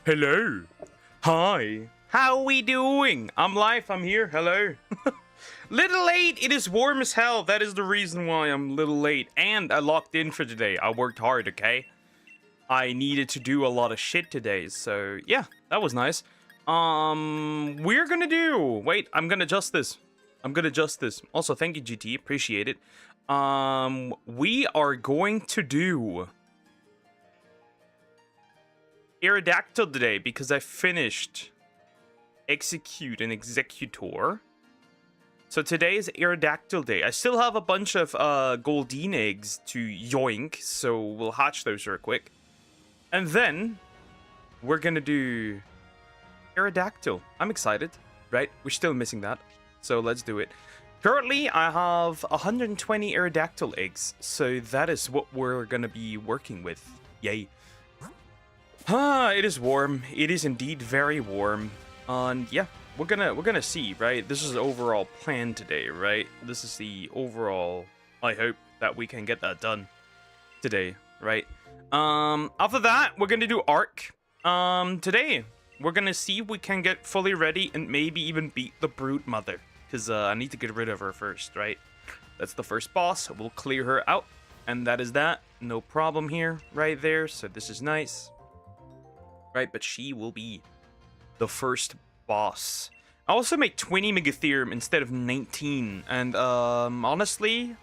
Hello. Hi. How we doing? I'm live. I'm here. Hello. Little late. It is warm as hell. That is the reason why I'm little late. And I locked in for today. I worked hard, okay? I needed to do a lot of shit today. So, yeah, that was nice. We're gonna do... Wait, I'm gonna adjust this. Also, thank you, GT. Appreciate it. We are going to do... Aerodactyl today because I finished Execute and Executor. So today is Aerodactyl day. I still have a bunch of Goldeen eggs to yoink, so we'll hatch those real quick. And then we're gonna do Aerodactyl. I'm excited, right? We're still missing that, so let's do it. Currently, I have 120 Aerodactyl eggs, so that is what we're gonna be working with. Yay. It is warm. It is indeed very warm. And yeah, we're gonna see, right? This is the overall plan today, right? This is the overall. I hope that we can get that done today, right? After that, we're gonna do Arc. Today we're gonna see if we can get fully ready and maybe even beat the Broodmother, because I need to get rid of her first, right? That's the first boss. We'll clear her out, and that is that. No problem here, right there. So this is nice. Right, but she will be the first boss. I also made 20 Megatherium instead of 19. And honestly,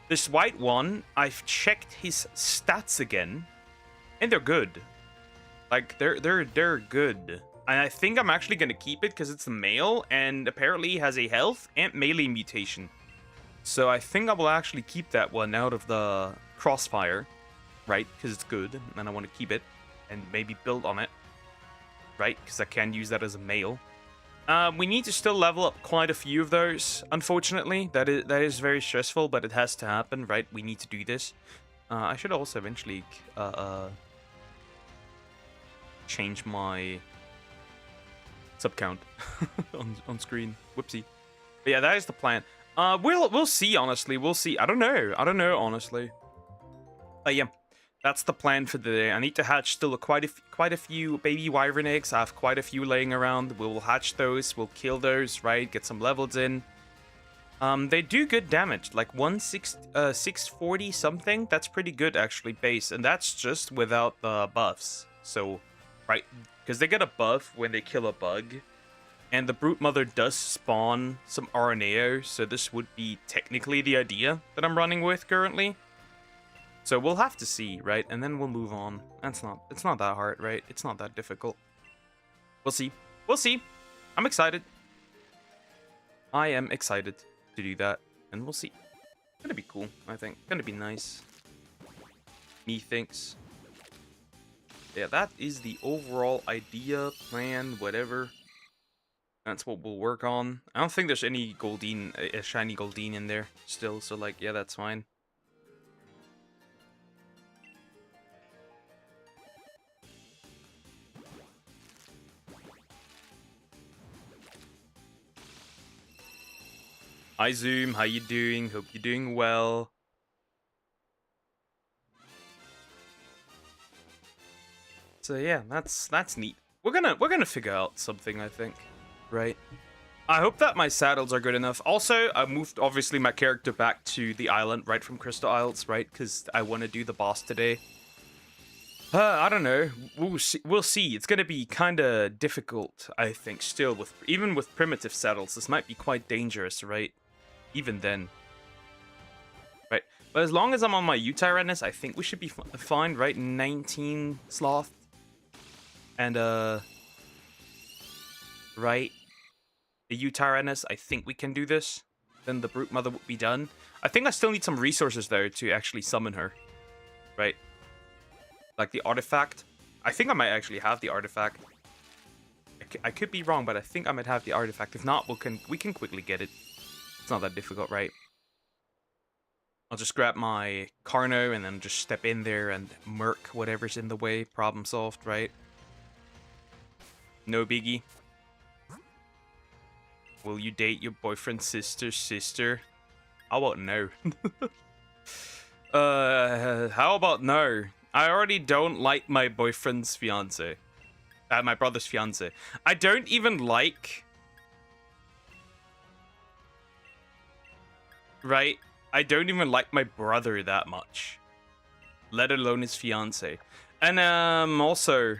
this white one, I've checked his stats again, and they're good. Like they're good. And I think I'm actually gonna keep it because it's a male and apparently has a health and melee mutation. So I think I will actually keep that one out of the crossfire, right? Because it's good, and I want to keep it. And maybe build on it, right? Because I can use that as a male. We need to still level up quite a few of those. Unfortunately, that is very stressful, but it has to happen, right? We need to do this. I should also eventually change my sub count on screen. Whoopsie. But yeah, that is the plan. We'll see. Honestly, we'll see. I don't know. Honestly. But yeah. That's the plan for the day. I need to hatch still quite a few baby wyvern eggs. I have quite a few laying around. We will hatch those. We'll kill those, right? Get some levels in. They do good damage, like 640 something. That's pretty good actually, base, and that's just without the buffs. So, right, because they get a buff when they kill a bug, and the Broodmother does spawn some RNAO. So this would be technically the idea that I'm running with currently. So we'll have to see, right? And then we'll move on. It's not that hard, right? It's not that difficult. We'll see. We'll see. I'm excited. I am excited to do that. And we'll see. It's gonna be cool, I think. Gonna be nice. Methinks. Yeah, that is the overall idea, plan, whatever. That's what we'll work on. I don't think there's any Goldeen, a shiny Goldeen in there still. So like, yeah, that's fine. Hi Zoom, how you doing? Hope you're doing well. So yeah, that's neat. We're gonna figure out something, I think, right? I hope that my saddles are good enough. Also, I moved obviously my character back to the island right from Crystal Isles, right? Because I want to do the boss today. I don't know. We'll see. It's gonna be kind of difficult, I think. Still, even with primitive saddles, this might be quite dangerous, right? Even then. Right. But as long as I'm on my U-Tyrannus, I think we should be fine, right? 19 sloth. And, right. The U-Tyrannus, I think we can do this. Then the Broodmother would be done. I think I still need some resources, though, to actually summon her. Right. Like the artifact. I think I might actually have the artifact. I could be wrong, but I think I might have the artifact. If not, we can quickly get it. It's not that difficult, right? I'll just grab my Carno and then just step in there and murk whatever's in the way. Problem solved, right? No biggie. Will you date your boyfriend's sister? How about no? How about no? I already don't like my boyfriend's fiance. My brother's fiance. I don't even like... Right? I don't even like my brother that much. Let alone his fiance. And also...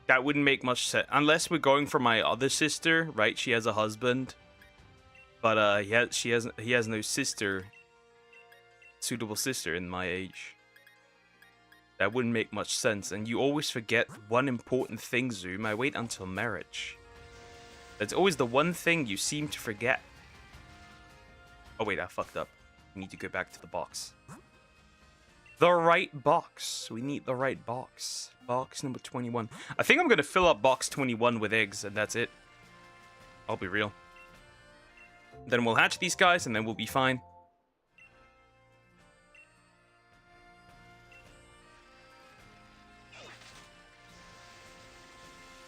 That wouldn't make much sense. Unless we're going for my other sister, right? She has a husband. But he has no sister. Suitable sister in my age. That wouldn't make much sense. And you always forget one important thing, Zoom. I wait until marriage. That's always the one thing you seem to forget. Oh wait, I fucked up. We need to go back to the box. The right box. We need the right box. Box number 21. I think I'm going to fill up box 21 with eggs, and that's it. I'll be real. Then we'll hatch these guys, and then we'll be fine.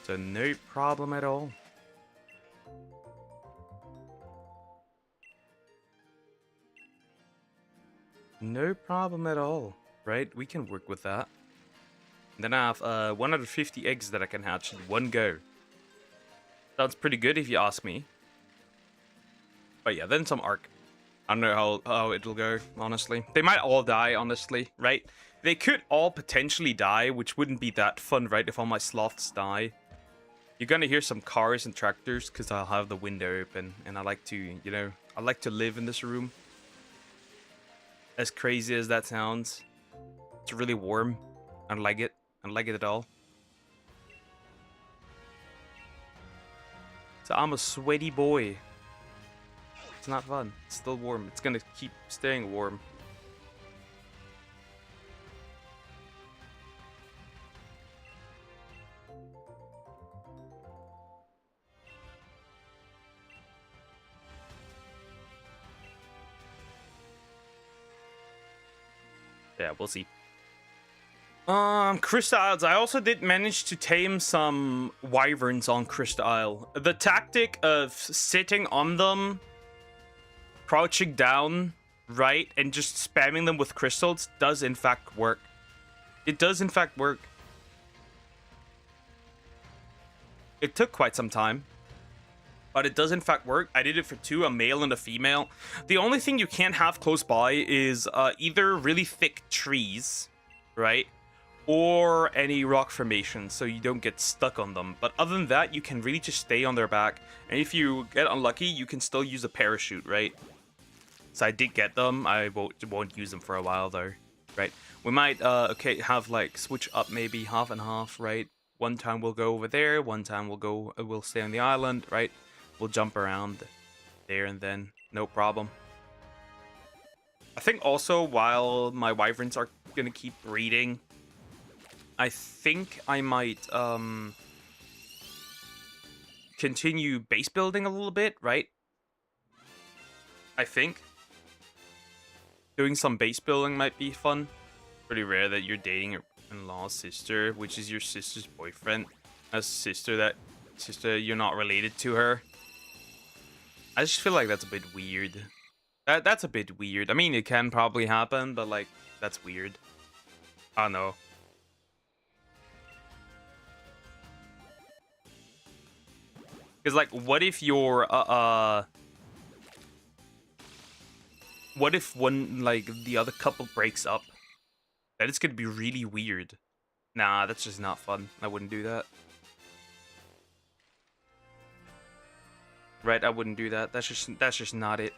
So no problem at all. No problem at all, right? We can work with that. And then I have 150 eggs that I can hatch in one go. Sounds pretty good if you ask me. But yeah, then some arc. I don't know how it'll go, honestly. They might all die, honestly, right? They could all potentially die, which wouldn't be that fun, right? If all my sloths die. You're gonna hear some cars and tractors because I'll have the window open. And I like to, you know, I like to live in this room. As crazy as that sounds, it's really warm. I like it. I like it at all. So I'm a sweaty boy. It's not fun. It's still warm. It's gonna keep staying warm. Yeah, we'll see. Crystal Isles. I also did manage to tame some wyverns on Crystal Isle. The tactic of sitting on them, crouching down, right, and just spamming them with crystals does in fact work. It does in fact work. It took quite some time, but it does in fact work. I did it for two, a male and a female. The only thing you can't have close by is either really thick trees, right? Or any rock formations, so you don't get stuck on them. But other than that, you can really just stay on their back. And if you get unlucky, you can still use a parachute, right? So I did get them. I won't use them for a while, though, right? We might, okay, have, like, switch up maybe half and half, right? One time we'll go over there, one time we'll stay on the island, right? We'll jump around there and then, no problem. I think also, while my wyverns are gonna keep breeding, I think I might continue base building a little bit, right? I think doing some base building might be fun. Pretty rare that you're dating your in-law's sister, which is your sister's boyfriend. A sister you're not related to her. I just feel like that's a bit weird. That's a bit weird. I mean, it can probably happen, but like that's weird. I don't know. Because, like, what if you're, what if one, like, the other couple breaks up? That is gonna be really weird. Nah, that's just not fun. I wouldn't do that. Right, I wouldn't do that. That's just not it.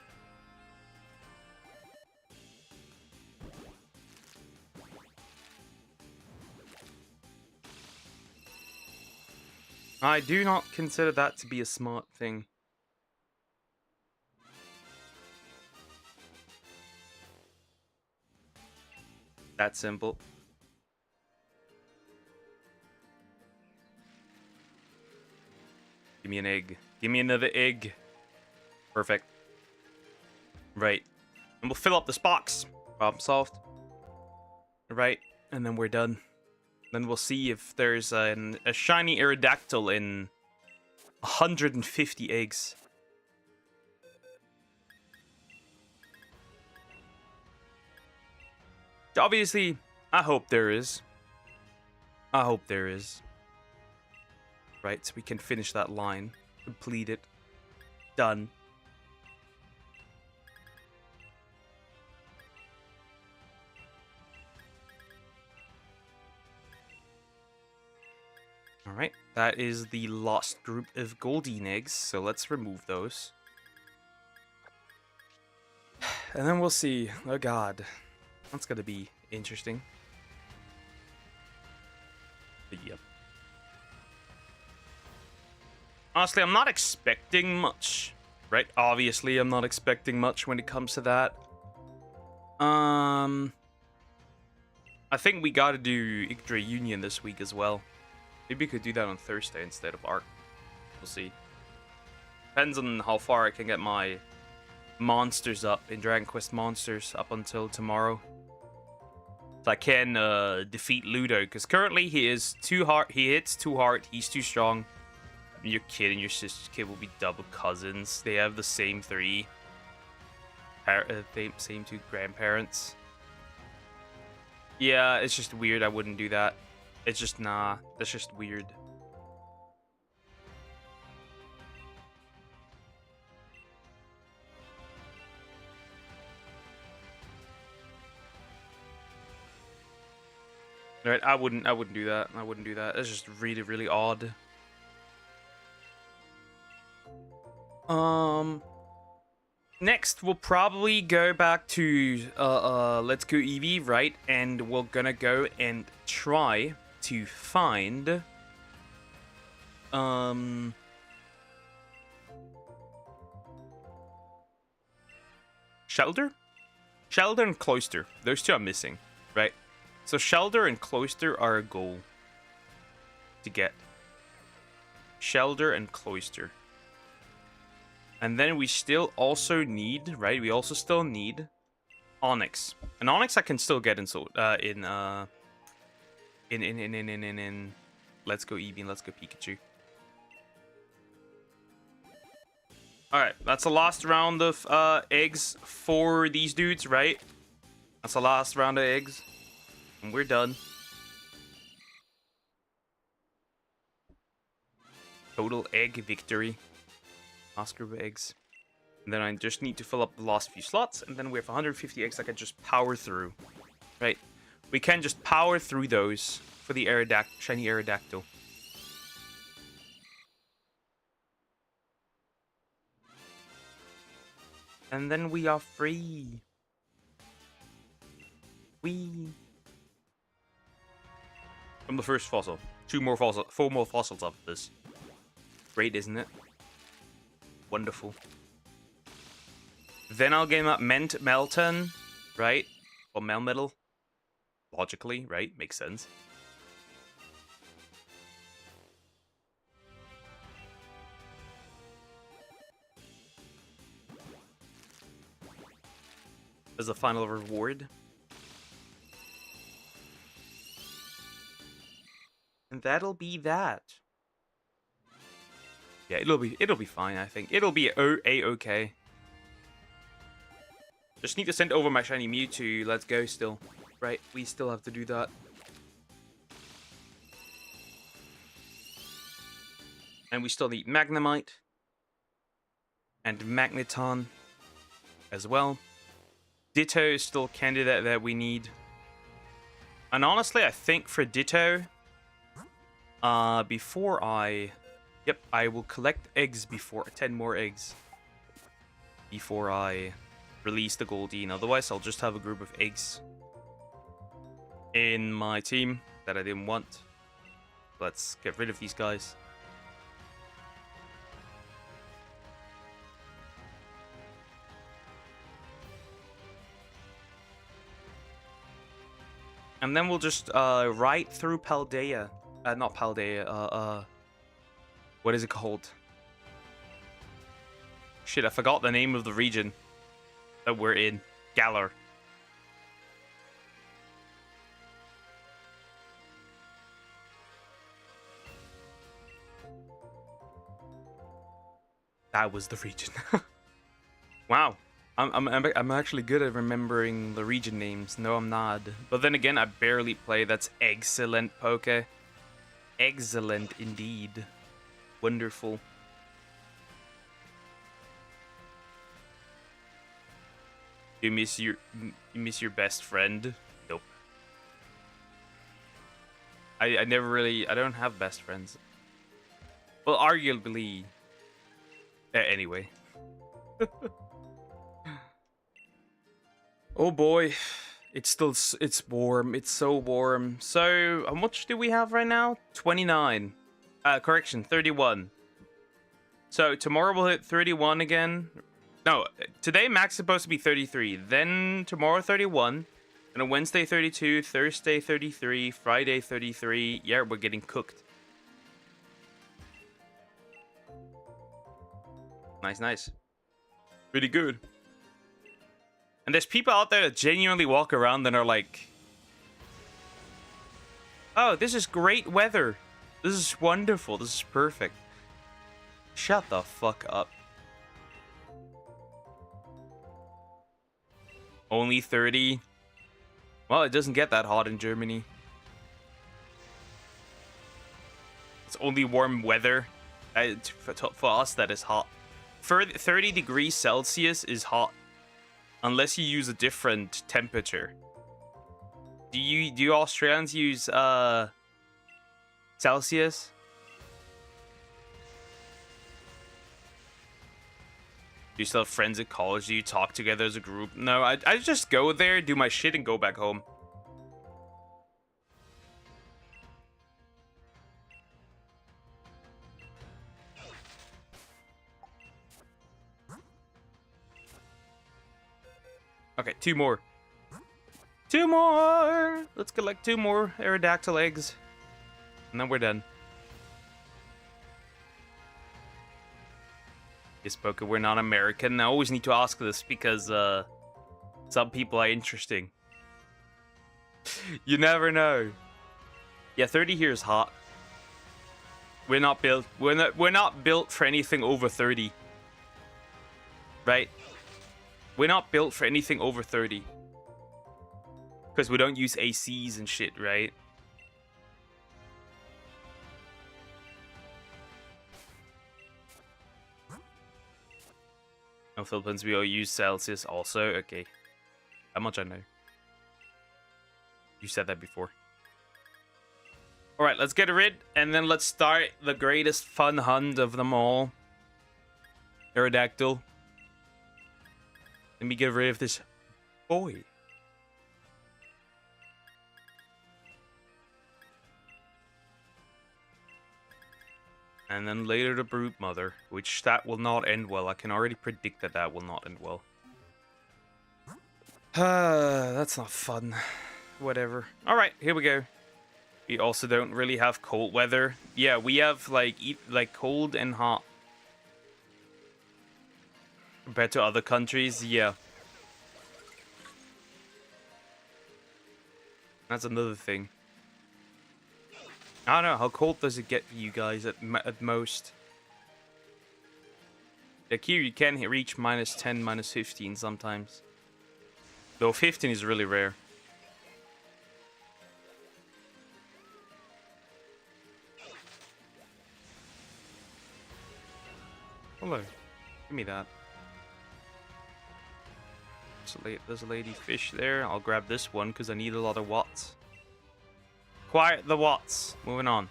I do not consider that to be a smart thing. That simple. Give me an egg. Give me another egg. Perfect. Right. And we'll fill up this box. Problem solved. Right. And then we're done. Then we'll see if there's a shiny Aerodactyl in 150 eggs. Obviously, I hope there is. I hope there is. Right, so we can finish that line. Complete it. Done. Alright, that is the last group of Goldeen eggs, so let's remove those. And then we'll see. Oh god. That's gonna be interesting. But yep. Honestly, I'm not expecting much. Right? Obviously, I'm not expecting much when it comes to that. I think we gotta do Yggdra Union this week as well. Maybe we could do that on Thursday instead of Arc. We'll see. Depends on how far I can get my monsters up in Dragon Quest Monsters up until tomorrow. So I can defeat Ludo, because currently he is too hard. He hits too hard. He's too strong. Your kid and your sister's kid will be double cousins. They have the same same two grandparents. Yeah, it's just weird. I wouldn't do that. It's just, nah. That's just weird. Right, I wouldn't do that. I wouldn't do that. That's just really, really odd. Next, we'll probably go back to Let's Go Eevee, right? And we're gonna go and try to find Shelter? Shelter and Cloister. Those two are missing, right? So Shelter and Cloister are a goal to get. Shelter and Cloister. And then we still also need, right? We also still need Onyx. And Onyx I can still get in Let's Go Eevee and Let's Go Pikachu. Alright, that's the last round of eggs for these dudes, right? That's the last round of eggs. And we're done. Total egg victory. Last group of eggs. And then I just need to fill up the last few slots, and then we have 150 eggs I can just power through. Right? We can just power through those for the shiny Aerodactyl. And then we are free. From the first fossil. 4 more fossils of this. Great, isn't it? Wonderful. Then I'll get that Melton, right? Or Melmetal. Logically, right? Makes sense. As a final reward. And that'll be that. Yeah, it'll be fine, I think. It'll be a-okay. Just need to send over my shiny Mewtwo. Let's go still. Right, we still have to do that. And we still need Magnemite. And Magneton as well. Ditto is still a candidate that we need. And honestly, I think for Ditto, before I... Yep, I will collect eggs before 10 more eggs before I release the Goldeen. Otherwise, I'll just have a group of eggs in my team that I didn't want. Let's get rid of these guys. And then we'll just ride through Paldea. Not Paldea, what is it called? Shit, I forgot the name of the region that we're in. Galar. That was the region. Wow. I'm actually good at remembering the region names. No, I'm not. But then again, I barely play. That's excellent, Poke. Excellent indeed. Wonderful. You miss your best friend? Nope. I never really, I don't have best friends. Well, arguably. Anyway. Oh boy. It's warm. It's so warm. So, how much do we have right now? 29. Correction, 31. So, tomorrow we'll hit 31 again. No, today max is supposed to be 33. Then tomorrow 31. And on Wednesday 32, Thursday 33, Friday 33. Yeah, we're getting cooked. Nice, nice. Pretty good. And there's people out there that genuinely walk around and are like, oh, this is great weather. This is wonderful. This is perfect. Shut the fuck up. Only 30? Well, it doesn't get that hot in Germany. It's only warm weather. For us, that is hot. 30 degrees Celsius is hot. Unless you use a different temperature. Do you Australians use Celsius? Do you still have friends at college? Do you talk together as a group? No, I just go there, do my shit, and go back home. Okay, 2 more. 2 more! Let's collect 2 more Aerodactyl eggs. And then we're done. Yes, Poke, we're not American. I always need to ask this because some people are interesting. You never know. Yeah, 30 here is hot. We're not built for anything over 30. Right? We're not built for anything over 30. Because we don't use ACs and shit, right? No, Philippines, we all use Celsius also. Okay. How much I know? You said that before. Alright, let's get rid, and then let's start the greatest fun hunt of them all. Aerodactyl. Let me get rid of this boy. And then later the Broodmother, which that will not end well. I can already predict that that will not end well. That's not fun. Whatever. Alright, here we go. We also don't really have cold weather. Yeah, we have like cold and hot. Compared to other countries, yeah. That's another thing. I don't know, how cold does it get for you guys at most? Like here you can reach -10, -15 sometimes. Though 15 is really rare. Hello. Give me that. There's a lady fish there. I'll grab this one because I need a lot of watts. Quiet the watts. Moving on.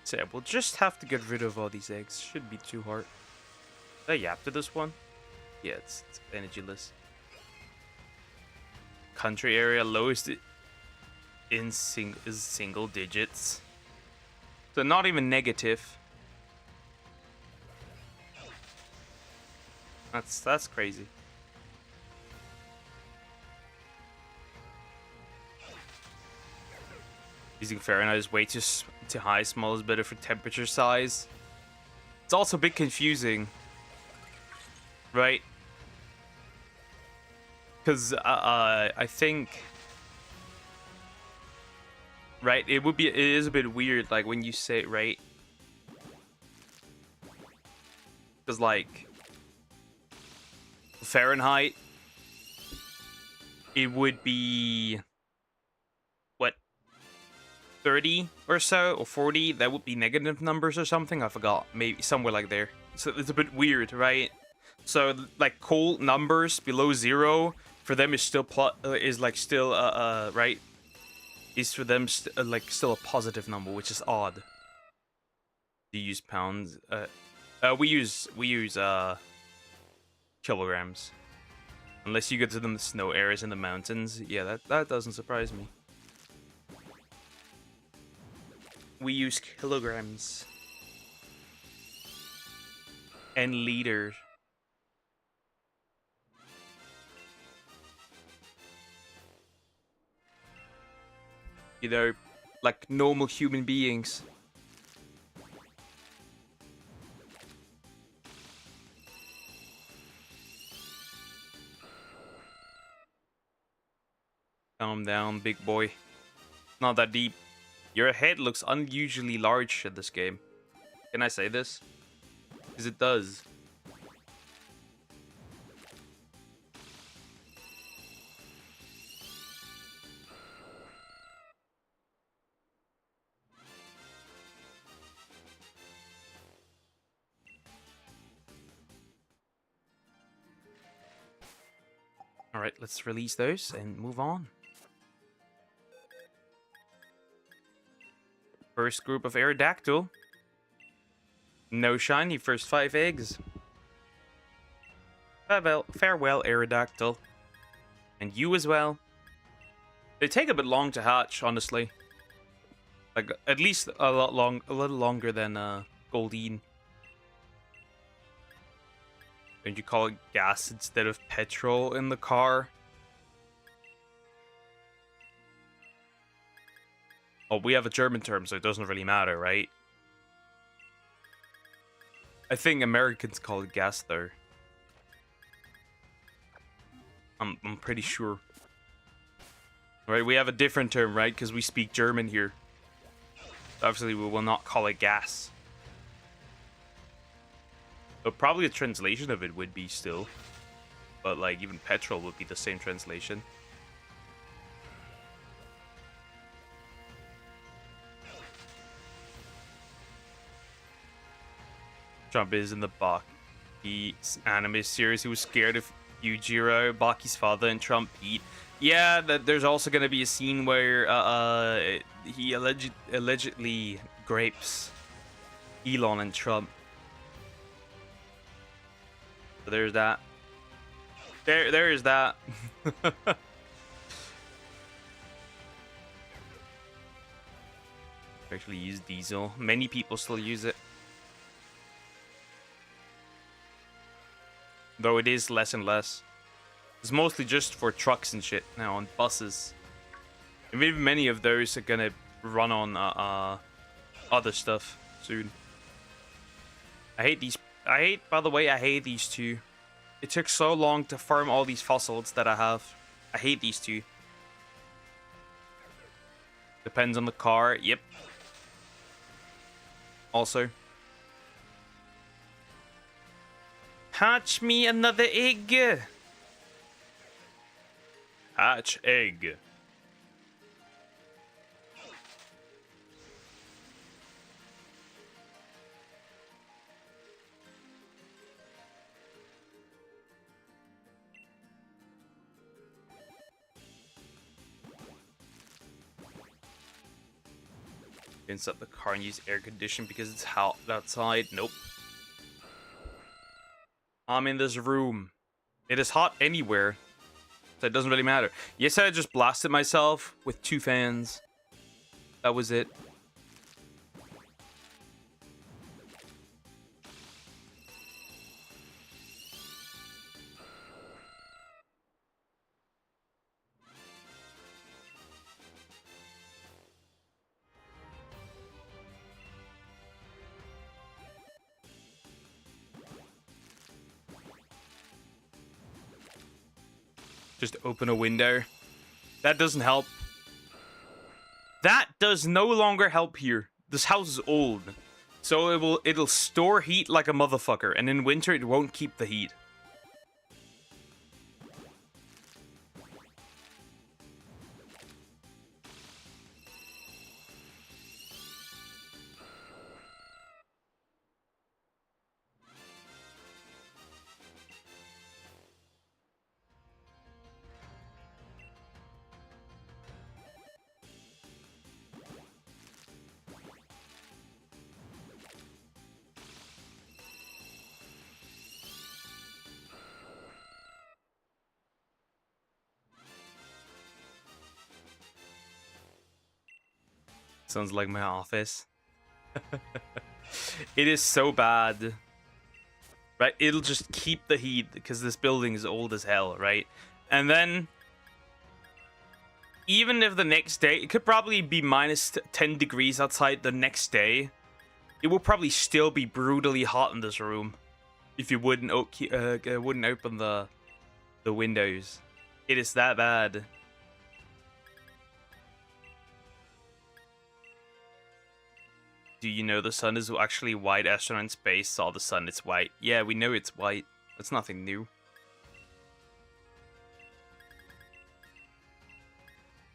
So yeah, we'll just have to get rid of all these eggs. Shouldn't be too hard. Did I yap to this one? Yeah, it's energyless. Country area lowest in single digits. So not even negative. That's crazy. Using Fahrenheit is way too high. Small is better for temperature size. It's also a bit confusing, right? Because I think, right, it is a bit weird, like, when you say, right? Because, like, Fahrenheit, it would be, what, 30 or so, or 40? That would be negative numbers or something. I forgot. Maybe somewhere like there. So it's a bit weird, right? So, like, cold numbers below 0 for them is still right? Is for them like still a positive number, which is odd. Do you use pounds? We use kilograms. Unless you go to the snow areas in the mountains. Yeah, that doesn't surprise me. We use kilograms and liters. You know, like normal human beings. Calm down, big boy. Not that deep. Your head looks unusually large in this game. Can I say this? Because it does. Alright, let's release those and move on. First group of Aerodactyl. No shiny, first 5 eggs. Farewell, Aerodactyl. And you as well. They take a bit long to hatch, honestly. Like, at least a little longer than Goldeen. Don't you call it gas instead of petrol in the car? Oh, we have a German term, so it doesn't really matter, right? I think Americans call it gas, though. I'm pretty sure. Right, we have a different term, right? Because we speak German here. Obviously, we will not call it gas. But probably a translation of it would be still. But, like, even petrol would be the same translation. Trump is in the Baki anime series. He was scared of Yujiro, Baki's father, and Trump Pete. Yeah, there's also going to be a scene where he allegedly grapes Elon and Trump. So there's that. There is that. Actually use diesel. Many people still use it. Though it is less and less. It's mostly just for trucks and shit now, on buses. And maybe many of those are gonna run on other stuff soon. I hate these. By the way, I hate these two. It took so long to farm all these fossils that I have. I hate these two. Depends on the car. Yep. Also. Hatch me another egg. Hatch egg. Can set the car and use air condition because it's hot outside. Nope. I'm in this room. It is hot anywhere. So it doesn't really matter. Yesterday I just blasted myself with 2 fans. That was it. Just open a window. That doesn't help. That does no longer help here. This house is old. So it'll store heat like a motherfucker, and in winter it won't keep the heat. Sounds like my office. It is so bad. Right? It'll just keep the heat because this building is old as hell, right? And then, even if the next day, it could probably be minus 10 degrees outside the next day, it will probably still be brutally hot in this room if you wouldn't open the windows. It is that bad. Do you know the sun is actually white? Astronaut in space saw the sun, it's white. Yeah, we know it's white. That's nothing new.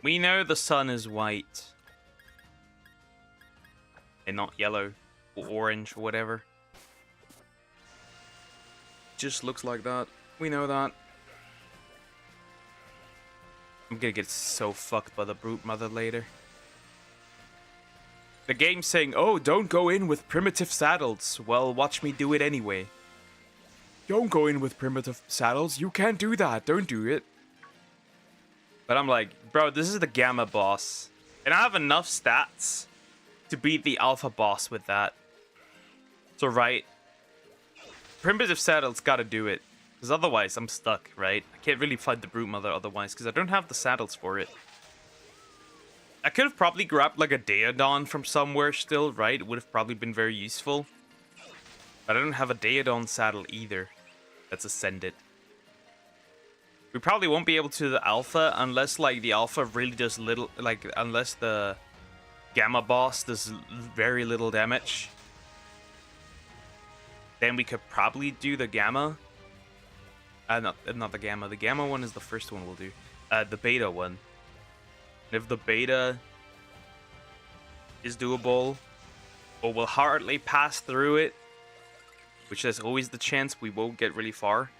We know the sun is white. And not yellow or orange or whatever. Just looks like that. We know that. I'm gonna get so fucked by the Broodmother later. The game's saying, oh, don't go in with primitive saddles. Well, watch me do it anyway. Don't go in with primitive saddles. You can't do that. Don't do it. But I'm like, bro, this is the Gamma boss. And I have enough stats to beat the Alpha boss with that. So, right. Primitive saddles gotta do it. Because otherwise, I'm stuck, right? I can't really fight the Broodmother otherwise, because I don't have the saddles for it. I could have probably grabbed like a Daedon from somewhere still, right? It would have probably been very useful. But I don't have a Daedon saddle either. That's ascended. We probably won't be able to the Alpha unless like the Alpha really does little, like unless the Gamma boss does very little damage. Then we could probably do the Gamma. Not the Gamma. The Gamma one is the first one we'll do. The Beta one. And if the Beta is doable, or will hardly pass through it, which there's always the chance we won't get really far,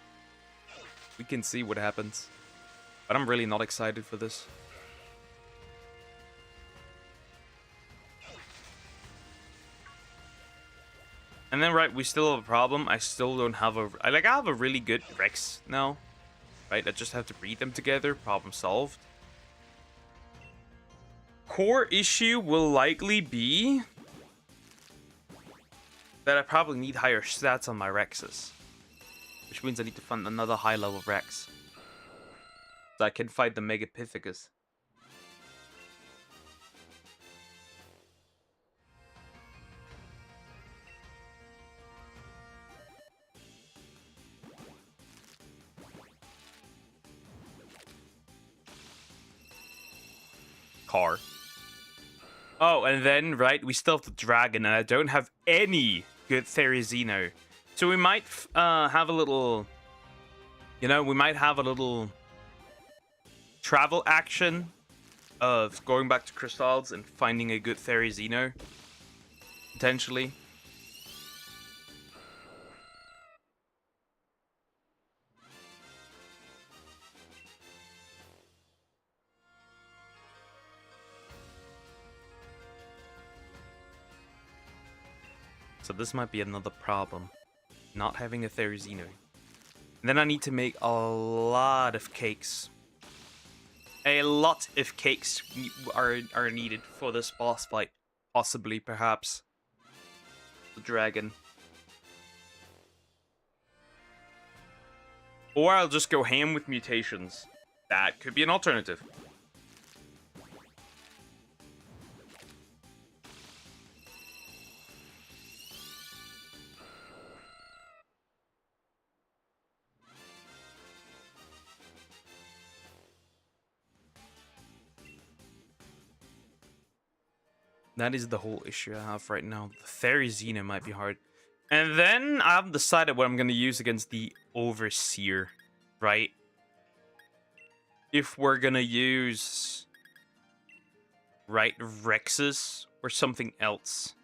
we can see what happens. But I'm really not excited for this. And then, right, we still have a problem. I still don't have I have a really good Rex now. Right, I just have to breed them together. Problem solved. Core issue will likely be that I probably need higher stats on my Rexes. Which means I need to find another high level Rex. So I can fight the Megapithecus. Car. Oh, and then, right, we still have the dragon, and I don't have any good Therizino. So we might have a little, you know, we might have a little travel action of going back to Crystals and finding a good Therizino, potentially. So this might be another problem. Not having a Therizino. And then I need to make a lot of cakes. A lot of cakes are needed for this boss fight. Possibly, perhaps. The dragon. Or I'll just go ham with mutations. That could be an alternative. That is the whole issue I have right now. The Therizina might be hard. And then I haven't decided what I'm going to use against the Overseer, right? If we're going to use, right, Rexus or something else.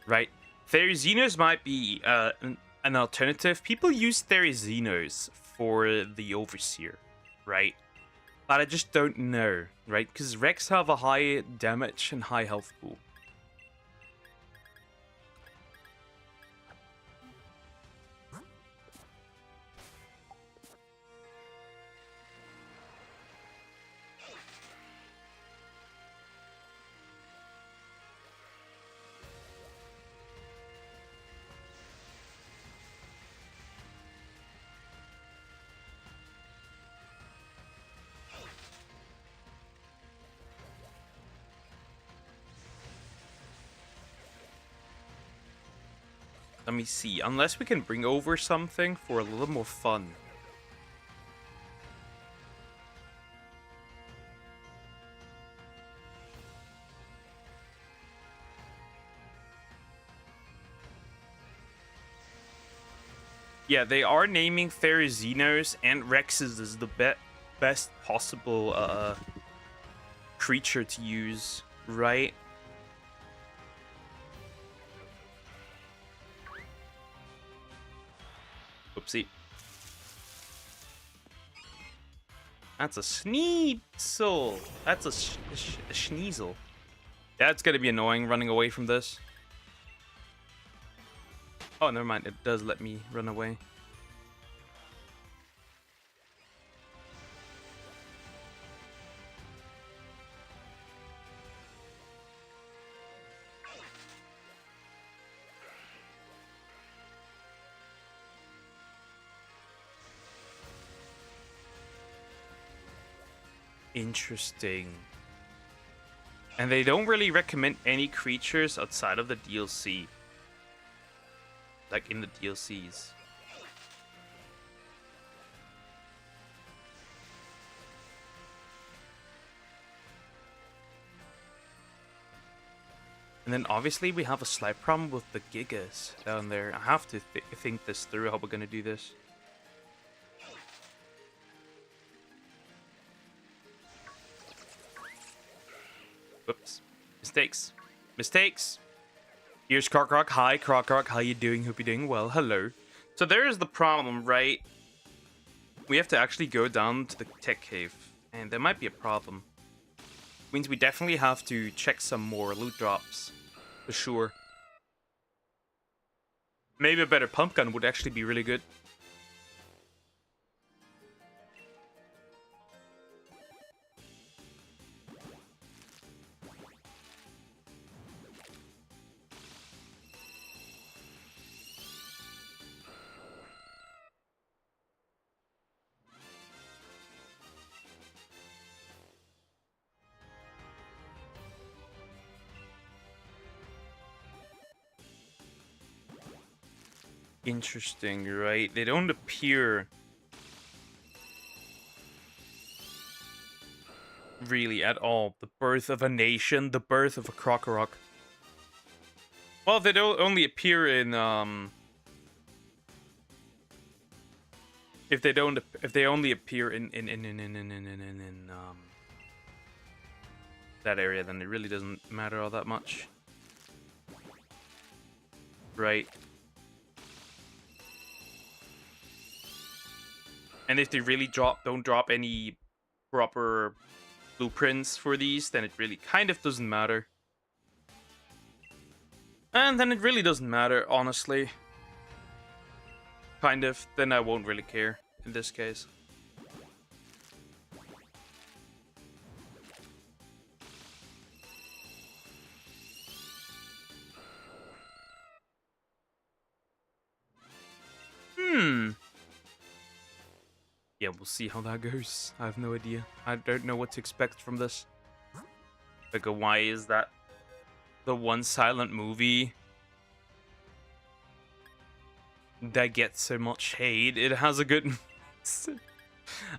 Right? Therizinos might be an alternative. People use Therizinos for the Overseer, right? But I just don't know, right? Because Rex have a high damage and high health pool. Let me see. Unless we can bring over something for a little more fun. Yeah, they are naming Therizinos and Rexes as the best possible creature to use, right? Oopsie. That's a Sneasel. That's a Schneasel. That's gonna be annoying running away from this. Oh, never mind. It does let me run away. Interesting. And they don't really recommend any creatures outside of the DLC. Like in the DLCs. And then obviously we have a slight problem with the Gigas down there. I have to think this through, how we're gonna do this. Whoops. Mistakes. Mistakes. Here's Croc. Hi, Croc. How you doing? Hope you're doing well. Hello. So there's the problem, right? We have to actually go down to the tech cave. And there might be a problem. Means we definitely have to check some more loot drops. For sure. Maybe a better pump gun would actually be really good. Interesting, right? They don't appear really at all. The birth of a nation, the birth of a Krokorok. Well, they don't only appear in if they only appear in that area, then it really doesn't matter all that much. Right? And if they really don't drop any proper blueprints for these, then it really kind of doesn't matter. And then it really doesn't matter, honestly. Kind of. Then I won't really care in this case. Yeah, we'll see how that goes. I have no idea. I don't know what to expect from this. Like, why is that the one silent movie? that gets so much hate. It has a good...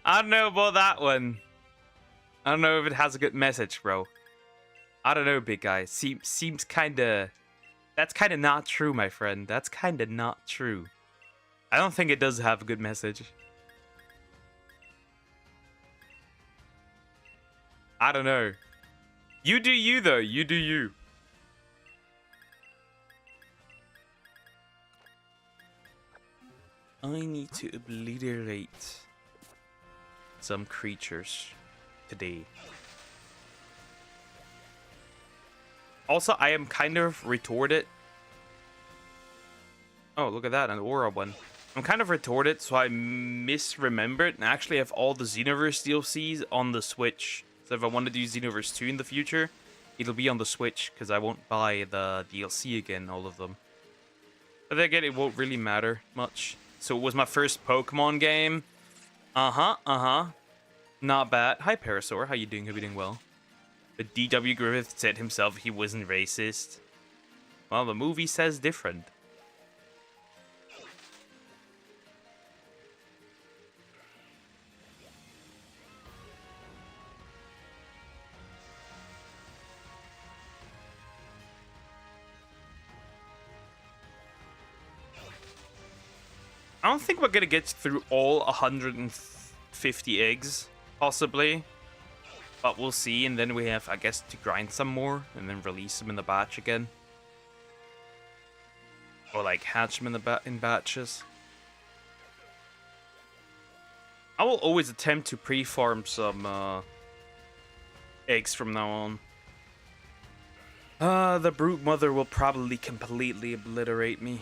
I don't know about that one. I don't know if it has a good message, bro. I don't know, big guy. Seems kinda... That's kinda not true, my friend. That's kinda not true. I don't think it does have a good message. I don't know. You do you, though. You do you. I need to obliterate some creatures today. Also, I am kind of retorted. Oh, look at that, an aura one. I'm kind of retorted, so I misremembered and actually have all the Xenoverse DLCs on the Switch. So if I want to do Xenoverse 2 in the future, it'll be on the Switch, because I won't buy the DLC again, all of them. But then again, it won't really matter much. So it was my first Pokemon game. Not bad. Hi, Parasaur. How you doing? Hope you're doing well. But D.W. Griffith said himself he wasn't racist. Well, the movie says different. I don't think we're gonna get through all 150 eggs, possibly. But we'll see, and then we have, I guess, to grind some more, and then release them in the batch again. Or, like, hatch them in batches. I will always attempt to pre-farm some, eggs from now on. The Broodmother will probably completely obliterate me.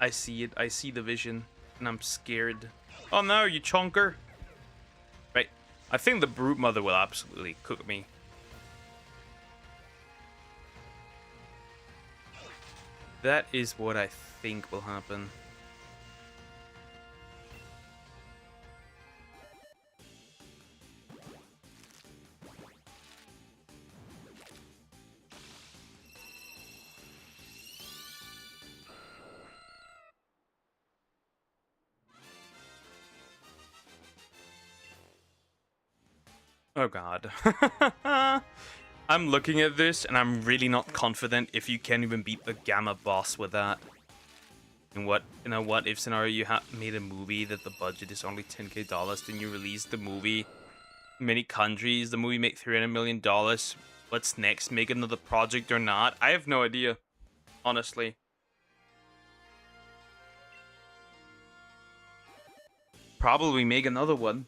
I see it. I see the vision, and I'm scared. Oh no, you chonker! Right. I think the Broodmother will absolutely cook me. That is what I think will happen. Oh god. I'm looking at this and I'm really not confident if you can even beat the Gamma boss with that. In a what if scenario you made a movie that the budget is only $10K, then you release the movie in many countries, the movie make $300 million. What's next? Make another project or not? I have no idea, honestly. Probably make another one.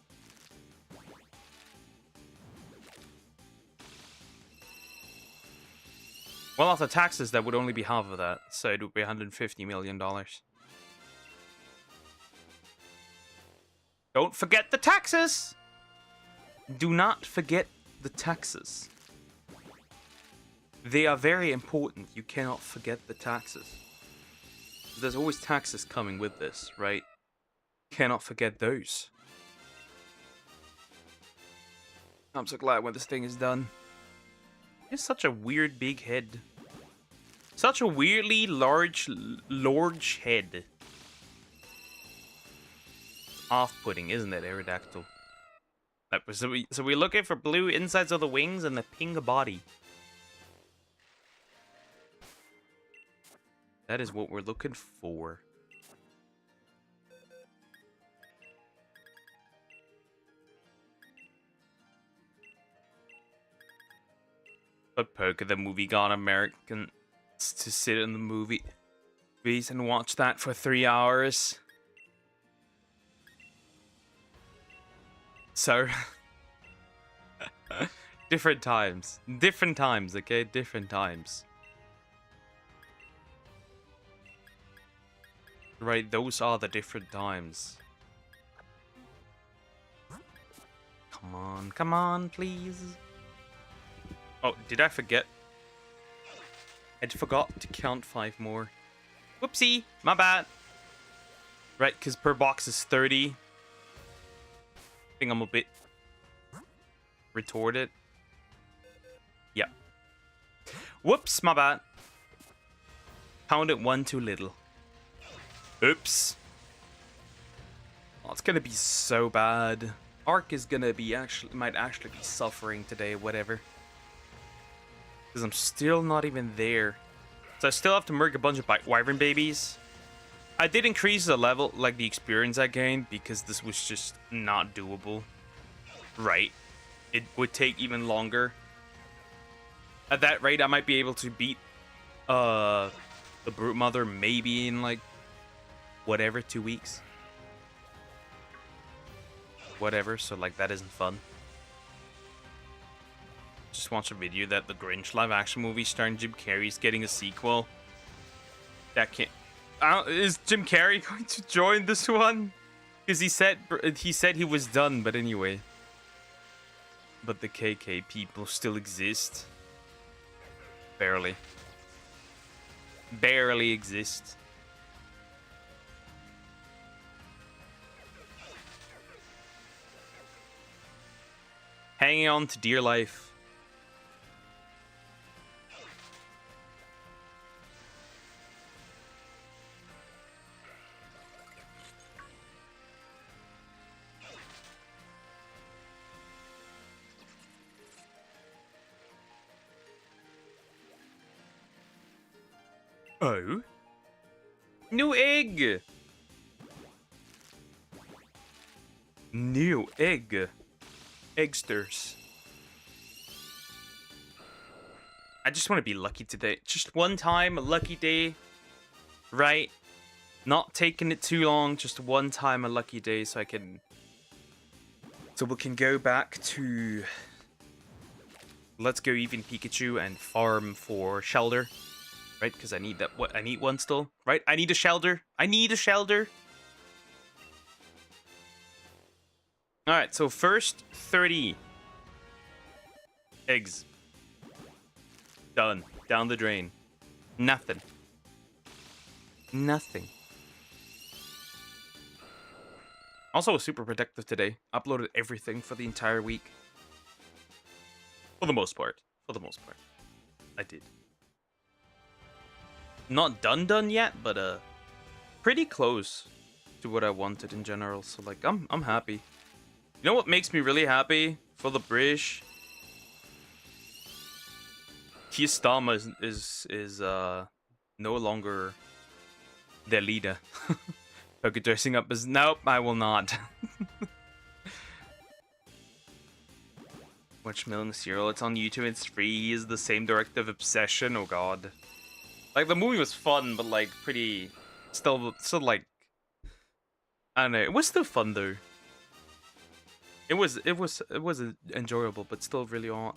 Well, after taxes, that would only be half of that, so it would be $150 million. Don't forget the taxes! Do not forget the taxes. They are very important. You cannot forget the taxes. There's always taxes coming with this, right? Cannot forget those. I'm so glad when this thing is done. It's such a weird big head. Such a weirdly large head. Off-putting, isn't it, Aerodactyl? So we're looking for blue insides of the wings and the pink body. That is what we're looking for. But Poker the movie got Americans to sit in the movies and watch that for 3 hours. So different times, okay, different times. Right, those are the different times. Come on, please. Oh, did I forget? I forgot to count 5 more. Whoopsie, my bad. Right, because per box is 30. I think I'm a bit retorted. Yeah. Whoops, my bad. Counted 1 too little. Oops. Oh, it's gonna be so bad. Ark is gonna be might actually be suffering today, whatever. Because I'm still not even there. So I still have to murk a bunch of wyvern babies. I did increase the level, like the experience I gained, because this was just not doable. Right. It would take even longer. At that rate, I might be able to beat the Broodmother maybe in like whatever, 2 weeks. Whatever, so like that isn't fun. Just watched a video that the Grinch live action movie starring Jim Carrey's getting a sequel. That can't. Is Jim Carrey going to join this one? Because he said he was done, but anyway. But the KK people still exist. Barely. Barely exist. Hanging on to dear life. Oh? New egg! New egg. Eggsters. I just want to be lucky today. Just one time, a lucky day. Right? Not taking it too long. Just one time, a lucky day, so I can... So we can go back to... Let's Go Even Pikachu and farm for shelter. Right? Because I need that. What? I need one still. Right? I need a shelter. I need a shelter. Alright, so first 30 eggs. Done. Down the drain. Nothing. Nothing. Also was super productive today. Uploaded everything for the entire week. For the most part. For the most part. I did. Not done yet, but pretty close to what I wanted in general. So like I'm happy. You know what makes me really happy for the British? Keir Starmer is no longer their leader. Okay, dressing up as nope, I will not. Watch Mill and Serial, it's on YouTube, it's free. He is the same director of Obsession. Oh god. Like the movie was fun, but like pretty still like I don't know, it was still fun though. It was enjoyable, but still really odd.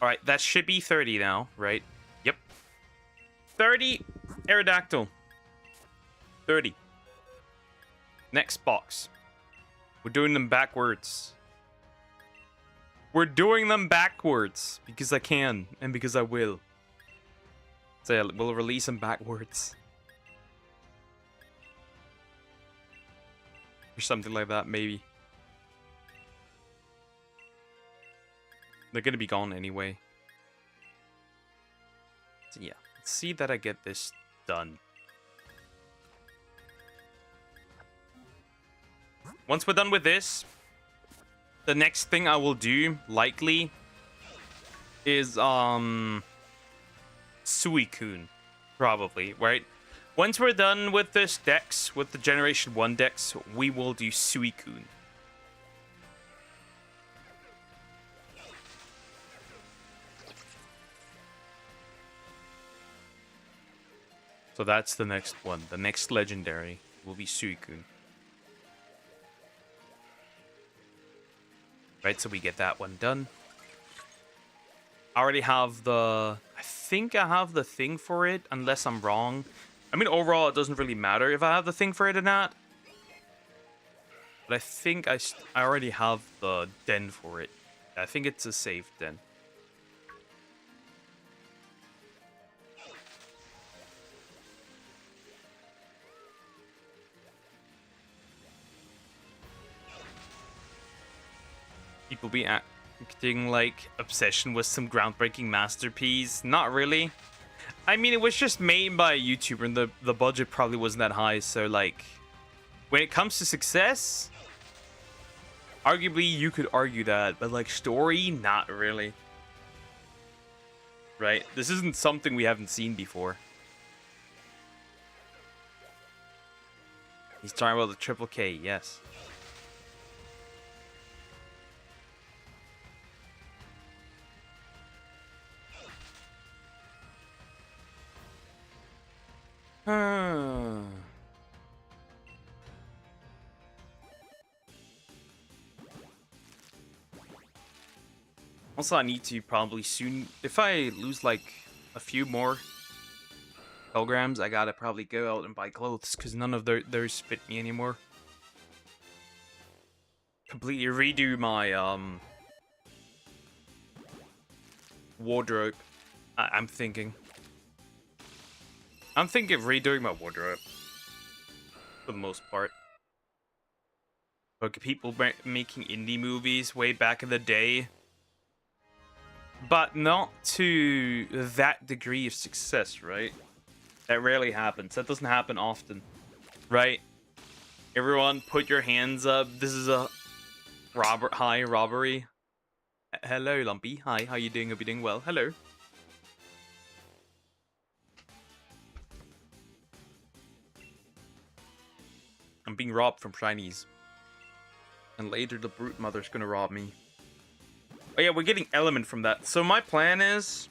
Alright, that should be 30 now, right? Yep. 30 Aerodactyl. 30. Next box. We're doing them backwards. We're doing them backwards because I can and because I will. So we'll release them backwards. Or something like that, maybe. They're gonna be gone anyway. So yeah, let's see that I get this done. Once we're done with this, the next thing I will do, likely, is Suicune, probably, right? Once we're done with this dex, with the Generation 1 dex, we will do Suicune. So that's the next one. The next legendary will be Suicune. Right, so we get that one done. I already have the... I think I have the thing for it, unless I'm wrong. I mean, overall, it doesn't really matter if I have the thing for it or not. But I think I already have the den for it. I think it's a safe den. People be Getting like obsession with some groundbreaking masterpiece. Not really. I mean, it was just made by a YouTuber and the budget probably wasn't that high. So like, when it comes to success, arguably you could argue that, but like story, not really. Right? This isn't something we haven't seen before. He's talking about the triple K, yes. Also, I need to probably soon, if I lose like a few more kilograms, I gotta probably go out and buy clothes because none of those fit me anymore. Completely redo my wardrobe. I'm thinking of redoing my wardrobe for the most part. Like people making indie movies way back in the day, but not to that degree of success, right? That rarely happens. That doesn't happen often, right? Everyone, put your hands up. This is a robbery. Hello, Lumpy. Hi, how you doing? Hope you're doing well. Hello. I'm being robbed from shinies. And later the Broodmother's gonna rob me. Oh yeah, we're getting element from that. So my plan is,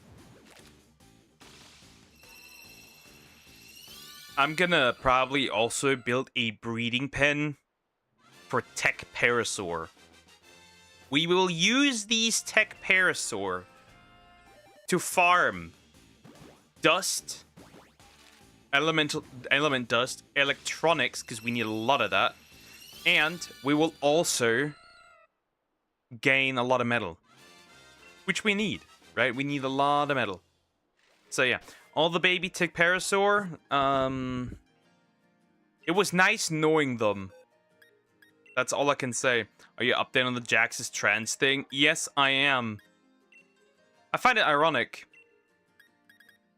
I'm gonna probably also build a breeding pen for Tech Parasaur. We will use these Tech Parasaur to farm dust, element dust, electronics, because we need a lot of that. And we will also gain a lot of metal, which we need, right? We need a lot of metal. So yeah, all the baby Tech Parasaur, it was nice knowing them. That's all I can say. Are you updated on the Jax's trans thing? Yes, I am. I find it ironic.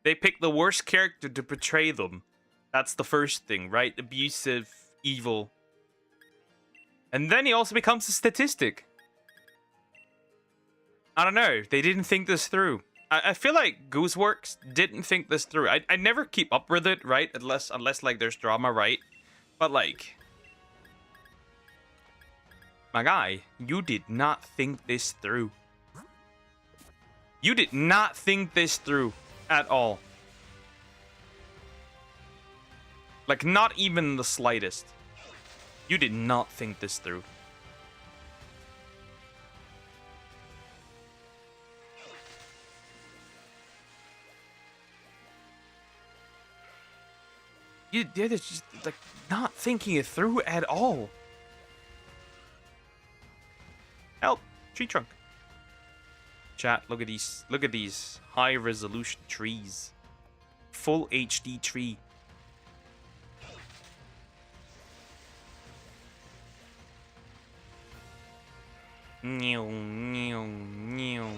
They picked the worst character to portray them. That's the first thing, right? Abusive, evil. And then he also becomes a statistic. I don't know. They didn't think this through. I feel like Gooseworks didn't think this through. I never keep up with it, right? Unless like there's drama, right? But like, my guy, you did not think this through. You did not think this through at all. Like, not even the slightest. You did not think this through. You did it, just like not thinking it through at all. Help! Tree trunk. Chat, look at these high resolution trees. Full HD tree. Meow, meow, meow.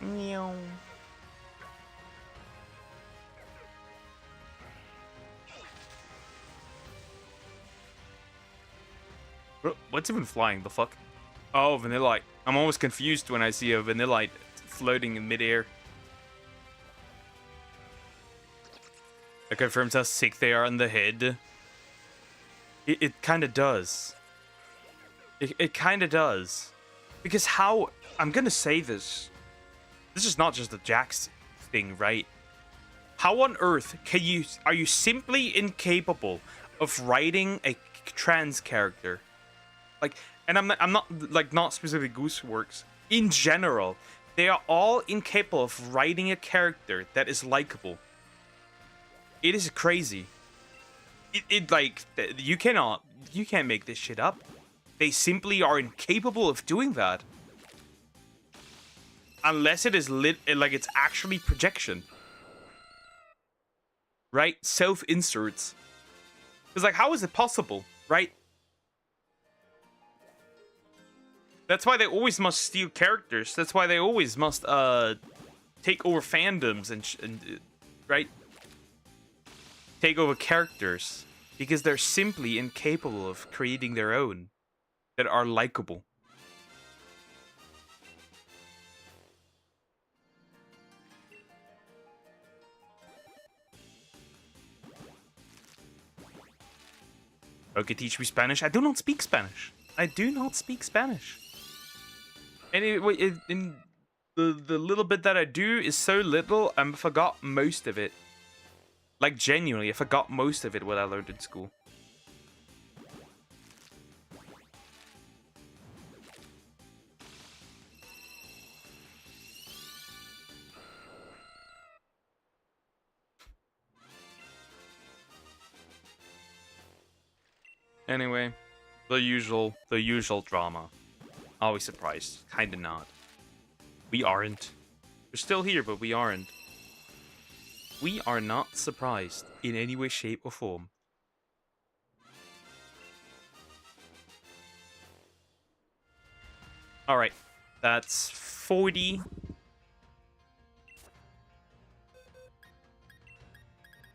Meow. What's even flying? The fuck? Oh, Vanillite. I'm always confused when I see a Vanillite floating in midair. That confirms how sick they are on the head. It kind of does. It kind of does. Because how... I'm gonna say this. This is not just the Jax thing, right? How on earth can you... Are you simply incapable of writing a trans character? Like... And I'm not like not specifically Gooseworks. In general, they are all incapable of writing a character that is likable. It is crazy. It like you can't make this shit up. They simply are incapable of doing that. Unless it is like it's actually projection. Right? Self-inserts. It's like, how is it possible? Right? That's why they always must steal characters. That's why they always must take over fandoms and right? Take over characters. Because they're simply incapable of creating their own that are likable. Okay, teach me Spanish. I do not speak Spanish. I do not speak Spanish. And in the little bit that I do is so little, I forgot most of it. Like, genuinely, I forgot most of it what I learned in school. Anyway, the usual drama. Always surprised. Kinda not. We aren't. We're still here, but we aren't. We are not surprised in any way, shape, or form. Alright. That's 40.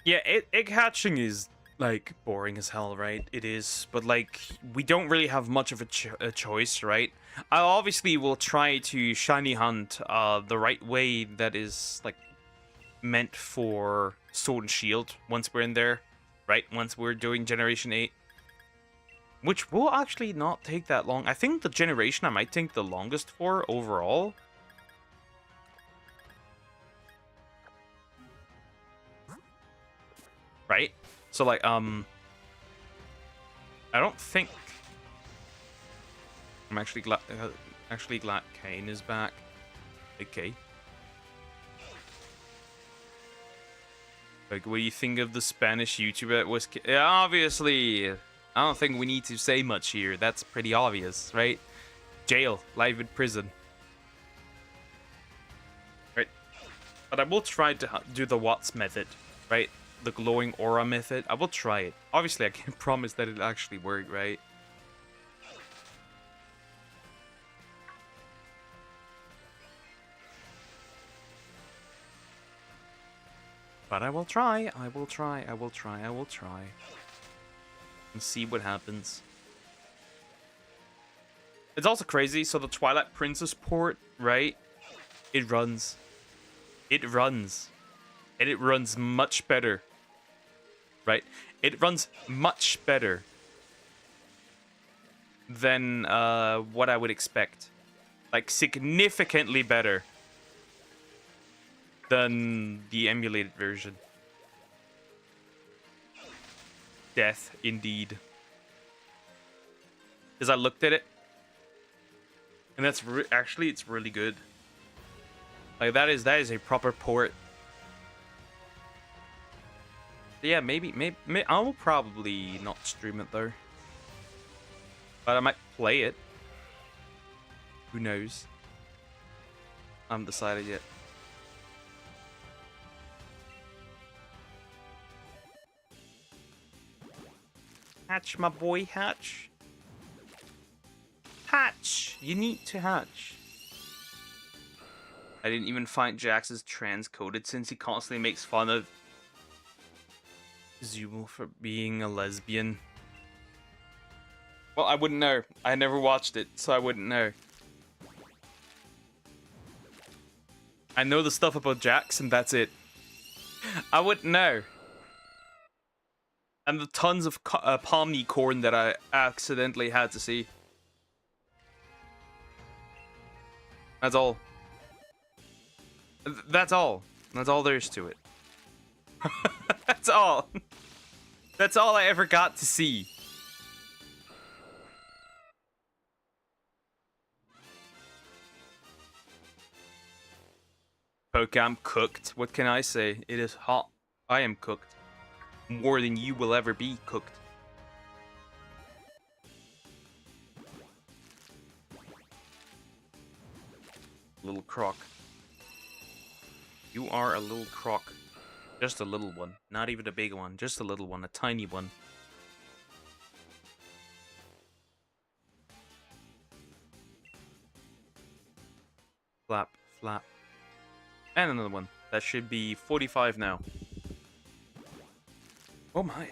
Yeah, egg hatching is, like, boring as hell, right? It is. But, like, we don't really have much of a choice, right? I obviously will try to shiny hunt the right way that is, like, meant for Sword and Shield once we're in there, right? Once we're doing Generation 8. Which will actually not take that long. I think the generation I might take the longest for overall. Right? So, like, I don't think... I'm actually glad Kane is back. Okay. Like, what do you think of the Spanish YouTuber? Was obviously, I don't think we need to say much here. That's pretty obvious, right? Jail, live in prison. Right? But I will try to do the Watts method, right? The glowing aura method. I will try it. Obviously, I can't promise that it'll actually work, right? But I will try. I will try. I will try. I will try. And see what happens. It's also crazy. So the Twilight Princess port, right? It runs. It runs. And it runs much better. Right? It runs much better than what I would expect. Like, significantly better than the emulated version. Death, indeed. Because I looked at it, and that's actually, it's really good. Like, that is a proper port. Yeah, maybe I will probably not stream it though, but I might play it. Who knows? I haven't decided yet. Hatch, my boy, hatch. Hatch! You need to hatch. I didn't even find Jax as transcoded since he constantly makes fun of Zumo for being a lesbian. Well, I wouldn't know. I never watched it, so I wouldn't know. I know the stuff about Jax, and that's it. I wouldn't know. And the tons of Pomni corn that I accidentally had to see. That's all. That's all. That's all there is to it. That's all. That's all I ever got to see. Okay, I'm cooked. What can I say? It is hot. I am cooked. More than you will ever be cooked. Little croc. You are a little croc. Just a little one. Not even a big one. Just a little one. A tiny one. Flap, flap. And another one. That should be 45 now. Oh my.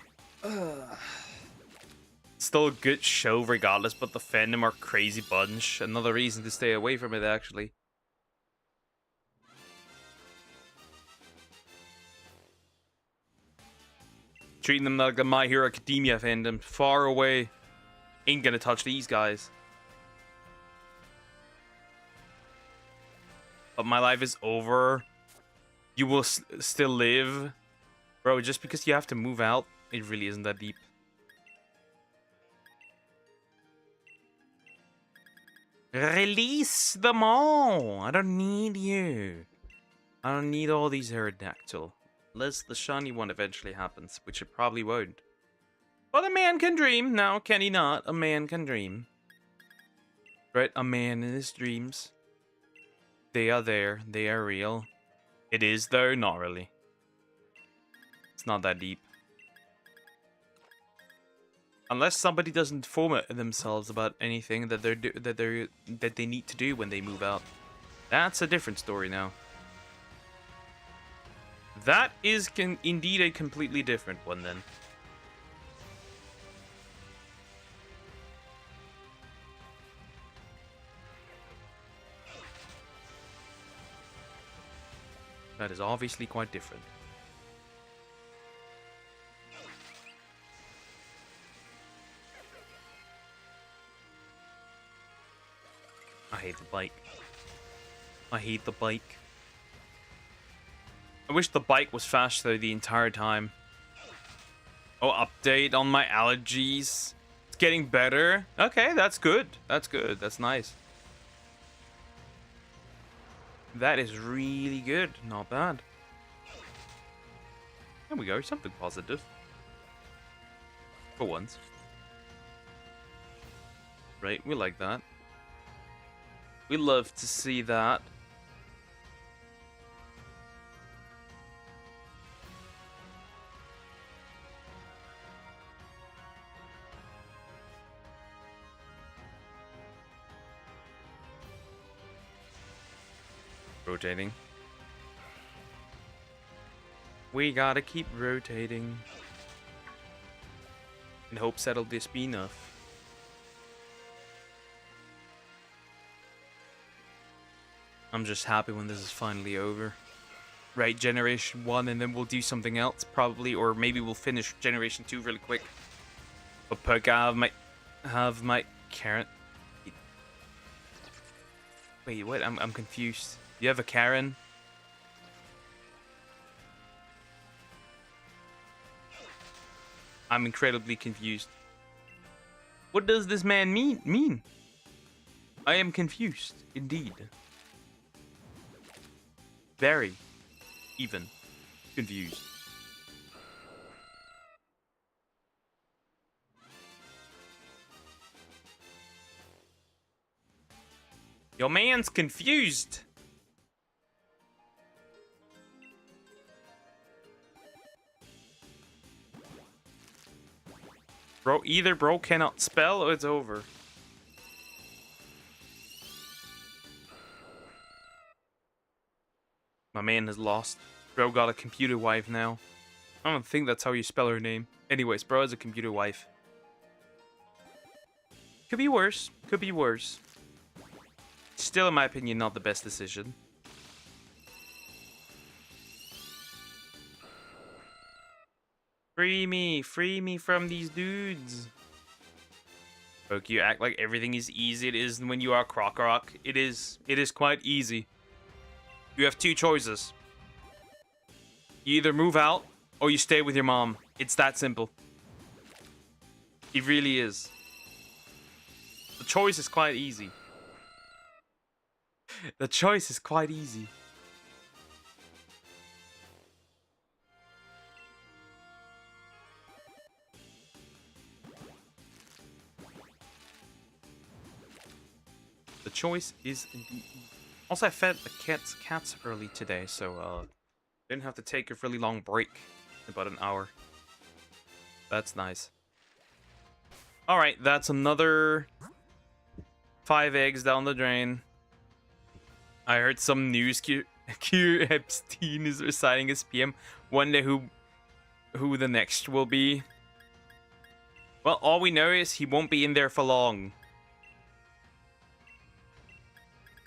Still a good show regardless, but the fandom are crazy bunch. Another reason to stay away from it, actually. Treating them like the My Hero Academia fandom. Far away. Ain't gonna touch these guys. But my life is over. You will still live. Bro, just because you have to move out, it really isn't that deep. Release them all! I don't need you. I don't need all these Aerodactyl. Unless the shiny one eventually happens, which it probably won't. But a man can dream. Now, can he not? A man can dream. Right? A man in his dreams. They are there. They are real. It is, though. Not really. It's not that deep. Unless somebody doesn't inform themselves about anything that they need to do when they move out. That's a different story now. That is indeed a completely different one then. That is obviously quite different. I hate the bike. I hate the bike. I wish the bike was faster the entire time. Oh, update on my allergies. It's getting better. Okay, that's good. That's good. That's nice. That is really good. Not bad. There we go. Something positive. For once. Right, we like that. We love to see that. Rotating. We gotta keep rotating. In hopes that'll just be enough. I'm just happy when this is finally over. Right, Generation 1, and then we'll do something else, probably. Or maybe we'll finish Generation 2 really quick. But Poke, have my Karen. Wait, what? I'm confused. You have a Karen? I'm incredibly confused. What does this man mean? I am confused, indeed. Very, even, confused. Your man's confused. Bro, either bro cannot spell or it's over. My man has lost. Bro got a computer wife now. I don't think that's how you spell her name. Anyways, bro has a computer wife. Could be worse. Could be worse. Still, in my opinion, not the best decision. Free me from these dudes. Poke, you act like everything is easy. It is when you are Crocorock. It is quite easy. You have two choices. You either move out or you stay with your mom. It's that simple. It really is. The choice is quite easy. The choice is quite easy. The choice is indeed Also, I fed the cats early today, so didn't have to take a really long break, about an hour. That's nice. All right, that's another 5 eggs down the drain. I heard some news. Q Epstein is resigning as PM. Wonder who the next will be. Well, all we know is he won't be in there for long.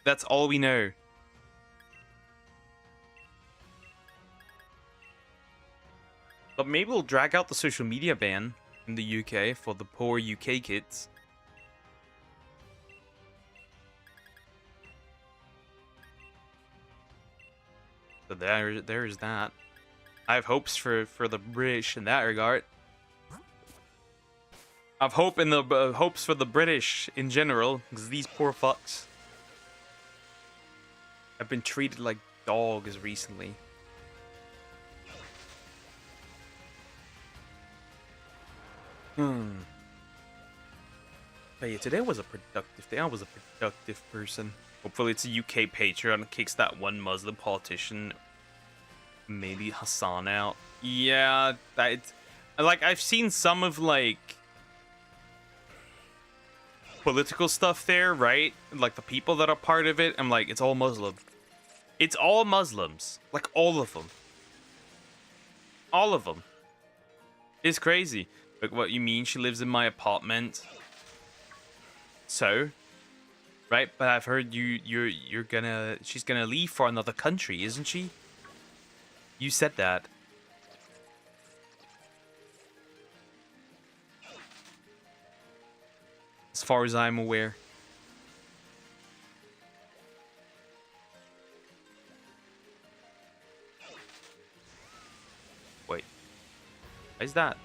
That's all we know. But maybe we'll drag out the social media ban in the UK for the poor UK kids. So there's that. I have hopes for the British in that regard. I've hopes for the British in general, because these poor fucks have been treated like dogs recently. But yeah, today was a productive day. I was a productive person. Hopefully it's a UK Patreon that kicks that one Muslim politician, maybe Hassan, out. Yeah, like, I've seen some of, like, political stuff there, right? Like, the people that are part of it, I'm like, it's all Muslim. It's all Muslims. Like, all of them. All of them. It's crazy. Like, what you mean? She lives in my apartment. So, right? But I've heard she's gonna leave for another country, isn't she? You said that. As far as I'm aware. Wait. Is that?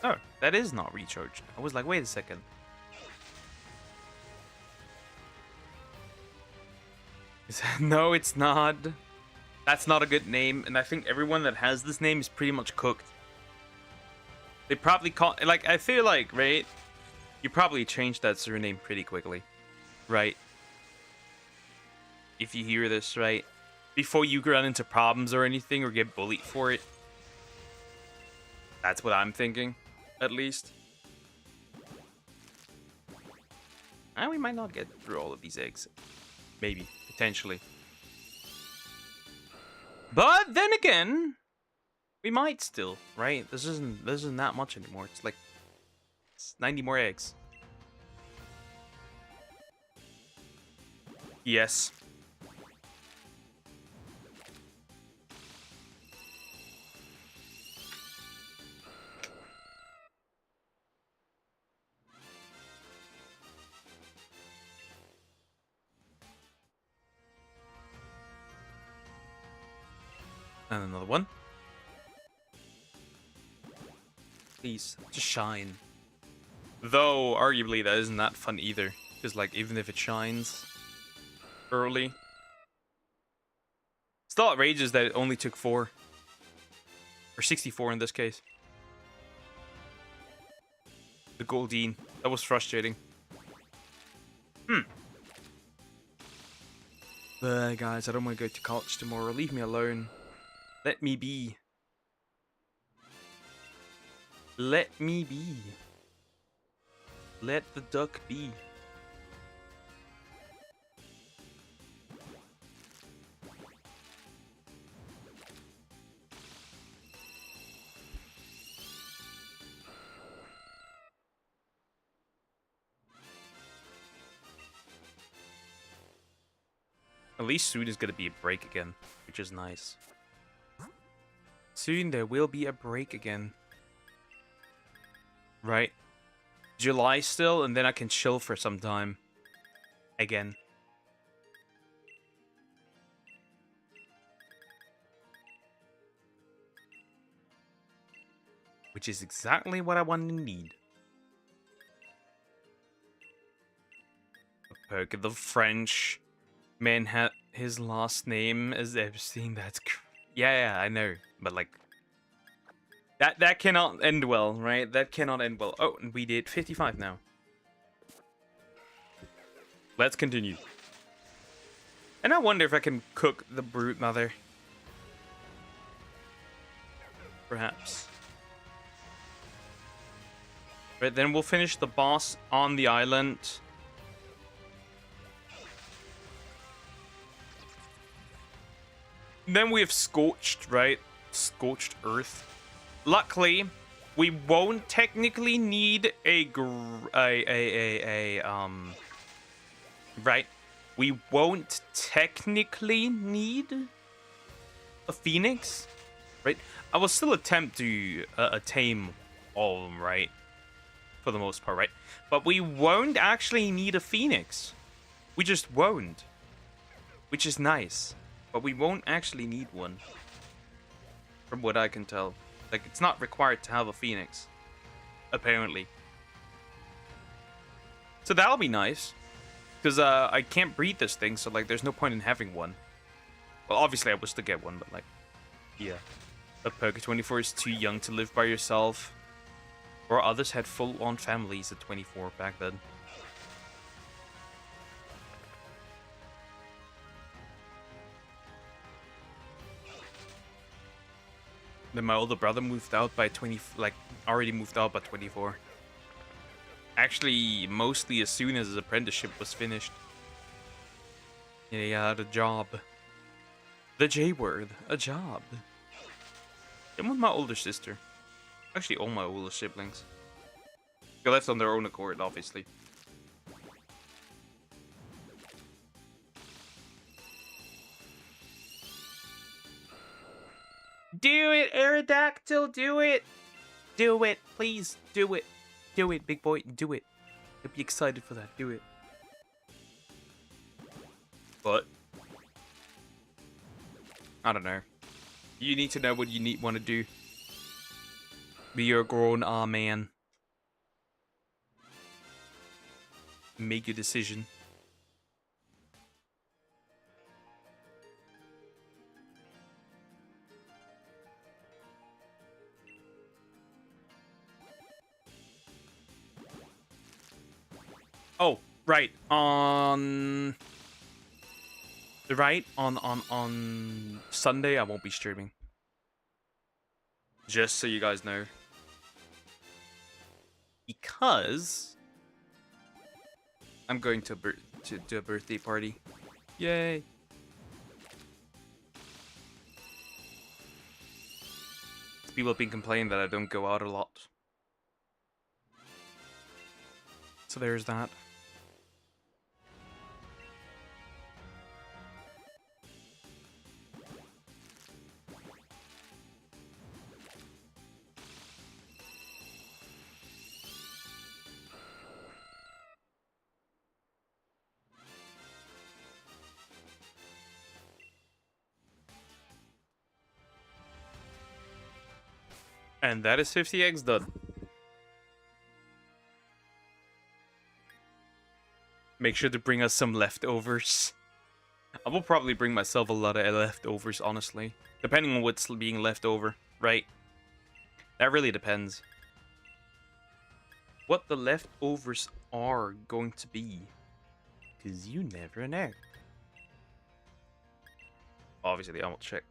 Oh, that is not recharged. I was like, wait a second. No, it's not. That's not a good name, and I think everyone that has this name is pretty much cooked. They probably call, like, I feel like, right? You probably changed that surname pretty quickly, right? If you hear this, right? Before you run into problems or anything or get bullied for it. That's what I'm thinking, at least. And we might not get through all of these eggs. Maybe, potentially. But then again, we might still, right? This isn't that much anymore. It's like 90 more eggs. Yes. And another one. Please, just shine. Though, arguably, that isn't that fun either. Because, like, even if it shines early, still outrageous that it only took 4. Or 64 in this case. The Goldine. That was frustrating. But, guys, I don't want to go to college tomorrow. Leave me alone. Let me be. Let me be. Let the duck be. At least soon is going to be a break again, which is nice. Soon there will be a break again. Right? July still, and then I can chill for some time. Again. Which is exactly what I want and need. A perk of the French man had his last name as Epstein. That's yeah, I know, but like that cannot end well, right? That cannot end well. Oh, and we did 55 now. Let's continue. And I wonder if I can cook the Broodmother. Perhaps. Right, then we'll finish the boss on the island. Then we have Scorched, right? Scorched Earth. Luckily, we won't technically need right? We won't technically need a phoenix, right? I will still attempt to tame all of them, right? For the most part, right? But we won't actually need a phoenix. We just won't. Which is nice. But we won't actually need one. From what I can tell. Like, it's not required to have a phoenix. Apparently. So that'll be nice. Because I can't breed this thing, so like there's no point in having one. Well, obviously I wish to get one, but like, yeah. But Poke 24 is too young to live by yourself. Or others had full-on families at 24 back then. Then my older brother moved out by 20, like, already moved out by 24. Actually, mostly as soon as his apprenticeship was finished. Yeah, he had a job. The J word, a job. And with my older sister. Actually, all my older siblings. They left on their own accord, obviously. Do it, Aerodactyl, do it! Do it, please, do it. Do it, big boy, do it. I'd be excited for that, do it. But I don't know. You need to know what you want to do. Be your grown man. Make your decision. Oh, right. On Sunday I won't be streaming. Just so you guys know. Because I'm going to do a birthday party. Yay. People have been complaining that I don't go out a lot. So there's that. And that is 50 eggs done. Make sure to bring us some leftovers. I will probably bring myself a lot of leftovers, honestly. Depending on what's being left over, right? That really depends. What the leftovers are going to be. Because you never know. Obviously, I will check.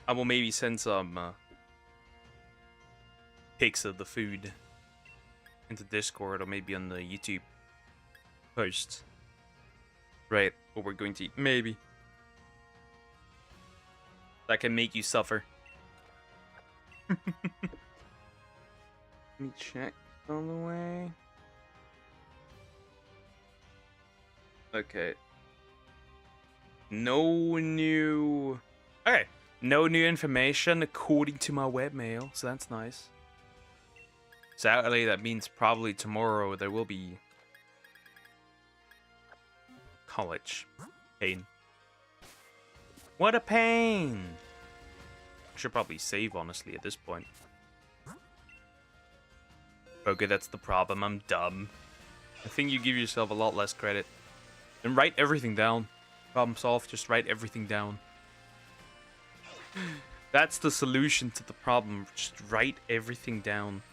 I will maybe send some pics of the food into Discord or maybe on the YouTube post. Right, what we're going to eat. Maybe. That can make you suffer. Let me check on the way. Okay. No new... Okay. No new information according to my webmail, so that's nice. Saturday, that means probably tomorrow there will be college. Pain. What a pain! I should probably save, honestly, at this point. Okay, that's the problem. I'm dumb. I think you give yourself a lot less credit. And write everything down. Problem solved, just write everything down. That's the solution to the problem. Just write everything down.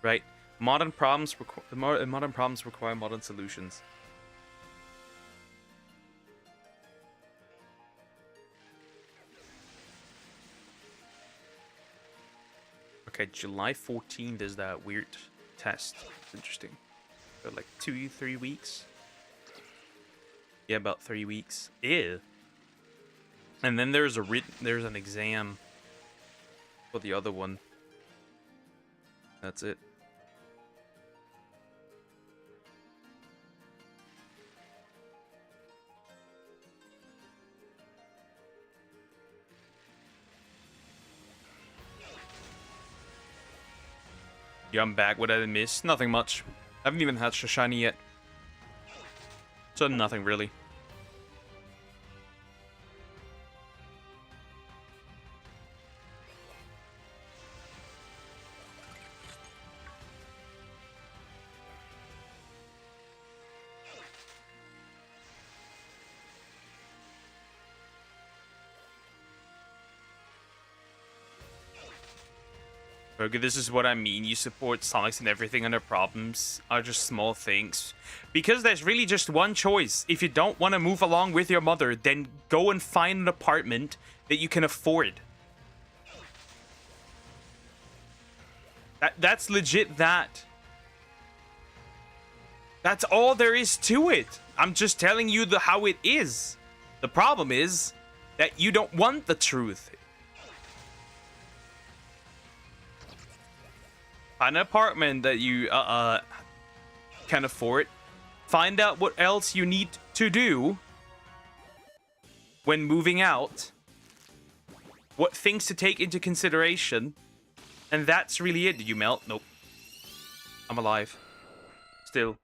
Right? Modern problems require modern solutions. Okay, July 14th is that weird test. Interesting. So like 2-3 weeks. Yeah, about 3 weeks. Ew. And then there's an exam for the other one. That's it. Yeah, I'm back. What did I miss? Nothing much. I haven't even hatched a shiny yet. So nothing really. Okay, this is what I mean. You support Sonics and everything, and their problems are just small things. Because there's really just one choice. If you don't want to move along with your mother, then go and find an apartment that you can afford. That's legit that. That's all there is to it. I'm just telling you how it is. The problem is that you don't want the truth. Find an apartment that you can afford. Find out what else you need to do when moving out. What things to take into consideration. And that's really it. Did you melt? Nope. I'm alive. Still.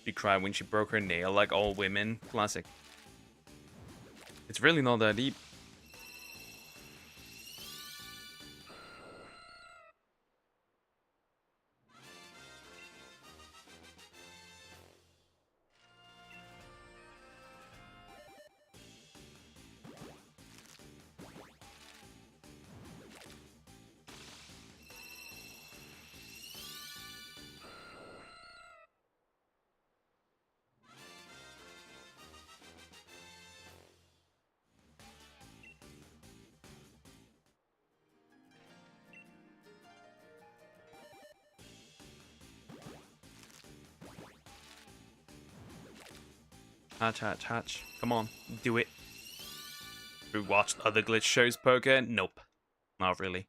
She cried when she broke her nail, like all women. Classic. It's really not that deep. Hatch, hatch, hatch. Come on, do it. We watched other glitch shows poker? Nope. Not really.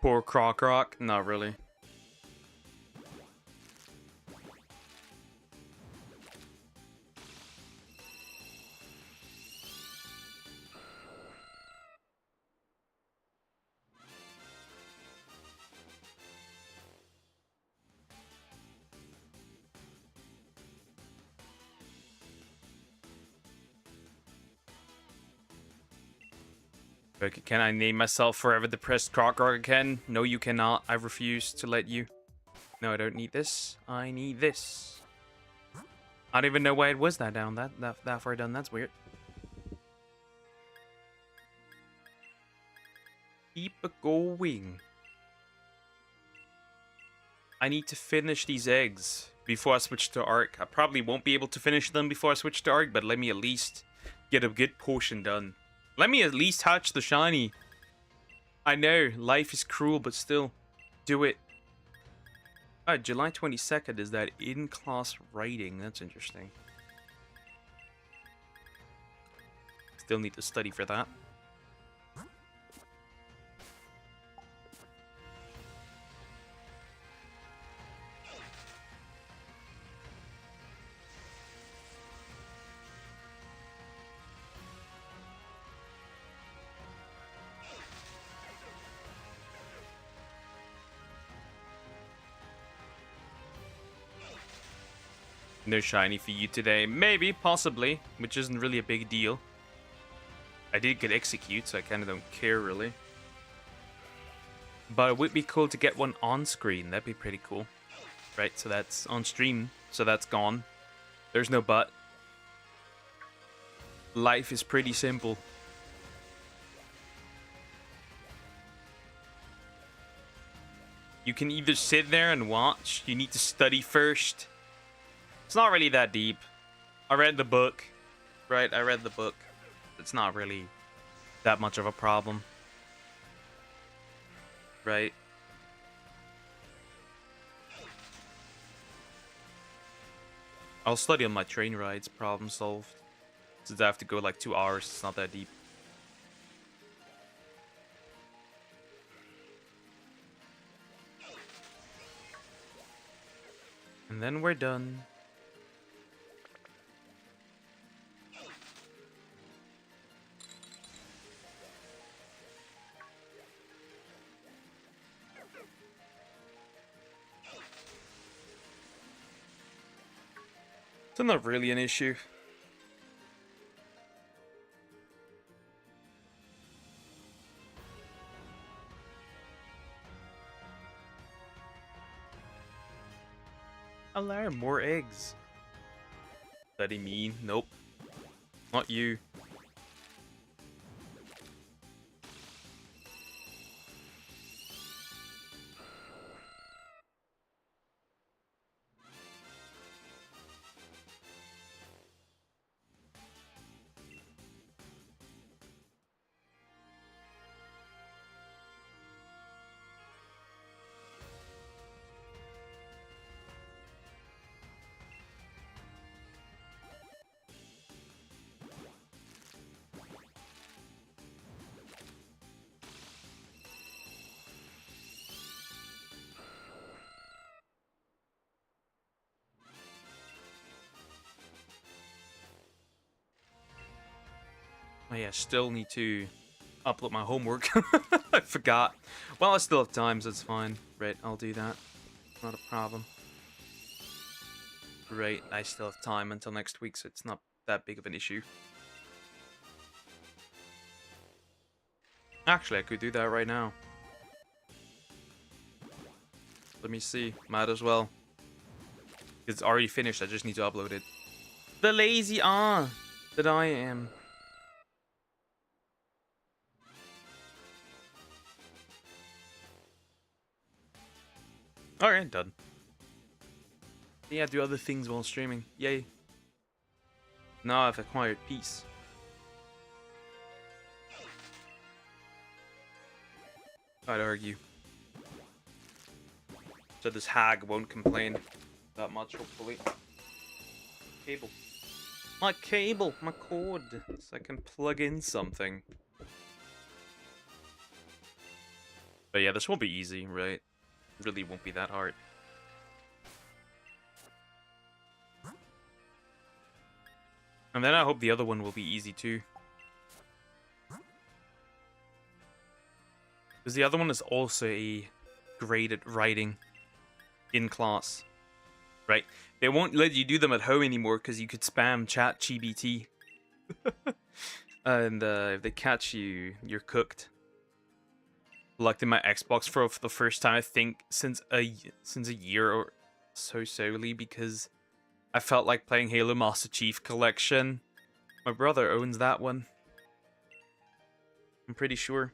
Poor Croc Rock? Not really. Okay, can I name myself Forever Depressed Croc Rock again? No, you cannot. I refuse to let you. No, I don't need this. I need this. I don't even know why it was that down. That far down. That's weird. Keep going. I need to finish these eggs before I switch to Arc. I probably won't be able to finish them before I switch to Arc, but let me at least get a good portion done. Let me at least hatch the shiny. I know, life is cruel, but still, do it. July 22nd is that in-class writing. That's interesting. Still need to study for that. No shiny for you today. Maybe, possibly, which isn't really a big deal. I did get execute, so I kind of don't care, really. But it would be cool to get one on screen. That'd be pretty cool. Right, so that's on stream, so that's gone. There's no but. Life is pretty simple. You can either sit there and watch. You need to study first. It's not really that deep. I read the book. Right, I read the book. It's not really that much of a problem. Right. I'll study on my train rides. Problem solved. Since I have to go like 2 hours, it's not that deep. And then we're done. It's not really an issue. Alarm, more eggs. Bloody mean. Nope. Not you. Oh yeah, still need to upload my homework. I forgot. Well, I still have time, so it's fine. Right, I'll do that. Not a problem. Right, I still have time until next week, so it's not that big of an issue. Actually, I could do that right now. Let me see. Might as well. It's already finished, I just need to upload it. The lazy that I am. Alright, done. Yeah, do other things while streaming. Yay. Now I've acquired peace. I'd argue. So this hag won't complain that much, hopefully. Cable. My cable, my cord, so I can plug in something. But yeah, this won't be easy, right? It really won't be that hard. And then I hope the other one will be easy too. Because the other one is also a graded writing in class. Right? They won't let you do them at home anymore because you could spam chat GBT. And if they catch you, you're cooked. Locked in my Xbox for the first time, I think, since a year or so solely because I felt like playing Halo Master Chief Collection. My brother owns that one. I'm pretty sure.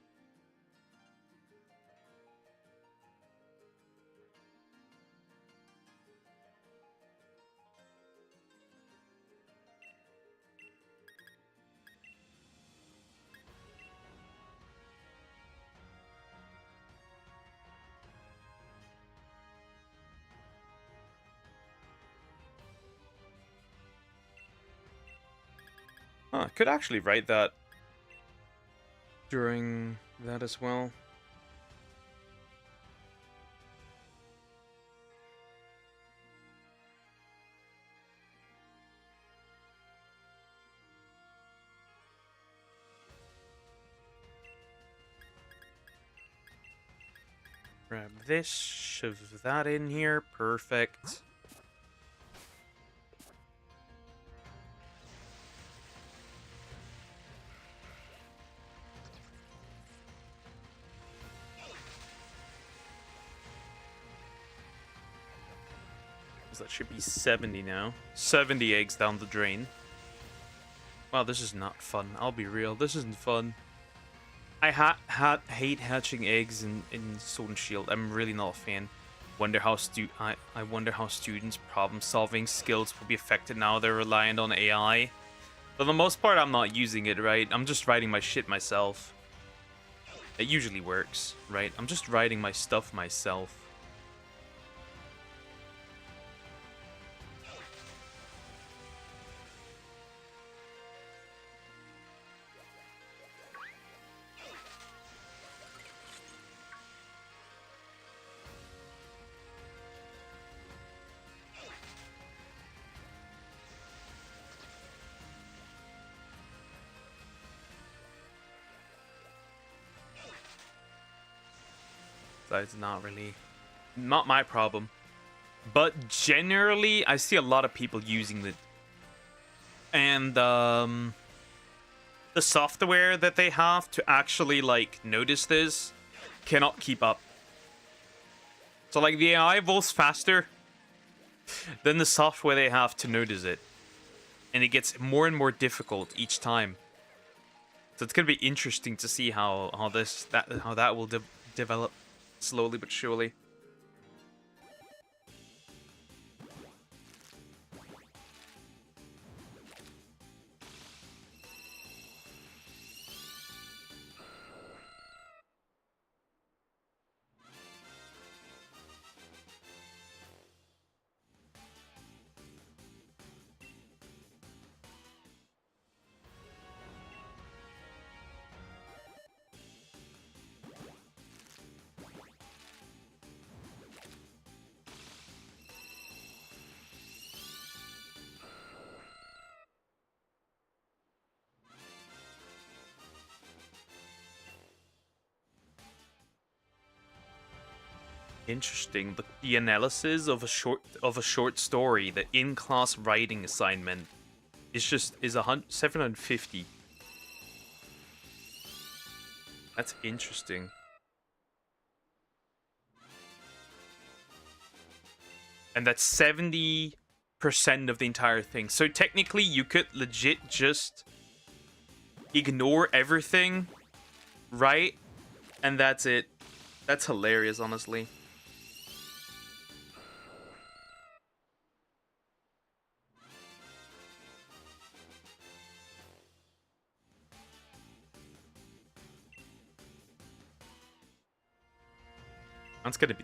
Huh, I could actually write that during that as well. Grab this, shove that in here, perfect. So that should be 70 now. 70 eggs down the drain. Wow, this is not fun. I'll be real. This isn't fun. I hate hatching eggs in Sword and Shield. I'm really not a fan. I wonder how students' problem-solving skills will be affected now they're reliant on AI. For the most part, I'm not using it, right? I'm just writing my shit myself. It usually works, right? I'm just writing my stuff myself. That's not my problem. But generally, I see a lot of people using it. And the software that they have to actually, like, notice this cannot keep up. So, like, the AI evolves faster than the software they have to notice it. And it gets more and more difficult each time. So it's gonna be interesting to see how that will develop. Slowly but surely. Interesting. The analysis of a short story, the in-class writing assignment, is 750. That's interesting. And that's 70% of the entire thing. So technically, you could legit just ignore everything, right? And that's it. That's hilarious, honestly.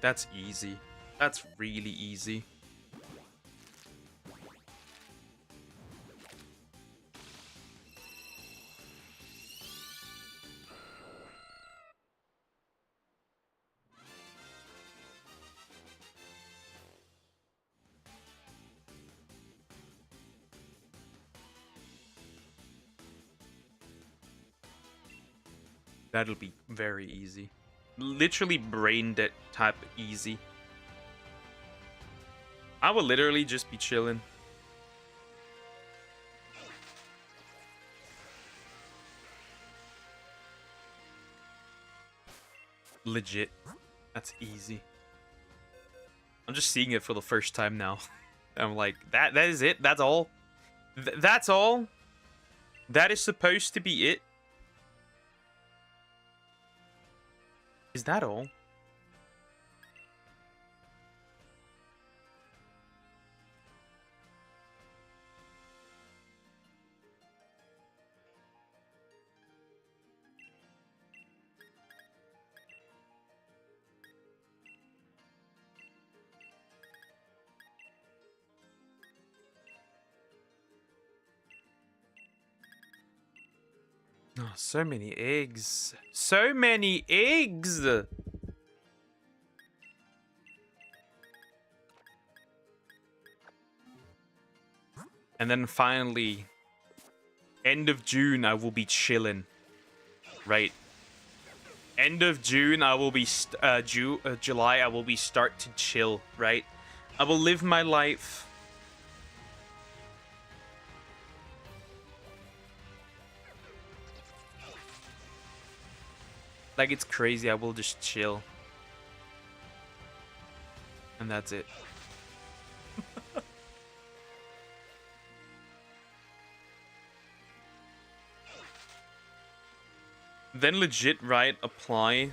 That's easy. That's really easy. That'll be very easy. Literally brain dead type easy. I will literally just be chilling. Legit. That's easy. I'm just seeing it for the first time now. I'm like, that is it? That's all? That's all? That is supposed to be it? Is that all? Oh, so many eggs. So many eggs! And then finally, end of June, I will be chilling. Right. End of June, I will be... July, I will be start to chill, right? I will live my life. Like, it's crazy. I will just chill. And that's it. Then legit, right, apply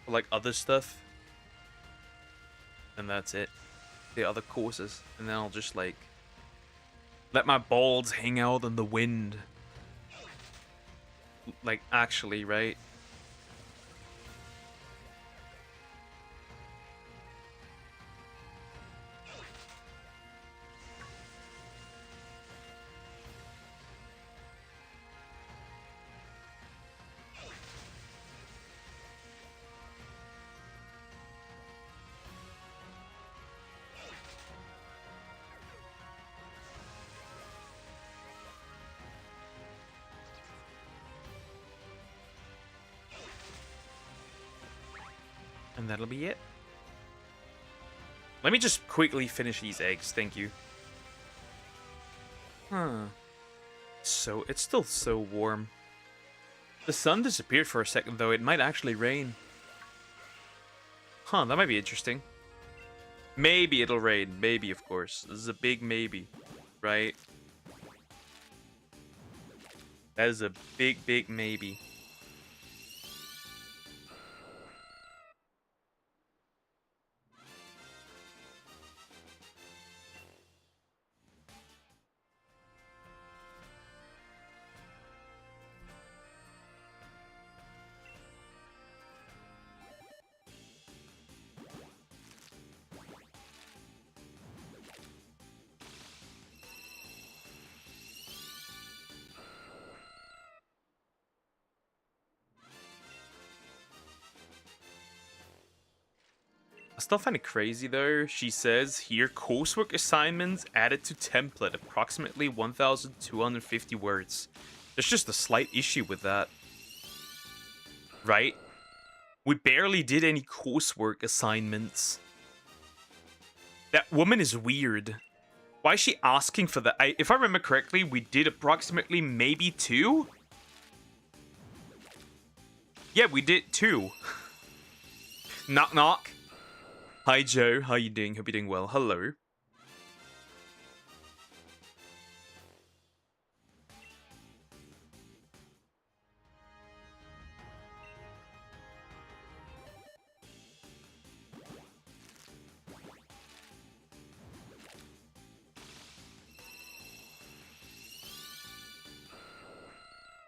for, like, other stuff. And that's it. The other courses. And then I'll just, like, let my balls hang out in the wind. Like, actually, right? And that'll be it. Let me just quickly finish these eggs, thank you. Huh. So, it's still so warm. The sun disappeared for a second, though. It might actually rain. Huh, that might be interesting. Maybe it'll rain. Maybe, of course. This is a big maybe, right? That is a big, big maybe. I still find it crazy though. She says here, coursework assignments added to template, approximately 1,250 words. There's just a slight issue with that. Right? We barely did any coursework assignments. That woman is weird. Why is she asking for that? If I remember correctly, we did approximately maybe 2? Yeah, we did 2. Knock knock. Hi Joe, how you doing? Hope you're doing well. Hello.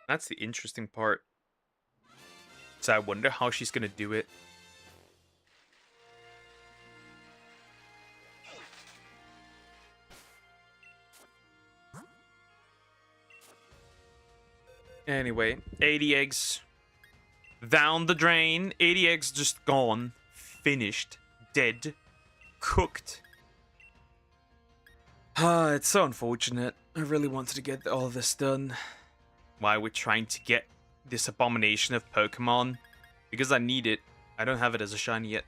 That's the interesting part. So I wonder how she's gonna do it. Anyway, 80 eggs down the drain. 80 eggs just gone. Finished. Dead. Cooked. Ah, it's so unfortunate. I really wanted to get all of this done. Why we're trying to get this abomination of Pokemon? Because I need it. I don't have it as a shiny yet.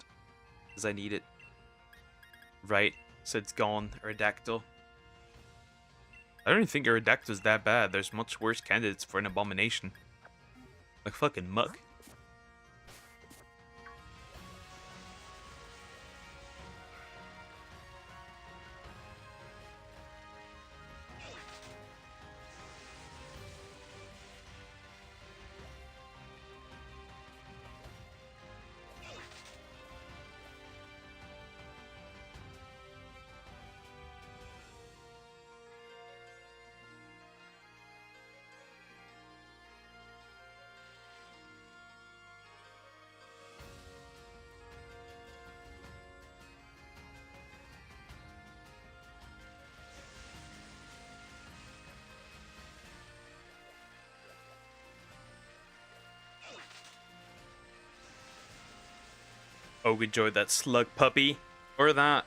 Because I need it. Right. So it's gone. Aerodactyl. I don't even think Aerodactyl's that bad. There's much worse candidates for an abomination. Like fucking muck. Oh, enjoyed that slug puppy. Or that.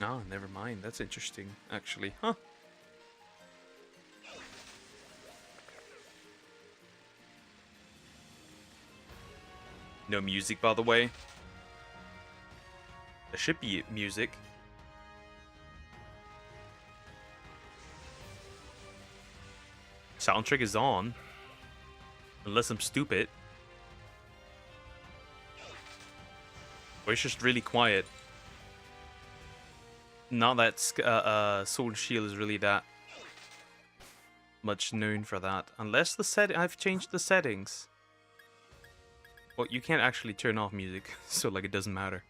Oh, never mind. That's interesting, actually. Huh. No music, by the way. There should be music. Soundtrack is on. Unless I'm stupid. Or it's just really quiet. Not that Sword and Shield is really that much known for that. Unless I've changed the settings. Well, you can't actually turn off music, so like it doesn't matter.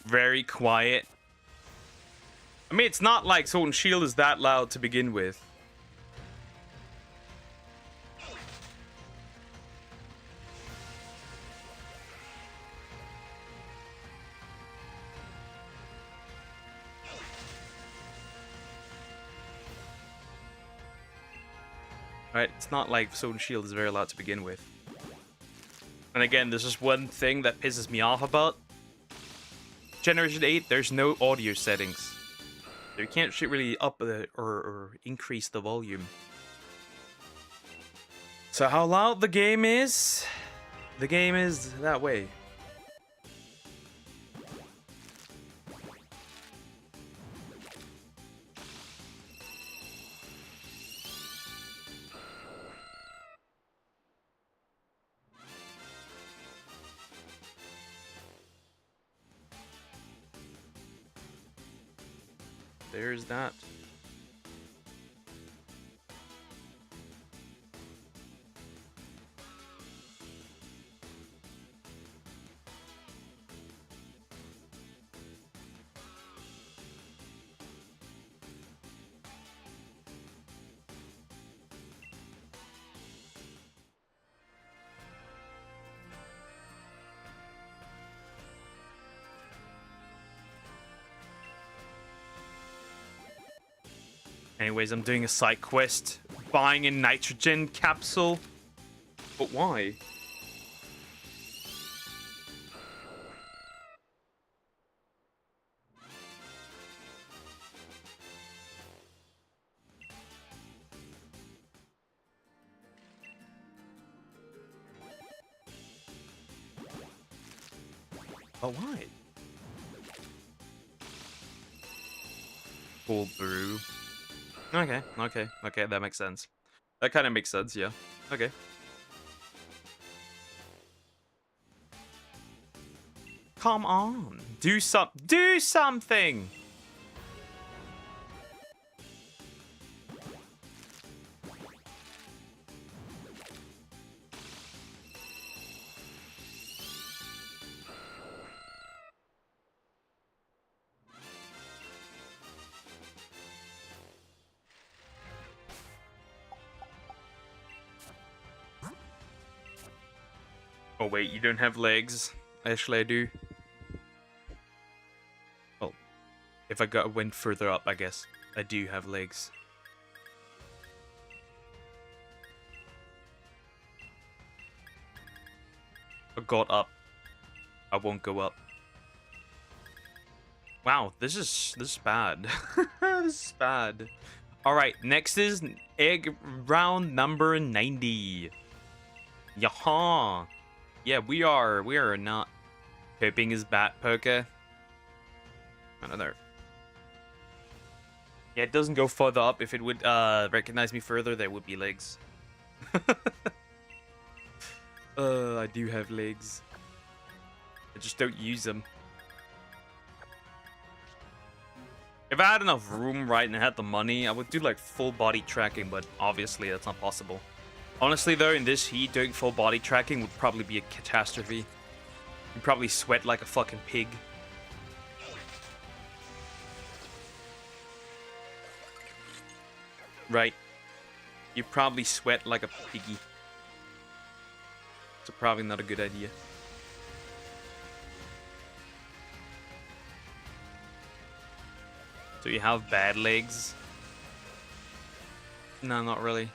Very quiet. I mean, it's not like Sword and Shield is that loud to begin with. Right, it's not like Sword and Shield is very loud to begin with. And again, there's just one thing that pisses me off about Generation 8, there's no audio settings. So you can't really up or increase the volume. So how loud the game is that way. There's that. Anyways, I'm doing a side quest, buying a nitrogen capsule. But why? But why? Cold brew. Okay, that makes sense. That kind of makes sense, yeah. Okay. Come on, do something! Oh wait, you don't have legs. Actually, I do. Well, if I went further up, I guess I do have legs. I got up. I won't go up. Wow, this is bad. This is bad. All right, next is egg round number 90. Yaha. Yeah, we are not hoping his bat poker. Another. Yeah, it doesn't go further up. If it would recognize me further, there would be legs. I do have legs. I just don't use them. If I had enough room, right, and I had the money, I would do like full body tracking, but obviously that's not possible. Honestly, though, in this heat, doing full body tracking would probably be a catastrophe. You'd probably sweat like a fucking pig. Right. You'd probably sweat like a piggy. So probably not a good idea. So you have bad legs? No, not really.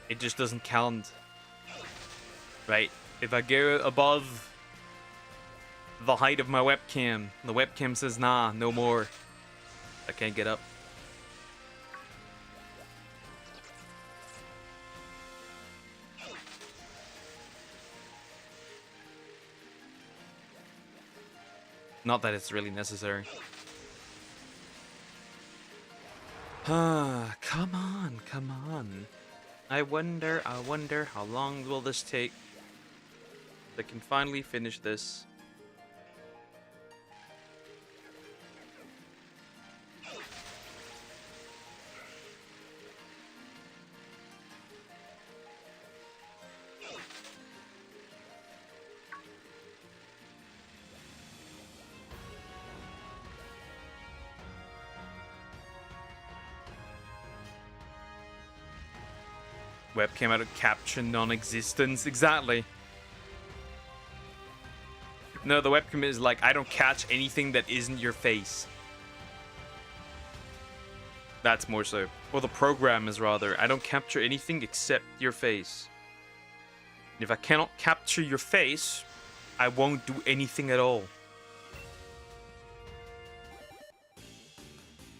It just doesn't count. Right. If I go above the height of my webcam. The webcam says, nah, no more. I can't get up. Not that it's really necessary. Ah, come on, come on. I wonder how long will this take? I can finally finish this. Webcam out of capture non-existence. Exactly. No, the webcam is like, I don't catch anything that isn't your face. That's more so. Or the program is rather, I don't capture anything except your face. If I cannot capture your face, I won't do anything at all.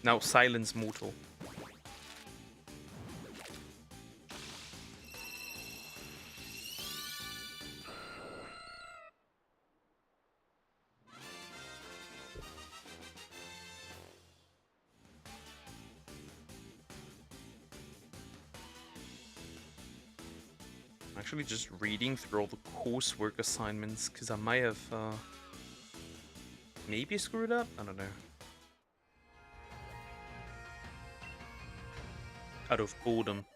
Now silence mortal. Actually just reading through all the coursework assignments because I might have maybe screwed up. I don't know. Out of boredom.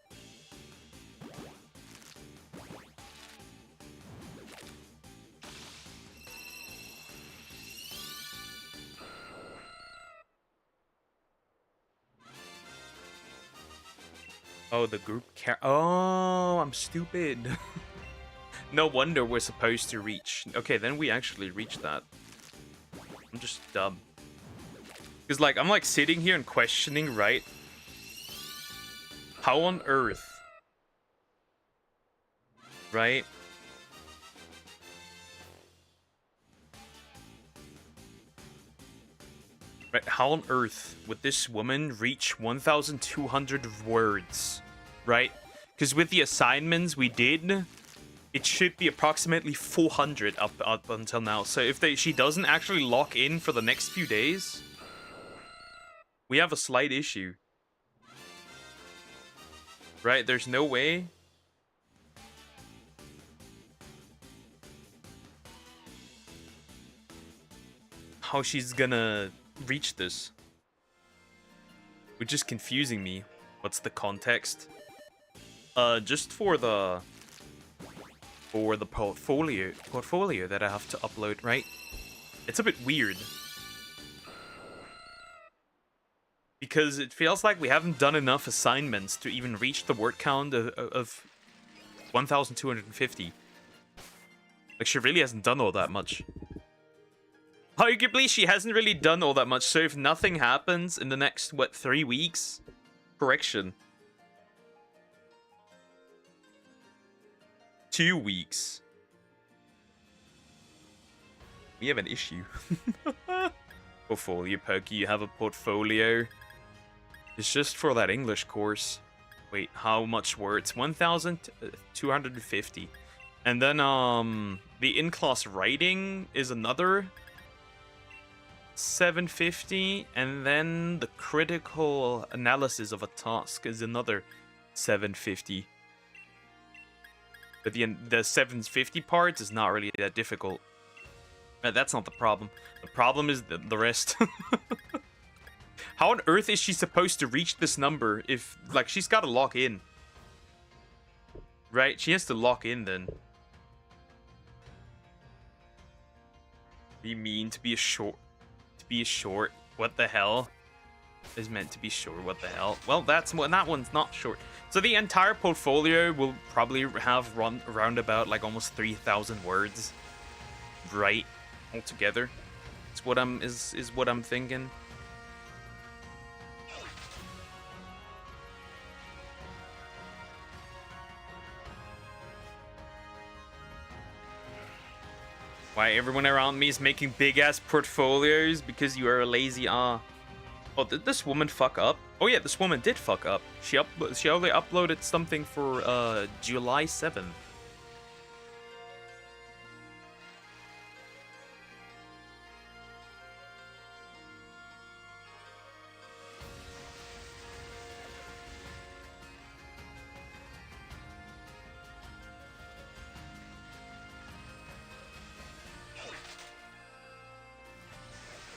Oh, the group Oh, I'm stupid. No wonder we're supposed to reach. Okay, then we actually reached that. I'm just dumb. Because, like, I'm, like, sitting here and questioning, right? How on earth? Right? Right, how on earth would this woman reach 1,200 words? Right? Because with the assignments we did, it should be approximately 400 up until now. So if she doesn't actually lock in for the next few days, we have a slight issue. Right? There's no way. How she's gonna reach this. Which is confusing me. What's the context? Just for the portfolio that I have to upload, right? It's a bit weird. Because it feels like we haven't done enough assignments to even reach the word count of 1,250. Like, she really hasn't done all that much. Arguably, she hasn't really done all that much, so if nothing happens in the next, what, 3 weeks? Correction. 2 weeks. We have an issue. Portfolio, Pokey, you have a portfolio. It's just for that English course. Wait, how much words? 1,250. And then, the in-class writing is another 750, and then the critical analysis of a task is another 750. But the 750 part is not really that difficult. That's not the problem. The problem is the rest. How on earth is she supposed to reach this number if, like, she's got to lock in? Right? She has to lock in then. Be mean to be a short. Be short. What the hell is meant to be short? What the hell? Well, that one's not short. So the entire portfolio will probably have around about like almost 3,000 words, right? Altogether, it's what is what I'm thinking. Why everyone around me is making big ass portfolios because you are a lazy Oh, did this woman fuck up? Oh yeah, this woman did fuck up. She only uploaded something for July 7th.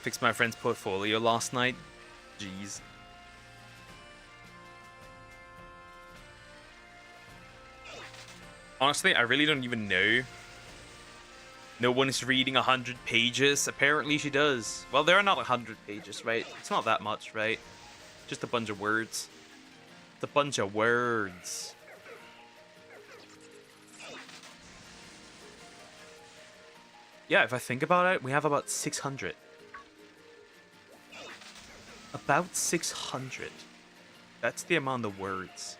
Fixed my friend's portfolio last night. Jeez. Honestly, I really don't even know. No one is reading 100 pages. Apparently she does. Well, there are not 100 pages, right? It's not that much, right? Just a bunch of words. It's a bunch of words. Yeah, if I think about it, we have about 600. About 600. That's the amount of words.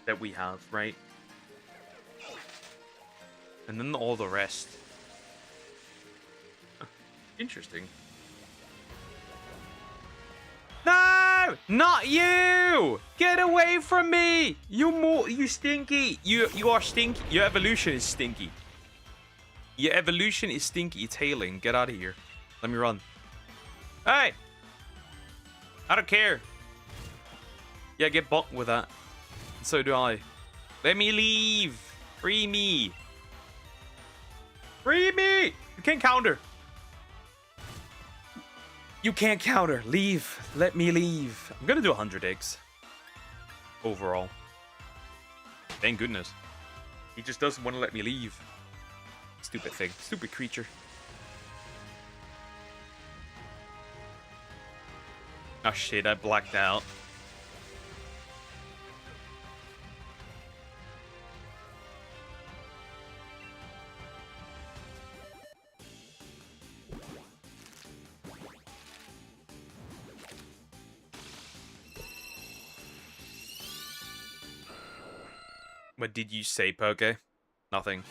That we have, right? And then all the rest. Interesting. No! Not you! Get away from me! You stinky! You are stinky. Your evolution is stinky. Your evolution is stinky tailing. Get out of here. Let me run. Hey! I don't care. Yeah, get bonked with that. So do I. Let me leave. Free me. Free me! You can't counter. You can't counter. Leave. Let me leave. I'm gonna do 100 eggs. Overall. Thank goodness. He just doesn't want to let me leave. Stupid thing. Stupid creature. Oh shit, I blacked out. What did you say, Poke? Nothing.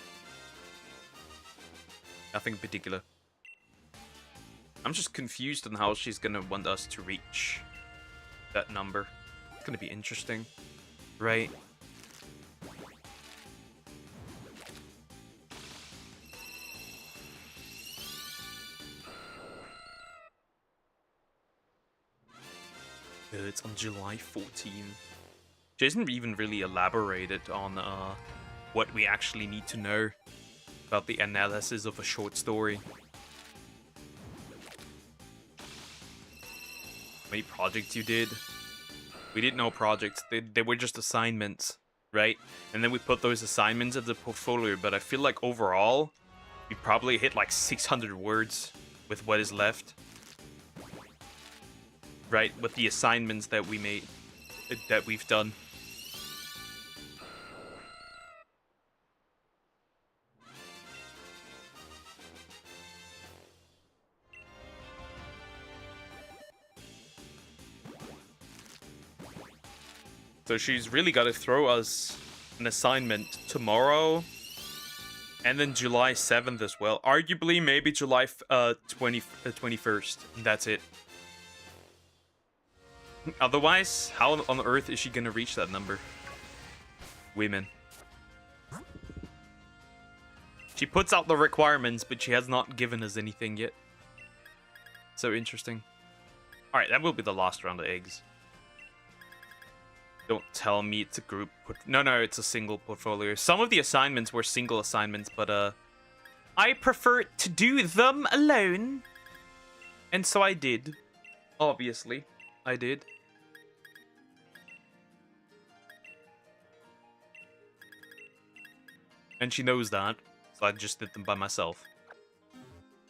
Nothing particular. I'm just confused on how she's gonna want us to reach that number. It's gonna be interesting, right? It's on July 14. She hasn't even really elaborated on what we actually need to know about the analysis of a short story. How many projects you did? We did no projects. They were just assignments, right? And then we put those assignments in the portfolio, but I feel like overall, we probably hit like 600 words with what is left. Right? With the assignments that we made, that we've done. So she's really got to throw us an assignment tomorrow, and then July 7th as well. Arguably, maybe July 21st. That's it. Otherwise, how on earth is she gonna reach that number? Women. She puts out the requirements, but she has not given us anything yet. So interesting. Alright, that will be the last round of eggs. Don't tell me it's a group. No, it's a single portfolio. Some of the assignments were single assignments, but I prefer to do them alone. And so I did. Obviously, I did. And she knows that, so I just did them by myself.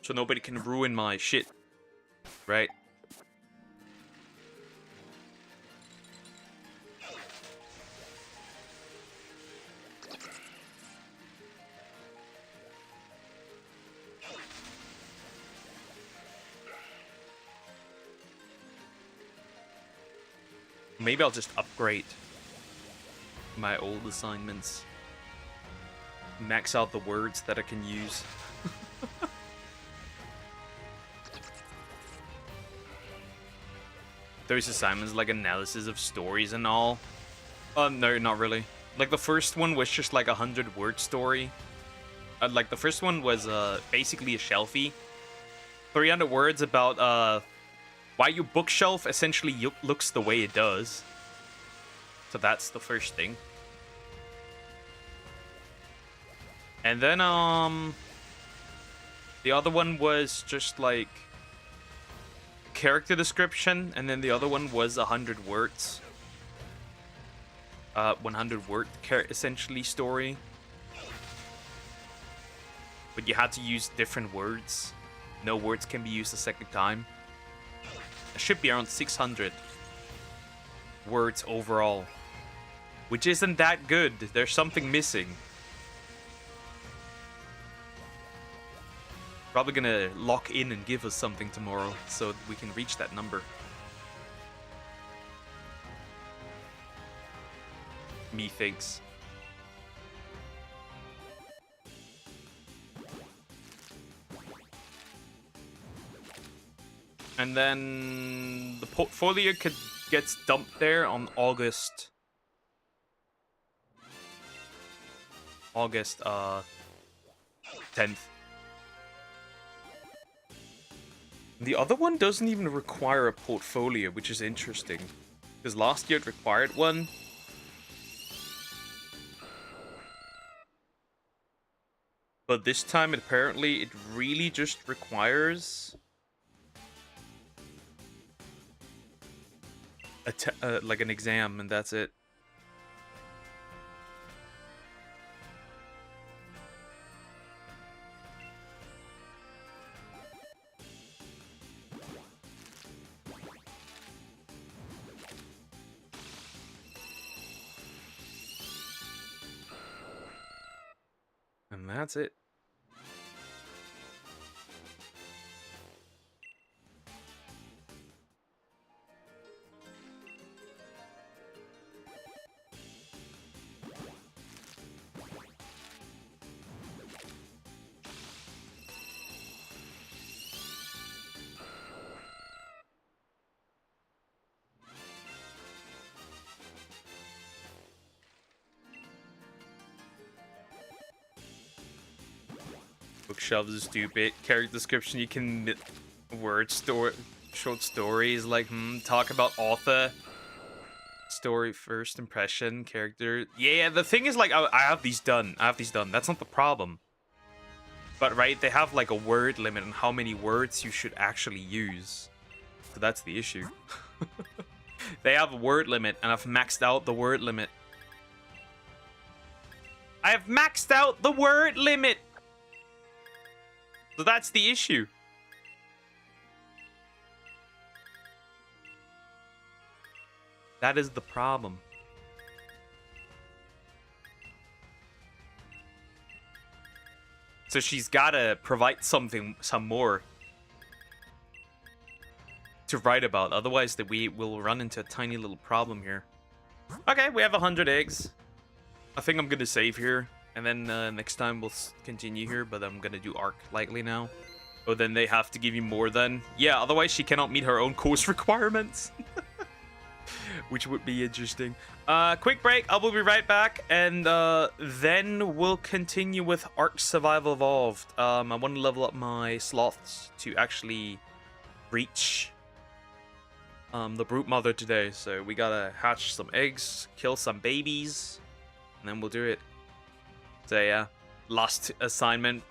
So nobody can ruin my shit, right? Maybe I'll just upgrade. my old assignments. Max out the words that I can use. Those assignments, like analysis of stories and all. No, not really. Like the first one was just like 100-word story. Like the first one was basically a shelfie. 300 words about why your bookshelf essentially looks the way it does. So that's the first thing. And then the other one was just like character description, and then the other one was 100 words. 100 word essentially story. But you had to use different words. No words can be used a second time. It should be around 600 words overall, which isn't that good. There's something missing. Probably gonna lock in and give us something tomorrow so we can reach that number. Methinks. And then the portfolio gets dumped there on August 10th. The other one doesn't even require a portfolio, which is interesting. Because last year it required one. But this time, apparently, it really just requires like an exam, and that's it. And that's it. Bookshelves is stupid. Character description, you can short stories like talk about author. Story, first impression, character. Yeah, the thing is, like, I have these done. That's not the problem. But right, they have like a word limit on how many words you should actually use. So that's the issue. They have a word limit, and I've maxed out the word limit. I have maxed out the word limit. So that's the issue. That is the problem. So she's gotta provide some more to write about. Otherwise, we will run into a tiny little problem here. Okay, we have 100 eggs. I think I'm gonna save here. And then next time we'll continue here, but I'm gonna do Arc likely now. Oh, then they have to give you more then. Yeah, otherwise she cannot meet her own course requirements. Which would be interesting. Quick break, I will be right back. And then we'll continue with Ark Survival Evolved. I want to level up my sloths to actually reach the Broodmother today. So we gotta hatch some eggs, kill some babies, and then we'll do it. So yeah, last assignment.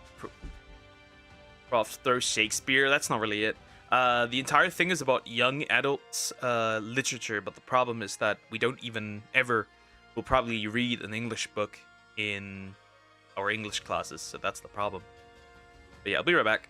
Prof throws Shakespeare. That's not really it. The entire thing is about young adults literature, but the problem is that we don't even ever will probably read an English book in our English classes, so that's the problem. But yeah, I'll be right back.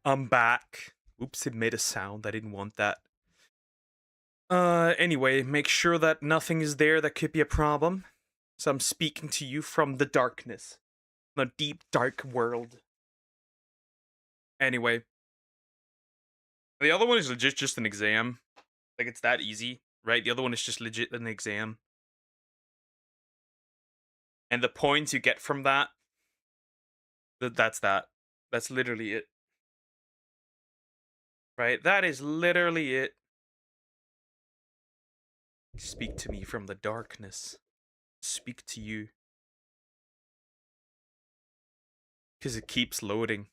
I'm back. Oops, it made a sound. I didn't want that. Anyway, make sure that nothing is there that could be a problem. So I'm speaking to you from the darkness. The deep, dark world. Anyway. The other one is legit just an exam. Like, it's that easy, right? The other one is just legit an exam. And the points you get from that, that's that. That's literally it. Right? That is literally it. Speak to me from the darkness. Speak to you. Because it keeps loading.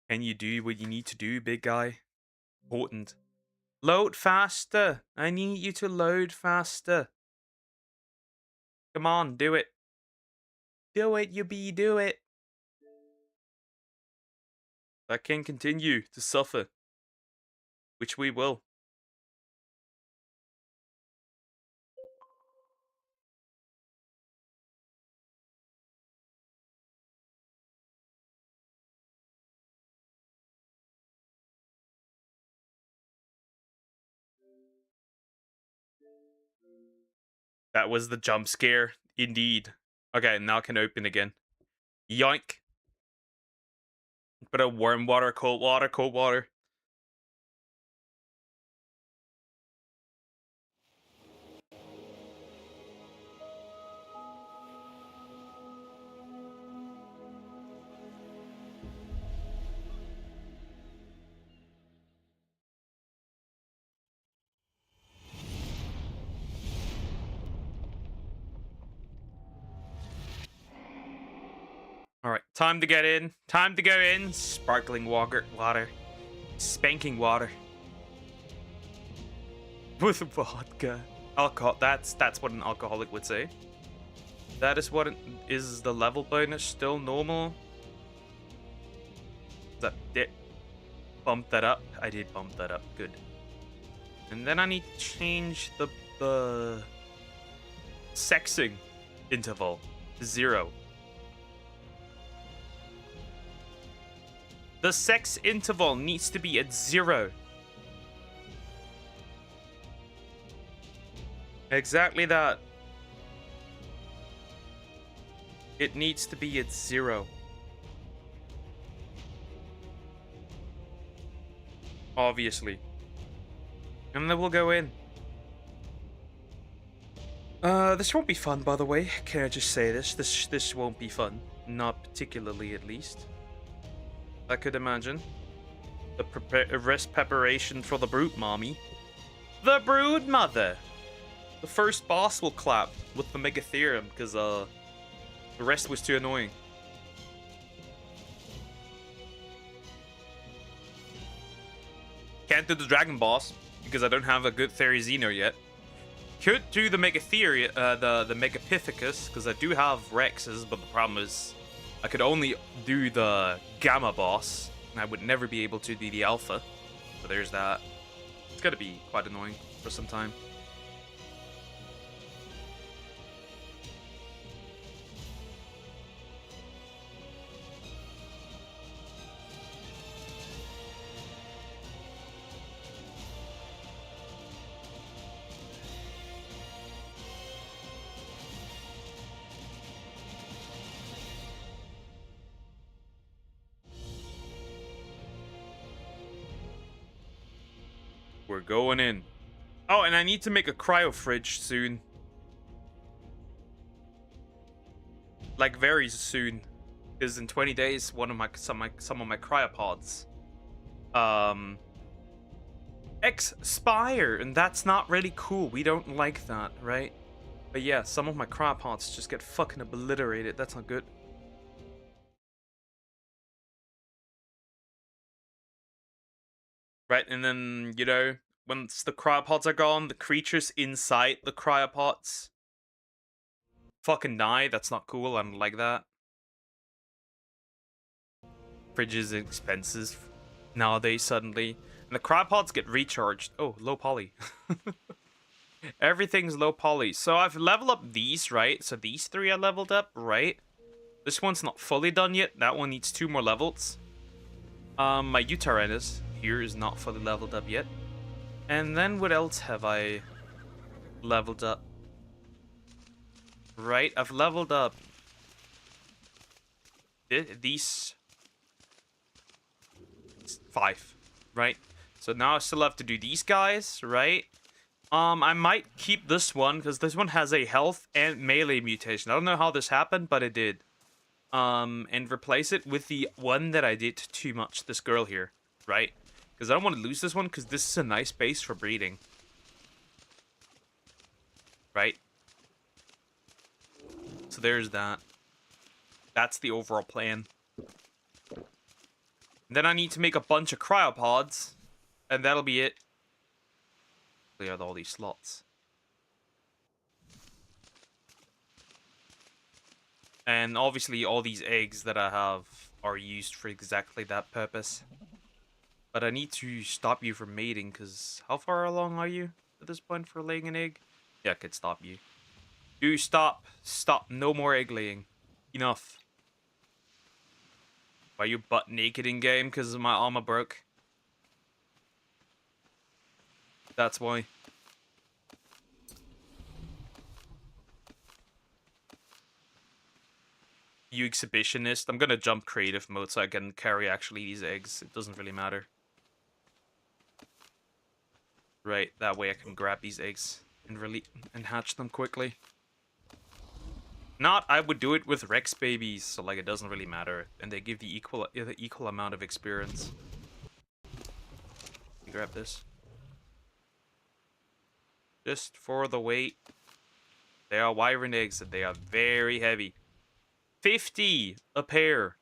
Can you do what you need to do, big guy? Important. Load faster. I need you to load faster. Come on, do it. Do it, you bee, do it. I can continue to suffer. Which we will. That was the jump scare, indeed. Okay, now I can open again. Yoink. But a warm water, cold water, cold water. Alright, time to get in. Time to go in. Sparkling water. Spanking water. With vodka. Alcohol. That's what an alcoholic would say. That is what is the level bonus still normal? That did bump that up. I did bump that up. Good. And then I need to change the sexing interval to 0. The sex interval needs to be at 0. Exactly that. It needs to be at 0. Obviously. And then we'll go in. This won't be fun, by the way. Can I just say this? This won't be fun. Not particularly, at least. I could imagine. The rest preparation for the brute mommy. The Broodmother! The first boss will clap with the Mega Theorem, because the rest was too annoying. Can't do the Dragon Boss, because I don't have a good Theory Xeno yet. Could do the Mega Theory, the Megapithecus, because I do have Rexes, but the problem is I could only do the Gamma boss, and I would never be able to do the Alpha. So there's that. It's gonna be quite annoying for some time. We're going in. Oh, and I need to make a cryo fridge soon. Like very soon, because in 20 days, some of my cryopods, expire, and that's not really cool. We don't like that, right? But yeah, some of my cryopods just get fucking obliterated. That's not good. Right, and then, you know, once the cryopods are gone, the creatures inside the cryopods fucking die. That's not cool. I don't like that. Fridges are expensive nowadays suddenly. And the cryopods get recharged. Oh, low poly. Everything's low poly. So I've leveled up these, right? So these 3 are leveled up, right? This one's not fully done yet. That one needs 2 more levels. My Utaranus here is not fully leveled up yet. And then what else have I leveled up? Right, I've leveled up these 5, right? So now I still have to do these guys, right? I might keep this one because this one has a health and melee mutation. I don't know how this happened, but it did. And replace it with the one that I did too much, this girl here, right? Because I don't want to lose this one because this is a nice base for breeding. Right? So there's that. That's the overall plan. And then I need to make a bunch of cryopods, and that'll be it. Clear all these slots. And obviously all these eggs that I have are used for exactly that purpose. But I need to stop you from mating, because how far along are you at this point for laying an egg? Yeah, I could stop you. Do stop. Stop. No more egg laying. Enough. Why are you butt naked in game? Because my armor broke. That's why. You exhibitionist. I'm gonna jump creative mode so I can carry actually these eggs. It doesn't really matter. Right, that way I can grab these eggs and hatch them quickly. Not, I would do it with Rex babies, so like it doesn't really matter, and they give the equal amount of experience. You grab this. Just for the weight. They are wyvern eggs, and they are very heavy. 50 a pair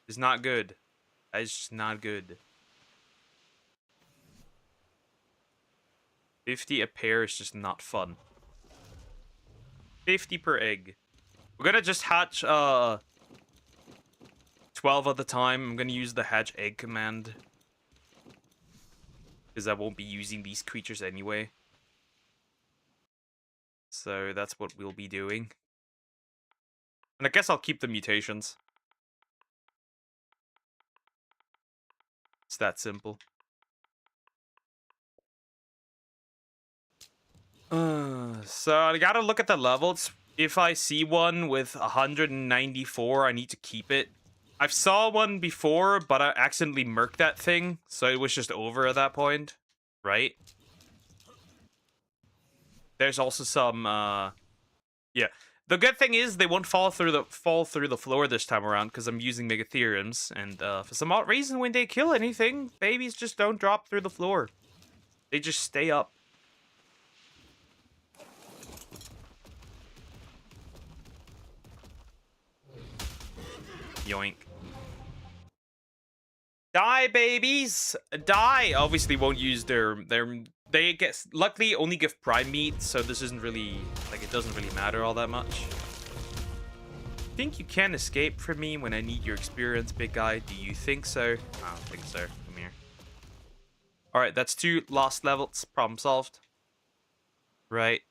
is not good. That is just not good. 50 a pair is just not fun. 50 per egg. We're gonna just hatch 12 at a time. I'm gonna use the hatch egg command, because I won't be using these creatures anyway. So that's what we'll be doing. And I guess I'll keep the mutations. It's that simple. So I gotta look at the levels. If I see one with 194, I need to keep it. I've saw one before, but I accidentally murked that thing, so it was just over at that point, right? There's also some, yeah. The good thing is they won't fall through the floor this time around because I'm using Megatheriums, and for some odd reason, when they kill anything, babies just don't drop through the floor. They just stay up. Yoink. Die, babies! Die! Obviously won't use they get, luckily only give prime meat, so this isn't really, like, it doesn't really matter all that much. Think you can escape from me when I need your experience, big guy? Do you think so? I don't think so. Come here. Alright, that's 2 lost levels. Problem solved. Right.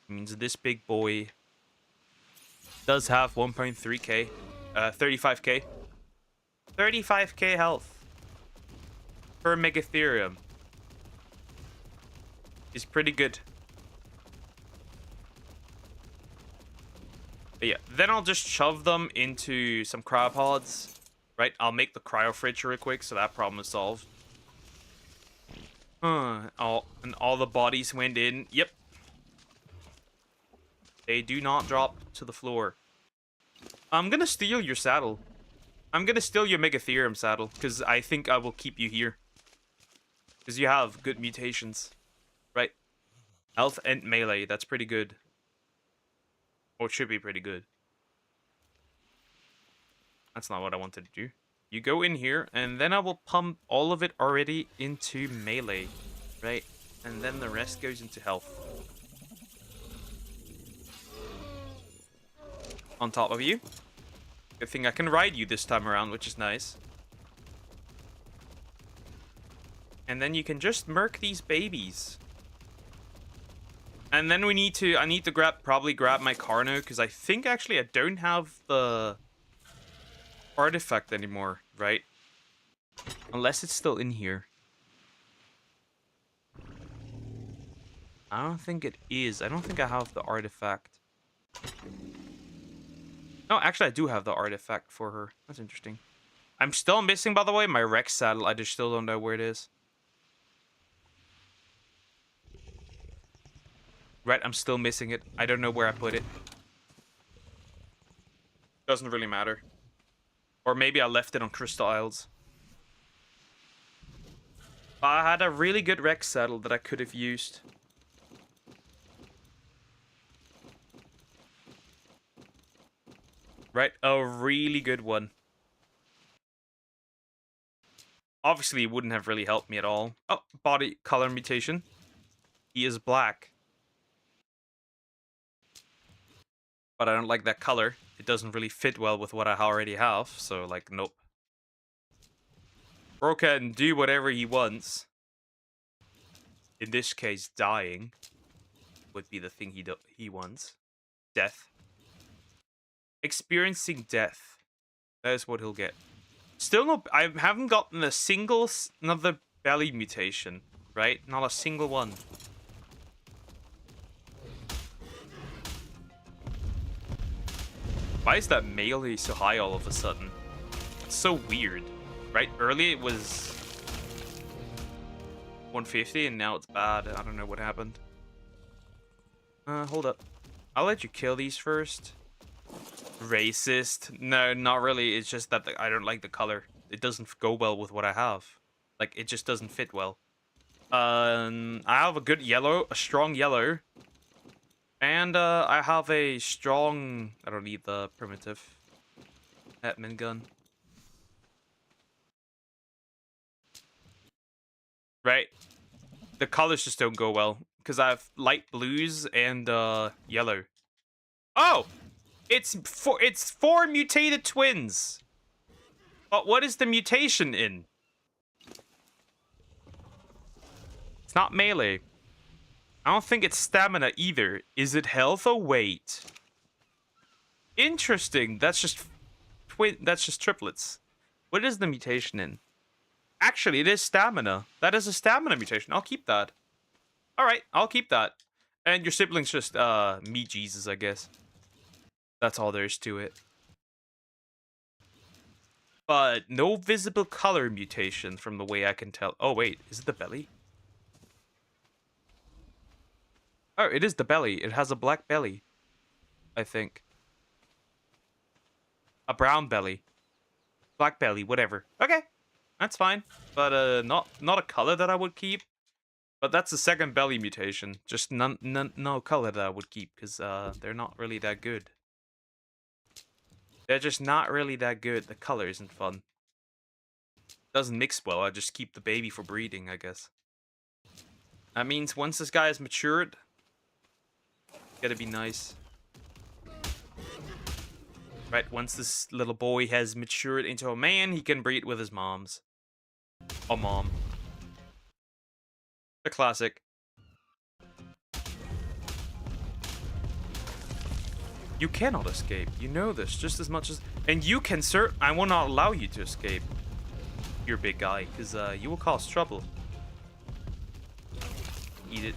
Means this big boy does have 1.3k. 35k. 35k health per Megatherium is pretty good. But yeah, then I'll just shove them into some cryopods. Right, I'll make the cryo fridge real quick, so that problem is solved. And all the bodies went in. Yep. They do not drop to the floor. I'm gonna steal your saddle. I'm gonna steal your Megatherium saddle, because I think I will keep you here. Because you have good mutations. Right? Health and melee, that's pretty good. Or it should be pretty good. That's not what I wanted to do. You go in here, and then I will pump all of it already into melee. Right? And then the rest goes into health. On top of you. Good thing I can ride you this time around, which is nice. And then you can just murk these babies. And then I need to probably grab my Carno, because I think actually I don't have the artifact anymore, right? Unless it's still in here. I don't think it is. I don't think I have the artifact. No, actually I do have the artifact for her. That's interesting. I'm still missing, by the way, my Rex saddle. I just still don't know where it is. Right, I'm still missing it. I don't know where I put it. Doesn't really matter. Or maybe I left it on Crystal Isles. I had a really good Rex saddle that I could have used. Right, a really good one. Obviously, it wouldn't have really helped me at all. Oh, body color mutation. He is black. But I don't like that color. It doesn't really fit well with what I already have. So, like, nope. Bro can do whatever he wants. In this case, dying would be the thing he wants. Death. Experiencing death. That is what he'll get. Still no... I haven't gotten a single... Another belly mutation. Right? Not a single one. Why is that melee so high all of a sudden? It's so weird. Right? Early it was 150 and now it's bad. I don't know what happened. Hold up. I'll let you kill these first. Racist? No, not really. It's just that I don't like the color. It doesn't go well with what I have. Like, it just doesn't fit well. I have a good yellow, a strong yellow. And I have a strong... I don't need the primitive Hetman gun. Right? The colors just don't go well. Because I have light blues and yellow. Oh! It's four mutated twins! But what is the mutation in? It's not melee. I don't think it's stamina either. Is it health or weight? Interesting. That's just triplets. What is the mutation in? Actually, it is stamina. That is a stamina mutation. I'll keep that. Alright, I'll keep that. And your sibling's just me Jesus, I guess. That's all there is to it. But no visible color mutation from the way I can tell. Oh wait, is it the belly? Oh, it is the belly. It has a black belly. I think. A brown belly. Black belly, whatever. Okay. That's fine. But not a color that I would keep. But that's the second belly mutation. Just no color that I would keep, because they're not really that good. They're just not really that good. The color isn't fun. Doesn't mix well. I just keep the baby for breeding, I guess. That means once this guy is matured, gotta be nice. Right, once this little boy has matured into a man, he can breed with his moms. Or mom. The classic. You cannot escape. You know this just as much as... And you can, sir. I will not allow you to escape. You're a big guy, because you will cause trouble. Eat it.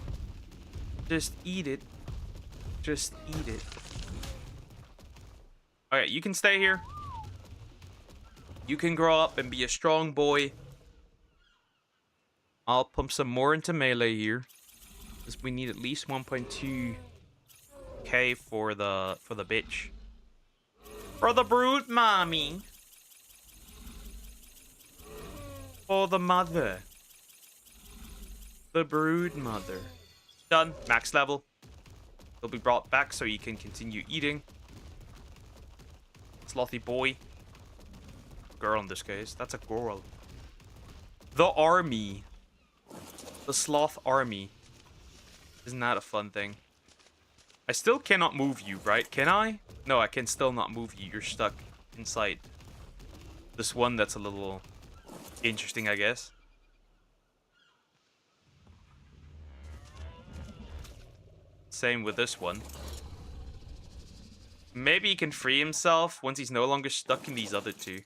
Just eat it. Just eat it. Alright, you can stay here. You can grow up and be a strong boy. I'll pump some more into melee here. Because we need at least 1.2k for the bitch. For the brood mommy. For the mother. The brood mother. Done. Max level. He'll be brought back so you can continue eating. Slothy boy. Girl in this case. That's a girl. The army. The sloth army. Isn't that a fun thing? I still cannot move you, right? Can I? No, I can still not move you. You're stuck inside. This one that's a little interesting, I guess. Same with this one. Maybe he can free himself once he's no longer stuck in these other two.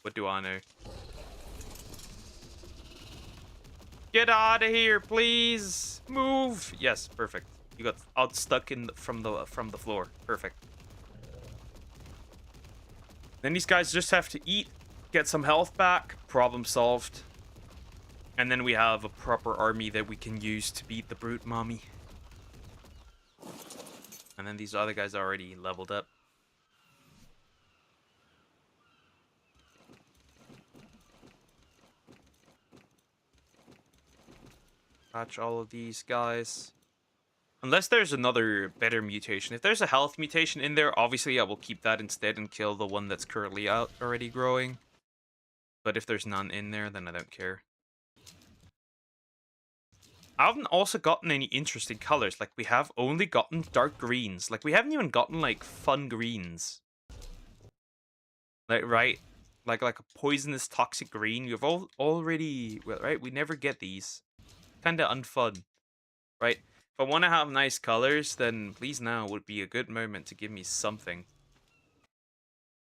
What do I know? Get out of here, please. Move. Yes, perfect. You got out stuck in from the floor. Perfect. Then these guys just have to eat, get some health back, problem solved. And then we have a proper army that we can use to beat the brute mommy. And then these other guys are already leveled up. Catch all of these guys. Unless there's another better mutation. If there's a health mutation in there, obviously I will keep that instead and kill the one that's currently out already growing. But if there's none in there, then I don't care. I haven't also gotten any interesting colors. Like, we have only gotten dark greens. Like, we haven't even gotten, like, fun greens. Like, right? Like a poisonous, toxic green. We've already... Well, right? We never get these. Kinda unfun. Right? If I want to have nice colors, then please now would be a good moment to give me something.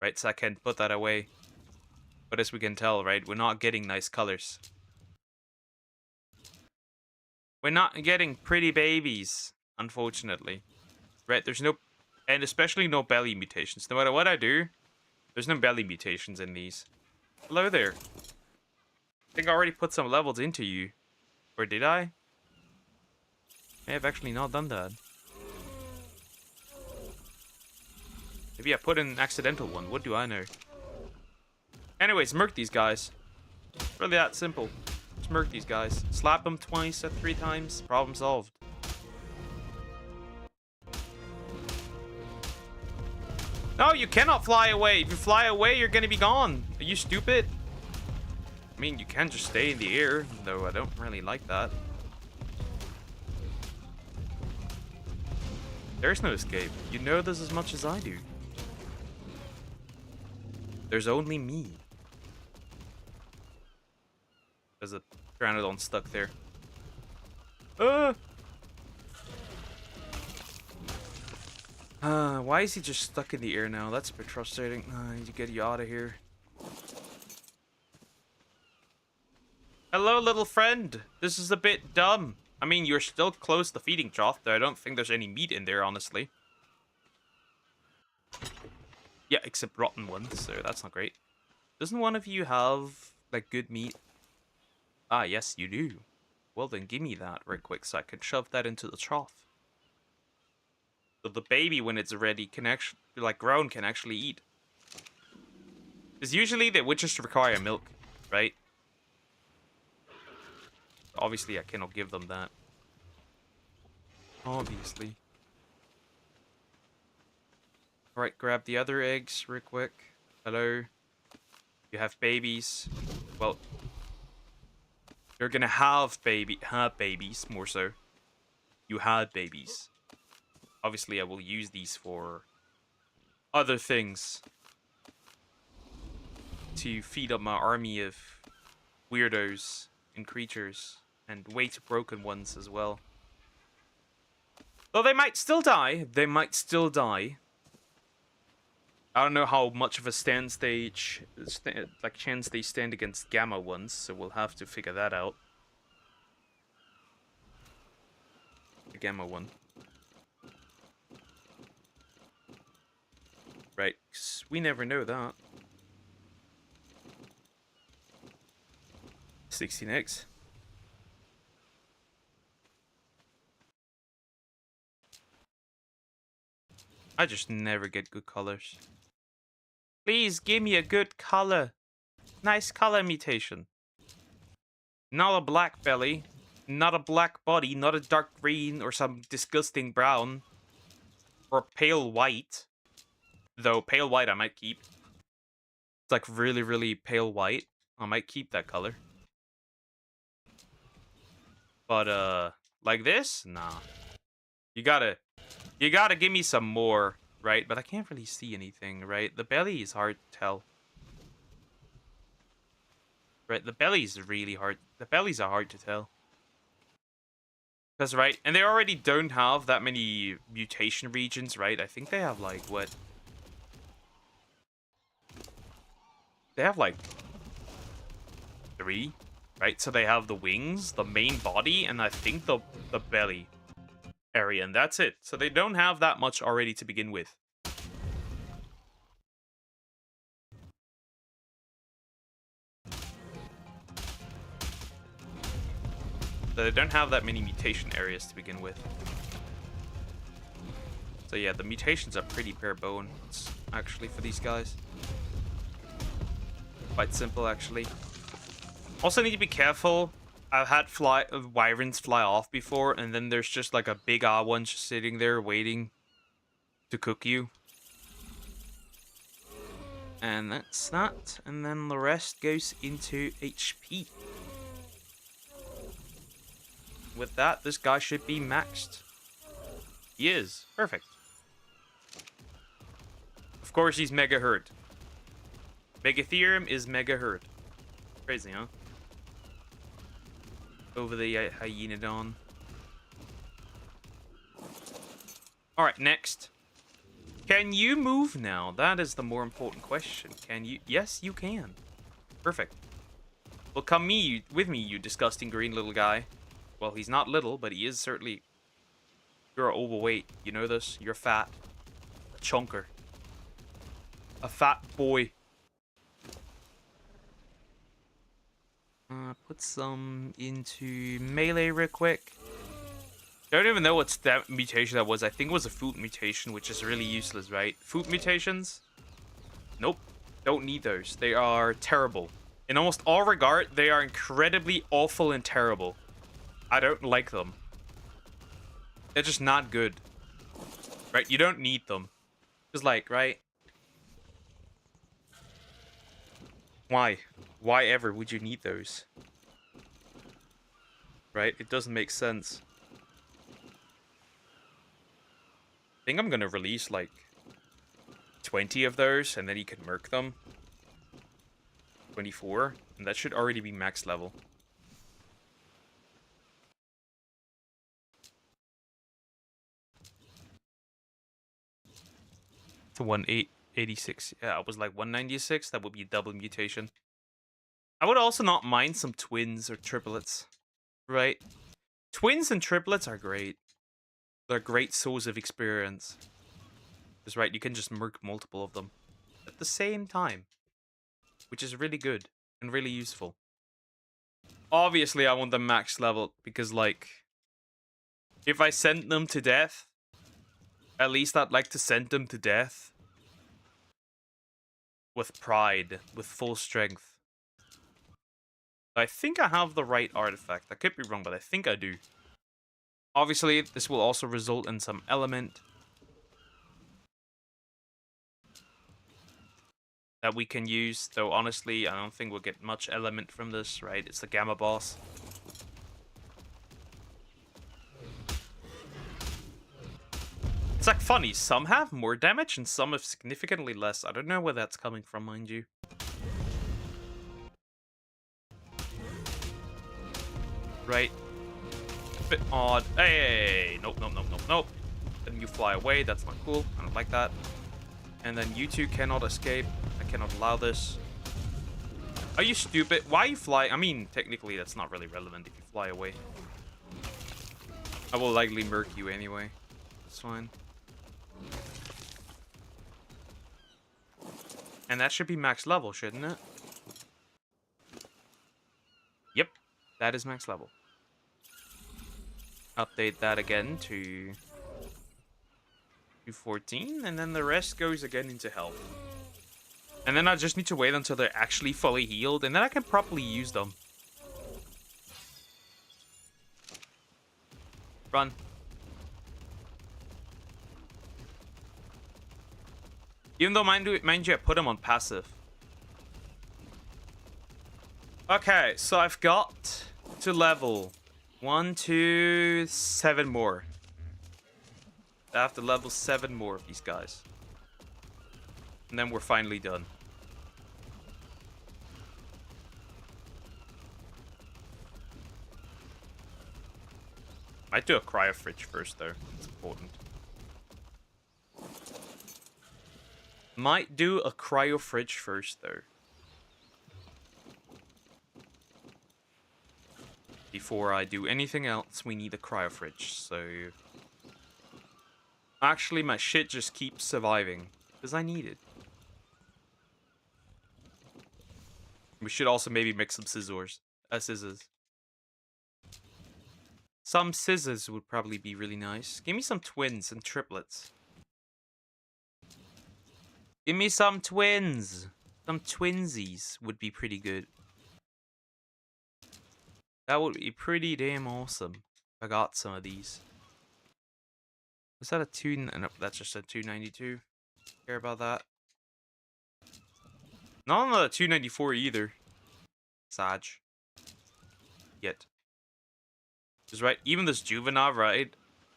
Right? So I can put that away. But as we can tell, right? We're not getting nice colors. We're not getting pretty babies, unfortunately. Right, there's no... And especially no belly mutations. No matter what I do, there's no belly mutations in these. Hello there. I think I already put some levels into you. Or did I? May have actually not done that. Maybe I put in an accidental one. What do I know? Anyways, murk these guys. Really that simple. Murk these guys. Slap them twice or 3 times. Problem solved. No, you cannot fly away. If you fly away, you're gonna be gone. Are you stupid? I mean, you can just stay in the air, though I don't really like that. There's no escape. You know this as much as I do. There's only me. There's a Pteranodon stuck there. Why is he just stuck in the air now? That's a bit frustrating. I need to get you out of here. Hello, little friend. This is a bit dumb. I mean, you're still close to the feeding trough, though I don't think there's any meat in there, honestly. Yeah, except rotten ones, so that's not great. Doesn't one of you have, like, good meat? Ah, yes, you do. Well, then give me that real quick so I can shove that into the trough. So the baby, when it's ready, can actually, like, grown, can actually eat. Because usually they would just require milk, right? Obviously, I cannot give them that. Obviously. Alright, grab the other eggs real quick. Hello. You have babies. Well, you're gonna have babies, more so. You had babies. Obviously, I will use these for other things. To feed up my army of weirdos and creatures. And way too broken ones as well. Though they might still die. They might still die. I don't know how much of a chance they stand against gamma ones, so we'll have to figure that out. The gamma one. Right, 'cause we never know that. 16 eggs. I just never get good colors. Please give me a good color. Nice color mutation. Not a black belly. Not a black body. Not a dark green or some disgusting brown. Or pale white. Though pale white I might keep. It's like really, really pale white. I might keep that color. But like this? Nah. You gotta give me some more, right? But I can't really see anything, right? The belly is hard to tell. Right, the belly's really hard. The bellies are hard to tell. That's right. And they already don't have that many mutation regions, right? I think they have like, what? They have like 3, if right? So they have the wings, the main body, and I think the belly area, and that's it. So they don't have that much already to begin with. So they don't have that many mutation areas to begin with. So yeah, the mutations are pretty bare bones, actually, for these guys. Quite simple, actually. Also need to be careful. I've had wyverns fly off before, and then there's just like a big one just sitting there waiting to cook you. And that's that. And then the rest goes into HP. With that, this guy should be maxed. He is. Perfect. Of course, he's mega hurt. Megatherium is mega hurt. Crazy, huh? Over the Hyenodon. Alright, next. Can you move now? That is the more important question. Can you? Yes, you can. Perfect. Well, come with me, you disgusting green little guy. Well, he's not little, but he is certainly... You're overweight. You know this? You're fat. A chunker. A fat boy. Put some into melee real quick. Don't even know what's that mutation that was. I think it was a food mutation, which is really useless, right? Food mutations? Nope. Don't need those. They are terrible. In almost all regard, they are incredibly awful and terrible. I don't like them. They're just not good. Right? You don't need them. Just like, right? Why? Why ever would you need those? Right? It doesn't make sense. I think I'm gonna release like 20 of those, and then you can merc them. 24, and that should already be max level. To 186. Yeah, it was like 196. That would be a double mutation. I would also not mind some twins or triplets. Right? Twins and triplets are great. They're great source of experience. That's right, you can just merc multiple of them at the same time. Which is really good and really useful. Obviously, I want them max level because, like, if I send them to death, at least I'd like to send them to death with pride, with full strength. I think I have the right artifact. I could be wrong, but I think I do. Obviously, this will also result in some element that we can use, though honestly, I don't think we'll get much element from this, right? It's the Gamma boss. It's like funny, some have more damage and some have significantly less. I don't know where that's coming from, mind you. Right? A bit odd. Hey! Nope, nope, nope, nope, nope. Then you fly away, that's not cool. I don't like that. And then you two cannot escape. I cannot allow this. Are you stupid? Why are you flying? I mean, technically that's not really relevant if you fly away. I will likely murk you anyway. It's fine. And that should be max level, shouldn't it? Yep, that is max level. Update that again to 214, and then the rest goes again into health. And then I just need to wait until they're actually fully healed, and then I can properly use them. Run. Even though, mind you, I put him on passive. Okay, so I've got to level 1, 2, 7 more. I have to level 7 more of these guys. And then we're finally done. Might do a cryo fridge first, though. It's important. Might do a cryo fridge first, though. Before I do anything else, we need a cryo fridge, so... Actually, my shit just keeps surviving, because I need it. We should also maybe make some scissors. Scissors. Some scissors would probably be really nice. Give me some twins and triplets. Give me some twins. Some twinsies would be pretty good. That would be pretty damn awesome. If I got some of these. Was that a 2? No, that's just a 292. Care about that. Not on the 294 either. Sag. Yet. Because, right, even this juvenile, right?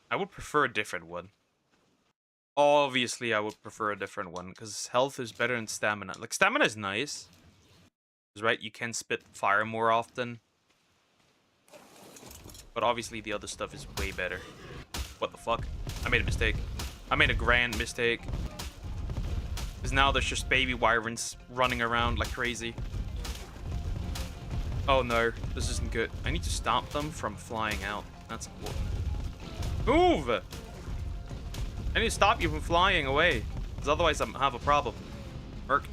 I would prefer a different one. Obviously, I would prefer a different one. Because health is better than stamina. Like, stamina is nice. Because, right, you can spit fire more often. But obviously, the other stuff is way better. What the fuck? I made a mistake. I made a grand mistake. Because now there's just baby wyverns running around like crazy. Oh no, this isn't good. I need to stop them from flying out. That's important. Move! I need to stop you from flying away. Because otherwise I'm have a problem. Merc.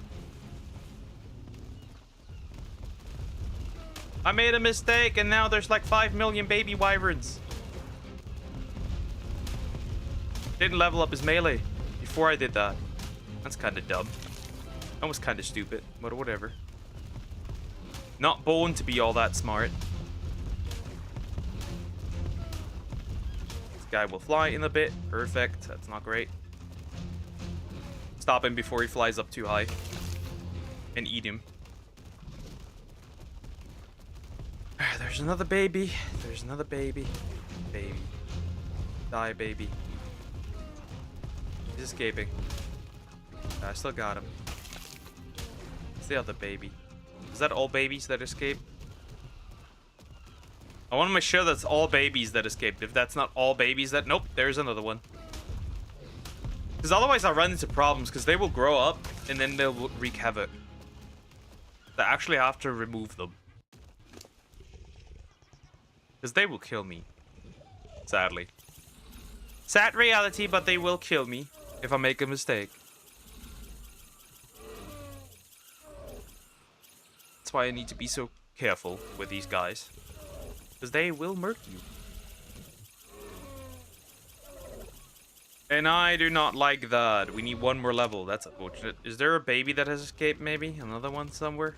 I made a mistake and now there's like 5 million baby wyverns. Didn't level up his melee before I did that. That's kind of dumb. That was kind of stupid, but whatever. Not born to be all that smart. This guy will fly in a bit. Perfect. That's not great. Stop him before he flies up too high. And eat him. There's another baby. There's another baby. Baby. Die, baby. He's escaping. I still got him. It's the other baby. Is that all babies that escape? I want to make sure that's all babies that escaped. If that's not all babies that... Nope, there's another one. Because otherwise I'll run into problems. Because they will grow up and then they'll wreak havoc. I actually have to remove them. Because they will kill me. Sadly. Sad reality, but they will kill me if I make a mistake. That's why I need to be so careful with these guys. Because they will murk you. And I do not like that. We need one more level. That's unfortunate. Is there a baby that has escaped, maybe? Another one somewhere?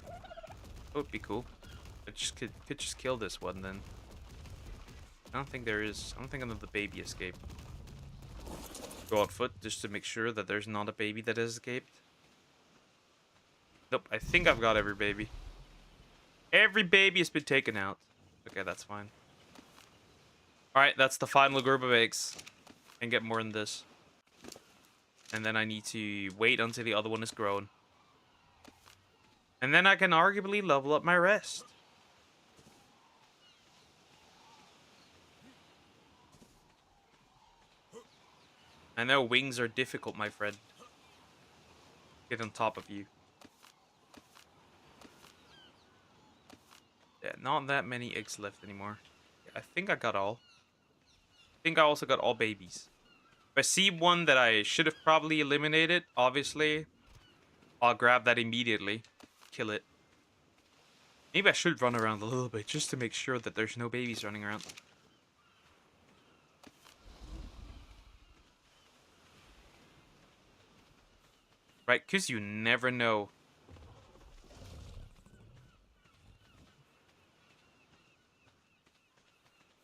That would be cool. I just could just kill this one, then. I don't think there is. I don't think another baby escaped. Go on foot, just to make sure that there's not a baby that has escaped. Nope, I think I've got every baby. Every baby has been taken out. Okay, that's fine. Alright, that's the final group of eggs. And get more than this. And then I need to wait until the other one is grown. And then I can arguably level up my rest. I know wings are difficult, my friend. Get on top of you. Yeah, not that many eggs left anymore. I think I got all. I think I also got all babies. If I see one that I should have probably eliminated, obviously, I'll grab that immediately. Kill it. Maybe I should run around a little bit just to make sure that there's no babies running around. Right, because you never know.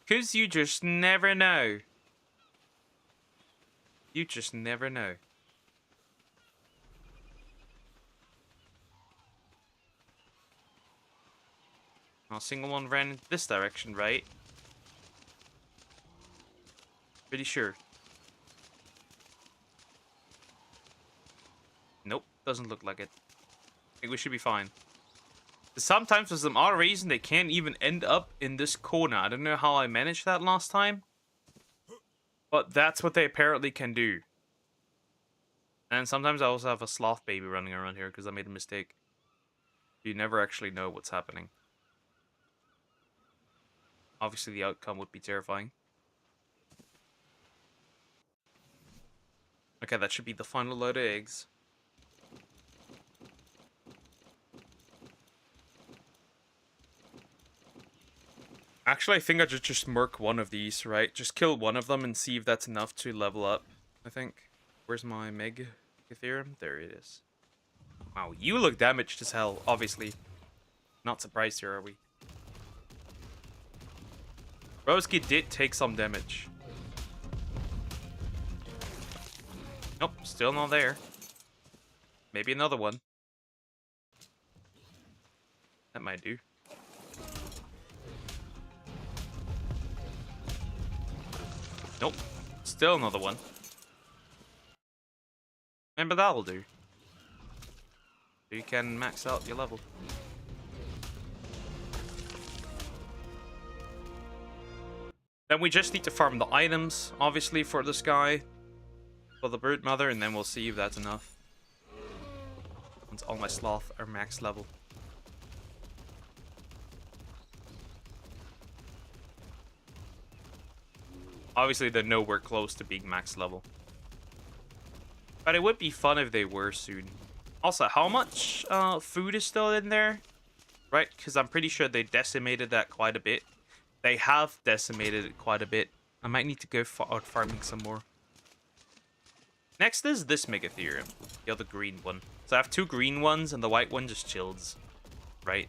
Because you just never know. You just never know. A single one ran in this direction, right? Pretty sure. Nope, doesn't look like it. I think we should be fine. Sometimes for some odd reason they can't even end up in this corner. I don't know how I managed that last time. But that's what they apparently can do. And sometimes I also have a sloth baby running around here because I made a mistake. You never actually know what's happening. Obviously, the outcome would be terrifying. Okay, that should be the final load of eggs. Actually, I think I should just murk one of these, right? Just kill one of them and see if that's enough to level up, I think. Where's my Meg Ethereum? There it is. Wow, you look damaged as hell, obviously. Not surprised here, are we? Broski did take some damage. Nope, still not there. Maybe another one. That might do. Nope. Still another one. And but that'll do. You can max out your level. Then we just need to farm the items, obviously, for this guy. For the Broodmother, and then we'll see if that's enough. Once all my sloth are max level. Obviously, they're nowhere close to being max level. But it would be fun if they were soon. Also, how much food is still in there? Right, because I'm pretty sure they decimated that quite a bit. They have decimated it quite a bit. I might need to go out farming some more. Next is this Megatherium, the other green one. So I have two green ones, and the white one just chills. Right?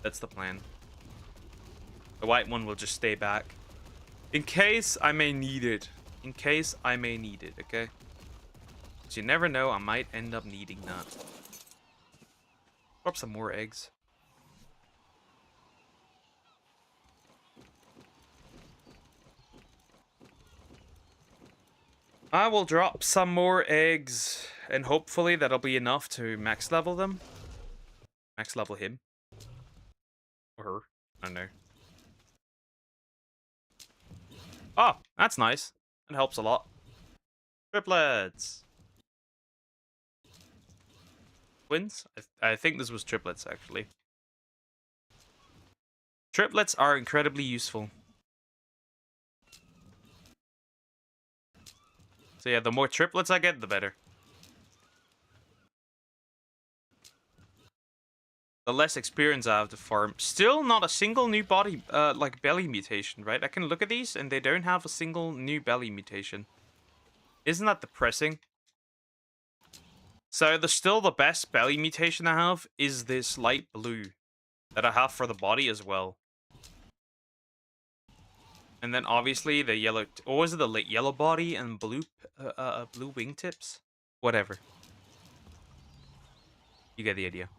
That's the plan. The white one will just stay back. In case I may need it. In case I may need it, okay? Because you never know, I might end up needing that. Drop some more eggs. I will drop some more eggs, and hopefully that'll be enough to max level them. Max level him. Or her. I don't know. Oh, that's nice. That helps a lot. Triplets. Twins? I think this was triplets, actually. Triplets are incredibly useful. So yeah, the more triplets I get, the better. The less experience I have to farm. Still not a single new body, like belly mutation, right? I can look at these and they don't have a single new belly mutation. Isn't that depressing? So still the best belly mutation I have is this light blue that I have for the body as well. And then obviously the yellow, or was it the yellow body and blue wingtips? Whatever. You get the idea.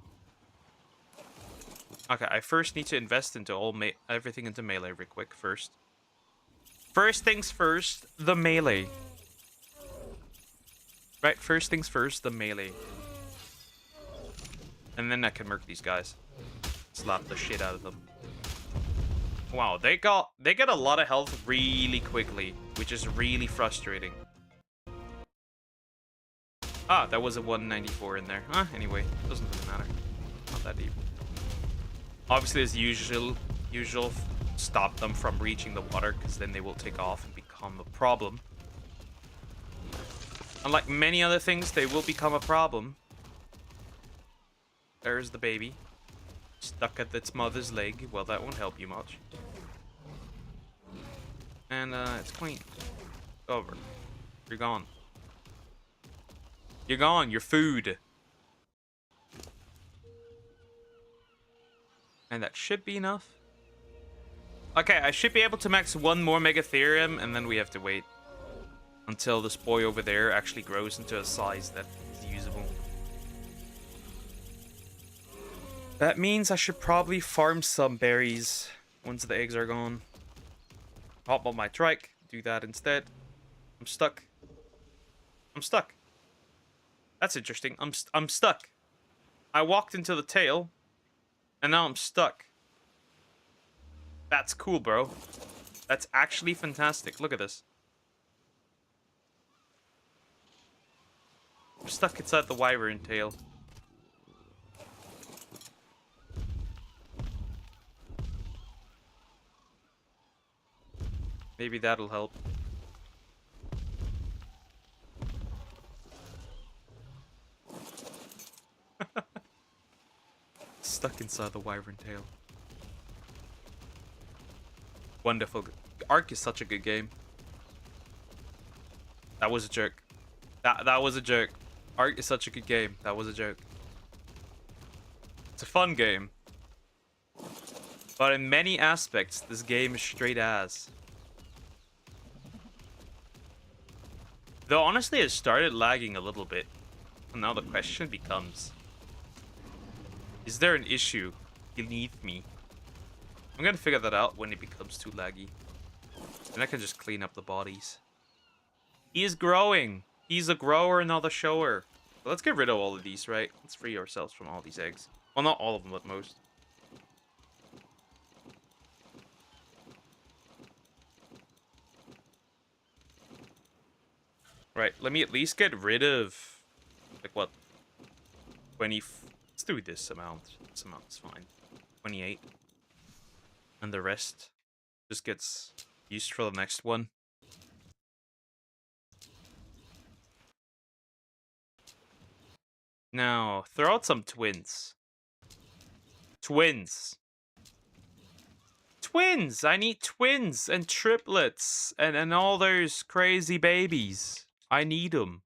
Okay, I first need to invest into everything into melee real quick first. First things first, the melee. Right, first things first, the melee. And then I can murk these guys. Slap the shit out of them. Wow, they get a lot of health really quickly, which is really frustrating. Ah, that was a 194 in there. Anyway, doesn't really matter. Not that deep. Obviously, as usual, stop them from reaching the water, because then they will take off and become a problem. Unlike many other things, they will become a problem. There's the baby. Stuck at its mother's leg. Well, that won't help you much. And, it's clean. Over. You're gone. You're gone. You're food. And that should be enough. Okay, I should be able to max one more Megatherium, and then we have to wait until this boy over there actually grows into a size that is usable. That means I should probably farm some berries once the eggs are gone. Hop on my trike, do that instead. I'm stuck. I'm stuck. That's interesting. I'm stuck. I walked into the tail, and now I'm stuck. That's cool, bro. That's actually fantastic. Look at this. I'm stuck inside the wyvern tail. Maybe that'll help. Stuck inside the wyvern tail. Wonderful. Ark is such a good game. That was a joke. That was a joke. Ark is such a good game. That was a joke. It's a fun game. But in many aspects, this game is straight ass. Though honestly, it started lagging a little bit. And now the question becomes, is there an issue beneath me? I'm gonna figure that out when it becomes too laggy. And I can just clean up the bodies. He is growing. He's a grower, not a shower. So let's get rid of all of these, right? Let's free ourselves from all these eggs. Well, not all of them, but most. Right, let me at least get rid of, like, what? 20... Let's do this amount. This amount is fine. 28. And the rest just gets used for the next one. Now, throw out some twins. Twins! Twins! I need twins and triplets and all those crazy babies. I need them.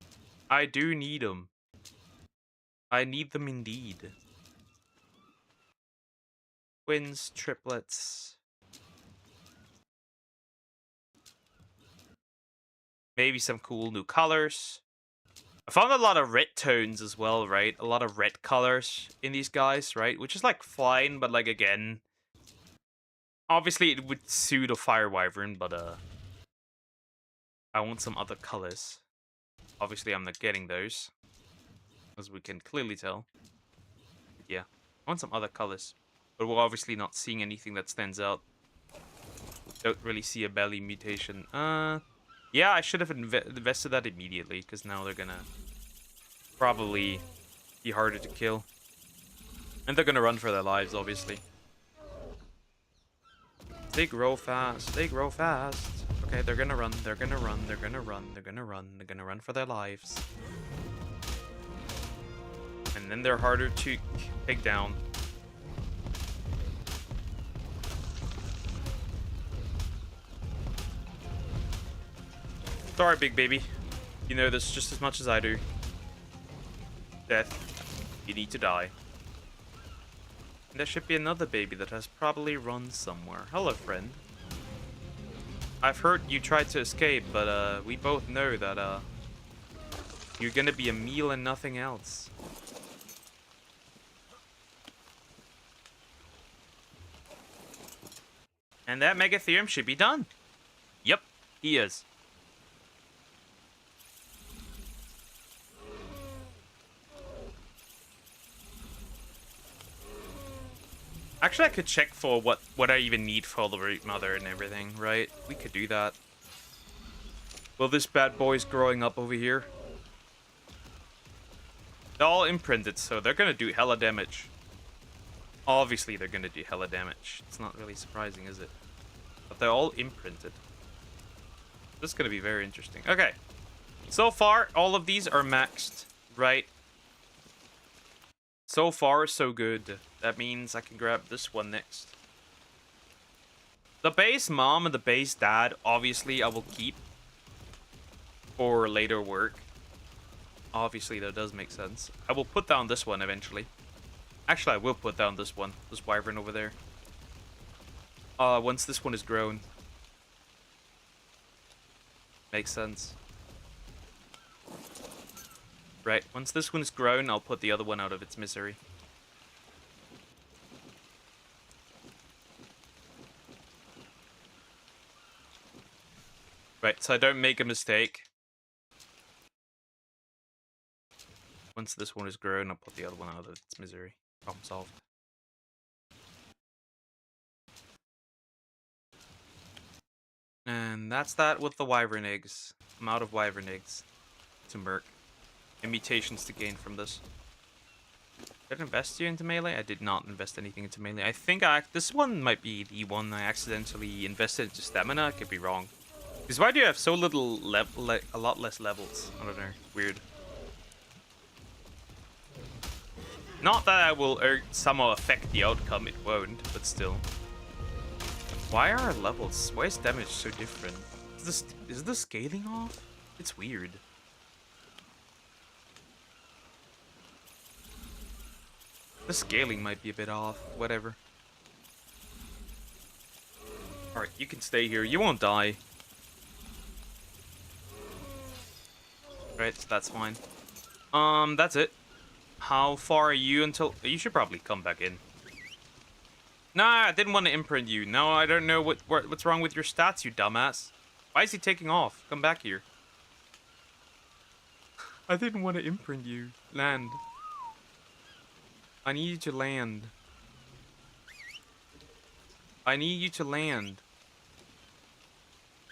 I do need them. I need them indeed. Twins, triplets. Maybe some cool new colors. I found a lot of red tones as well, right? A lot of red colors in these guys, right? Which is like fine, but like again, obviously it would suit a fire wyvern, but I want some other colors. Obviously I'm not getting those, as we can clearly tell. Yeah, I want some other colors, but we're obviously not seeing anything that stands out. Don't really see a belly mutation. Yeah, I should have invested that immediately, because now they're gonna probably be harder to kill. And they're gonna run for their lives, obviously. They grow fast. They grow fast. Okay, they're gonna run. They're gonna run. They're gonna run. They're gonna run. They're gonna run for their lives. And then they're harder to take down. Sorry, big baby. You know this just as much as I do. Death. You need to die. And there should be another baby that has probably run somewhere. Hello, friend. I've heard you tried to escape, but we both know that you're gonna be a meal and nothing else. And that Megatherium should be done. Yep, he is. Actually, I could check for what I even need for the Broodmother and everything, right? We could do that. Well, this bad boy's growing up over here. They're all imprinted, so they're gonna do hella damage. Obviously, they're gonna do hella damage. It's not really surprising, is it? But they're all imprinted. This is gonna be very interesting. Okay. So far, all of these are maxed, right? So far, so good. That means I can grab this one next. The base mom and the base dad, obviously, I will keep for later work. Obviously, that does make sense. I will put down this one eventually. Actually, I will put down this one. This wyvern over there. Once this one is grown. Makes sense. Right, once this one's grown, I'll put the other one out of its misery. Right, so I don't make a mistake. Once this one is grown, I'll put the other one out of its misery. Problem solved. And that's that with the wyvern eggs. I'm out of wyvern eggs to merc. And mutations to gain from this. Did I invest you into melee? I did not invest anything into melee. I think this one might be the one I accidentally invested into stamina. I could be wrong. Because why do you have so little like a lot less levels? I don't know. Weird. Not that it will somehow affect the outcome. It won't, but still. Why are our levels? Why is damage so different? Is the scaling off? It's weird. The scaling might be a bit off. Whatever. Alright, you can stay here. You won't die. Right, so that's fine. That's it. How far are you until... You should probably come back in. Nah, I didn't want to imprint you. No, I don't know what's wrong with your stats, you dumbass. Why is he taking off? Come back here. I didn't want to imprint you. Land. I need you to land. I need you to land.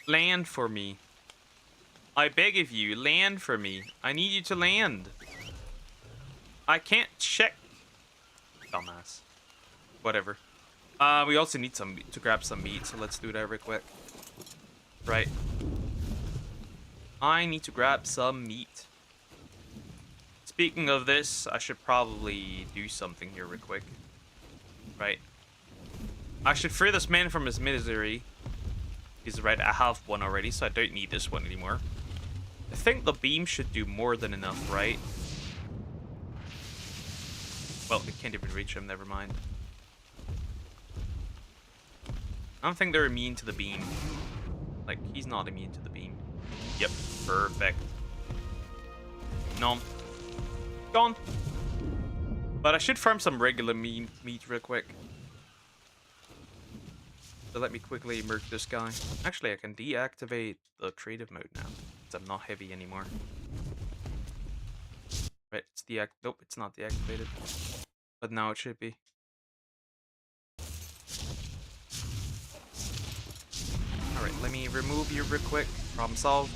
Land for me. I beg of you, land for me. I need you to land. I can't check. Dumbass. Whatever. We also need to grab some meat, so let's do that real quick. Right. I need to grab some meat. Speaking of this, I should probably do something here real quick. Right. I should free this man from his misery. He's right, I have one already, so I don't need this one anymore. I think the beam should do more than enough, right? Well, it can't even reach him, never mind. I don't think they're immune to the beam. Like, he's not immune to the beam. Yep, perfect. No. Gone. But I should farm some regular meat real quick. So let me quickly murk this guy. Actually, I can deactivate the creative mode now. Because I'm not heavy anymore. Right, it's nope, it's not deactivated. But now it should be. Alright, let me remove you real quick. Problem solved.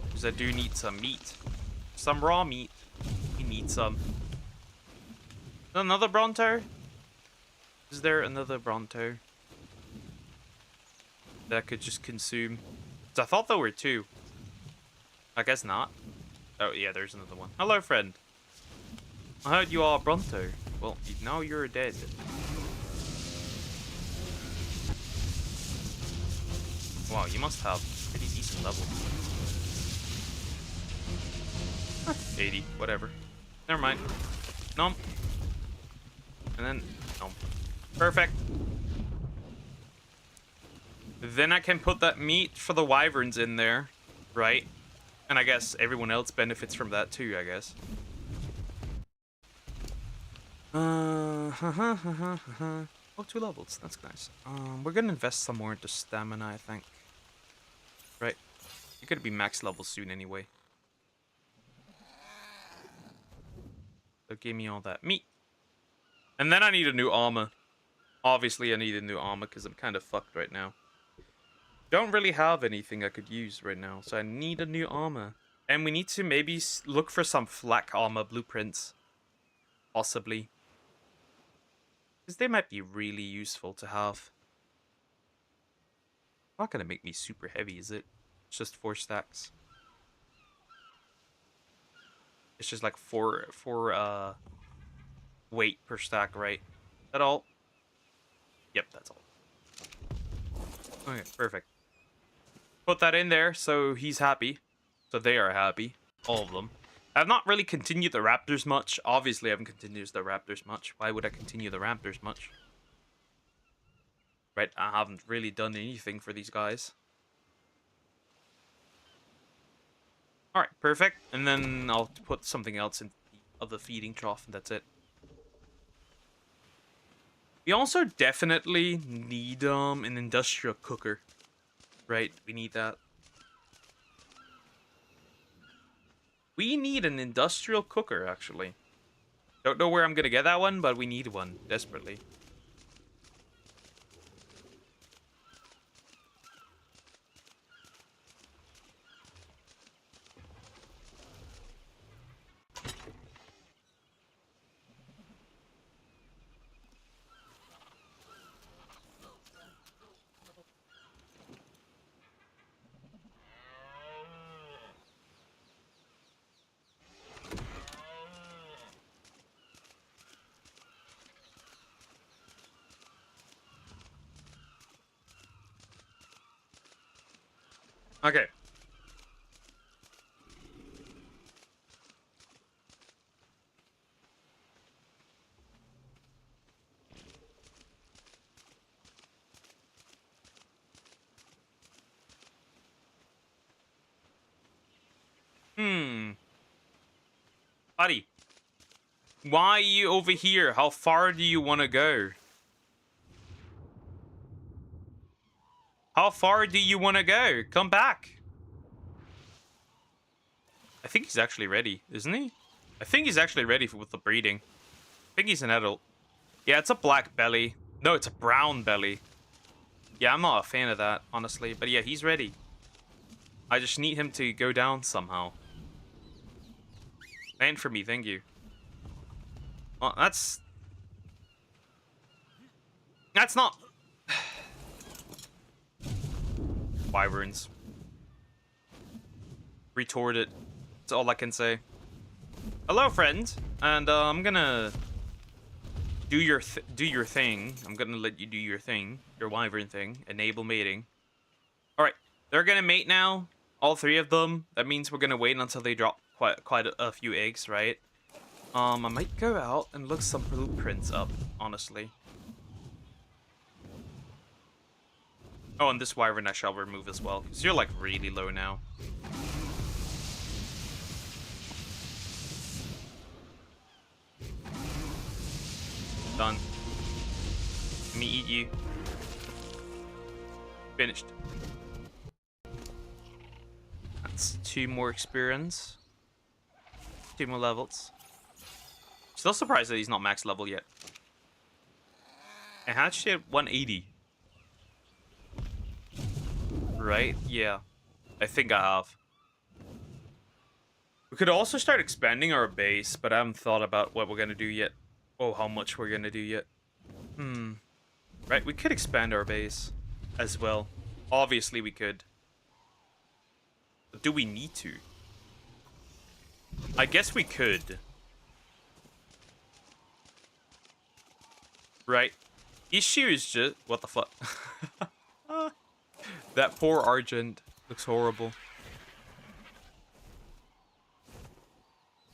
Because I do need some meat. Some raw meat. We need some. Another Bronto? Is there another Bronto that I could just consume? I thought there were two. I guess not. Oh, yeah, there's another one. Hello, friend. I heard you are Bronto. Well, now you're dead. Wow, you must have pretty decent levels. 80, whatever. Never mind. Nom. And then, nom. Perfect. Then I can put that meat for the wyverns in there, right? And I guess everyone else benefits from that too, I guess. Oh, 2 levels. That's nice. We're gonna invest some more into stamina, I think. Right. You're gonna be max level soon anyway. So give me all that meat. And then I need a new armor. Obviously, I need a new armor because I'm kind of fucked right now. Don't really have anything I could use right now, so I need a new armor. And we need to maybe look for some flak armor blueprints. Possibly. Because they might be really useful to have. Not gonna make me super heavy, is it? It's just 4 stacks. It's just like four weight per stack, right? Is that all? Yep, that's all. Okay, perfect. Put that in there so he's happy. So they are happy. All of them. I've not really continued the Raptors much. Obviously, I haven't continued the Raptors much. Why would I continue the Raptors much? Right, I haven't really done anything for these guys. Alright, perfect. And then I'll put something else in the feeding trough, and that's it. We also definitely need an industrial cooker. Right, we need that. We need an industrial cooker, actually. Don't know where I'm gonna get that one, but we need one, desperately. Okay. Buddy. Why are you over here? How far do you want to go? How far do you want to go? Come back. I think he's actually ready, isn't he? I think he's actually ready with the breeding. I think he's an adult. Yeah, it's a black belly. No, it's a brown belly. Yeah, I'm not a fan of that, honestly. But yeah, he's ready. I just need him to go down somehow. And for me, thank you. Well, that's not... Wyverns. Retorted. That's all I can say. Hello, friend. And I'm gonna do your thing. I'm gonna let you do your thing, your wyvern thing. Enable mating. All right, they're gonna mate now. All three of them. That means we're gonna wait until they drop quite a few eggs, right? I might go out and look some blueprints up, honestly. Oh, and this wyvern I shall remove as well, because you're like really low now. Done. Let me eat you. Finished. That's 2 more experience. 2 more levels. Still surprised that he's not max level yet. And hatched at 180. Right? Yeah. I think I have. We could also start expanding our base, but I haven't thought about what we're gonna do yet. Oh, how much we're gonna do yet. Right, we could expand our base as well. Obviously we could. But do we need to? I guess we could. Right. Issue is just... What the fuck? That poor Argent looks horrible.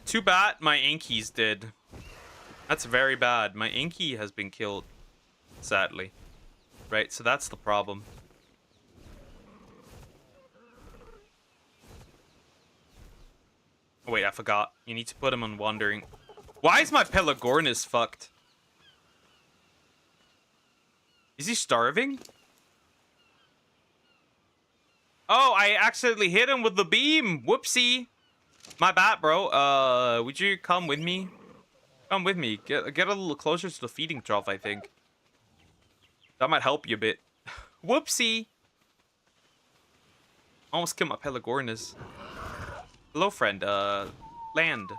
Too bad my Inky's dead. That's very bad. My Inky has been killed. Sadly. Right, so that's the problem. Oh, wait, I forgot. You need to put him on wandering. Why is my Pelagornis fucked? Is he starving? Oh, I accidentally hit him with the beam. Whoopsie. My bad, bro. Would you come with me? Come with me. Get a little closer to the feeding trough, I think. That might help you a bit. Whoopsie. Almost killed my Pelagornis. Hello, friend. Land.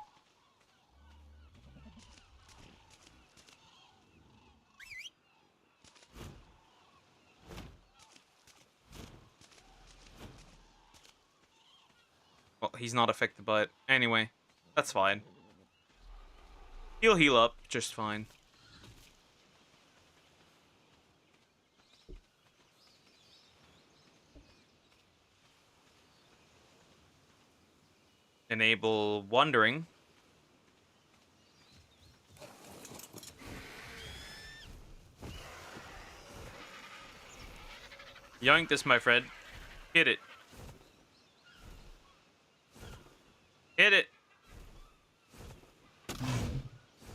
Well, he's not affected by it. Anyway, that's fine. He'll heal up just fine. Enable wandering. Yoink this, my friend. Hit it. Hit it.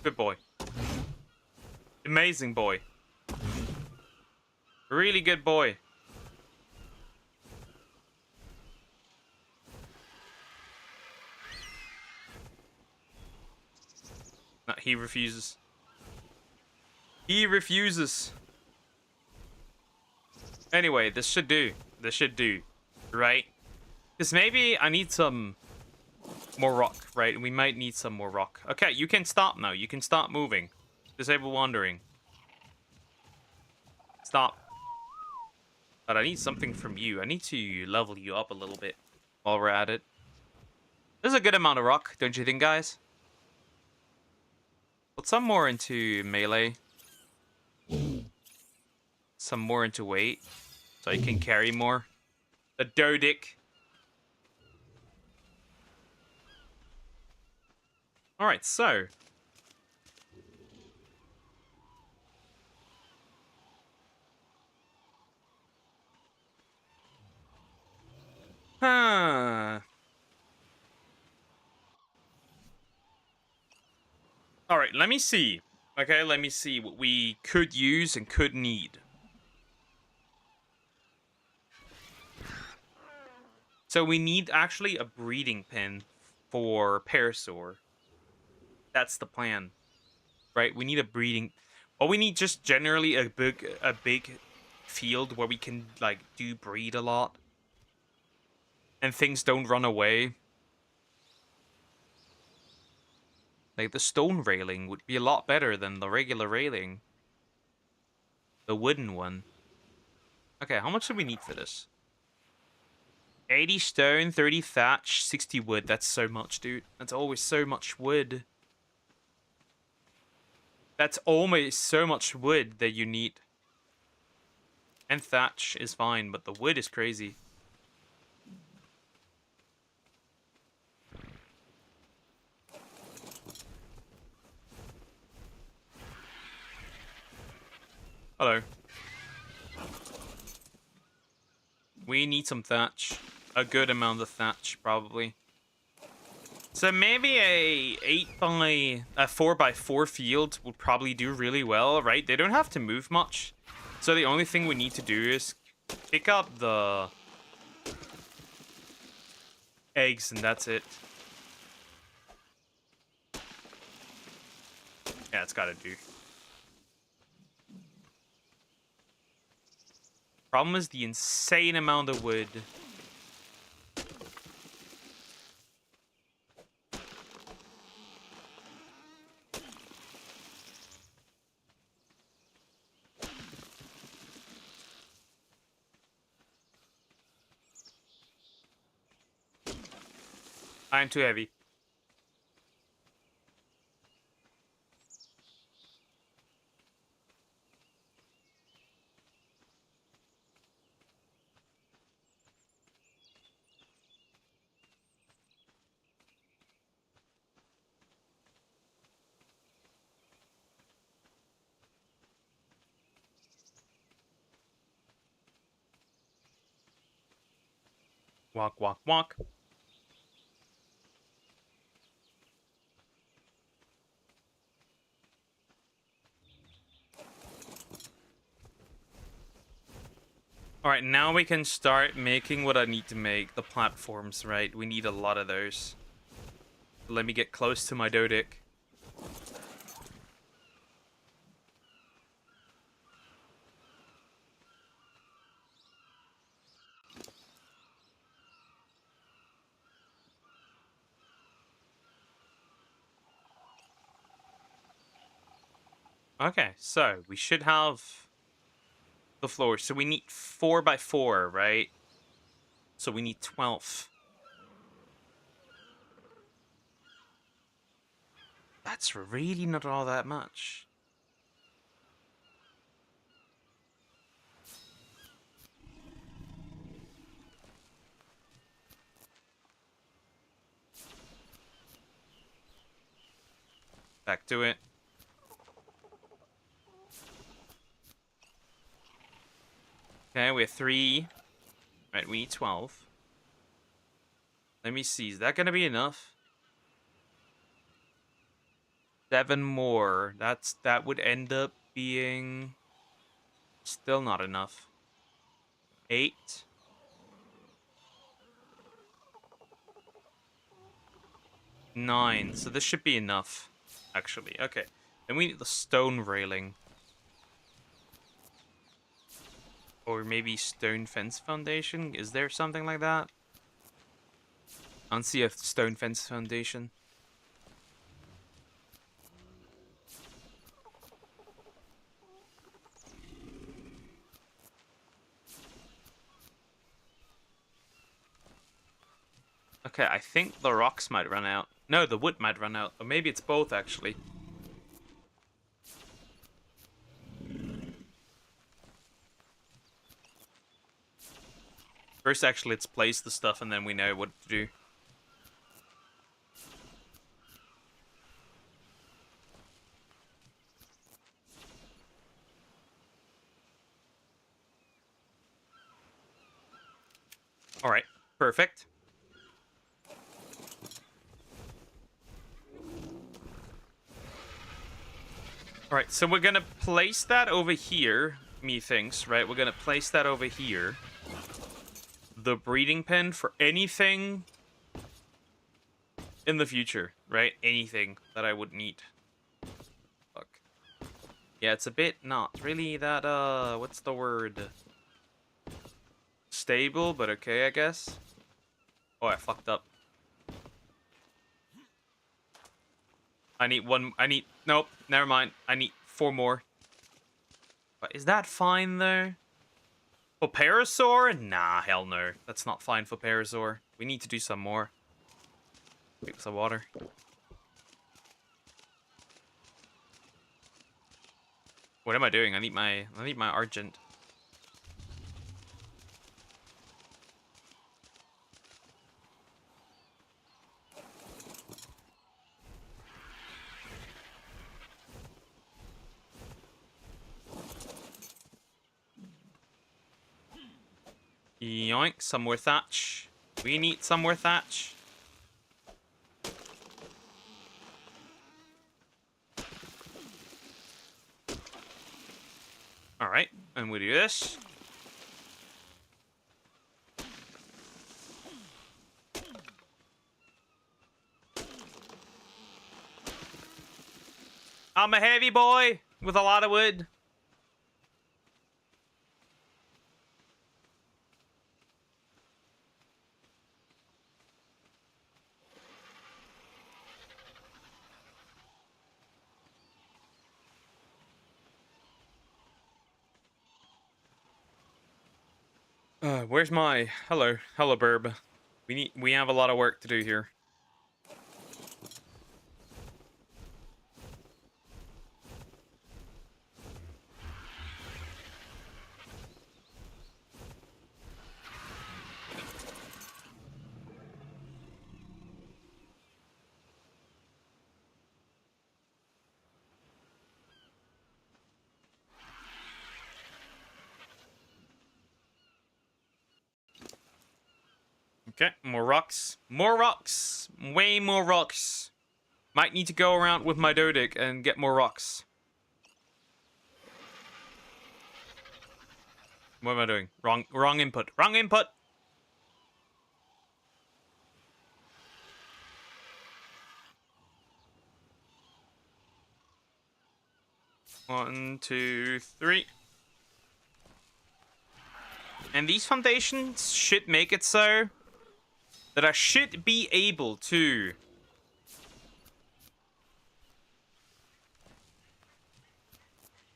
Good boy. Amazing boy. Really good boy. No, he refuses. He refuses. Anyway, this should do. This should do. Right? Because maybe I need some more rock, right? We might need some more rock. Okay, you can stop now. You can stop moving. Disable wandering. Stop. But I need something from you. I need to level you up a little bit while we're at it. There's a good amount of rock, don't you think, guys? Put some more into melee. Some more into weight. So I can carry more. The Dodic. Alright, so. Huh. Alright, let me see. Okay, let me see what we could use and could need. So we need actually a breeding pen for Parasaur. That's the plan. Right? We need a breeding. Or we need just generally a big field where we can like do breed a lot. And things don't run away. Like the stone railing would be a lot better than the regular railing. The wooden one. Okay, how much do we need for this? 80 stone, 30 thatch, 60 wood. That's so much, dude. That's always so much wood. That's almost so much wood that you need. And thatch is fine, but the wood is crazy. Hello. We need some thatch. A good amount of thatch, probably. So maybe a 4x4 field would probably do really well, right? They don't have to move much. So the only thing we need to do is pick up the eggs and that's it. Yeah, it's gotta do. Problem is the insane amount of wood. I'm too heavy. Walk, walk, walk. Alright, now we can start making what I need to make. The platforms, right? We need a lot of those. Let me get close to my Dodic. Okay, so we should have the floor. So we need 4x4, right? So we need 12. That's really not all that much. Back to it. Okay, we have 3. Right, we need 12. Let me see. Is that going to be enough? 7 more. That would end up being still not enough. 8. 9. So this should be enough, actually. Okay. Then we need the stone railing. Or maybe stone fence foundation? Is there something like that? I don't see a stone fence foundation. Okay, I think the rocks might run out. No, the wood might run out. Or maybe it's both, actually. First, actually, let's place the stuff and then we know what to do. perfect. Alright, so we're gonna place that over here, methinks, right? We're gonna place that over here. The breeding pen for anything in the future, right? Anything that I would need. Fuck. Yeah, it's a bit not really that, what's the word? Stable, but okay, I guess. Oh, I fucked up. Nope, never mind. I need 4 more. But is that fine, though? For Parasaur? Nah, hell no. That's not fine for Parasaur. We need to do some more. Drink some water. What am I doing? I need my Argent. Yoink, some more thatch. We need some more thatch. Alright, and we do this. I'm a heavy boy with a lot of wood. Where's my... Hello, burb. We have a lot of work to do here. Okay, more rocks. More rocks! Way more rocks. Might need to go around with my Dodic and get more rocks. What am I doing? Wrong input. Wrong input! One, two, three. And these foundations should make it so that I should be able to...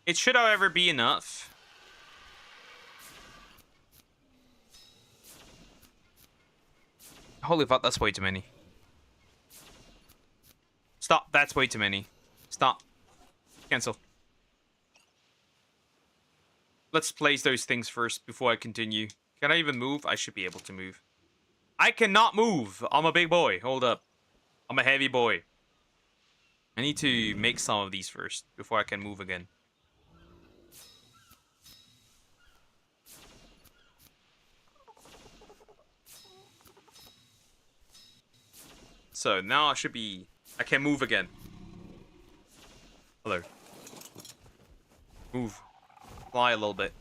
It should, however, be enough. Holy fuck, that's way too many. Stop, that's way too many. Stop. Cancel. Let's place those things first before I continue. Can I even move? I should be able to move. I cannot move! I'm a big boy. Hold up. I'm a heavy boy. I need to make some of these first before I can move again. So now I should be... I can move again. Hello. Move. Fly a little bit.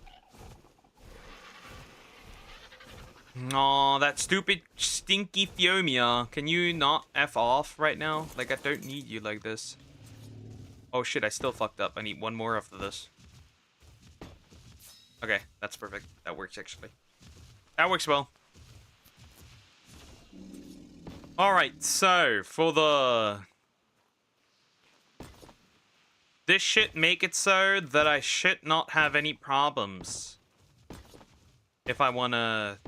Aw, that stupid stinky Theomia. Can you not F off right now? Like, I don't need you like this. Oh shit, I still fucked up. I need 1 more after this. Okay, that's perfect. That works, actually. That works well. Alright, so, for the... This should make it so that I should not have any problems. If I wanna...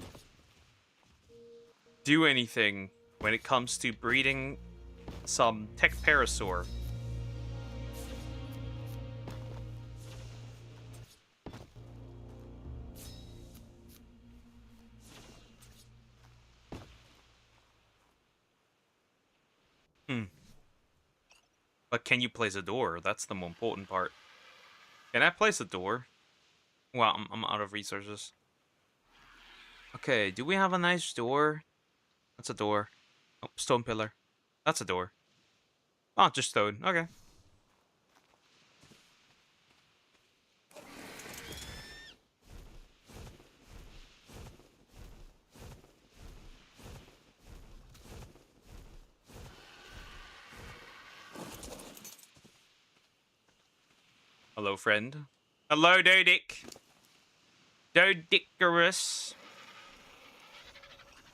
do anything when it comes to breeding some Tech Parasaur. But can you place a door? That's the more important part. Can I place a door? Well, I'm out of resources. Okay, do we have a nice door? That's a door. Oh, stone pillar. That's a door. Oh, just stone. Okay. Hello, friend. Hello, Dodic. Dodicarus.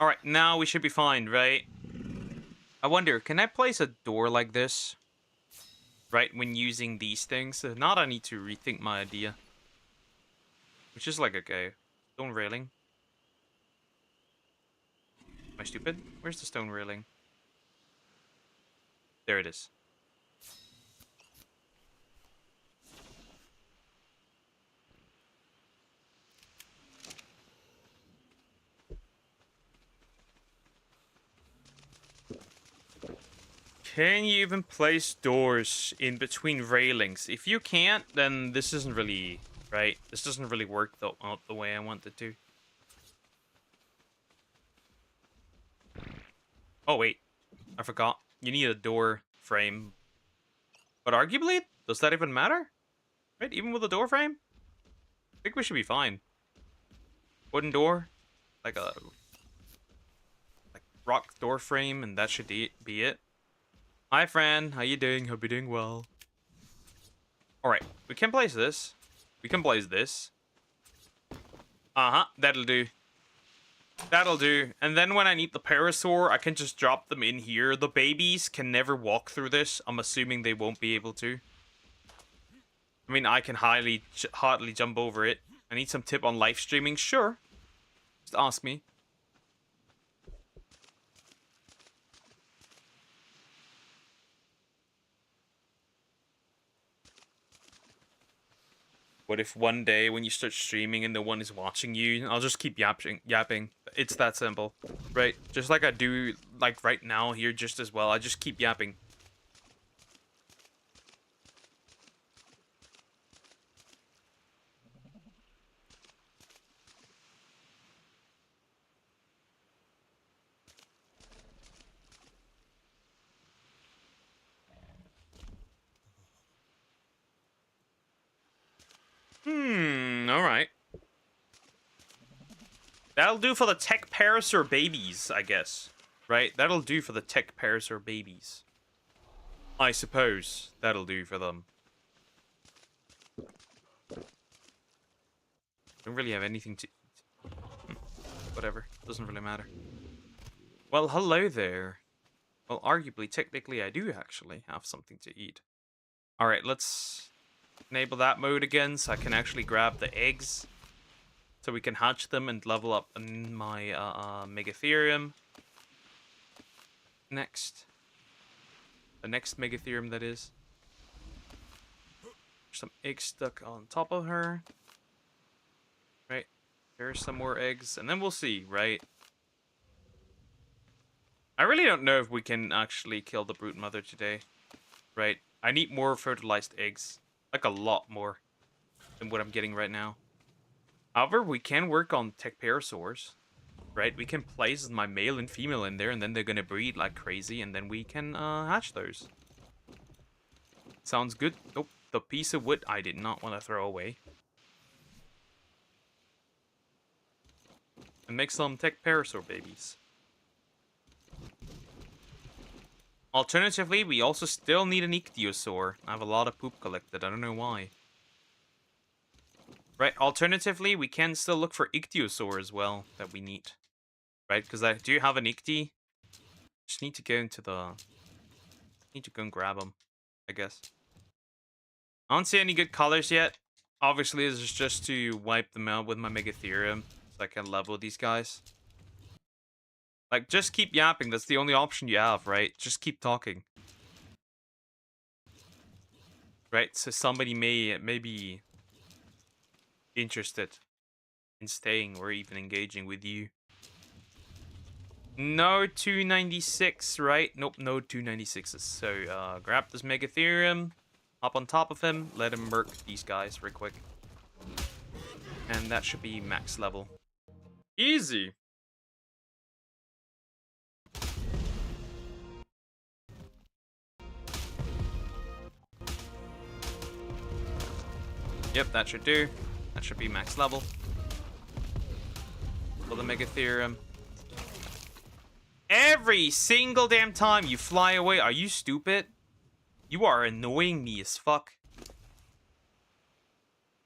Alright, now we should be fine, right? I wonder, can I place a door like this? Right, when using these things? If not, I need to rethink my idea. Which is like, okay, stone railing. Am I stupid? Where's the stone railing? There it is. Can you even place doors in between railings? If you can't, then this isn't really... Right? This doesn't really work out the way I want it to. Oh, wait. I forgot. You need a door frame. But arguably, does that even matter? Right? Even with a door frame? I think we should be fine. Wooden door. Like a... Like rock door frame, and that should be it. Hi, Fran. How you doing? Hope you're doing well. Alright. We can place this. We can place this. Uh-huh. That'll do. That'll do. And then when I need the parasaur, I can just drop them in here. The babies can never walk through this. I'm assuming they won't be able to. I mean, I can hardly jump over it. I need some tip on live streaming. Sure. Just ask me. What if one day when you start streaming and no one is watching you, I'll just keep yapping. It's that simple, right? Just like I do, like right now here, just as well. I just keep yapping. Alright. That'll do for the tech parasaur babies, I guess. Right? That'll do for the tech parasaur babies. I suppose that'll do for them. Don't really have anything to eat. Whatever. Doesn't really matter. Well, hello there. Well, arguably, technically, I do actually have something to eat. Alright, let's enable that mode again so I can actually grab the eggs. So we can hatch them and level up in my Megatherium. Next. The next Megatherium, that is. There's some eggs stuck on top of her. Right. There's some more eggs. And then we'll see, right? I really don't know if we can actually kill the Broodmother today. Right. I need more fertilized eggs. Like a lot more than what I'm getting right now. However, we can work on tech parasaurs. Right? We can place my male and female in there, and then they're gonna breed like crazy, and then we can hatch those. Sounds good. Nope. The piece of wood I did not want to throw away. And make some tech parasaur babies. Alternatively, we also still need an ichthyosaur. I have a lot of poop collected. I don't know why. Right, alternatively, we can still look for ichthyosaur as well that we need. Right, because I do have an ichty. Just need to go into the... Need to go and grab them, I guess. I don't see any good colors yet. Obviously, this is just to wipe them out with my Megatherium. So I can level these guys. Like, just keep yapping. That's the only option you have, right? Just keep talking. Right, so somebody may be interested in staying or even engaging with you. No 296, right? Nope, no 296s. So, grab this Megatherium, hop on top of him, let him murk these guys real quick. And that should be max level. Easy. Yep, that should do. That should be max level. For the Megatherium. Every single damn time you fly away, are you stupid? You are annoying me as fuck.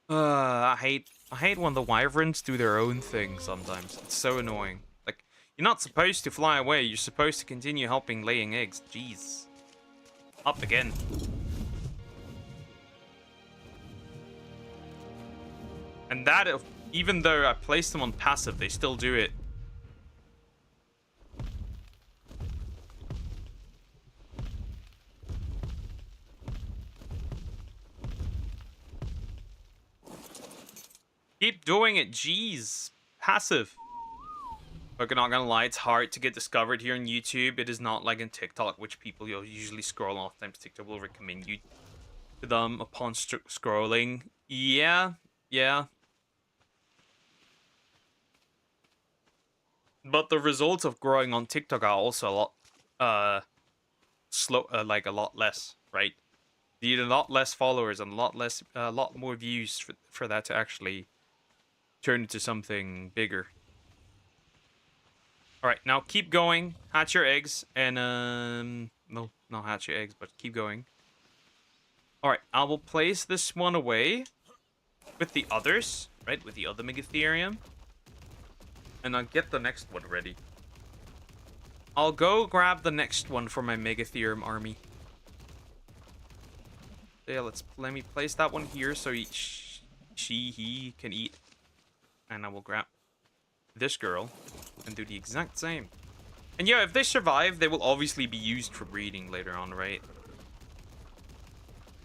I hate when the wyverns do their own thing sometimes. It's so annoying. Like, you're not supposed to fly away, you're supposed to continue helping laying eggs. Jeez. Up again. And that, even though I placed them on passive, they still do it. Keep doing it, jeez. Passive. But I'm not gonna lie, it's hard to get discovered here on YouTube. It is not like in TikTok, which people usually scroll. Oftentimes TikTok will recommend you to them upon scrolling. Yeah. But the results of growing on TikTok are also a lot slow, like a lot less, right? You need a lot less followers and a lot more views for that to actually turn into something bigger. All right, now keep going. Hatch your eggs and no, not hatch your eggs, but keep going. All right, I will place this one away with the others, right? With the other Megatherium. And I'll get the next one ready. I'll go grab the next one for my Megatherium army. Yeah, let me place that one here so he can eat. And I will grab this girl and do the exact same. And yeah, if they survive, they will obviously be used for breeding later on, right?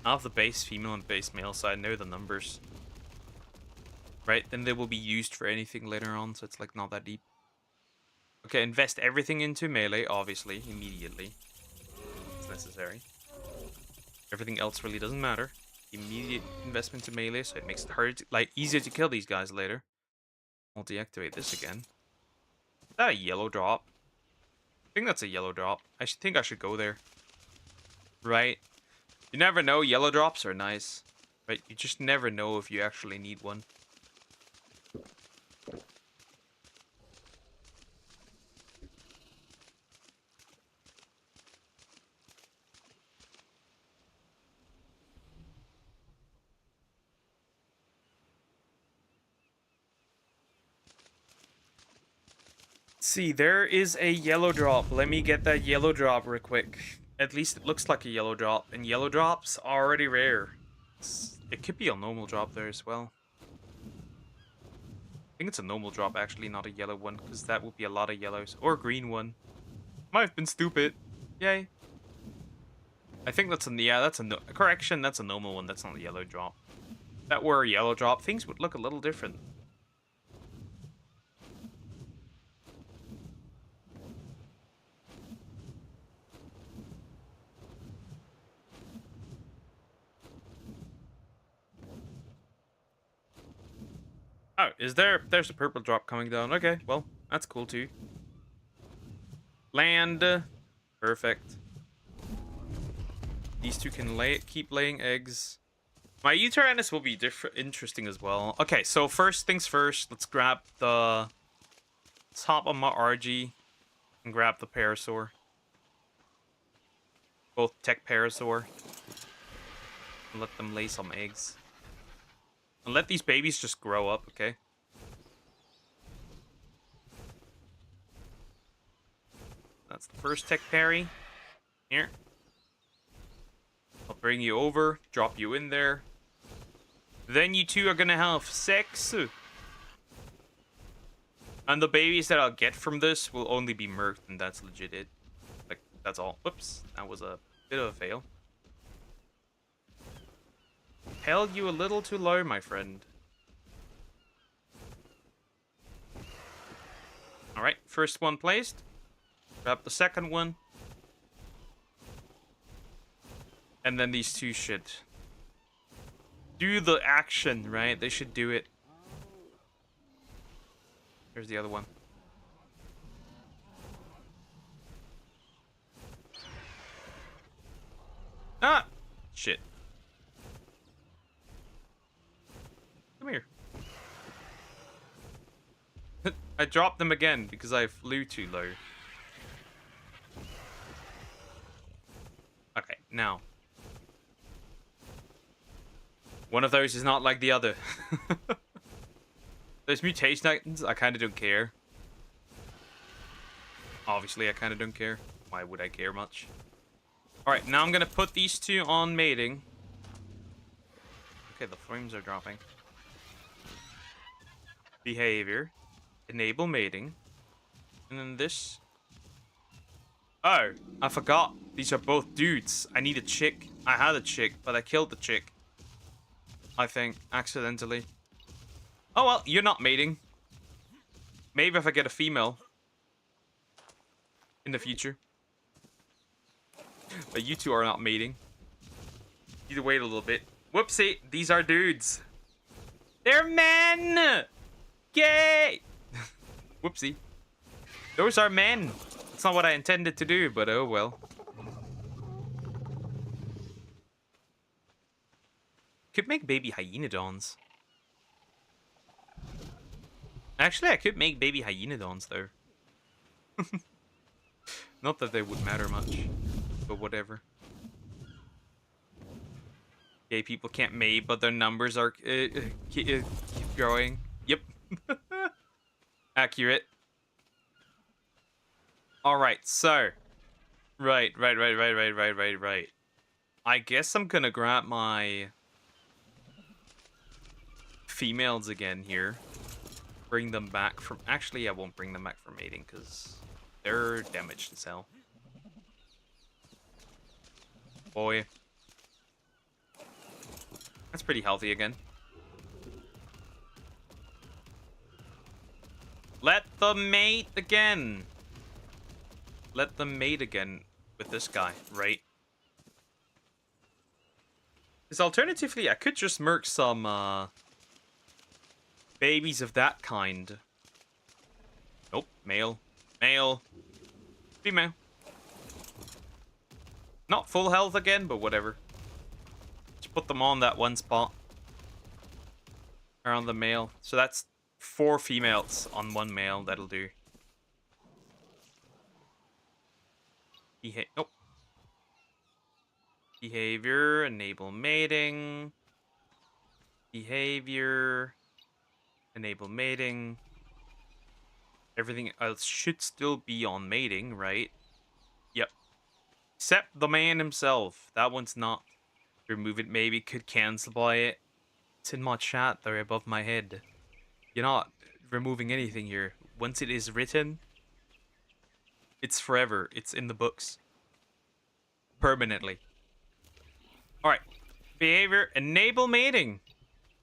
I have the base female and base male, so I know the numbers. Right, then they will be used for anything later on, so it's like not that deep. Okay, invest everything into melee, obviously, immediately. It's necessary. Everything else really doesn't matter. Immediate investment to melee, so it makes it hard, easier to kill these guys later. I'll deactivate this again. Is that a yellow drop? I think that's a yellow drop. I think I should go there. Right? You never know, yellow drops are nice. Right? You just never know if you actually need one. See, there is a yellow drop. Let me get that yellow drop real quick. At least it looks like a yellow drop, and yellow drops are already rare. It could be a normal drop there as well. I think it's a normal drop, actually, not a yellow one, because that would be a lot of yellows. Or a green one. Might have been stupid. Yay. I think that's that's a correction, that's a normal one, that's not a yellow drop. If that were a yellow drop, things would look a little different. Oh, there's a purple drop coming down. Okay, well, that's cool too. Land. Perfect. These two can keep laying eggs. My Uteranus will be interesting as well. Okay, so first things first, let's grab the top of my RG and grab the Parasaur. Both Tech Parasaur. And let them lay some eggs. And let these babies just grow up, okay? That's the first Tech Parry. Here. I'll bring you over, drop you in there. Then you two are gonna have sex. And the babies that I'll get from this will only be murked, and that's legit it. Like, that's all. Whoops, that was a bit of a fail. Held you a little too low, my friend. Alright, first one placed. Grab the second one. And then these two should do the action, right? They should do it. Here's the other one. Ah! Shit. I dropped them again because I flew too low. Okay, now. One of those is not like the other. Those mutation items, I kind of don't care. Obviously, I kind of don't care. Why would I care much? Alright, now I'm going to put these two on mating. Okay, the frames are dropping. Behavior. Enable mating. And then this. Oh, I forgot. These are both dudes. I need a chick. I had a chick, but I killed the chick. I think, accidentally. Oh well, you're not mating. Maybe if I get a female. In the future. But you two are not mating. Need to wait a little bit. Whoopsie, these are dudes. They're men! Yay! Whoopsie. Those are men. That's not what I intended to do, but oh well. Could make baby hyenodons. Actually, I could make baby hyenodons, though. Not that they would matter much, but whatever. Gay people can't mate, but their numbers are keep growing. Yep. Accurate. Alright, so. Right. I guess I'm gonna grab my females again here. Bring them back from... Actually, I won't bring them back from mating, because they're damaged as hell. Boy. That's pretty healthy again. Let them mate again. Let them mate again with this guy, right? Because alternatively, I could just murk some, babies of that kind. Nope, male. Male. Female. Not full health again, but whatever. Just put them on that one spot. Around the male. So that's 4 females on 1 male. That'll do. Nope. Behavior. Enable mating. Behavior. Enable mating. Everything else should still be on mating, right? Yep. Except the man himself. That one's not. Remove it maybe. Could cancel by it. It's in my chat there above my head. You're not removing anything here. Once it is written, it's forever. It's in the books. Permanently. Alright. Behavior. Enable mating.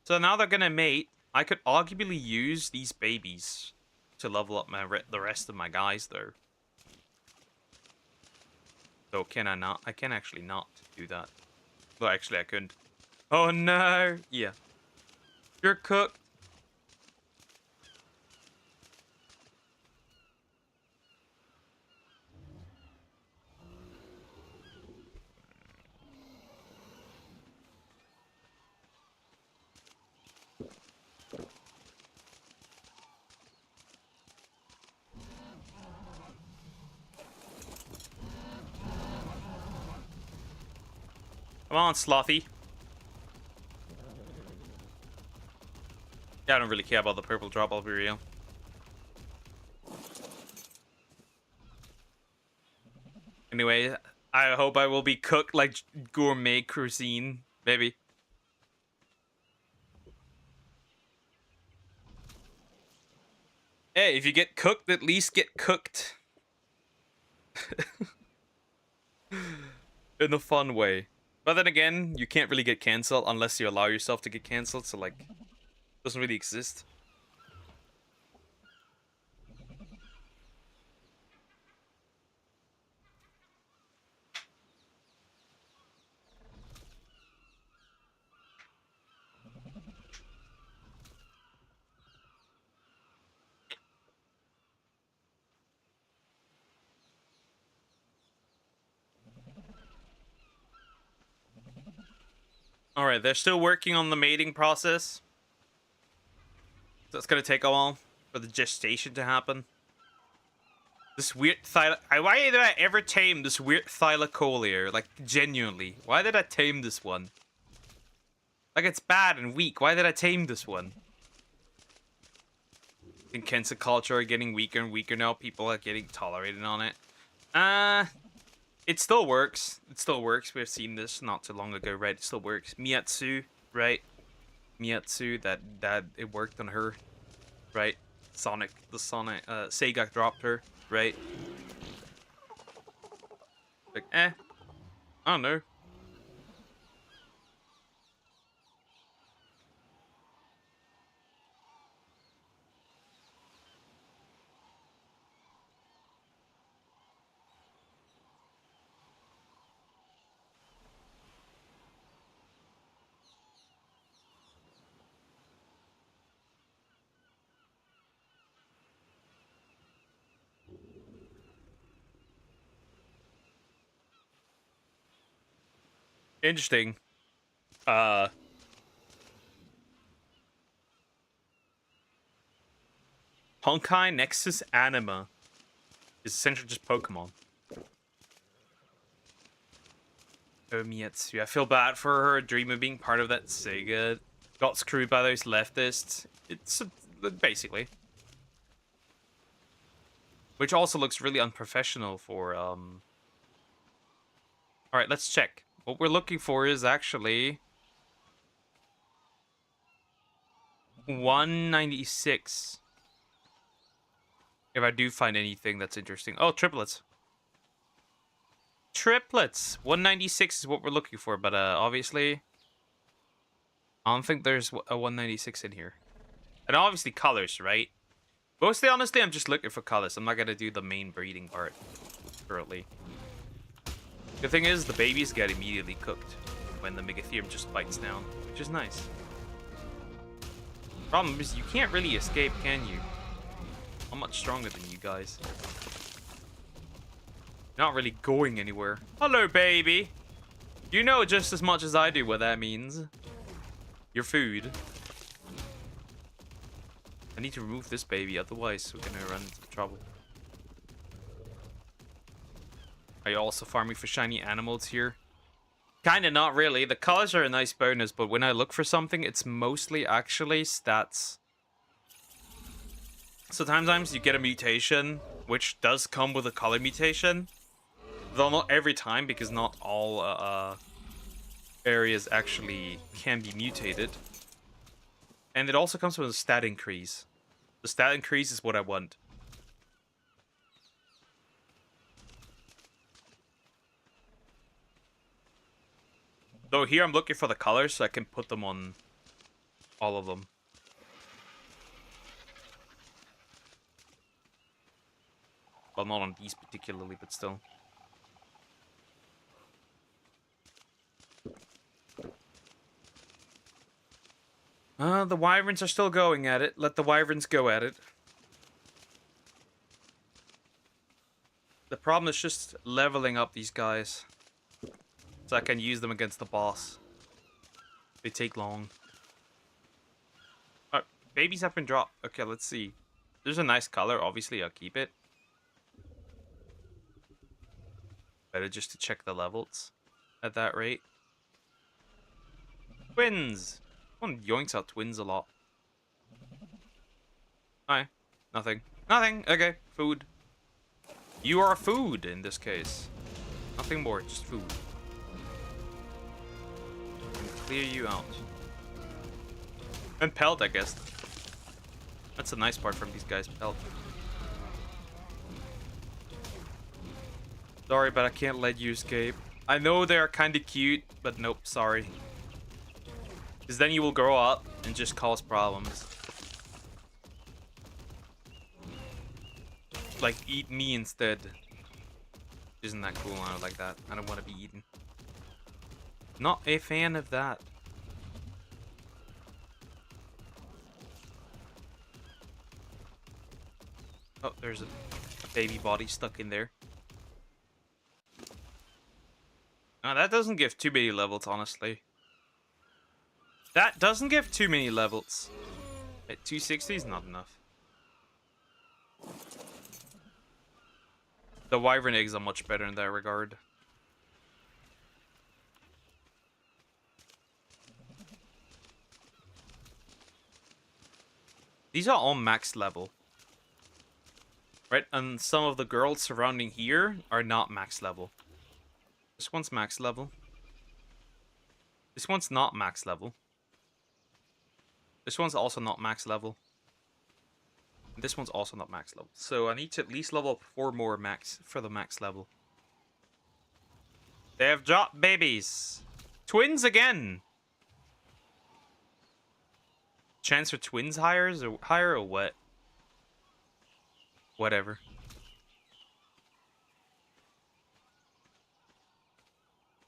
So now they're gonna mate. I could arguably use these babies to level up the rest of my guys, though. So can I not? I can actually not do that. Well, actually, I couldn't. Oh no! Yeah. You're cooked. Come on, Slothy. Yeah, I don't really care about the purple drop, I'll be real. Anyway, I hope I will be cooked like gourmet cuisine, maybe. Hey, if you get cooked, at least get cooked. In a fun way. But then again, you can't really get cancelled unless you allow yourself to get cancelled, so like, it doesn't really exist. Alright, they're still working on the mating process. So it's gonna take a while. for the gestation to happen. This weird why did I ever tame this weird thylacoleo? Like, genuinely. Why did I tame this one? Like, it's bad and weak. Why did I tame this one? I think Kensa culture are getting weaker and weaker now. People are getting tolerated on it. It still works. It still works. We've seen this not too long ago, right? It still works. Miyatsu, right? Miyatsu, that it worked on her, right? Sega dropped her, right? Like, I don't know. Interesting. Honkai Nexus Anima is essentially just Pokemon. Oh, Miyatsu. I feel bad for her. Dream of being part of that Sega. Got screwed by those leftists. It's basically. Which also looks really unprofessional for, Alright, let's check. What we're looking for is actually 196. If I do find anything that's interesting. Oh, triplets. Triplets! 196 is what we're looking for, but obviously I don't think there's a 196 in here. And obviously colors, right? Mostly, honestly, I'm just looking for colors. I'm not gonna do the main breeding part currently. The thing is, the babies get immediately cooked when the Megatherium just bites down, which is nice. Problem is, you can't really escape, can you? I'm much stronger than you guys. Not really going anywhere. Hello, baby! You know just as much as I do what that means. Your food. I need to remove this baby, otherwise we're gonna run into trouble. Are you also farming for shiny animals here? Kinda not really. The colors are a nice bonus, but when I look for something, it's mostly actually stats. So sometimes you get a mutation, which does come with a color mutation. Though not every time, because not all areas actually can be mutated. And it also comes with a stat increase. The stat increase is what I want. Though here I'm looking for the colors so I can put them on all of them. Well, not on these particularly, but still. The wyverns are still going at it. Let the wyverns go at it. The problem is just leveling up these guys. So I can use them against the boss. They take long. Alright, babies have been dropped. Okay, let's see. There's a nice color. Obviously, I'll keep it. Better just to check the levels at that rate. Twins! One yoinks out twins a lot. Hi. Nothing. Nothing. Okay. Food. You are food in this case. Nothing more. Just food. And clear you out. And pelt, I guess. That's a nice part from these guys. Pelt. Sorry, but I can't let you escape. I know they're kind of cute, but nope. Sorry. Because then you will grow up and just cause problems. Like, eat me instead. Isn't that cool? I don't like that. I don't want to be eaten. Not a fan of that. Oh, there's a baby body stuck in there. Now, that doesn't give too many levels, honestly. That doesn't give too many levels. At 260 is not enough. The wyvern eggs are much better in that regard. These are all max level. Right? And some of the girls surrounding here are not max level. This one's max level. This one's not max level. This one's also not max level. And this one's also not max level. So I need to at least level up 4 more max for the max level. They have dropped babies. Twins again. Chance for twins higher or what? Whatever.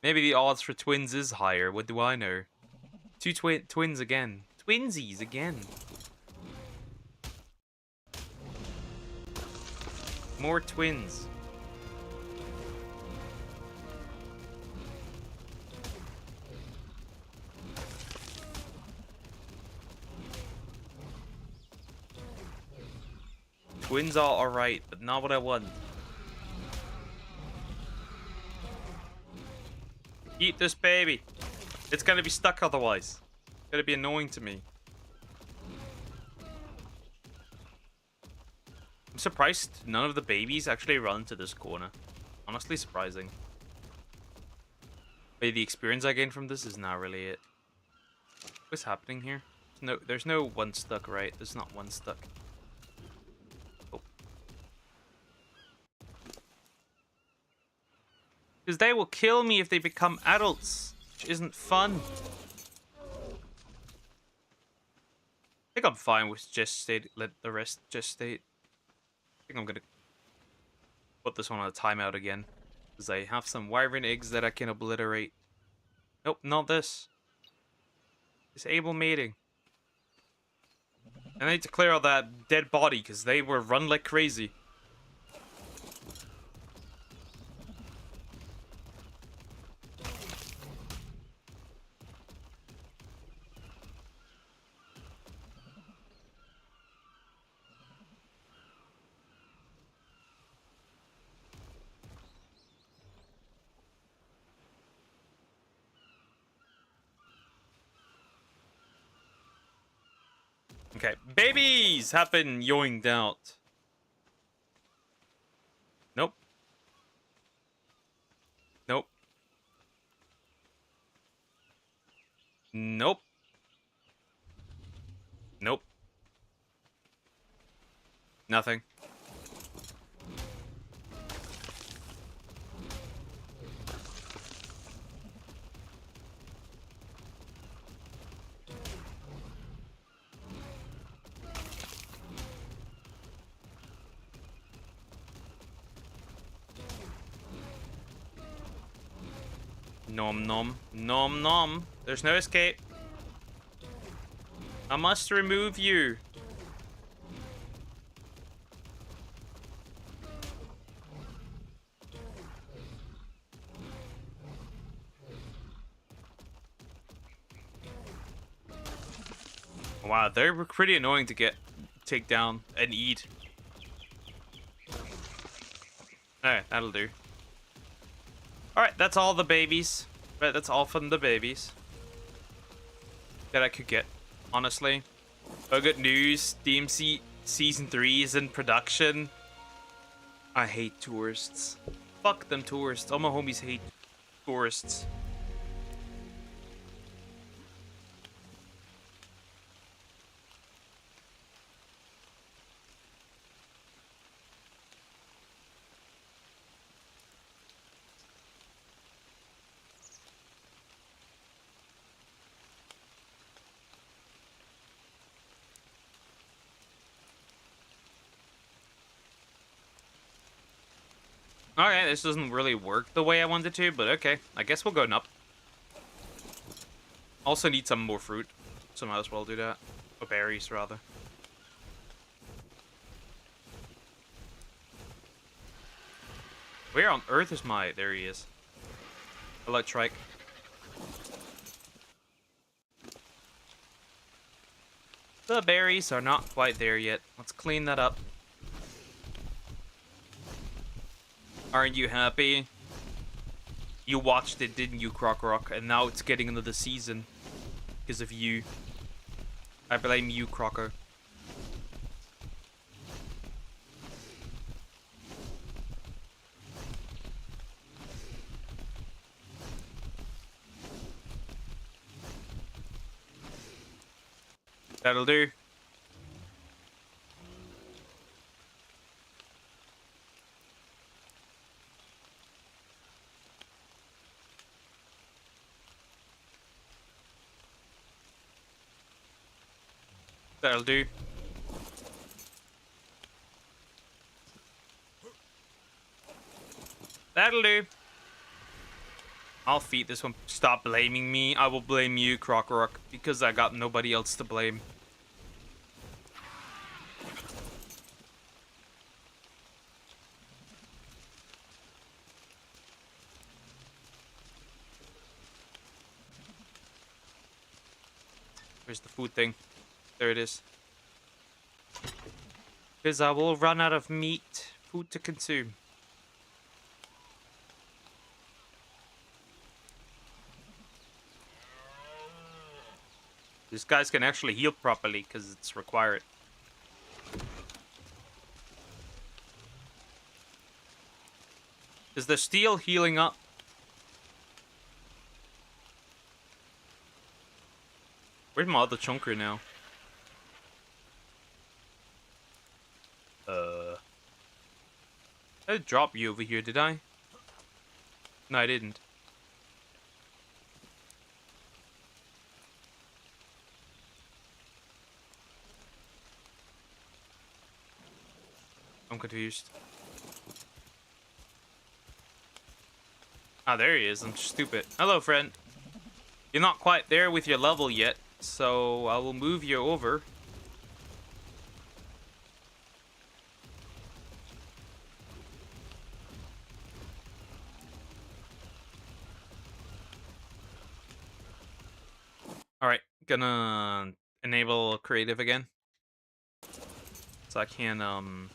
Maybe the odds for twins is higher. What do I know? 2 twins again. Twinsies again. More twins. Twins are alright, but not what I want. Eat this baby. It's gonna be stuck otherwise. It's gonna be annoying to me. I'm surprised none of the babies actually run to this corner. Honestly surprising. But the experience I gained from this is not really it. What's happening here? There's no one stuck, right? There's not one stuck. Oh. Because they will kill me if they become adults, which isn't fun. I think I'm fine with gestate, let the rest gestate. I think I'm gonna put this one on a timeout again. Because I have some wyvern eggs that I can obliterate. Nope, not this. Disable mating. I need to clear out that dead body because they were run like crazy. Okay, babies have been yoinked out. Nope. Nope. Nope. Nope. Nothing. Nom nom. Nom nom. There's no escape. I must remove you. Wow, they're pretty annoying to take down and eat. Alright, that'll do. Alright, that's all the babies. Right, that's all from the babies that I could get, honestly. Oh, good news. DMC Season 3 is in production. I hate tourists. Fuck them tourists. All my homies hate tourists. Okay, this doesn't really work the way I wanted to, but okay. I guess we'll go up. Also need some more fruit, so might as well do that. Or berries, rather. Where on earth is my... There he is. Hello, Trike. The berries are not quite there yet. Let's clean that up. Aren't you happy? You watched it, didn't you, Croc Rock? And now it's getting another season. Because of you. I blame you, Crocker. That'll do. That'll do. That'll do. I'll feed this one. Stop blaming me. I will blame you, Croc Rock, because I got nobody else to blame. Where's the food thing? There it is. Because I will run out of meat, food to consume. These guys can actually heal properly because it's required. Is the steel healing up? Where's my other chunker now? I didn't drop you over here, did I? No, I didn't. I'm confused. Ah, there he is. I'm stupid. Hello, friend. You're not quite there with your level yet, so I will move you over. Alright, gonna enable creative again. So I can,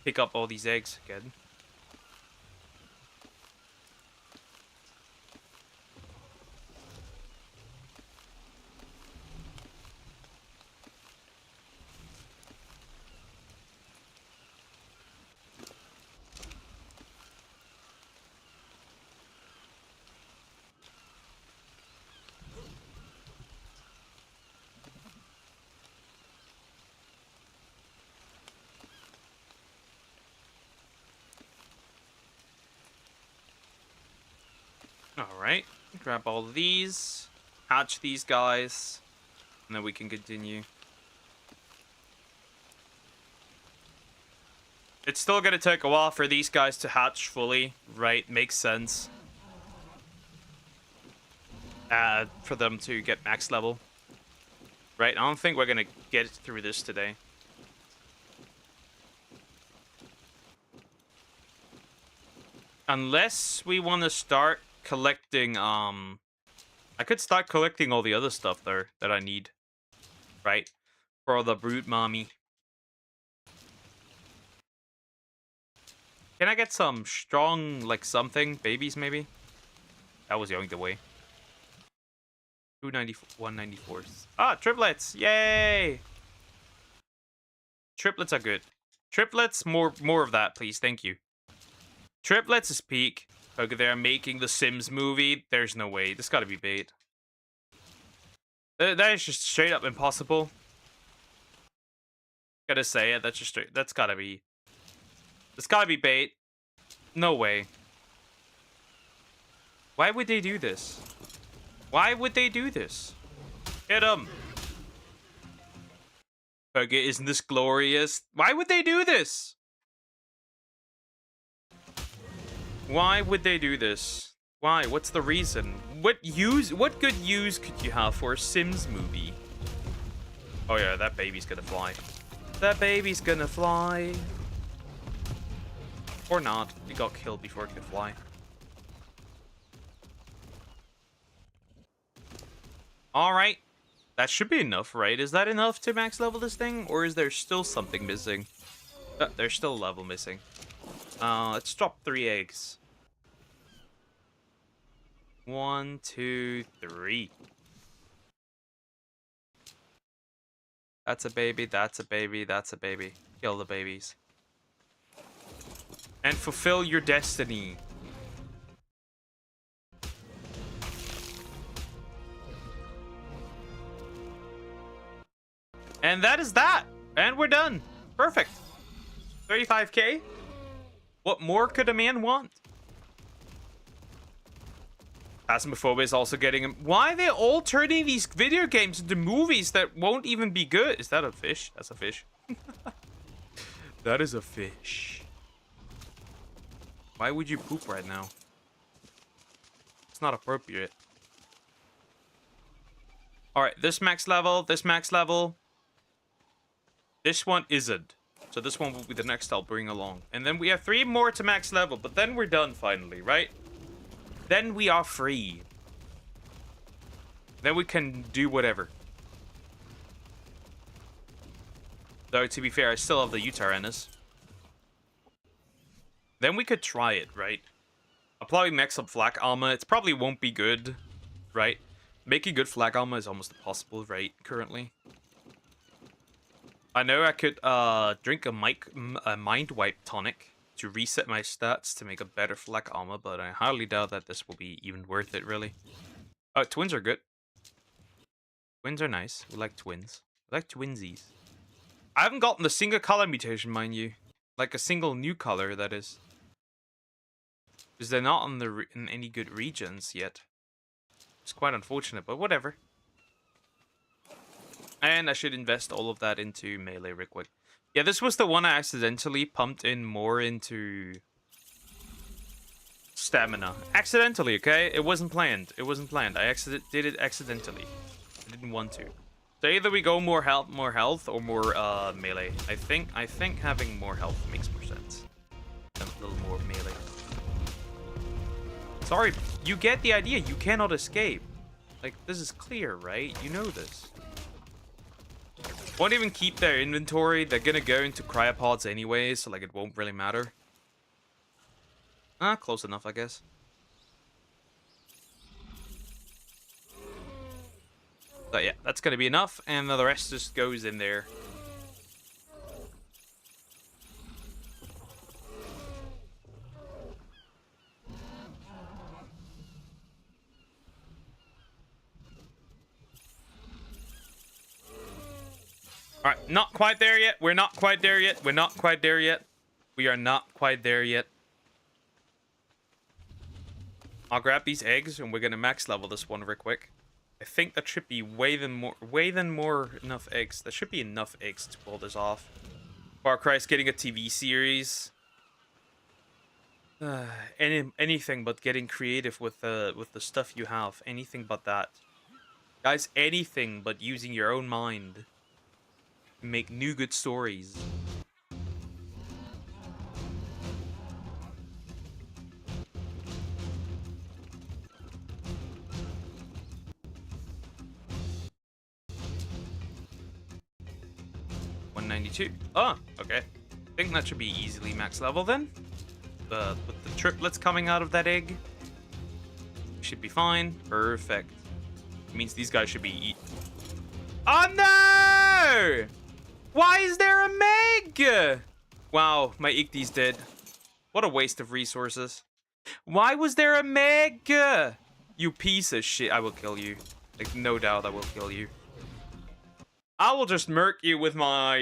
pick up all these eggs again. Alright, grab all of these, hatch these guys, and then we can continue. It's still gonna take a while for these guys to hatch fully, right? Makes sense. For them to get max level. Right, I don't think we're gonna get through this today. Unless we want to start collecting, I could start collecting all the other stuff there that I need. Right? For the brood mommy. Can I get some strong, like, something? Babies, maybe? That was the only way. 294, 194. Ah, triplets! Yay! Triplets are good. Triplets, more of that, please. Thank you. Triplets is peak. Okay, they're making the Sims movie. There's no way. This gotta be bait. That is just straight up impossible. Gotta say it. That's just straight. That's gotta be. It's gotta be bait. No way. Why would they do this? Why would they do this? Hit him. Okay, isn't this glorious? Why would they do this? Why would they do this? Why? What's the reason? What good use could you have for a Sims movie? Oh yeah, that baby's gonna fly. That baby's gonna fly. Or not. It got killed before it could fly. Alright. That should be enough, right? Is that enough to max level this thing? Or is there still something missing? There's still a level missing. Let's drop 3 eggs. 1, 2, 3. That's a baby, that's a baby, that's a baby. Kill the babies. And fulfill your destiny. And that is that. And we're done. Perfect. 35k. What more could a man want? Phasmophobia is also getting him. Why are they all turning these video games into movies that won't even be good? Is that a fish? That's a fish. That is a fish. Why would you poop right now? It's not appropriate. Alright, this max level, this max level. This one isn't. So this one will be the next I'll bring along. And then we have 3 more to max level, but then we're done finally, right? Then we are free. Then we can do whatever. Though, to be fair, I still have the Utaranus. Then we could try it, right? I'll probably max up flak armor. It probably won't be good, right? Making good flak armor is almost impossible, right, currently. I know I could drink a mind wipe tonic to reset my stats to make a better flak armor, but I highly doubt that this will be even worth it, really. Oh, twins are good. Twins are nice. We like twins. We like twinsies. I haven't gotten a single color mutation, mind you. Like a single new color, that is. Because they're not in any good regions yet. It's quite unfortunate, but whatever. And I should invest all of that into melee real quick. Yeah, this was the one I accidentally pumped in more into stamina. Accidentally, okay? It wasn't planned. It wasn't planned. I did it accidentally. I didn't want to. So either we go more health, or more melee. I think having more health makes more sense than a little more melee. Sorry, you get the idea. You cannot escape. Like, this is clear, right? You know this. Won't even keep their inventory. They're gonna go into cryopods anyway, so like it won't really matter. Ah, close enough, I guess. But yeah, that's gonna be enough, and the rest just goes in there. Alright, not quite there yet. We're not quite there yet. We're not quite there yet. We are not quite there yet. I'll grab these eggs, and we're gonna max level this one real quick. I think that should be way than more enough eggs. There should be enough eggs to pull this off. Far Cry's getting a TV series. Anything but getting creative with the stuff you have. Anything but that. Guys, anything but using your own mind. Make new good stories. $192. Oh, okay. I think that should be easily max level then. With the triplets coming out of that egg, should be fine. Perfect. It means these guys should be Oh no! Why is there a Meg? Wow, my Ichthys dead. What a waste of resources. Why was there a Meg? You piece of shit. I will kill you. Like, no doubt I will kill you. I will just murk you with my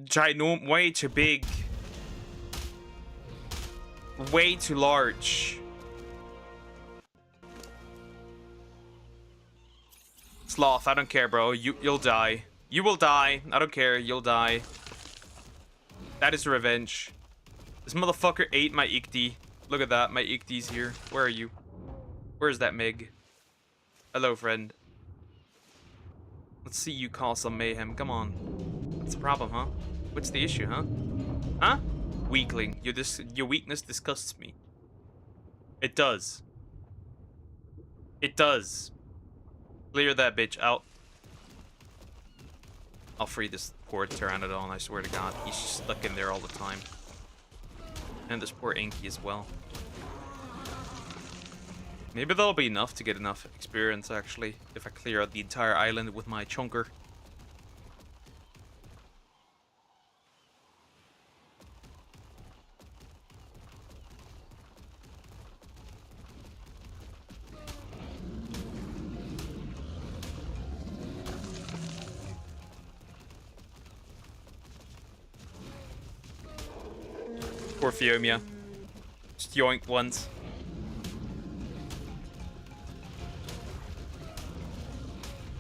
ginormous, way too big. Way too large. Sloth, I don't care, bro. You'll die. You will die. I don't care. You'll die. That is revenge. This motherfucker ate my Ichthys. Look at that. My Ichthys here. Where are you? Where's that Meg? Hello, friend. Let's see you cause some mayhem. Come on. What's the problem, huh? What's the issue, huh? Huh? Weakling. Your weakness disgusts me. It does. It does. Clear that bitch out. I'll free this poor Pteranodon, I swear to God. He's just stuck in there all the time. And this poor Inky as well. Maybe that'll be enough to get enough experience, actually, if I clear out the entire island with my chunker. Poor Fiomia. Just yoinked once.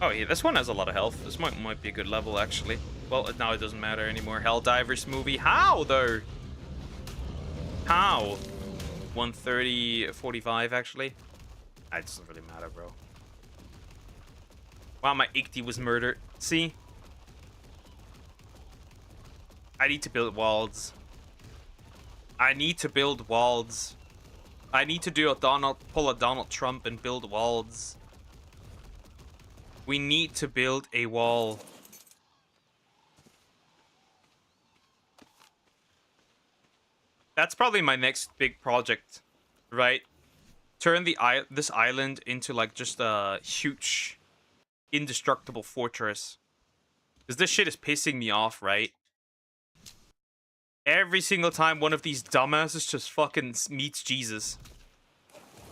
Oh yeah, this one has a lot of health. This might be a good level, actually. Well, now it doesn't matter anymore. Helldivers movie. How, though? How? 130, 45, actually? It doesn't really matter, bro. Wow, my Ichty was murdered. See? I need to build walls. I need to build walls. I need to do pull a Donald Trump and build walls. We need to build a wall. That's probably my next big project, right? Turn this island into like just a huge, indestructible fortress. Because this shit is pissing me off, right? Every single time one of these dumbasses just fucking meets Jesus.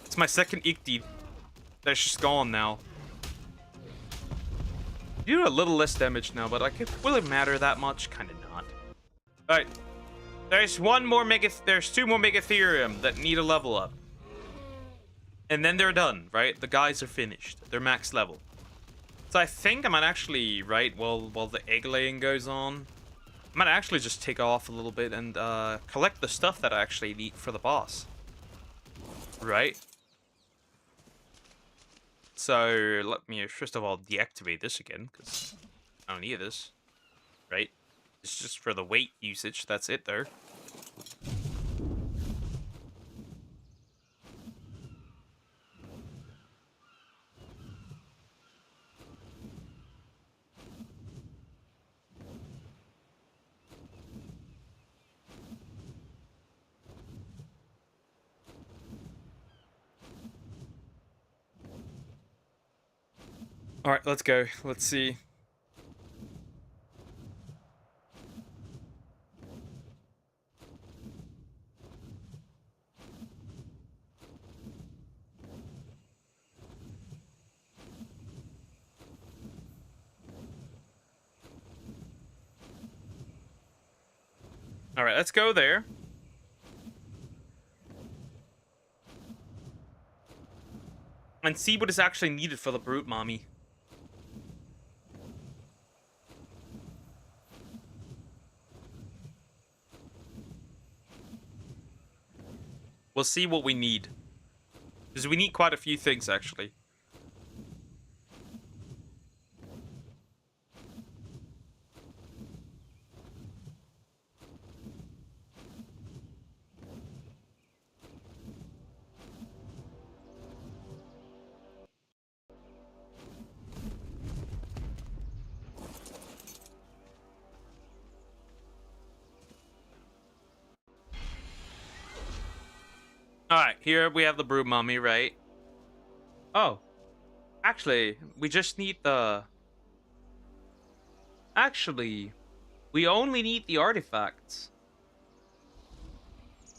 It's my second Ichty that's just gone now. You do a little less damage now, but like, will it matter that much? Kind of not. Alright. There's there's 2 more Megatherium that need a level up. And then they're done, right? The guys are finished. They're max level. So I think I might actually, right, while the egg laying goes on, I might actually just take off a little bit and collect the stuff that I actually need for the boss. Right? So let me first of all deactivate this again, because I don't need this. Right? It's just for the weight usage, that's it there. Alright, let's go. Let's see. Alright, let's go there. And see what is actually needed for the Brute Mommy. We'll see what we need. Because we need quite a few things, actually. Alright, here we have the Brood Mommy, right? Oh. Actually, we just need the... Actually, we only need the artifacts.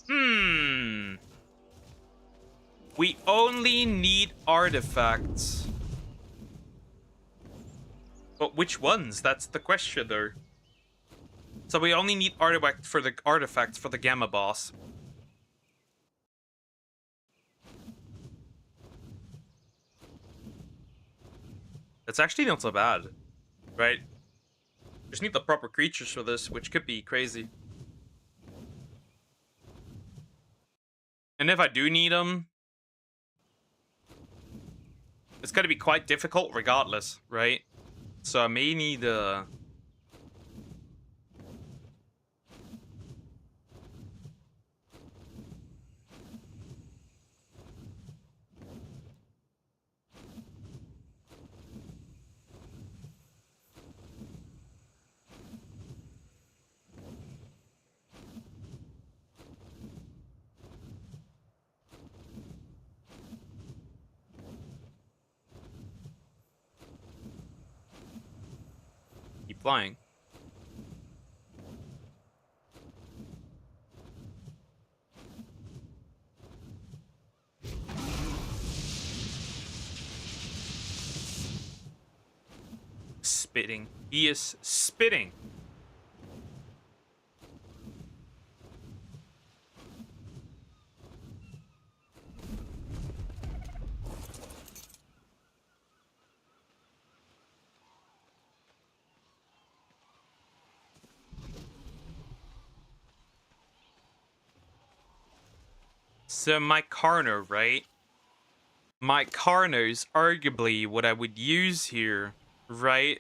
We only need artifacts. But which ones? That's the question, though. So we only need artifacts for the Gamma boss. That's actually not so bad, right? Just need the proper creatures for this, which could be crazy. And if I do need them, it's gonna be quite difficult regardless, right? So I may need flying. Spitting. He is spitting. So my Carno, right? My Carno's arguably what I would use here, right?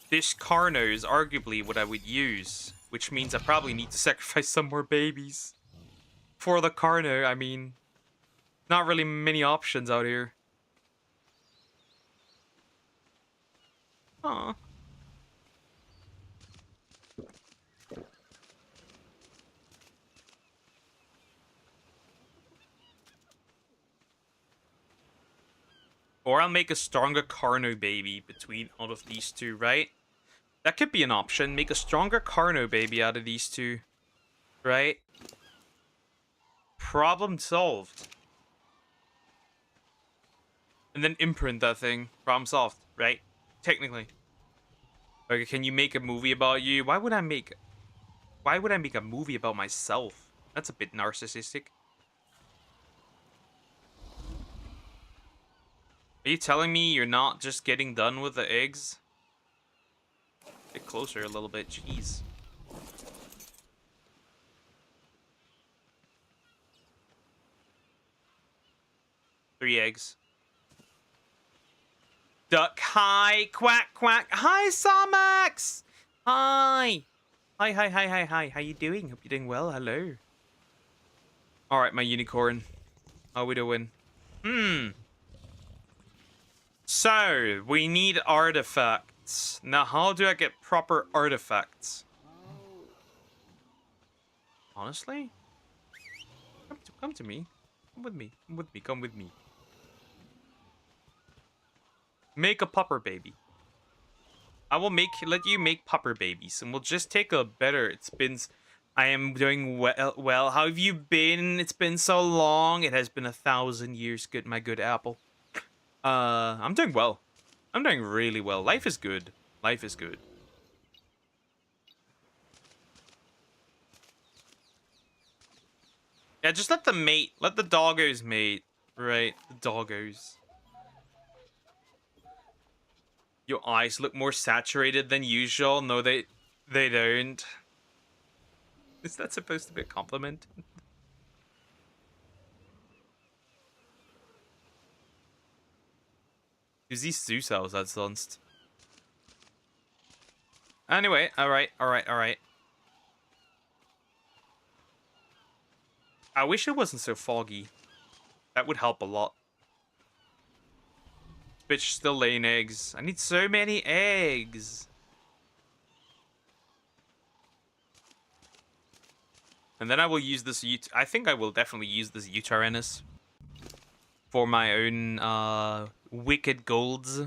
This Carno is arguably what I would use, which means I probably need to sacrifice some more babies. For the Carno, I mean, not really many options out here. Aw. Or I'll make a stronger Carno baby between all of these two, right? That could be an option. Make a stronger Carno baby out of these two, right? Problem solved. And then imprint that thing. Problem solved, right? Technically. Okay, can you make a movie about you? Why would I make a movie about myself? That's a bit narcissistic. Are you telling me you're not just getting done with the eggs? Get closer a little bit, jeez. Three eggs. Duck, hi, quack, quack. Hi, Samax! Hi! Hi. How you doing? Hope you're doing well. Hello. Alright, my unicorn. How we doing? So, we need artifacts. Now, how do I get proper artifacts? Honestly? Come to me. Come with me. Come with me. Make a pupper baby. I will let you make pupper babies, and we'll just take a better. I am doing well. How have you been? It's been so long. It has been 1,000 years. Good, my good apple. I'm doing well. I'm doing really well. Life is good. Life is good. Yeah, just let them mate. Let the doggos mate. Right, the doggos. Your eyes look more saturated than usual. No, they don't. Is that supposed to be a compliment? Du siehst süß aus als sonst. Anyway, alright. I wish it wasn't so foggy. That would help a lot. Bitch still laying eggs. I need so many eggs. And then I will use this I think I will definitely use this Uteranus for my own wicked golds.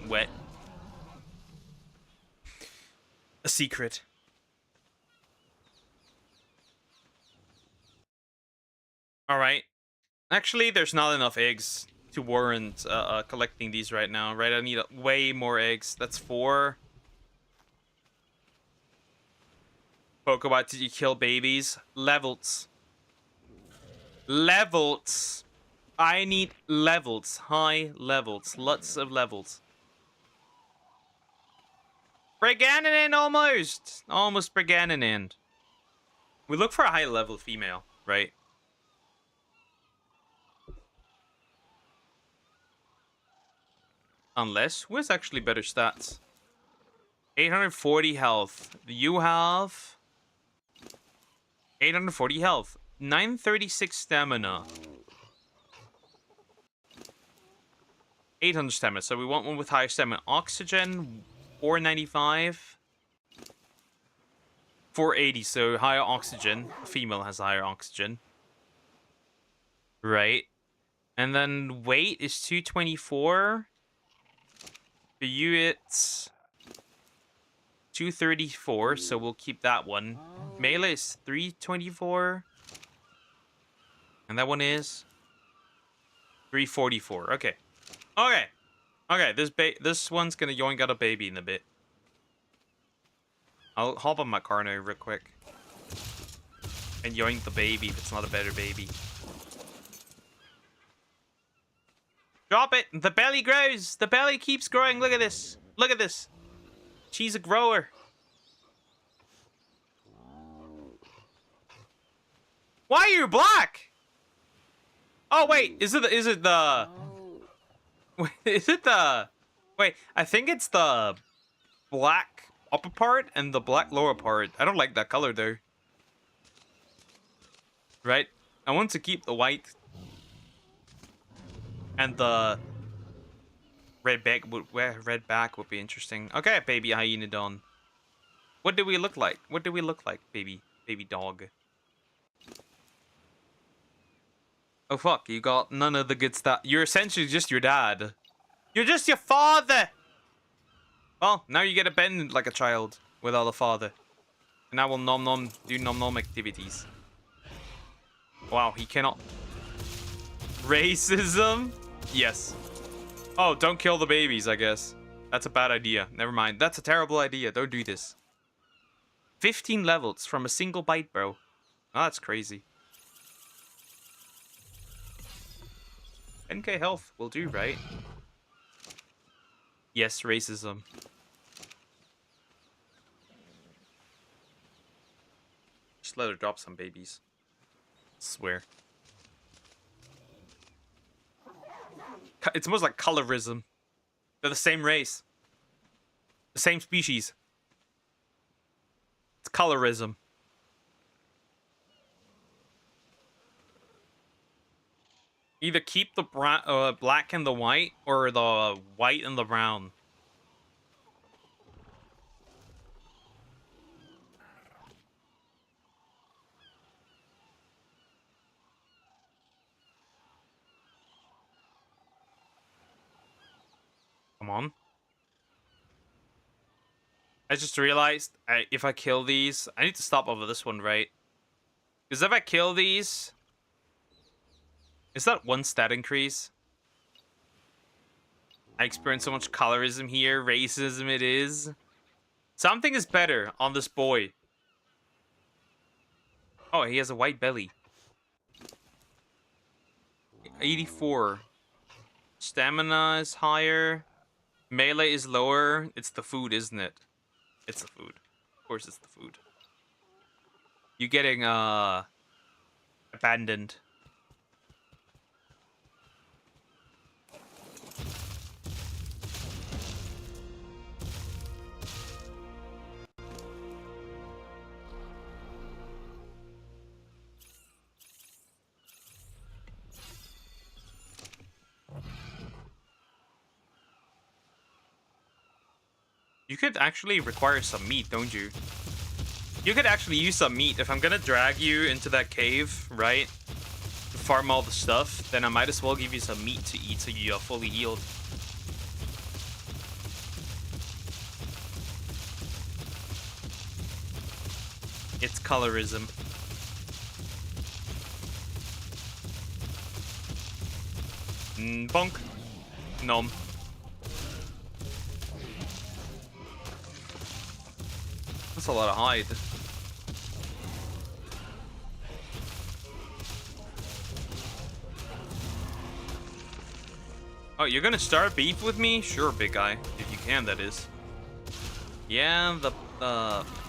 Wet. A secret. Alright. Actually, there's not enough eggs to warrant collecting these right now, right? I need way more eggs. That's 4. Pokebot, did you kill babies? Levels. Levels. I need levels. High levels. Lots of levels. Brigannin almost. Almost Brigannin. We look for a high level female, right? Unless, who has actually better stats? 840 health. You have 840 health. 936 stamina. 800 stamina. So we want one with higher stamina. Oxygen, 495. 480, so higher oxygen. Female has higher oxygen. Right. And then weight is 224. For you, it's 234, so we'll keep that one. Melee is 324. And that one is 344. Okay. Okay. Okay, this one's gonna yoink out a baby in a bit. I'll hop on my car now real quick. And yoink the baby if it's not a better baby. Drop it! The belly grows! The belly keeps growing. Look at this. Look at this. She's a grower. Why are you black? Oh wait, is it the wait, is it the wait, I think it's the black upper part and the black lower part. I don't like that color though. Right? I want to keep the white and the red back would be interesting. Okay, baby hyenodon. What do we look like? What do we look like, baby dog? Oh fuck, you got none of the good stuff. You're essentially just your dad. You're just your father! Well, now you get to bend like a child without a father. And I will do nom activities. Wow, he cannot. Racism? Yes. Oh, don't kill the babies, I guess. That's a bad idea. Never mind. That's a terrible idea. Don't do this. 15 levels from a single bite, bro. Oh, that's crazy. 10k health will do, right? Yes, racism. Just let her drop some babies. Swear. It's almost like colorism. They're the same race. The same species. It's colorism. Either keep the black and the white, or the white and the brown. Come on. I just realized if I kill these, I need to stop over this one, right? Because if I kill these, is that one stat increase? I experience so much colorism here. Racism it is. Something is better on this boy. Oh, he has a white belly. 84. Stamina is higher. Melee is lower. It's the food, isn't it? It's the food. Of course it's the food. You getting, abandoned. You could actually require some meat, don't you? You could actually use some meat. If I'm gonna drag you into that cave, right? To farm all the stuff, then I might as well give you some meat to eat so you're fully healed. It's colorism. Bonk. Nom. That's a lot of hide. Oh, you're gonna start beef with me? Sure, big guy. If you can, that is. Yeah, the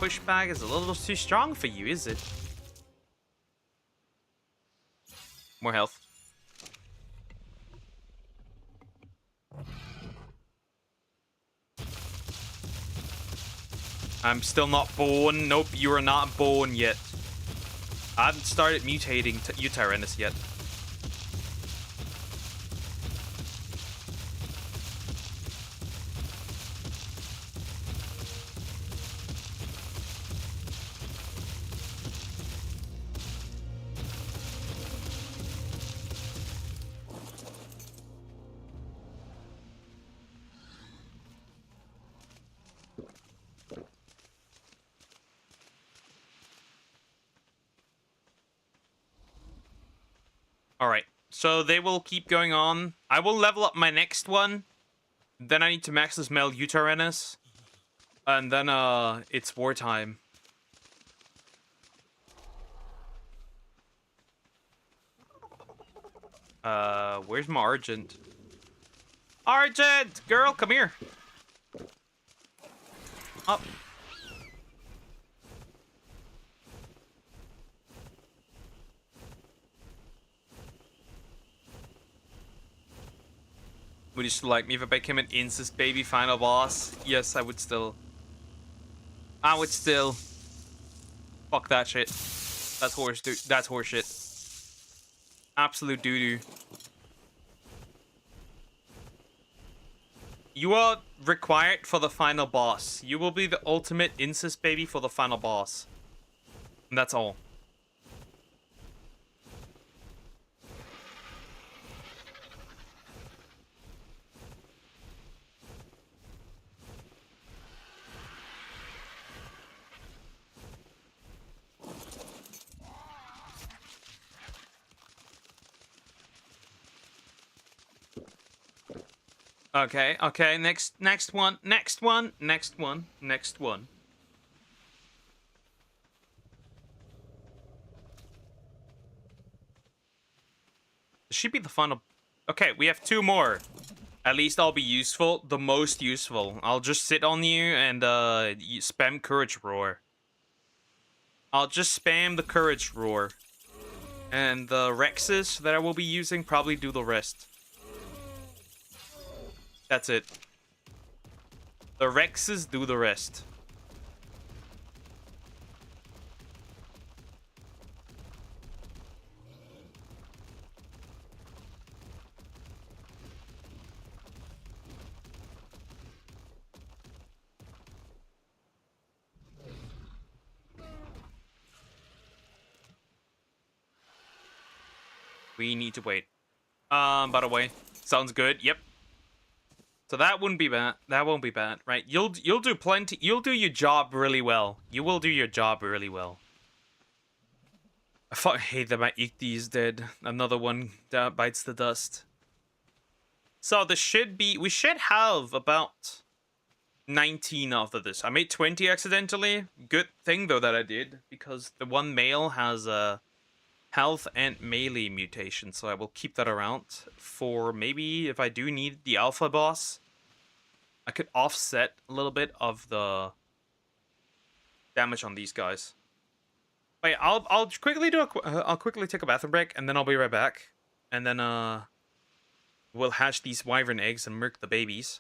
pushback is a little too strong for you, is it? More health. I'm still not born. Nope, you are not born yet. I haven't started mutating you Tyrannus yet. Alright, so they will keep going on. I will level up my next one. Then I need to max this male Uranus. And then, it's wartime. Where's my Argent? Argent! Girl, come here! Up. Would you still like me if I became an incest baby final boss? Yes, I would still. I would still. Fuck that shit. That's horse. That's horse shit. Absolute doo doo. You are required for the final boss. You will be the ultimate incest baby for the final boss. And that's all. Okay, okay, next one. This should be the final. Okay, we have 2 more. At least I'll be useful. The most useful. I'll just sit on you and spam Courage Roar. I'll just spam the Courage Roar. And the Rexes that I will be using probably do the rest. That's it. The Rexes do the rest. We need to wait. By the way, sounds good. Yep. So that wouldn't be bad. That won't be bad, right? You'll do plenty. You'll do your job really well. You will do your job really well. I fucking hate that my Ichthi is dead. Another one that bites the dust. So this should be. We should have about 19 after this. I made 20 accidentally. Good thing though that I did, because the one male has a health and melee mutation, so I will keep that around for maybe if I do need the alpha boss. I could offset a little bit of the damage on these guys. Wait, I'll quickly do I'll quickly take a bathroom break and then I'll be right back. And then we'll hatch these wyvern eggs and milk the babies.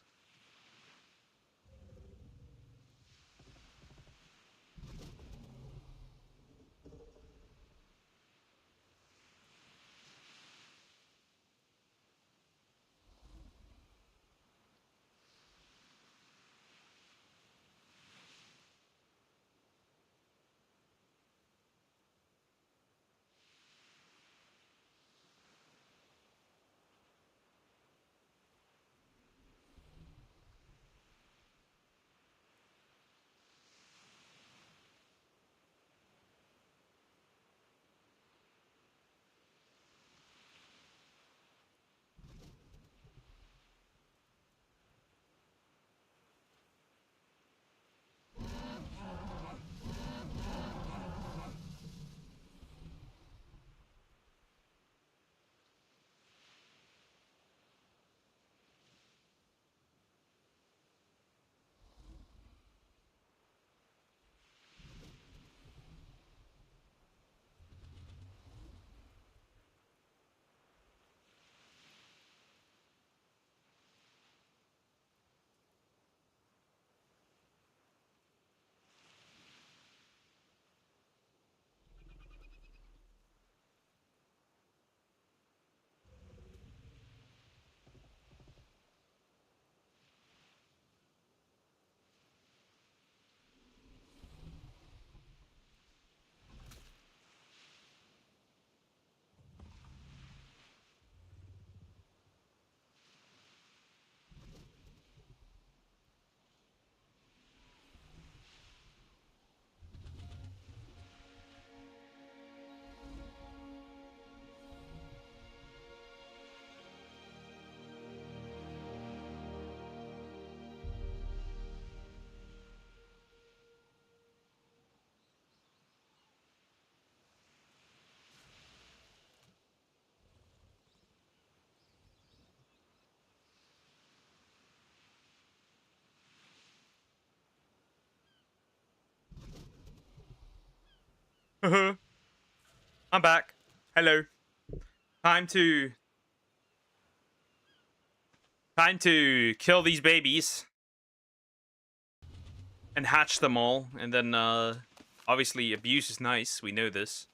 I'm back. Hello. Time to kill these babies and hatch them all, and then obviously abuse is nice. We know this.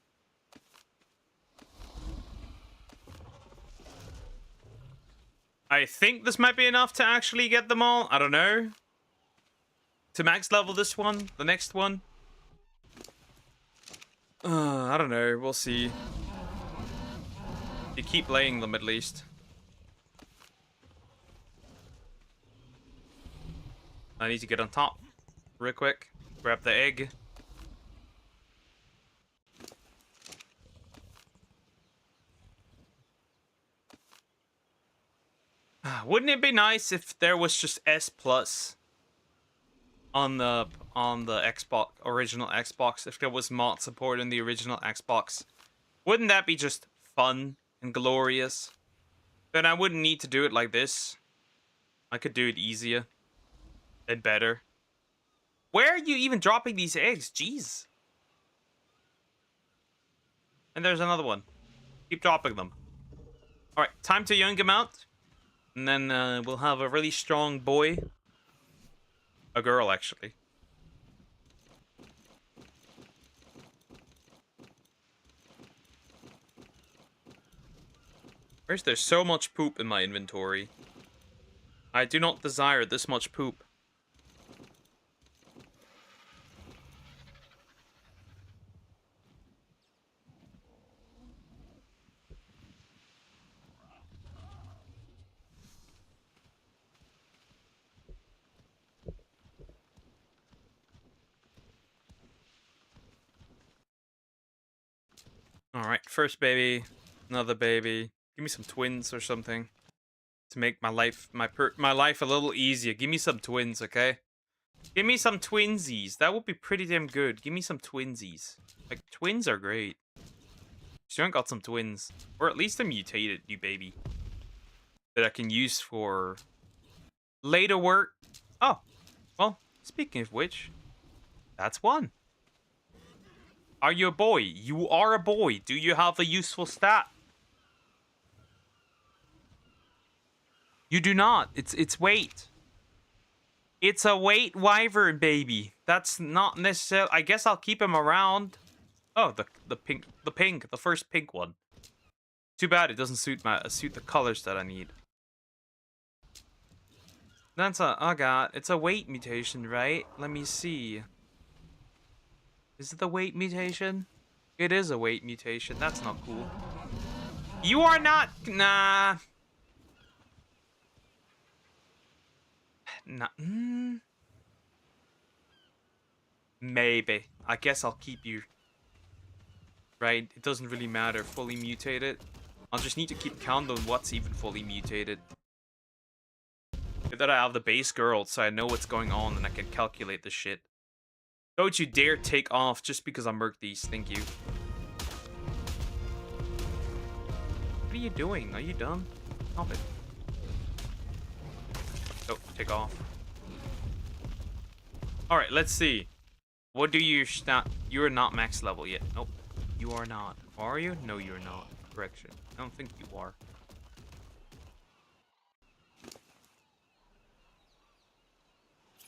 I think this might be enough to actually get them all. I don't know. To max level this one, the next one. I don't know. We'll see. You keep laying them at least. I need to get on top real quick. Grab the egg. Wouldn't it be nice if there was just S plus on the Xbox, original Xbox, if there was mod support in the original Xbox? Wouldn't that be just fun and glorious? Then I wouldn't need to do it like this. I could do it easier and better. Where are you even dropping these eggs? Jeez. And there's another one. Keep dropping them. Alright, time to young him out. And then we'll have a really strong boy. A girl, actually. Where's there so much poop in my inventory? I do not desire this much poop. Alright, first baby, another baby. Give me some twins or something to make my life my life a little easier. Give me some twins, okay? Give me some twinsies. That would be pretty damn good. Give me some twinsies. Like, twins are great. Sean got some twins. Or at least a mutated new baby. That I can use for later work. Oh, well, speaking of which, that's one. Are you a boy? You are a boy. Do you have a useful stat? You do not. It's weight. It's a weight wyvern baby. That's not necessarily. I guess I'll keep him around. Oh, the first pink one. Too bad it doesn't suit the colors that I need. That's oh god, it's a weight mutation, right? Let me see. Is it the weight mutation? It is a weight mutation. That's not cool. You are not. Nah. Nah. Maybe. I guess I'll keep you. Right? It doesn't really matter. Fully mutated. I'll just need to keep count on what's even fully mutated. That I have the base girl, so I know what's going on and I can calculate the shit. Don't you dare take off just because I murked these. Thank you. What are you doing? Are you done? Stop it. Oh, take off. Alright, let's see. What do you You're not max level yet. Nope. You are not. Are you? No, you're not. Correction. I don't think you are.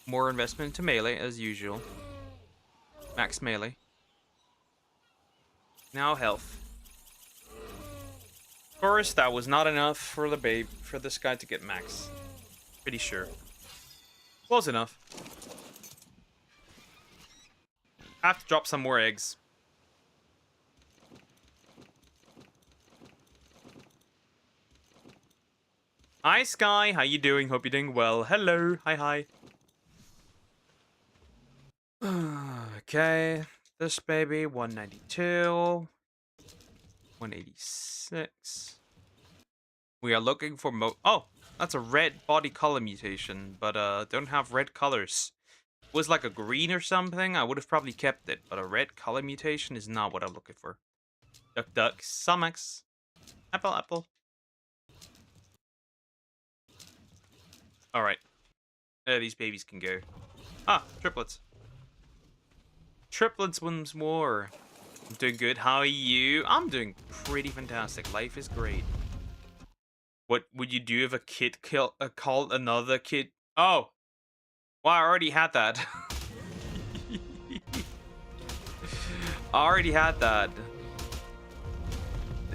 More investment into melee, as usual. Max melee. Now health. First, that was not enough for this guy to get max. Pretty sure. Close enough. I have to drop some more eggs. Hi, Sky. How you doing? Hope you're doing well. Hello. Hi. Okay. This baby, 192. 186. We are looking for oh, that's a red body color mutation, but don't have red colors. If it was like a green or something, I would have probably kept it, but a red color mutation is not what I'm looking for. Duck, Sumax. Apple. Alright. These babies can go. Ah, triplets. Triplets once more. I'm doing good. How are you? I'm doing pretty fantastic. Life is great. What would you do if a kid called another kid? Oh, well, I already had that. I already had that.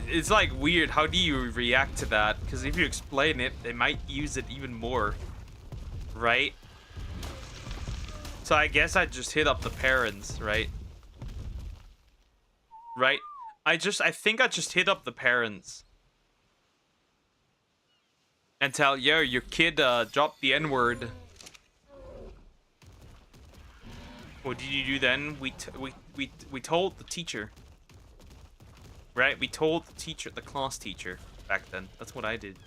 It's like weird. How do you react to that? Because if you explain it, they might use it even more, right? So I guess I just hit up the parents, right? Right? I think I just hit up the parents and tell, yo, your kid dropped the N-word. What did you do then? We told the teacher. Right? We told the teacher, the class teacher back then. That's what I did.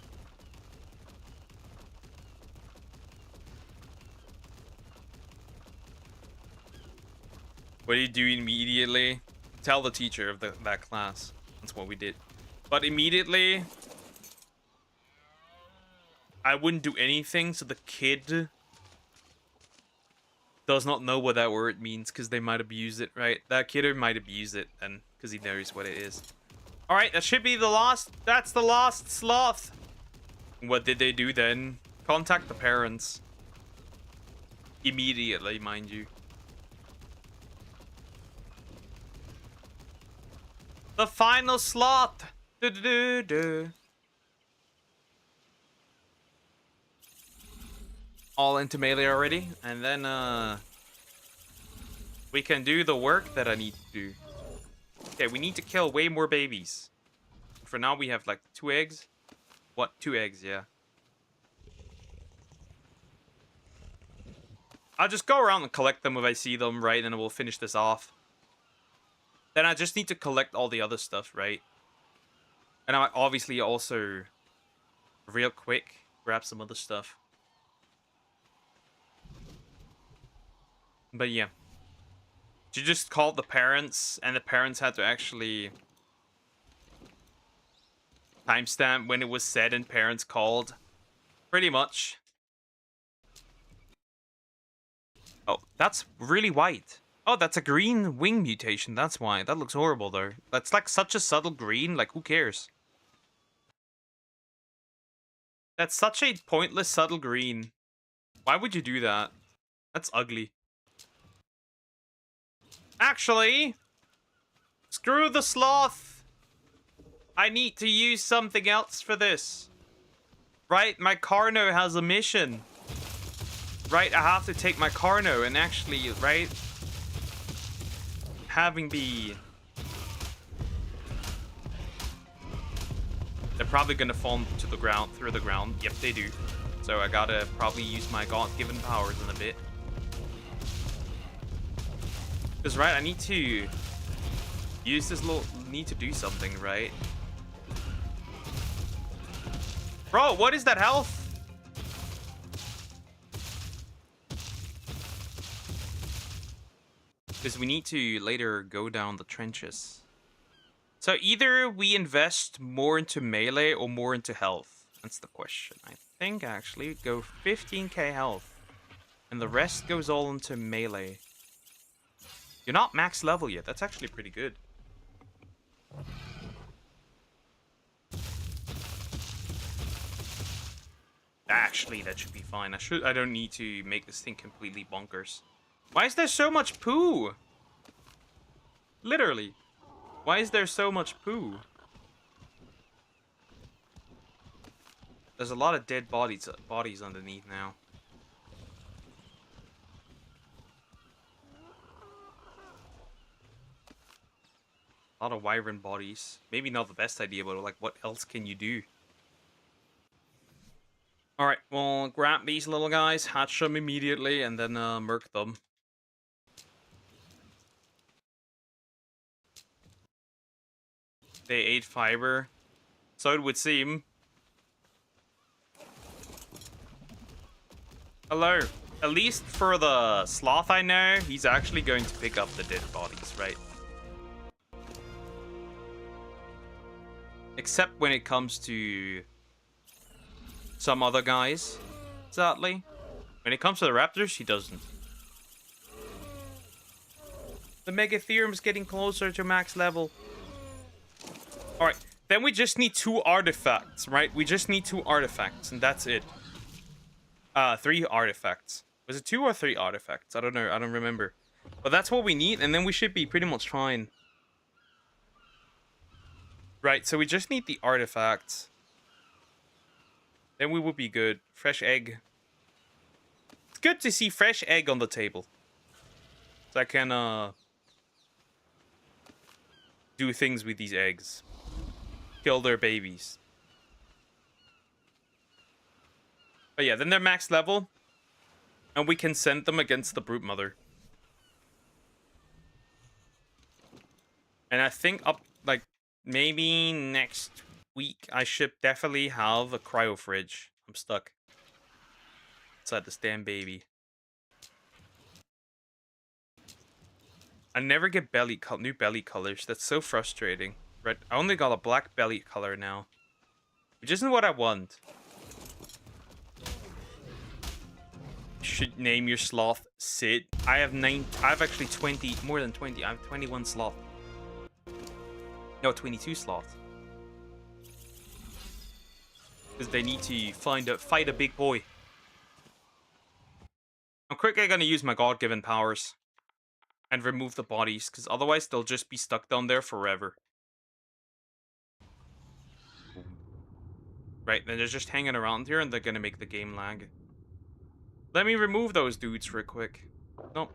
What do you do immediately? Tell the teacher of that class. That's what we did. But immediately, I wouldn't do anything so the kid does not know what that word means because they might abuse it, right? That kidder might abuse it and because he knows what it is. All right, that should be the last. That's the last sloth. What did they do then? Contact the parents. Immediately, mind you. The final sloth. All into melee already, and then we can do the work that I need to do. Okay, we need to kill way more babies. For now, we have like 2 eggs. What? 2 eggs, yeah. I'll just go around and collect them if I see them, right? And we'll finish this off. Then I just need to collect all the other stuff, right? And I might obviously also, real quick, grab some other stuff. But yeah. She just called the parents, and the parents had to actually timestamp when it was said and parents called. Pretty much. Oh, that's really white. Oh, that's a green wing mutation. That's why. That looks horrible, though. That's like such a subtle green. Like, who cares? That's such a pointless, subtle green. Why would you do that? That's ugly. Actually, screw the sloth. I need to use something else for this. Right? My Carno has a mission. Right? I have to take my Carno and actually, right? Having the... They're probably gonna fall to the ground, through the ground. Yep, they do. So I gotta probably use my God-given powers in a bit. Because, right, I need to use this little... Need to do something, right? Bro, what is that health? Because we need to later go down the trenches. So either we invest more into melee or more into health. That's the question. I think actually go 15k health. And the rest goes all into melee. You're not max level yet. That's actually pretty good. Actually, that should be fine. I don't need to make this thing completely bonkers. Why is there so much poo? Literally. Why is there so much poo? There's a lot of dead bodies underneath now. A lot of wyvern bodies. Maybe not the best idea, but like, what else can you do? Alright, we'll grab these little guys, hatch them immediately, and then murk them. They ate fiber. So it would seem. Hello. At least for the sloth I know, he's actually going to pick up the dead bodies, right? Except when it comes to some other guys, sadly. When it comes to the raptors, he doesn't. The Megatherium's getting closer to max level. Alright, then we just need 2 artifacts, right? We just need 2 artifacts, and that's it. 3 artifacts. Was it 2 or 3 artifacts? I don't know, I don't remember. But that's what we need, and then we should be pretty much fine. Right, so we just need the artifacts. Then we would be good. Fresh egg. It's good to see fresh egg on the table. So I can, do things with these eggs. Kill their babies. But yeah, then they're max level. And we can send them against the Broodmother. And I think up, like, maybe next week, I should definitely have a cryo fridge. I'm stuck inside this damn baby. I never get new belly colors. That's so frustrating. Right? I only got a black belly color now, which isn't what I want. Should name your sloth Sid. I have actually 20, more than 20. I have 21 sloth. No, 22 sloth. Because they need to fight a big boy. I'm quickly gonna use my god-given powers and remove the bodies, because otherwise they'll just be stuck down there forever. Right, then they're just hanging around here and they're gonna make the game lag. Let me remove those dudes real quick. Nope.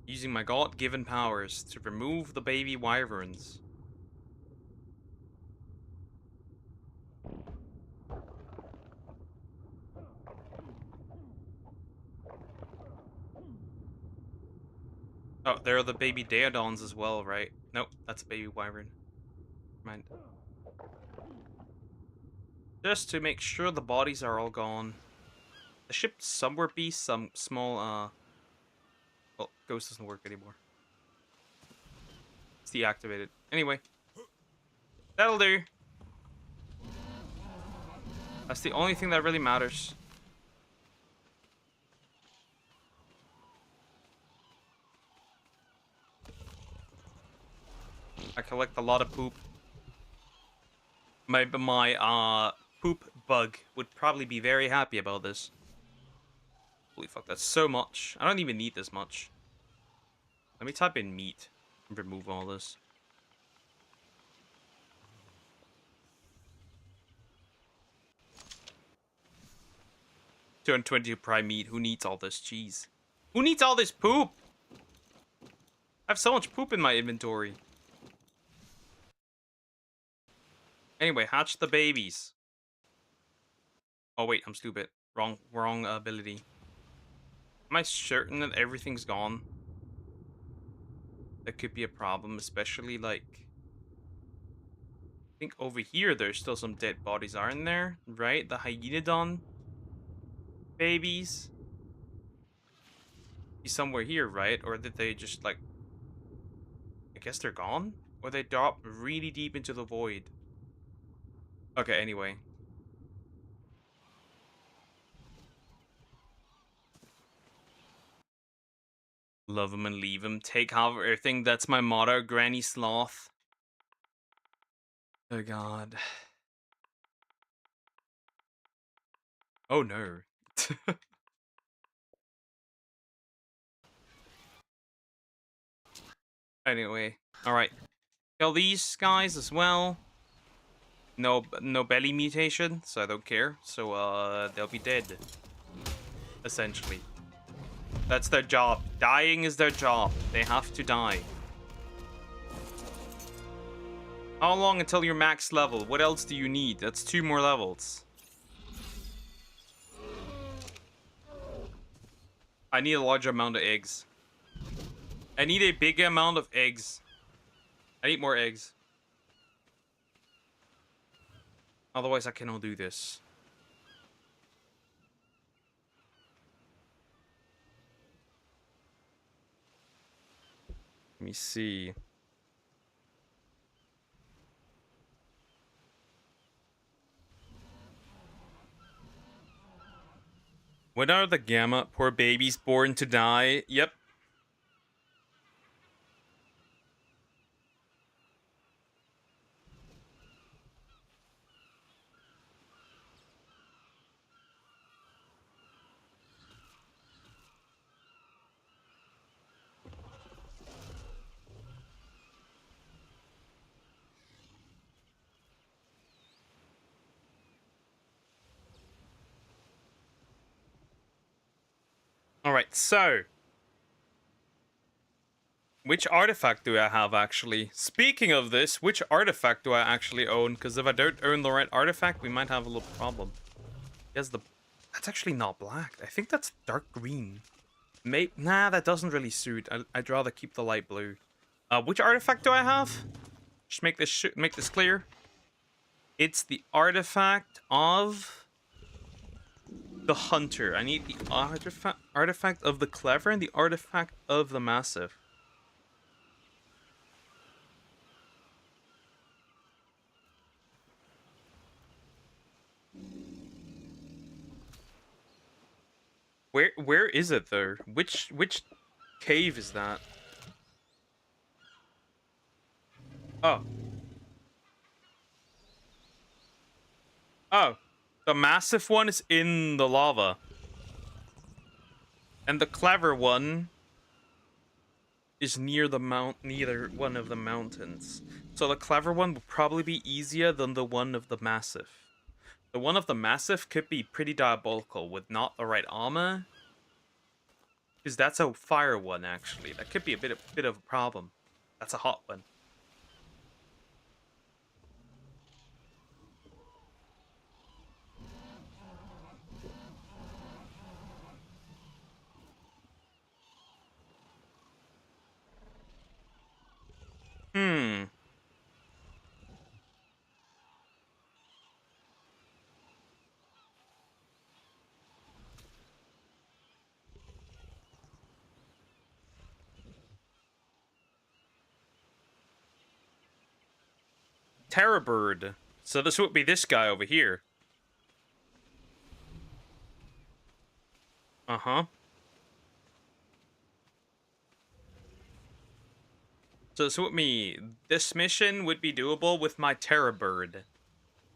Using my god-given powers to remove the baby wyverns. Oh, there are the baby Daedons as well, right? Nope, that's a baby wyvern. Mind. Just to make sure the bodies are all gone. The ship somewhere be some small, well, ghost doesn't work anymore. It's deactivated. Anyway. That'll do. That's the only thing that really matters. I collect a lot of poop. My poop bug would probably be very happy about this. Holy fuck, that's so much. I don't even need this much. Let me type in meat and remove all this. 222 prime meat. Who needs all this cheese? Who needs all this poop? I have so much poop in my inventory. Anyway, hatch the babies. Oh wait, I'm stupid. Wrong ability. Am I certain that everything's gone? That could be a problem, especially like... I think over here there's still some dead bodies, aren't there? Right? The Hyenodon babies? Be somewhere here, right? Or did they just like... I guess they're gone? Or they drop really deep into the void? Okay, anyway. Love him and leave him. Take half of everything. That's my motto. Granny Sloth. Oh god. Oh no. Anyway. Alright. Kill these guys as well. No belly mutation, so I don't care. So they'll be dead. Essentially. That's their job. Dying is their job. They have to die. How long until you're max level? What else do you need? That's 2 more levels. I need a larger amount of eggs. I need a big amount of eggs. I need more eggs. Otherwise, I cannot do this. Let me see. When are the gamma poor babies born to die? Yep. Alright, so which artifact do I have, actually? Speaking of this, which artifact do I actually own? Because if I don't own the right artifact, we might have a little problem. Yes, that's actually not black. I think that's dark green. Nah, that doesn't really suit. I'd rather keep the light blue. Which artifact do I have? Just make this clear. It's the artifact of the hunter. I need the artifact of the clever and the artifact of the massive. Where is it though? Which cave is that? Oh. Oh. The massive one is in the lava. And the clever one is near neither one of the mountains. So the clever one will probably be easier than the one of the massive. The one of the massive could be pretty diabolical with not the right armor. Because that's a fire one, actually. That could be a bit of a problem. That's a hot one. Terror bird. So this would be this guy over here. Uh-huh. So this would mean this mission would be doable with my terror bird.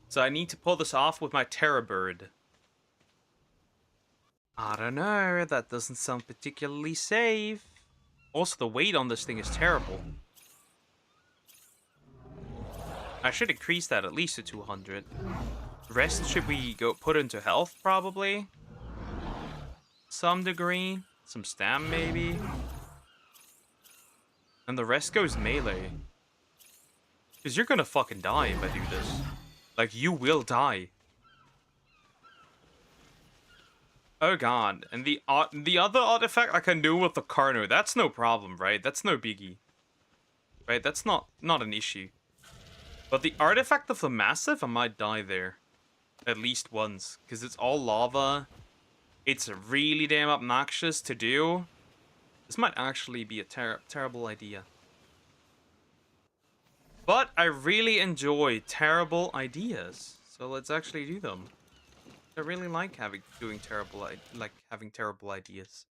So I need to pull this off with my terror bird. I don't know, that doesn't sound particularly safe. Also, the weight on this thing is terrible. I should increase that at least to 200. The rest should we go put into health, probably? Some degree. Some stam, maybe? And the rest goes melee. Because you're gonna fucking die if I do this. Like, you will die. Oh god. And the other artifact I can do with the Carno, that's no problem, right? That's no biggie. Right? That's not an issue. But the artifact of the massive, I might die there. At least once. Because it's all lava. It's really damn obnoxious to do. This might actually be a terrible idea. But I really enjoy terrible ideas. So let's actually do them. I really like having terrible ideas.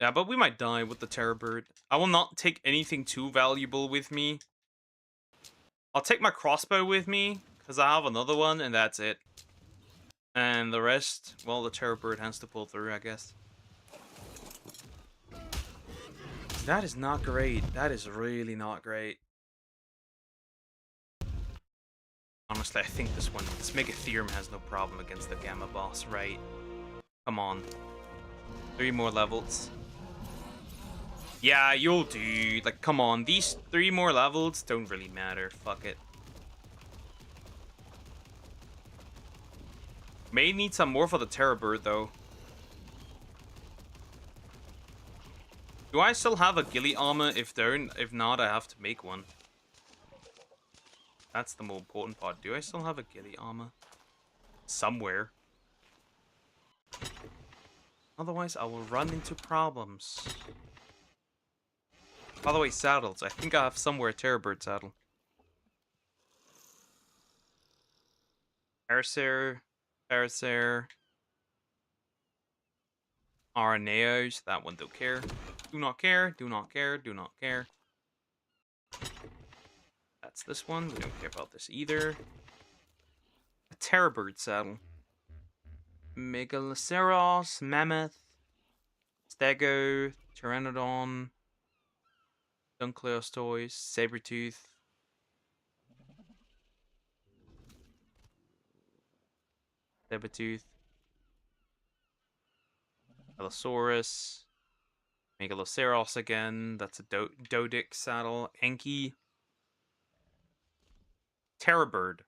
Yeah, but we might die with the terror bird. I will not take anything too valuable with me. I'll take my crossbow with me, because I have another one, and that's it. And the rest, well, the terror bird has to pull through, I guess. That is not great. That is really not great. Honestly, I think this Megatherium has no problem against the Gamma boss, right? Come on. 3 more levels. Yeah, you'll do. Like, come on. These 3 more levels don't really matter. Fuck it. May need some more for the Terror Bird, though. Do I still have a ghillie armor? If not, I have to make one. That's the more important part. Do I still have a ghillie armor? Somewhere. Otherwise, I will run into problems. By the way, saddles. I think I have somewhere a Terror Bird saddle. Parasaur. Arneos, that one don't care. Do not care, do not care, do not care. That's this one, we don't care about this either. A Terrorbird saddle. Megaloceros, Mammoth, Stego, Pteranodon, Dunkleostois, Sabretooth. Sabretooth. Allosaurus. Megaloceros again. That's a Dodic saddle. Enki. Terrorbird.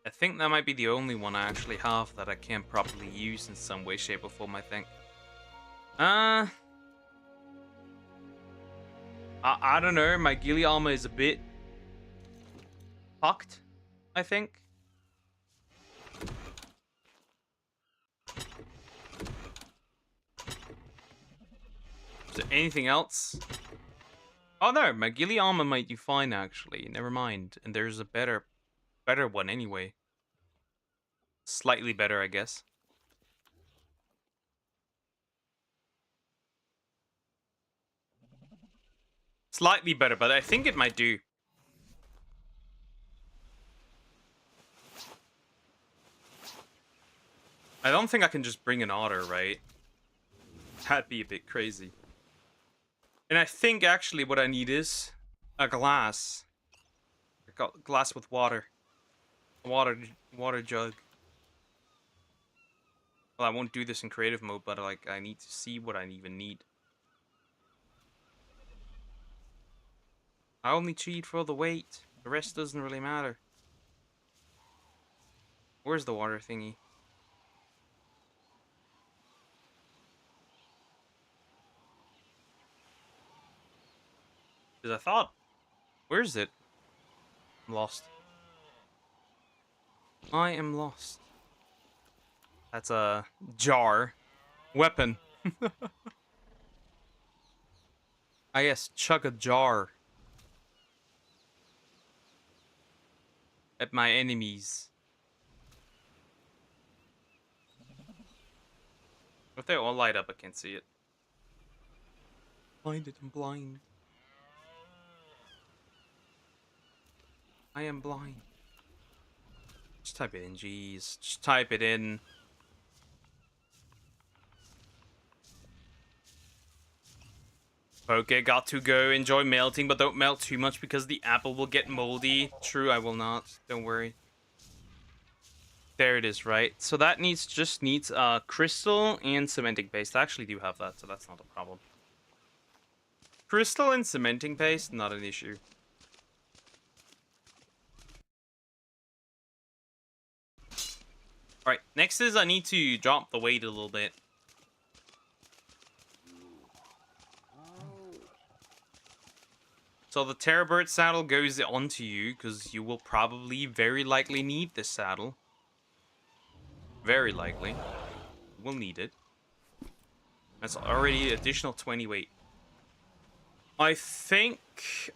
I think that might be the only one I actually have that I can't properly use in some way, shape, or form, I think. I don't know. My ghillie armor is a bit fucked, I think. Is there anything else? Oh no, my ghillie armor might do fine actually. Never mind. And there's a better one anyway. Slightly better, I guess. Slightly better, but I think it might do. I don't think I can just bring an otter, right? That'd be a bit crazy. And I think actually what I need is a glass. A glass with water. A water jug. Well, I won't do this in creative mode, but like I need to see what I even need. I only cheat for the weight. The rest doesn't really matter. Where's the water thingy? Because I thought... Where is it? I'm lost. I am lost. That's a jar. Weapon. Ah yes, chug a jar. At my enemies. If they all light up, I can't see it. Blinded and blind. I am blind. Just type it in, jeez. Just type it in. Okay, got to go. Enjoy melting, but don't melt too much because the apple will get moldy. True, I will not. Don't worry. There it is, right? So that just needs crystal and cementing paste. I actually do have that, so that's not a problem. Crystal and cementing paste, not an issue. Alright, next is I need to drop the weight a little bit. So the Terrorbird saddle goes onto you, because you will probably very likely need this saddle. Very likely. We'll need it. That's already additional 20 weight. I think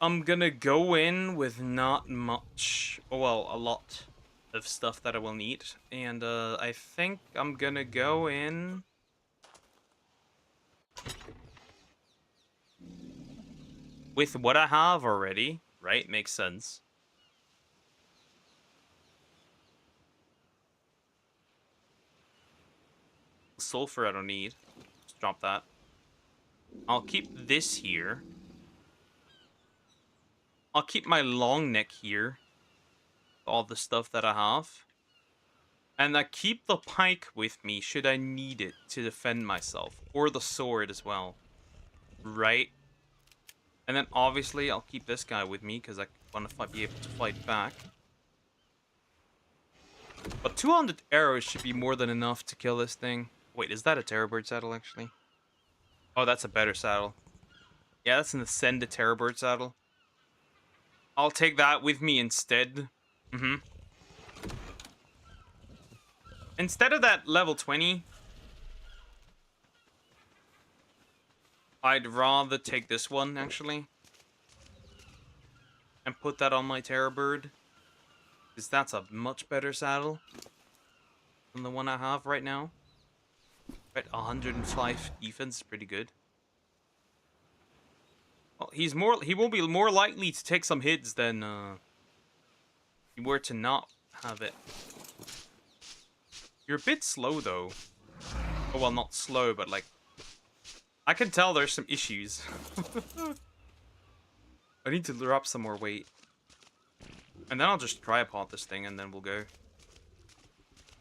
I'm gonna go in with not much, well, a lot of stuff that I will need. And I think I'm gonna go in... with what I have already, right? Makes sense. Sulfur I don't need. Just drop that. I'll keep this here. I'll keep my long neck here. All the stuff that I have. And I keep the pike with me should I need it to defend myself. Or the sword as well. Right? And then obviously I'll keep this guy with me because I want to be able to fight back. But 200 arrows should be more than enough to kill this thing. Wait, is that a Terrorbird saddle actually? Oh, that's a better saddle. Yeah, that's an Ascended Terrorbird saddle. I'll take that with me instead. Instead of that level 20, I'd rather take this one, actually. And put that on my Terrorbird. Because that's a much better saddle. than the one I have right now. Right, 105 defense, pretty good. Well, he will be more likely to take some hits than if he were to not have it. You're a bit slow though. Oh well, not slow, but like I can tell there's some issues. I need to drop some more weight. And then I'll just tripod this thing and then we'll go.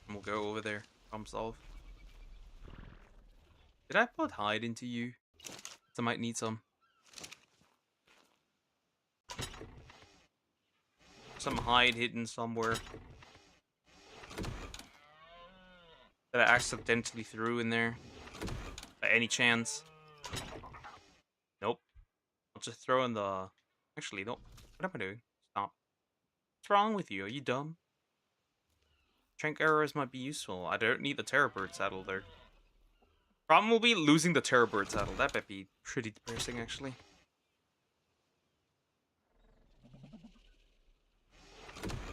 And we'll go over there. Problem solved. Did I put hide into you? I might need some. Some hide hidden somewhere. That I accidentally threw in there. By any chance. Nope. I'll just throw in the... Actually, no. What am I doing? Stop. What's wrong with you? Are you dumb? Trank arrows might be useful. I don't need the terror bird saddle there. Problem will be losing the terror bird saddle. That might be pretty depressing, actually.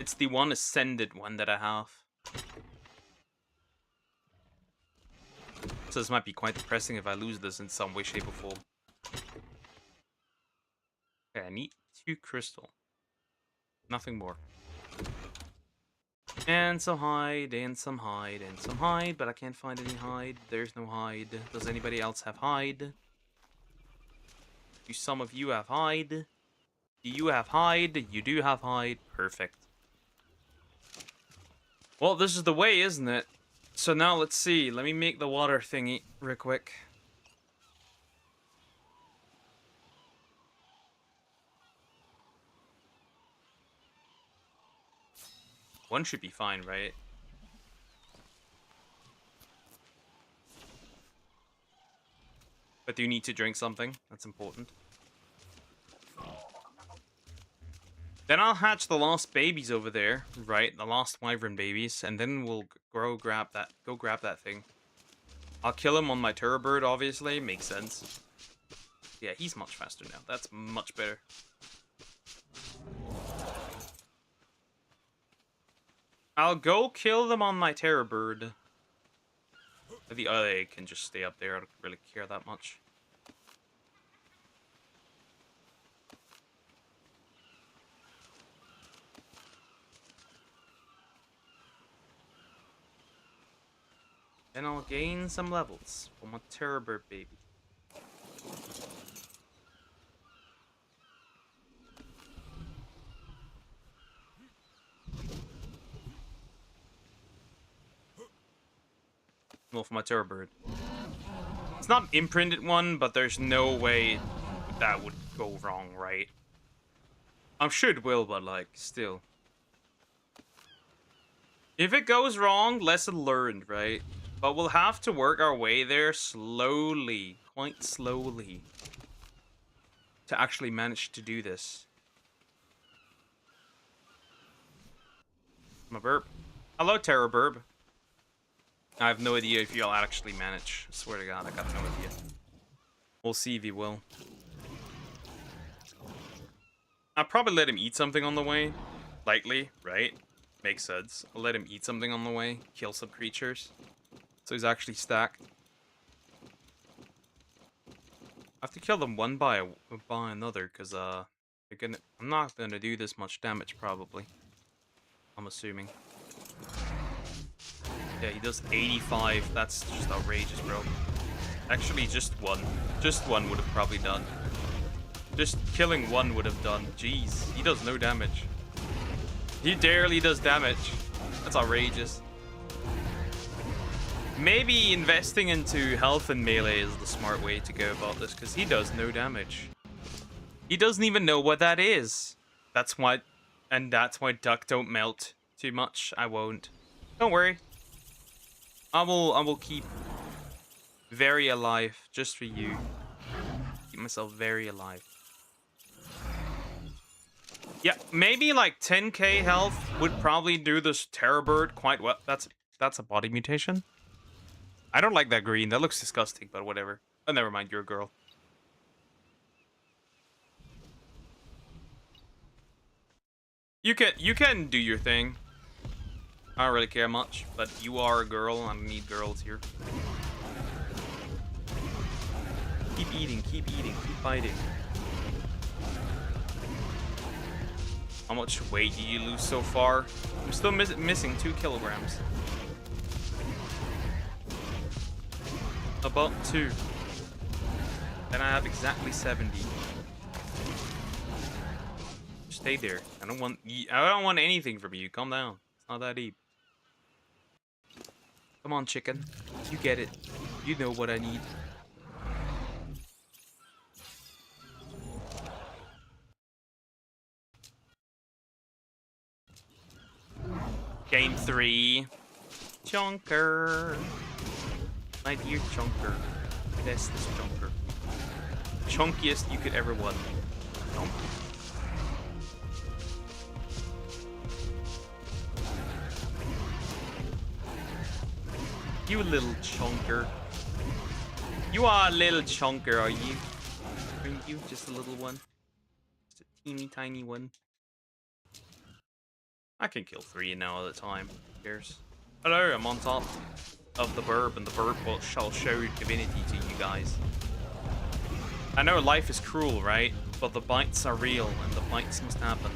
It's the one ascended one that I have. So this might be quite depressing if I lose this in some way, shape, or form. Okay, I need 2 crystal. Nothing more. And some hide, and some hide, and some hide, but I can't find any hide. There's no hide. Does anybody else have hide? Do some of you have hide? Do you have hide? You do have hide. Perfect. Well, this is the way, isn't it? So now let's see. Let me make the water thingy real quick. One should be fine, right? But do you need to drink something? That's important. Then I'll hatch the last babies over there, right? The last wyvern babies, and then we'll go grab that thing. I'll kill him on my terror bird, obviously. Makes sense. Yeah, he's much faster now. That's much better. I'll go kill them on my terror bird. The other egg can just stay up there. I don't really care that much. Then I'll gain some levels for my terror bird baby. Well, for my terror bird. It's not an imprinted one, but there's no way that would go wrong, right? I'm sure it will, but like, still. If it goes wrong, lesson learned, right? But we'll have to work our way there slowly, quite slowly, to actually manage to do this. My burp. Hello, Terror Burb. I have no idea if you'll actually manage. I swear to God, I got no idea. We'll see if he will. I'll probably let him eat something on the way. Likely, right? Makes sense. I'll let him eat something on the way. Kill some creatures. So he's actually stacked. I have to kill them one by another, because I'm not gonna do this much damage probably. I'm assuming. Yeah, he does 85. That's just outrageous, bro. Actually, just one. Just one would have probably done. Just killing one would have done. Jeez, he does no damage. He barely does damage. That's outrageous. Maybe investing into health and melee is the smart way to go about this, because he does no damage. He doesn't even know what that is. That's why duck don't melt too much. I won't. Don't worry. I will keep very alive just for you. Keep myself very alive. Yeah, maybe like 10k health would probably do this terror bird quite well. That's a body mutation. I don't like that green. That looks disgusting, but whatever. Oh, never mind. You're a girl. You can do your thing. I don't really care much, but you are a girl, and I need girls here. Keep eating, keep fighting. How much weight do you lose so far? I'm still missing 2 kilograms. About 2. Then I have exactly 70. Stay there. I don't want anything from you. Calm down. It's not that deep. Come on, chicken. You get it. You know what I need. Game 3. Chunker. My dear Chunker. Bestest Chunker. Chunkiest you could ever want. Chunk. You little chunker. You are a little chunker, are you? Aren't you just a little one? Just a teeny tiny one. I can kill 3 now at a time. Who cares? Hello, I'm on top of the burb, and the burb shall show divinity to you guys. I know life is cruel, right? But the bites are real, and the bites must happen.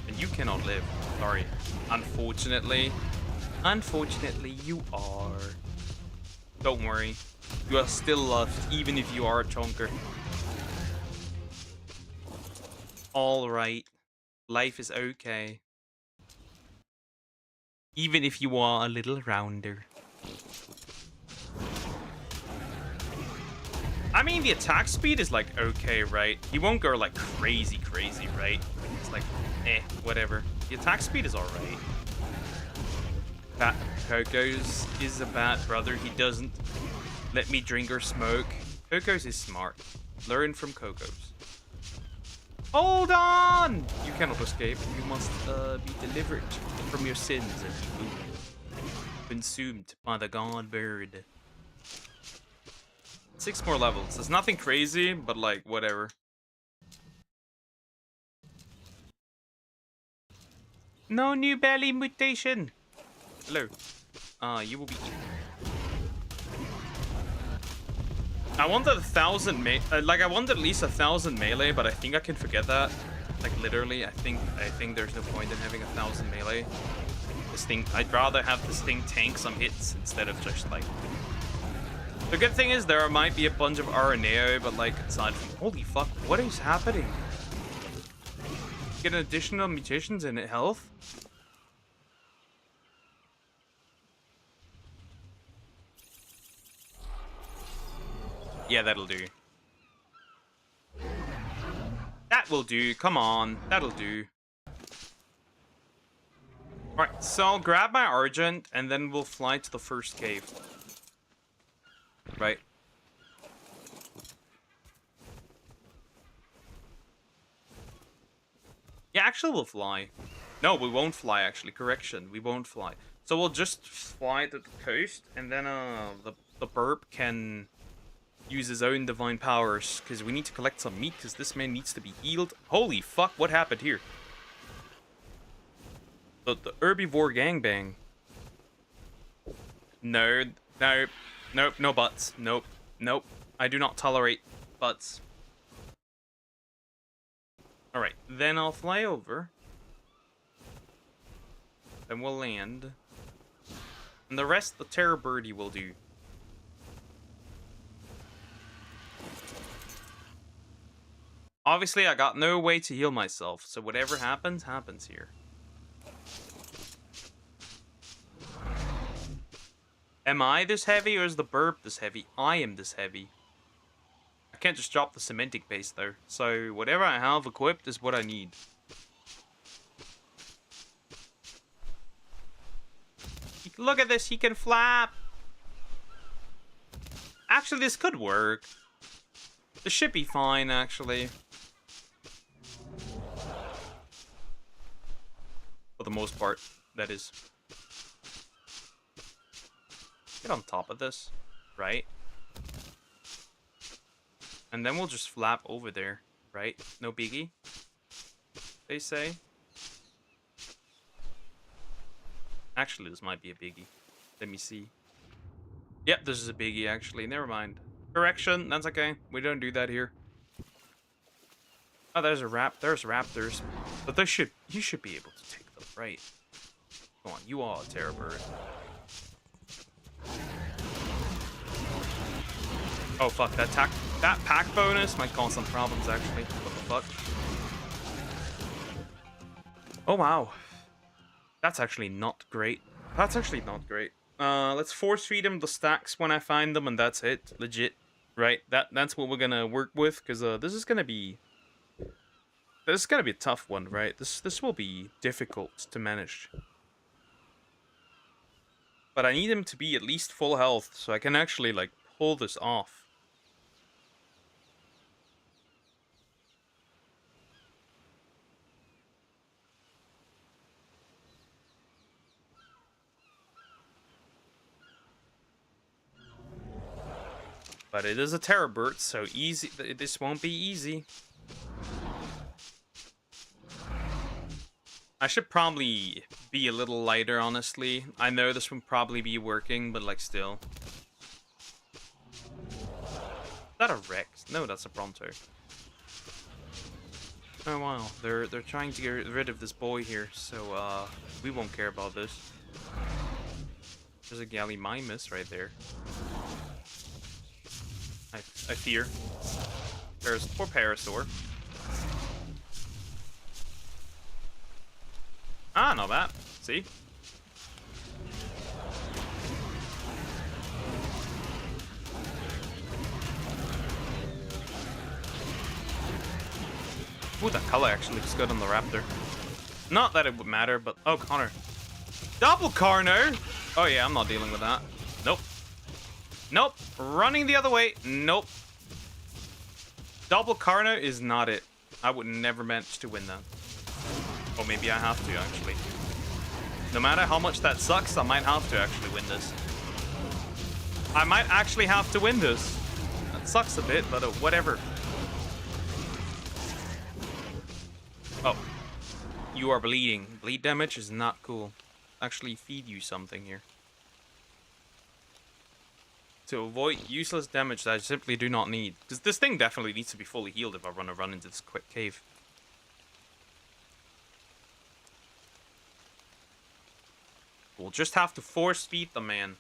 And you cannot live. Sorry. Unfortunately. Unfortunately, you are. Don't worry. You are still loved, even if you are a chunker. Alright. Life is okay. Even if you are a little rounder. I mean, the attack speed is like okay, right? He won't go like crazy, right? It's like, whatever. The attack speed is alright. Coco's is a bad brother. He doesn't let me drink or smoke. Coco's is smart. Learn from Coco's. Hold on! You cannot escape. You must be delivered from your sins and be consumed by the god bird. 6 more levels. It's nothing crazy, but like, whatever. No new belly mutation. Hello. You will be eaten. I wanted 1,000 I wanted at least 1,000 melee, but I think I can forget that. Like literally, I think there's no point in having 1,000 melee. This thing, I'd rather have this thing tank some hits instead of just like. The good thing is there might be a bunch of RNAO, but like aside from, holy fuck, what is happening? Get additional mutations in health. Yeah, that'll do. That will do. Come on. That'll do. Alright, so I'll grab my Argent, and then we'll fly to the first cave. Right. Yeah, actually we'll fly. No, we won't fly, actually. Correction. We won't fly. So we'll just fly to the coast, and then the burp can use his own divine powers, because we need to collect some meat, because this man needs to be healed. Holy fuck, what happened here? The herbivore gangbang. No, no, nope, no butts. Nope, nope. I do not tolerate butts. Alright, then I'll fly over. Then we'll land. And the rest, the terror birdie will do. Obviously, I got no way to heal myself, so whatever happens, happens here. Am I this heavy, or is the burp this heavy? I am this heavy. I can't just drop the cementing paste, though. So, whatever I have equipped is what I need. Look at this, he can flap! Actually, this could work. This should be fine, actually. For the most part, that is. Get on top of this, right? And then we'll just flap over there, right? No biggie, they say. Actually, this might be a biggie. Let me see. Yep, this is a biggie, actually. Never mind. Correction, that's okay. We don't do that here. Oh, there's raptors. But you should be able to take them, right? Come on, you are a terror bird. Oh fuck, that pack bonus might cause some problems actually. What the fuck? Oh wow. That's actually not great. Let's force feed him the stacks when I find them, and that's it. Legit. Right? That's what we're gonna work with, because this is gonna be a tough one, right? This will be difficult to manage. But I need him to be at least full health so I can actually like pull this off. But it is a terror bird, so easy. This won't be easy. I should probably be a little lighter, honestly. I know this would probably be working, but like still. Is that a Rex? No, that's a Bronto. Oh wow, they're trying to get rid of this boy here, so we won't care about this. There's a Gallimimus right there. I fear. Poor Parasaur. Ah, not bad. See? Ooh, that color actually looks good on the Raptor. Not that it would matter, but... Oh, Connor. Double Carno! Oh yeah, I'm not dealing with that. Nope. Nope. Running the other way. Nope. Double Carno is not it. I would never manage to win that. Or maybe I have to, actually. No matter how much that sucks, I might have to actually win this. I might actually have to win this. That sucks a bit, but whatever. Oh. You are bleeding. Bleed damage is not cool. Actually feed you something here. To avoid useless damage that I simply do not need. Because this thing definitely needs to be fully healed if I want to run into this quick cave. We'll just have to force feed the man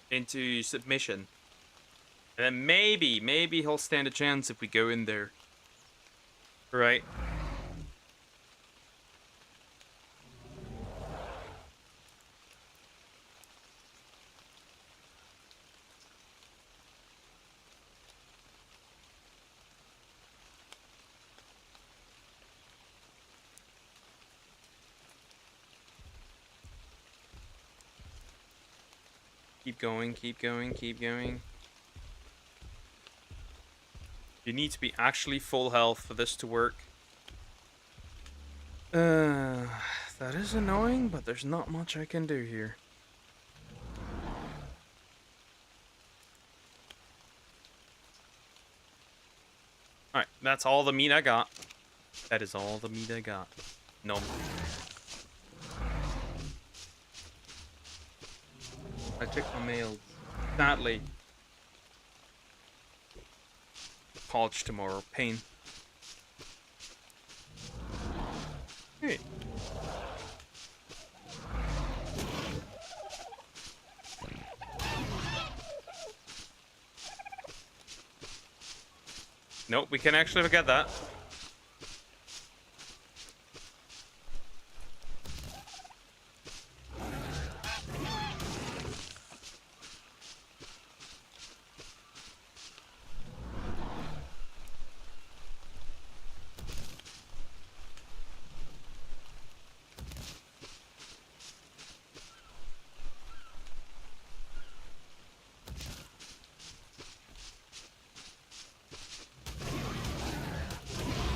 into submission. And then maybe he'll stand a chance if we go in there. Right. Keep going, keep going, keep going. You need to be actually full health for this to work. That is annoying, but there's not much I can do here. Alright, that's all the meat I got. That is all the meat I got. No. I took my mail. Sadly. College tomorrow. Pain. Hey. Nope, we can actually forget that.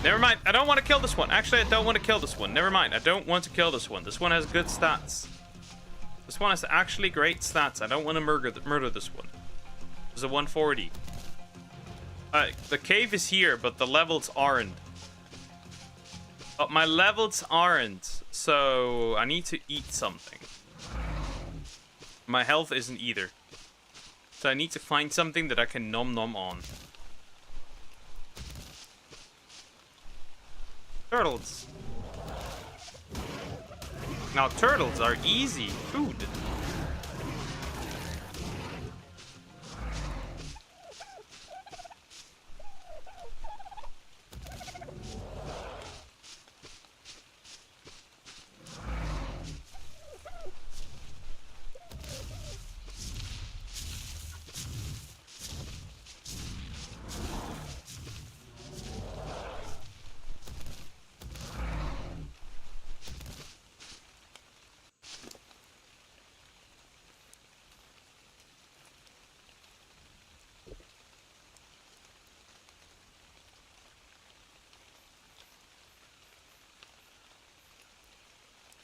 Never mind, I don't want to kill this one. Actually, I don't want to kill this one. Never mind, I don't want to kill this one. This one has good stats. This one has actually great stats. I don't want to murder this one. There's a 140. The cave is here, but the levels aren't. But my levels aren't. So I need to eat something. My health isn't either. So I need to find something that I can nom nom on. Turtles. Now turtles are easy food.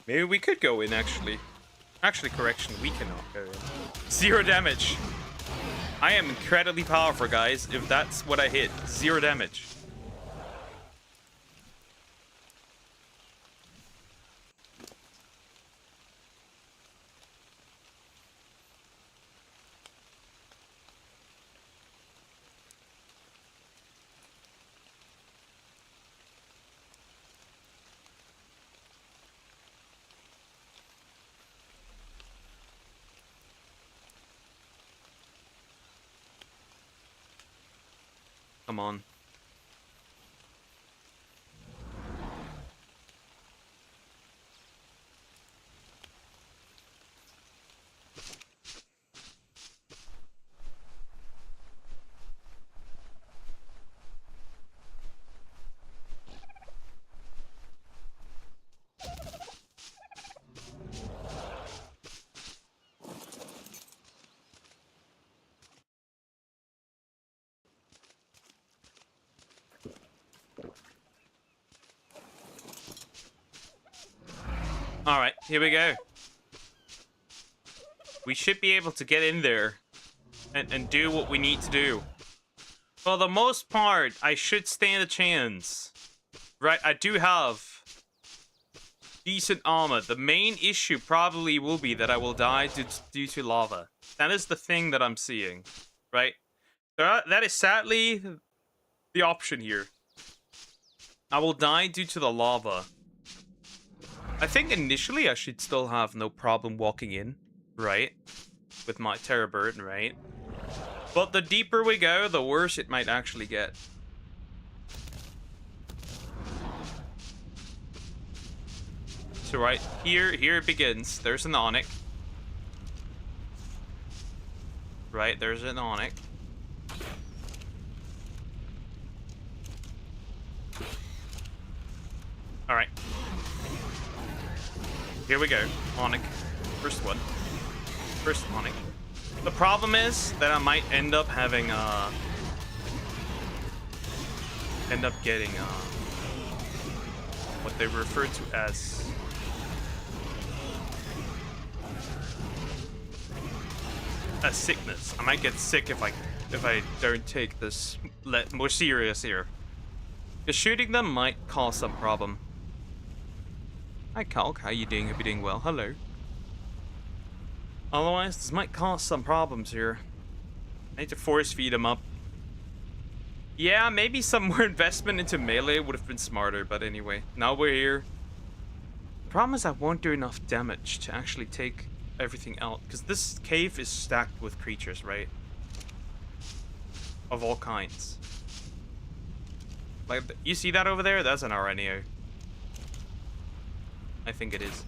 Maybe we could go in, actually. Actually, correction, we cannot go in. 0 damage. I am incredibly powerful, guys, if that's what I hit. 0 damage. Come on. Alright, here we go. We should be able to get in there and do what we need to do. For the most part, I should stand a chance. Right, I do have decent armor. The main issue probably will be that I will die due to lava. That is the thing that I'm seeing, right? That is sadly the option here. I will die due to the lava. I think initially I should still have no problem walking in, right? With my terror bird, right? But the deeper we go, the worse it might actually get. So right here it begins. There's an onyx. Right, there's an onyx. Alright. Here we go. Onyx. First one. First Onyx. The problem is that I might end up having getting what they refer to as a sickness. I might get sick if I don't take this more serious here. Because shooting them might cause some problem. Hi Calc, how you doing? Hope you're doing well. Hello. Otherwise, this might cause some problems here. I need to force feed him up. Yeah, maybe some more investment into melee would have been smarter, but anyway, now we're here. The problem is I won't do enough damage to actually take everything out, because this cave is stacked with creatures, right? Of all kinds. Like, you see that over there? That's an RNAO. I think it is.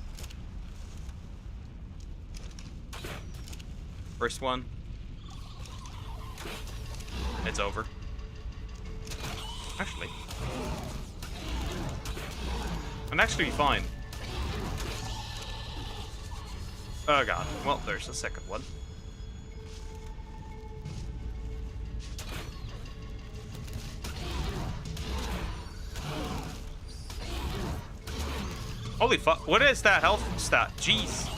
First one. It's over. Actually. I'm actually fine. Oh god. Well, there's the second one. Holy fuck. What is that health stat? Jeez.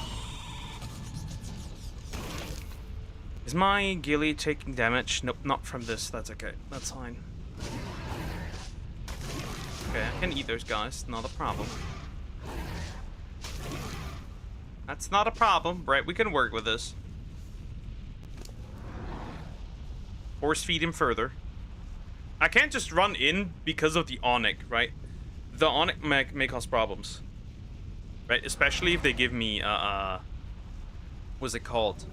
Is my ghillie taking damage? Nope, not from this. That's okay. That's fine. Okay, I can eat those guys. Not a problem. That's not a problem, right? We can work with this. Force feed him further. I can't just run in because of the Onyx, right? The Onyx may cause problems. Right? Especially if they give me, what's it called?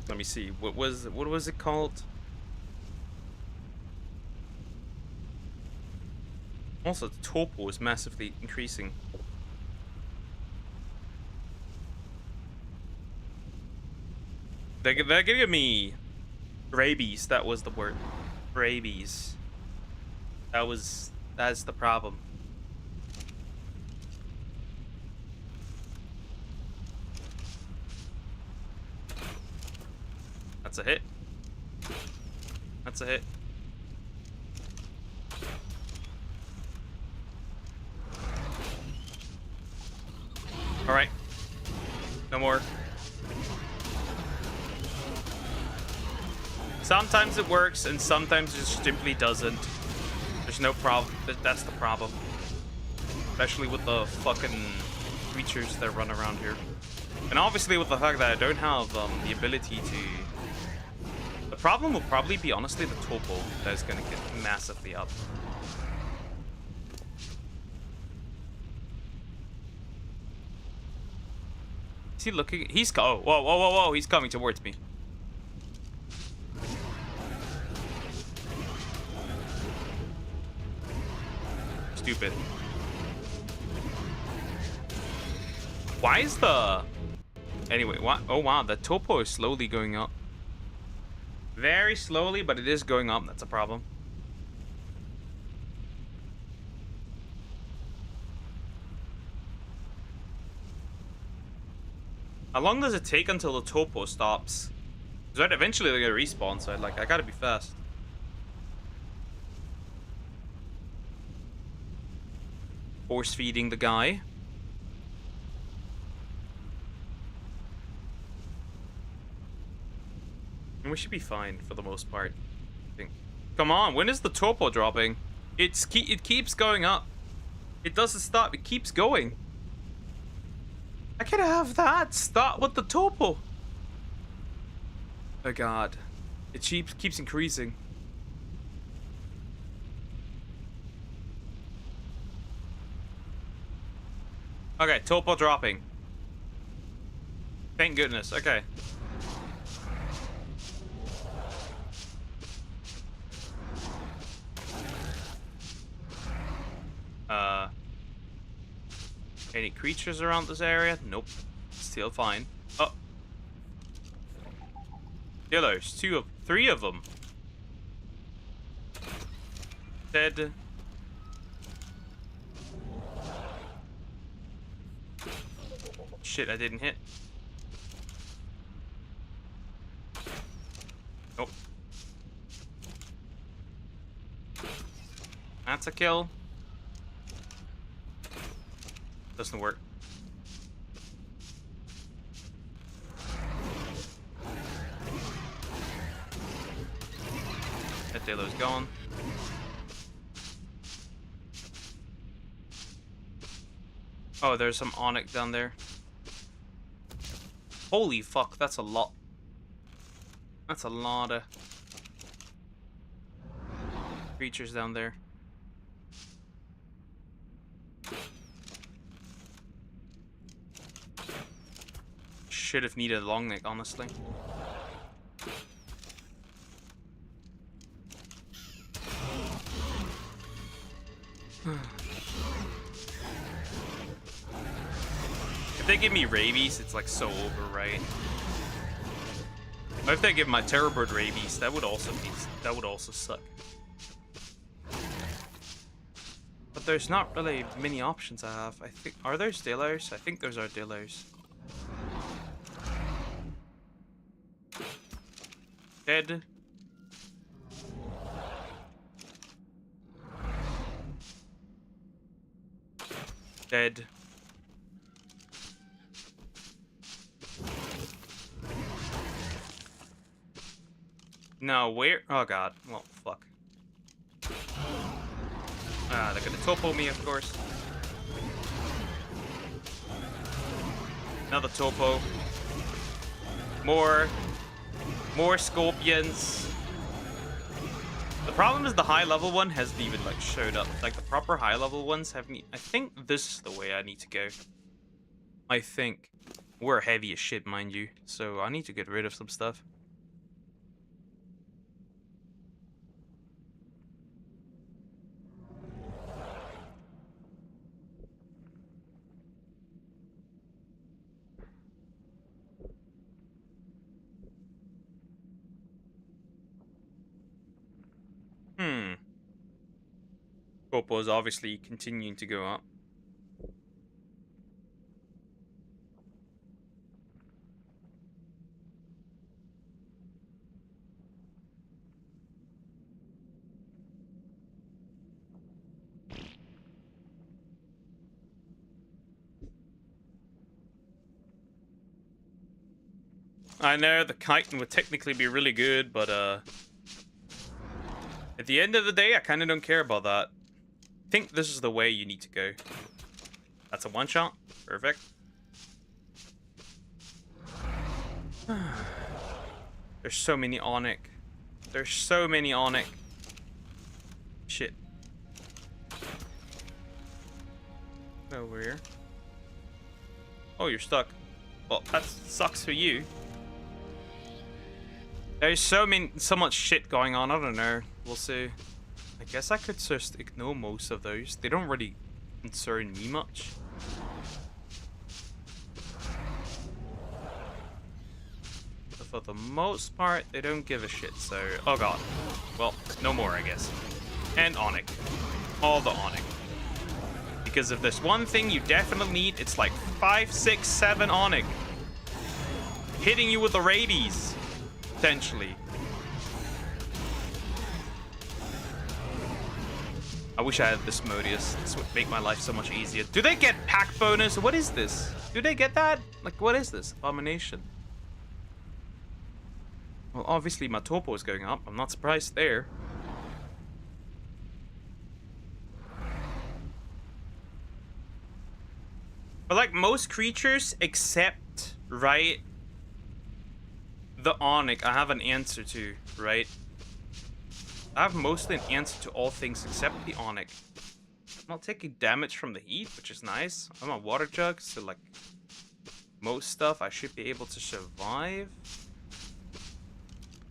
Let me see. What was it called? Also, the topo is massively increasing. They're giving me rabies. That was the word. Rabies. That's the problem. That's a hit. That's a hit. Alright. No more. Sometimes it works, and sometimes it just simply doesn't. There's no problem. That's the problem. Especially with the fucking creatures that run around here. And obviously with the fact that I don't have the ability to... The problem will probably be, honestly, the topo that is going to get massively up. Is he looking? He's... Oh, whoa, whoa, whoa, whoa. He's coming towards me. Stupid. Why is the... Anyway, what? Oh, wow. The topo is slowly going up. Very slowly, but it is going up. That's a problem. How long does it take until the topo stops? Because eventually they're gonna respawn, so I gotta be fast. Force feeding the guy. And we should be fine for the most part, I think. Come on, when is the topo dropping? It keeps going up. It doesn't stop. It keeps going. I can have that. Stop with the topo. Oh god. It keeps increasing. Okay, topo dropping. Thank goodness. Okay. Any creatures around this area? Nope. Still fine. Oh. Yeah, there's three of them. Dead. Shit, I didn't hit. Nope. That's a kill. Doesn't work. That Delo's gone. Oh, there's some Onyx down there. Holy fuck, that's a lot. That's a lot of creatures down there. Should have needed a long neck, honestly. If they give me rabies, it's like so over, right? Or if they give my Terrorbird rabies, that would also suck. But there's not really many options I have. I think, are there Dillers? I think those are Dillers. Dead. Dead. No, where? Oh god. Well, fuck. Ah, they're gonna topo me, of course. Another topo. More scorpions. The problem is the high level one hasn't even like showed up. Like the proper high level ones haven't. I think this is the way I need to go. I think we're heavy as shit, mind you. So I need to get rid of some stuff. Corpo is obviously continuing to go up. I know the chitin would technically be really good, but at the end of the day, I kind of don't care about that. I think this is the way you need to go. That's a one shot. Perfect. There's so many Onyx. There's so many Onyx. Shit. Over here. Oh, you're stuck. Well, that sucks for you. There's so much shit going on. I don't know. We'll see. I guess I could just ignore most of those. They don't really concern me much. But for the most part, they don't give a shit. So, oh god. Well, no more, I guess. And Onyx. All the Onyx. Because if there's one thing you definitely need, it's like 5, 6, 7 Onyx. Hitting you with the rabies. Potentially. I wish I had this Modius. This would make my life so much easier. Do they get pack bonus? What is this? Do they get that? Like, what is this? Abomination. Well, obviously my topo is going up. I'm not surprised there. But like most creatures except, right, the Onyx, I have an answer to, right? I have mostly an answer to all things except the Onyx. I'm not taking damage from the heat, which is nice. I'm a water jug, so like most stuff I should be able to survive.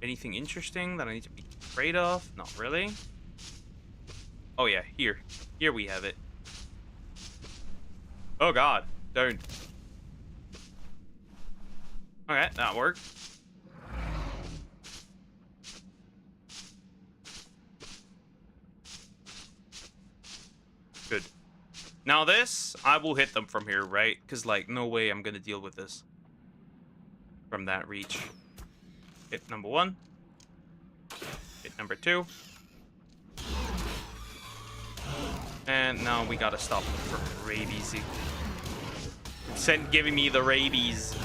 Anything interesting that I need to be afraid of? Not really. Oh yeah, here. Here we have it. Oh god, don't. Okay, that worked. Good. Now this, I will hit them from here, right? Because, like, no way I'm going to deal with this from that reach. Hit number 1. Hit number 2. And now we got to stop them from rabies. Giving me the rabies.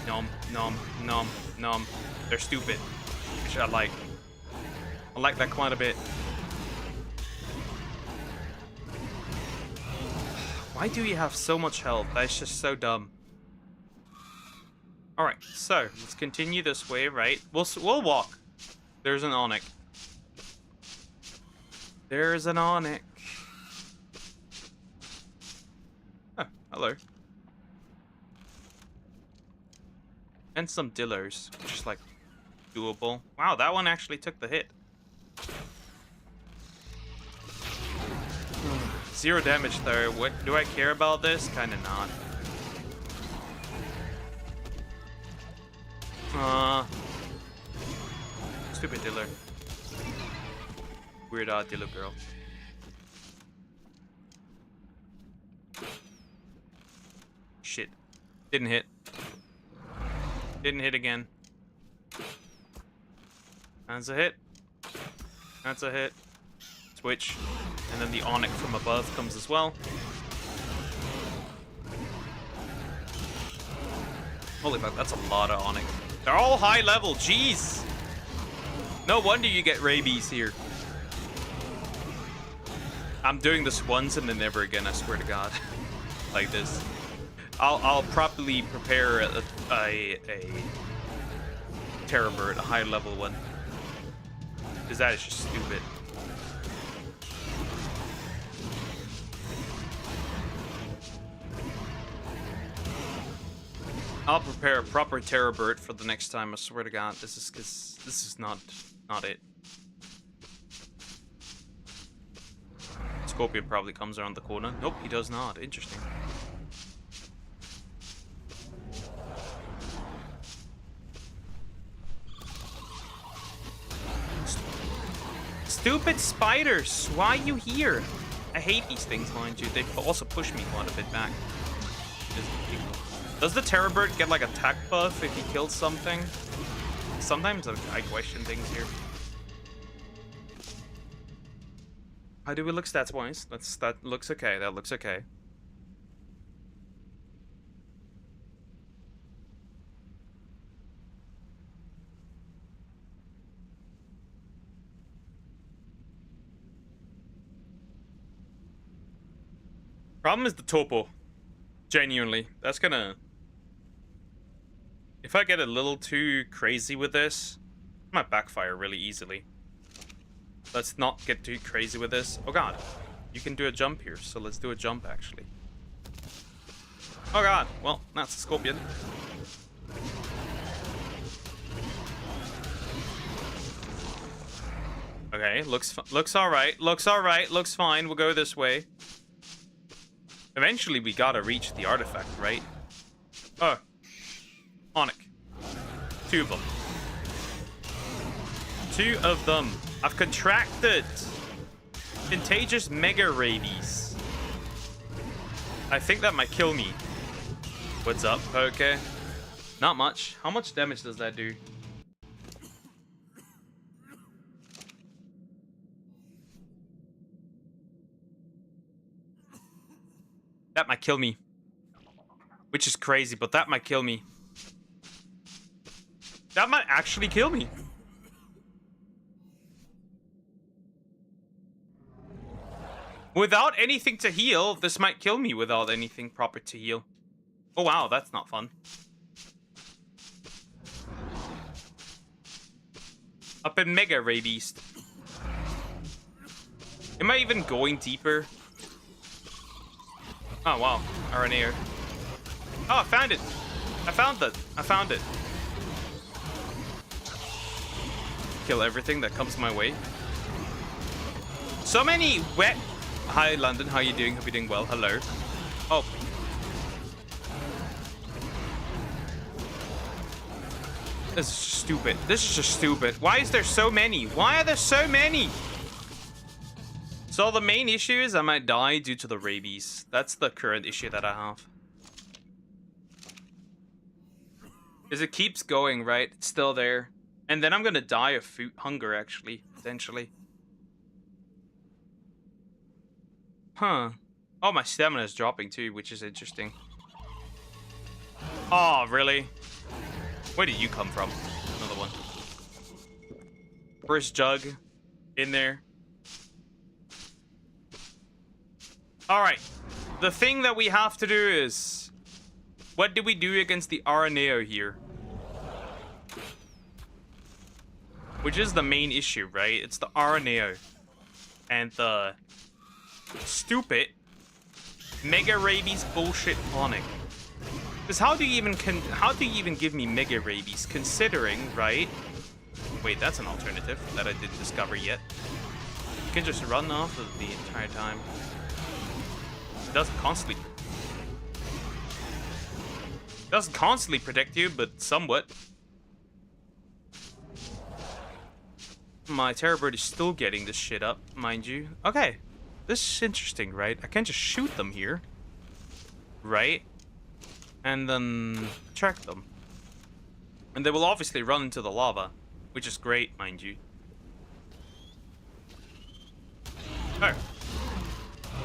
Nom, nom, nom, nom. They're stupid. Which I like. I like that quite a bit. Why do you have so much health? That's just so dumb. Alright, so let's continue this way, right? We'll walk. There's an Onyx. There's an Onyx. Oh, hello. And some Dillers, which is like doable. Wow, that one actually took the hit. 0 damage though. What do I care about this? Kinda not. Stupid Diller. Weird Diller girl. Shit. Didn't hit. Didn't hit again. That's a hit. That's a hit. Switch. And then the Onyx from above comes as well. Holy fuck, that's a lot of Onyx. They're all high level, jeez! No wonder you get rabies here. I'm doing this once and then never again, I swear to God. Like this. I'll properly prepare a Terror Bird, a high level one. Because that is just stupid. I'll prepare a proper Terror Bird for the next time, I swear to God. This is not it. Scorpion probably comes around the corner. Nope, he does not. Interesting. Stupid spiders! Why are you here? I hate these things, mind you. They also push me quite a bit back. Does the Terror Bird get like attack buff if he kills something? Sometimes I question things here. How do we look stats wise? That looks okay. That looks okay. Problem is the topo. Genuinely. That's gonna... If I get a little too crazy with this, it might backfire really easily. Let's not get too crazy with this. Oh god. You can do a jump here, so let's do a jump actually. Oh god. Well, that's a scorpion. Okay, looks alright. Looks alright. Looks fine. We'll go this way. Eventually, we gotta reach the artifact, right? Oh. Onic. 2 of them. 2 of them. I've contracted contagious mega rabies. I think that might kill me. What's up? Okay. Not much. How much damage does that do? That might kill me. Which is crazy, but that might kill me. That might actually kill me. Without anything to heal, this might kill me without anything proper to heal. Oh wow, that's not fun. Up in Mega Rabies. Am I even going deeper? Oh wow, RNA. Oh, I found it. I found it. I found it. Kill everything that comes my way. So many wet... Hi, London. How you doing? Hope you're doing well. Hello. Oh. This is stupid. This is just stupid. Why is there so many? Why are there so many? So the main issue is I might die due to the rabies. That's the current issue that I have. Because it keeps going, right? It's still there. And then I'm gonna die of food hunger, actually, potentially. Huh. Oh, my stamina is dropping too, which is interesting. Oh, really? Where did you come from? Another one. First jug in there. Alright. The thing that we have to do is... What do we do against the RNAO here? Which is the main issue, right? It's the RNAO. And the... stupid Mega Rabies bullshit Onic. Because how do you even give me Mega Rabies considering, right? Wait, that's an alternative that I didn't discover yet. You can just run off of the entire time. It doesn't constantly protect you, but somewhat. My Terror Bird is still getting this shit up, mind you. Okay. This is interesting, right? I can just shoot them here. Right? And then track them. And they will obviously run into the lava. Which is great, mind you. Oh.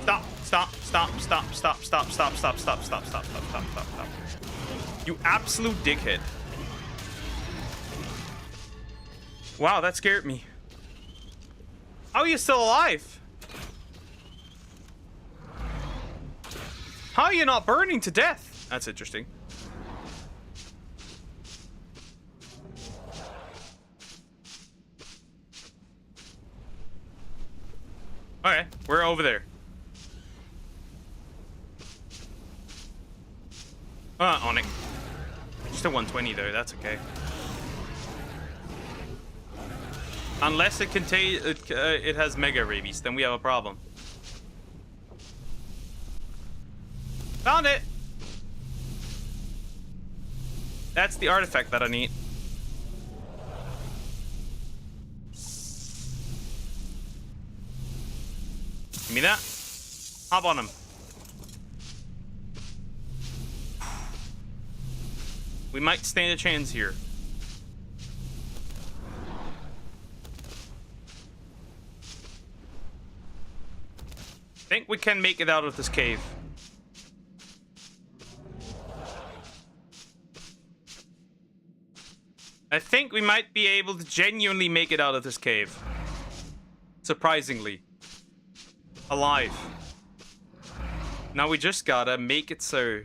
Stop, stop, stop, stop, stop, stop, stop, stop, stop, stop, stop, stop, stop, stop, stop. You absolute dickhead. Wow, that scared me. How are you still alive? How are you not burning to death? That's interesting. Okay, we're over there. On it. Just a 120 though, that's okay. Unless it contains it has mega rabies, then we have a problem. Found it. That's the artifact that I need. Give me that. Hop on him. We might stand a chance here. Think we can make it out of this cave. I think we might be able to genuinely make it out of this cave. Surprisingly. Alive. Now we just gotta make it so...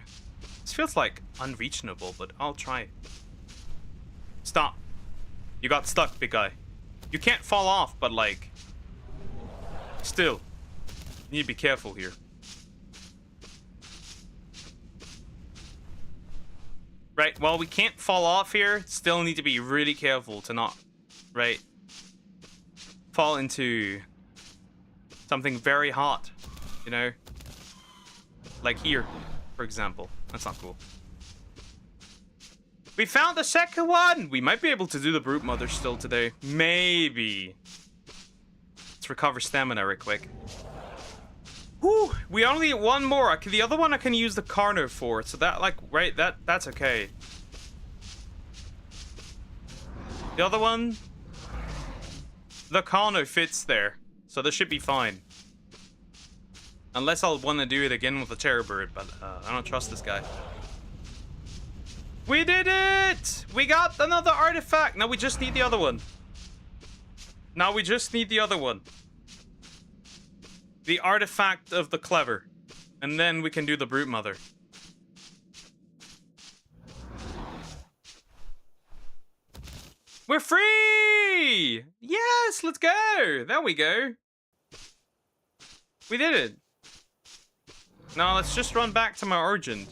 This feels like unreachable, but I'll try. Stop. You got stuck, big guy. You can't fall off, but like... Still. You need to be careful here. Right, well, we can't fall off here. Still need to be really careful to not, right, fall into something very hot, you know? Like here, for example. That's not cool. We found the second one! We might be able to do the Broodmother still today. Maybe. Let's recover stamina real quick. Whew, we only need one more. The other one I can use the Carno for, so that, like, right, that's okay. The other one, the Carno fits there, so this should be fine. Unless I'll want to do it again with the Terror Bird, but I don't trust this guy. We did it! We got another artifact! Now we just need the other one. Now we just need the other one. The artifact of the clever. And then we can do the Broodmother. We're free! Yes, let's go! There we go. We did it. Now let's just run back to my Urgent.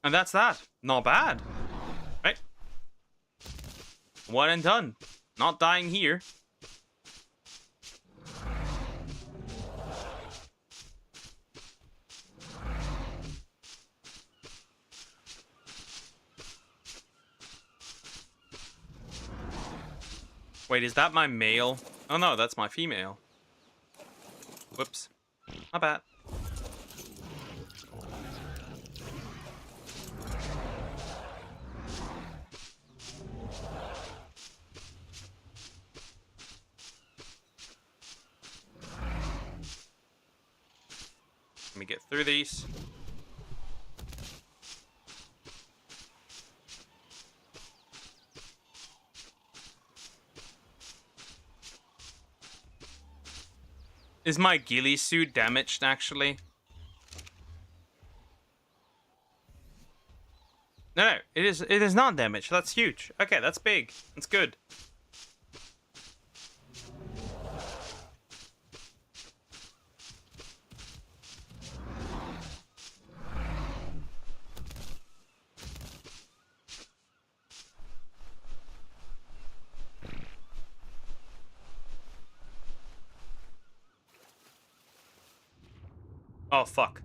And that's that. Not bad. Right? One and done. Not dying here. Wait, is that my male? Oh no, that's my female. Whoops. My bad. Let me get through these. Is my ghillie suit damaged, actually? No, it is not damaged. That's huge. Okay, that's big. That's good. Oh, fuck.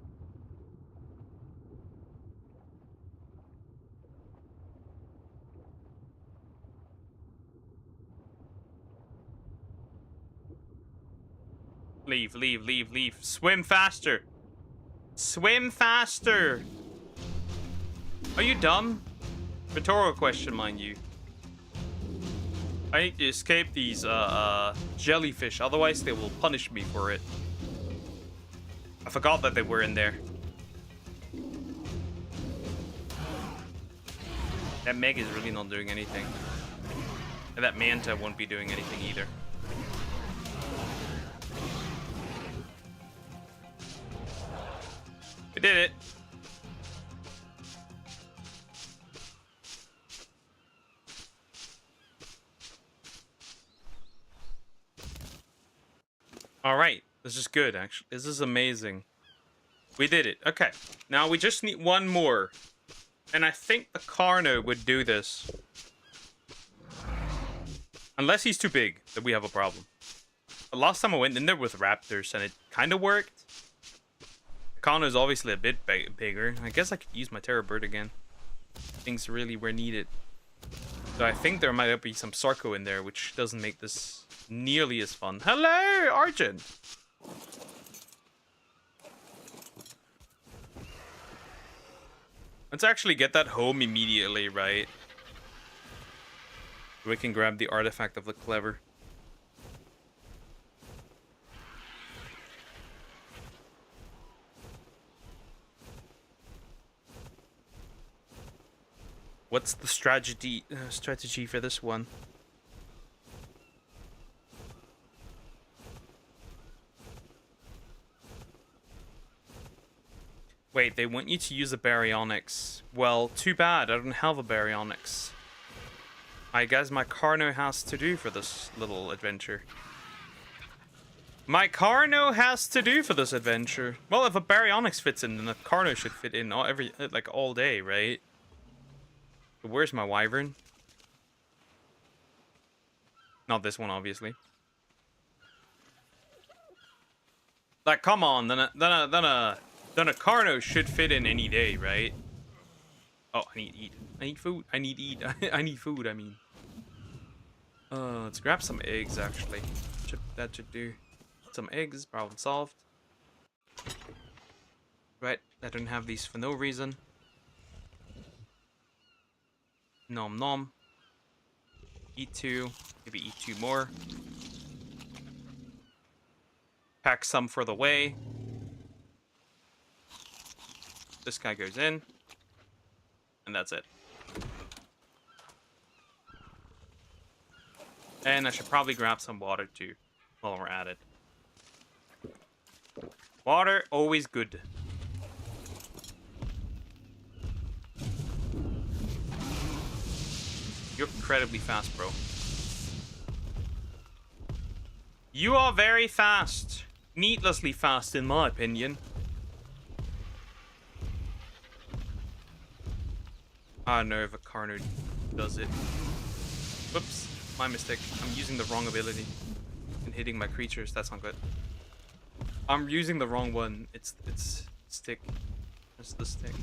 Leave, leave, leave, leave. Swim faster. Swim faster. Are you dumb? Rhetorical question, mind you. I need to escape these, jellyfish, otherwise they will punish me for it. I forgot that they were in there. That Meg is really not doing anything. And that Manta won't be doing anything either. did it. All right. This is good, actually. This is amazing. We did it. Okay. Now we just need one more. And I think the Carno would do this. Unless he's too big, then we have a problem. The last time I went in there with raptors, and it kind of worked. The Carno is obviously a bit bigger. I guess I could use my Terror Bird again. Things really were needed. So I think there might be some Sarco in there, which doesn't make this nearly as fun. Hello, Argent! Let's actually get that home immediately, right? We can grab the artifact of the clever. What's the strategy for this one? Wait, they want you to use a baryonyx. Well, too bad, I don't have a baryonyx. I guess my Carno has to do for this little adventure. My Carno has to do for this adventure. Well, if a baryonyx fits in, then the Carno should fit in all day, right? But where's my wyvern? Not this one, obviously. Like, come on, then a Carno should fit in any day, right? Oh, I need to eat. I need food. I need to eat. I need food, I mean. Let's grab some eggs, actually. That should do. Some eggs, problem solved. Right, I don't have these for no reason. Nom nom. Eat 2. Maybe eat 2 more. Pack some for the way. This guy goes in. And that's it. And I should probably grab some water too while we're at it. Water, always good. You're incredibly fast, bro. You are very fast. Needlessly fast, in my opinion. I don't know if a Carno does it. Whoops, my mistake. I'm using the wrong ability and hitting my creatures. That's not good. I'm using the wrong one. It's stick. It's the stick.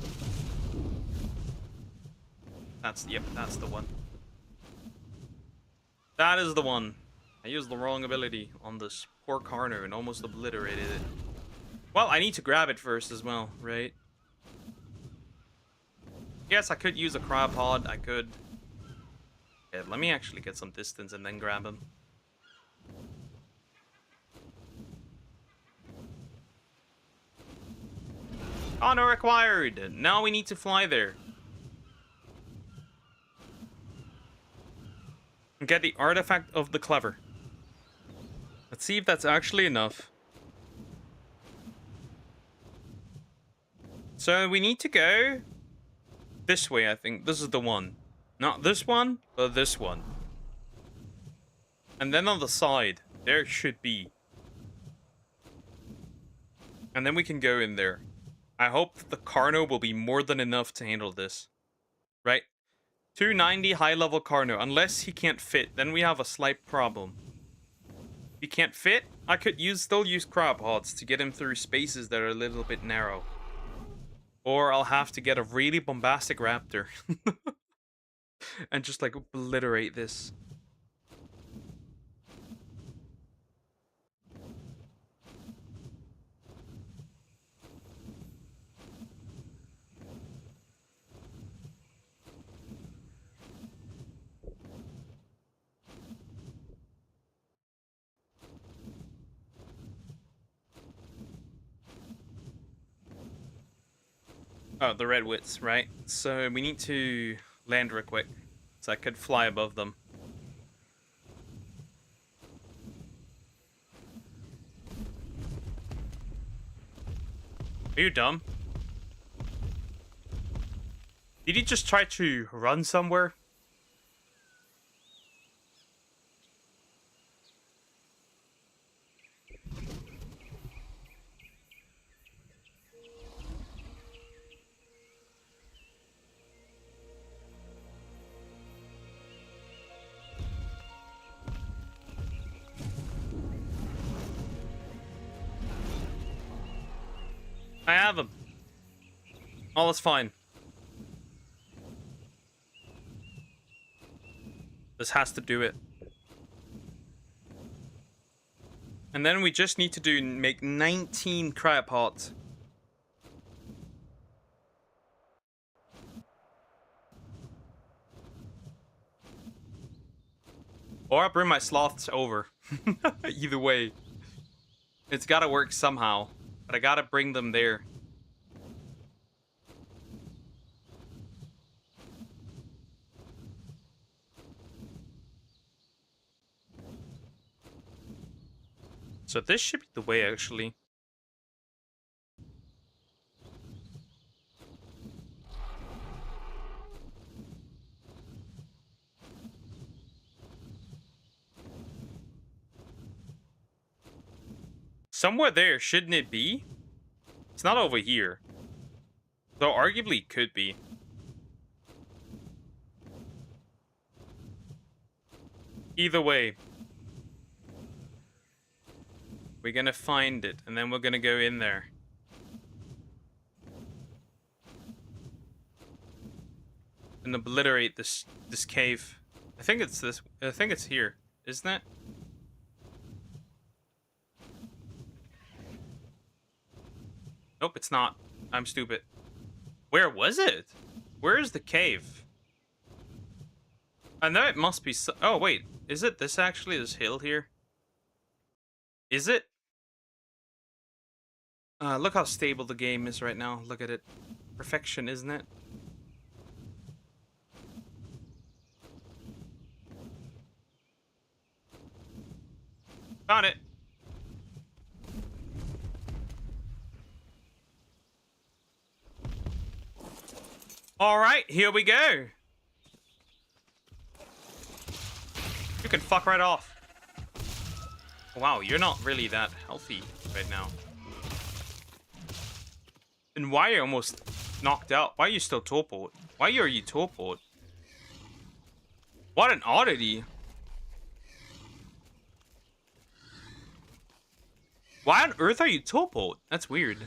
That's the one. That is the one. I used the wrong ability on this poor Carno and almost obliterated it. Well, I need to grab it first as well, right? Yes, I could use a cryopod. I could. Yeah, let me actually get some distance and then grab him. Honor acquired! Now we need to fly there. And get the artifact of the clever. Let's see if that's actually enough. So we need to go this way, I think. This is the one. Not this one, but this one. And then on the side, there should be. And then we can go in there. I hope that the Carno will be more than enough to handle this. Right? 290 high-level Carno. Unless he can't fit, then we have a slight problem. If he can't fit, I could still use cryopods to get him through spaces that are a little bit narrow. Or I'll have to get a really bombastic raptor. And just, like, obliterate this. Oh, the red wits, right? So we need to land real quick. So I could fly above them. Are you dumb? Did he just try to run somewhere? I have him. All is fine. This has to do it. And then we just need to make 19 cryopods. Or I'll bring my sloths over. Either way. It's gotta work somehow. But I gotta bring them there. So this should be the way, actually. Somewhere there, shouldn't it be? It's not over here. Though arguably it could be. Either way. We're gonna find it, and then we're gonna go in there. And obliterate this cave. I think it's this. I think it's here, isn't it? Nope, it's not. I'm stupid. Where was it? Where is the cave? I know it must be. Oh wait, is it this actually? This hill here? Is it? Look how stable the game is right now. Look at it. Perfection, isn't it? Found it. Alright, here we go. You can fuck right off. Wow, you're not really that healthy right now. And why are you almost knocked out? Why are you still torpoed? Why are you torpoed? What an oddity. Why on earth are you torpoed? That's weird.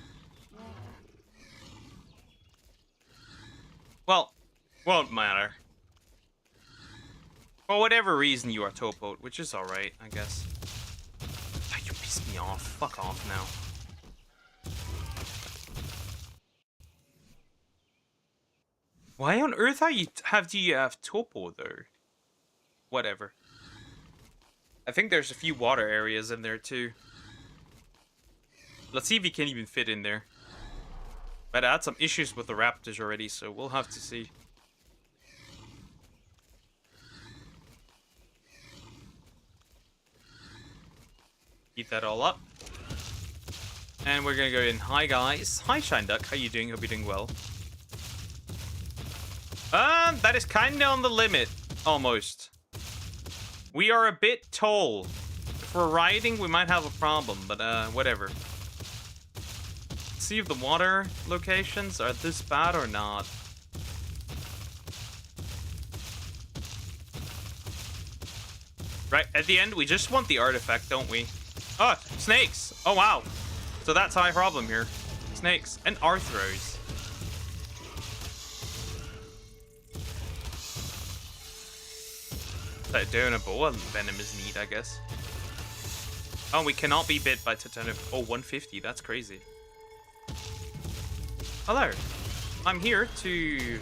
Well, won't matter. For whatever reason you are torpoed, which is alright, I guess. Oh, you pissed me off. Fuck off now. Why on earth do you have topo though? Whatever. I think there's a few water areas in there too. Let's see if he can even fit in there. But I had some issues with the raptors already, so we'll have to see. Keep that all up. And we're gonna go in. Hi guys. Hi Shine Duck. How you doing? Hope you're doing well. That is kinda on the limit. Almost. We are a bit tall. If we're riding, we might have a problem, but whatever. See if the water locations are this bad or not. Right, at the end, we just want the artifact, don't we? Oh, snakes! Oh, wow. So that's my problem here. Snakes and arthros. That donable venom is neat, I guess. Oh, we cannot be bit by Titanium. Oh, 150. That's crazy. Hello. I'm here to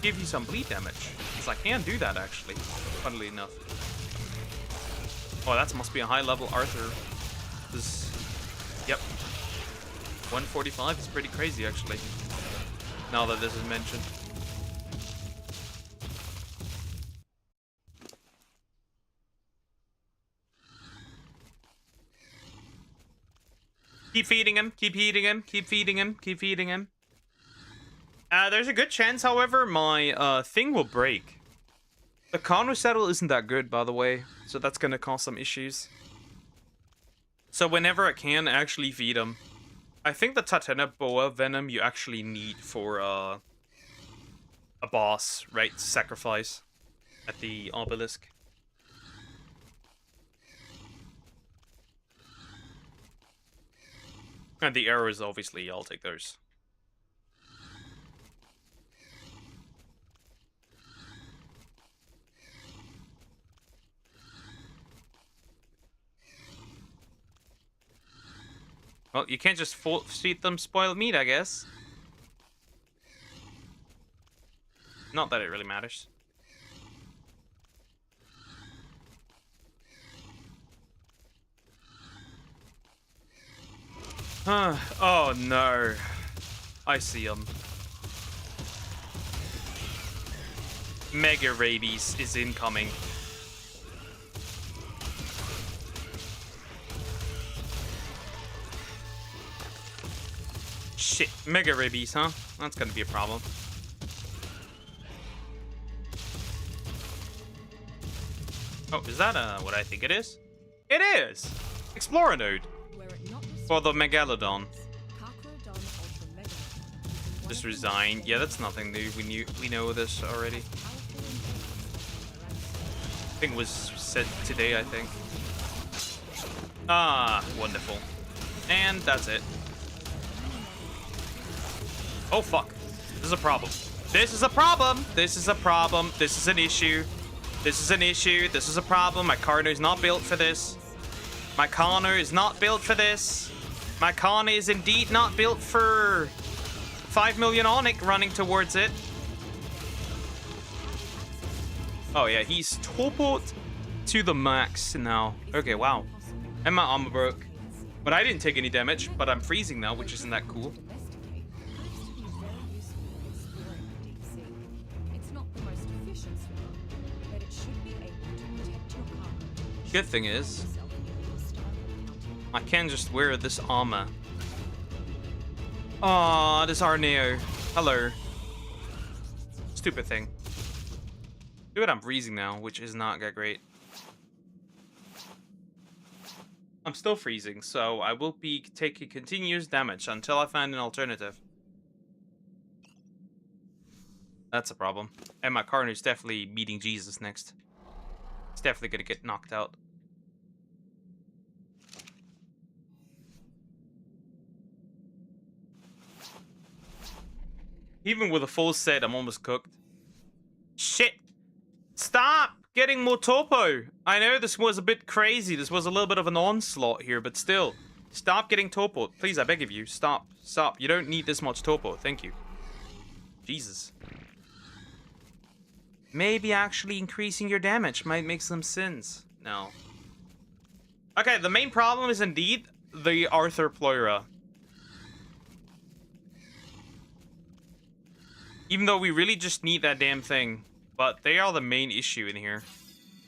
give you some bleed damage. Because I can do that, actually. Funnily enough. Oh, that must be a high-level Arthur. Yep. 145 is pretty crazy, actually. Now that this is mentioned. Keep feeding him, keep feeding him, keep feeding him, keep feeding him. There's a good chance, however, my thing will break. The Conro saddle isn't that good, by the way, so that's gonna cause some issues. So whenever I can, actually feed them. I think the Tatena Boa Venom you actually need for a boss, right? To sacrifice at the obelisk. And the arrows, obviously, I'll take those. Well, you can't just feed them spoiled meat, I guess. Not that it really matters. Oh no. I see him. Mega Rabies is incoming. Shit, Mega Rabies, huh? That's gonna be a problem. Oh, is that what I think it is? It is! Explorer node. For the Megalodon. Just resign. Yeah, that's nothing new. We know this already. I think it was said today, I think. Ah, wonderful. And that's it. Oh, fuck. This is a problem. This is a problem. This is a problem. This is an issue. This is an issue. This is a problem. My Carno is not built for this. My Carno is not built for this. My Carno is indeed not built for 5 million Onyx running towards it. Oh, yeah. He's torport to the max now. Okay, wow. And my armor broke. But I didn't take any damage. But I'm freezing now, which isn't that cool. Good thing is, I can just wear this armor. Aw, this Arneo. Hello. Stupid thing. Dude, I'm freezing now, which is not that great. I'm still freezing, so I will be taking continuous damage until I find an alternative. That's a problem. And my Carno's definitely meeting Jesus next. He's definitely gonna get knocked out. Even with a full set, I'm almost cooked. Shit! Stop getting more topo! I know this was a bit crazy. This was a little bit of an onslaught here, but still. Stop getting topo. Please, I beg of you. Stop. Stop. You don't need this much topo. Thank you. Jesus. Maybe actually increasing your damage might make some sense. No. Okay, the main problem is indeed the Arthropleura. Even though we really just need that damn thing. But they are the main issue in here.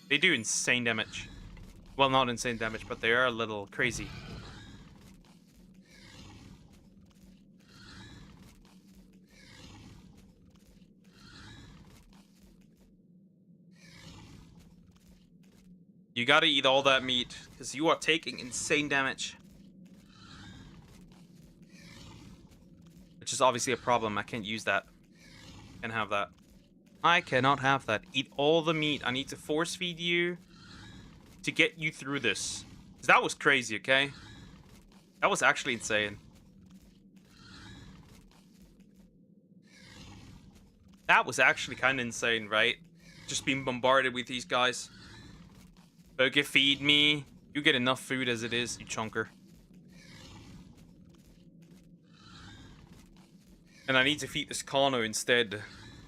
They do insane damage. Well, not insane damage, but they are a little crazy. You gotta eat all that meat, because you are taking insane damage. Which is obviously a problem. I can't use that. Can't have that. I cannot have that. Eat all the meat. I need to force feed you to get you through this. 'Cause that was crazy, okay? That was actually insane. That was actually kind of insane, right? Just being bombarded with these guys. Okay, feed me. You get enough food as it is, you chunker. And I need to feed this Kano instead.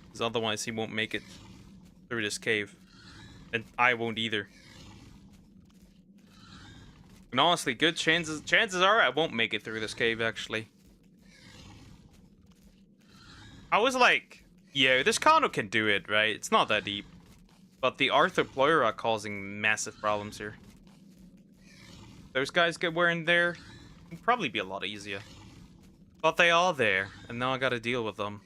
Because otherwise he won't make it through this cave. And I won't either. And honestly, good chances are I won't make it through this cave, actually. I was like, yo, this Kano can do it, right? It's not that deep. But the Arthropleura are causing massive problems here. Those guys get wearing there, it'd probably be a lot easier. But they are there, and now I gotta deal with them.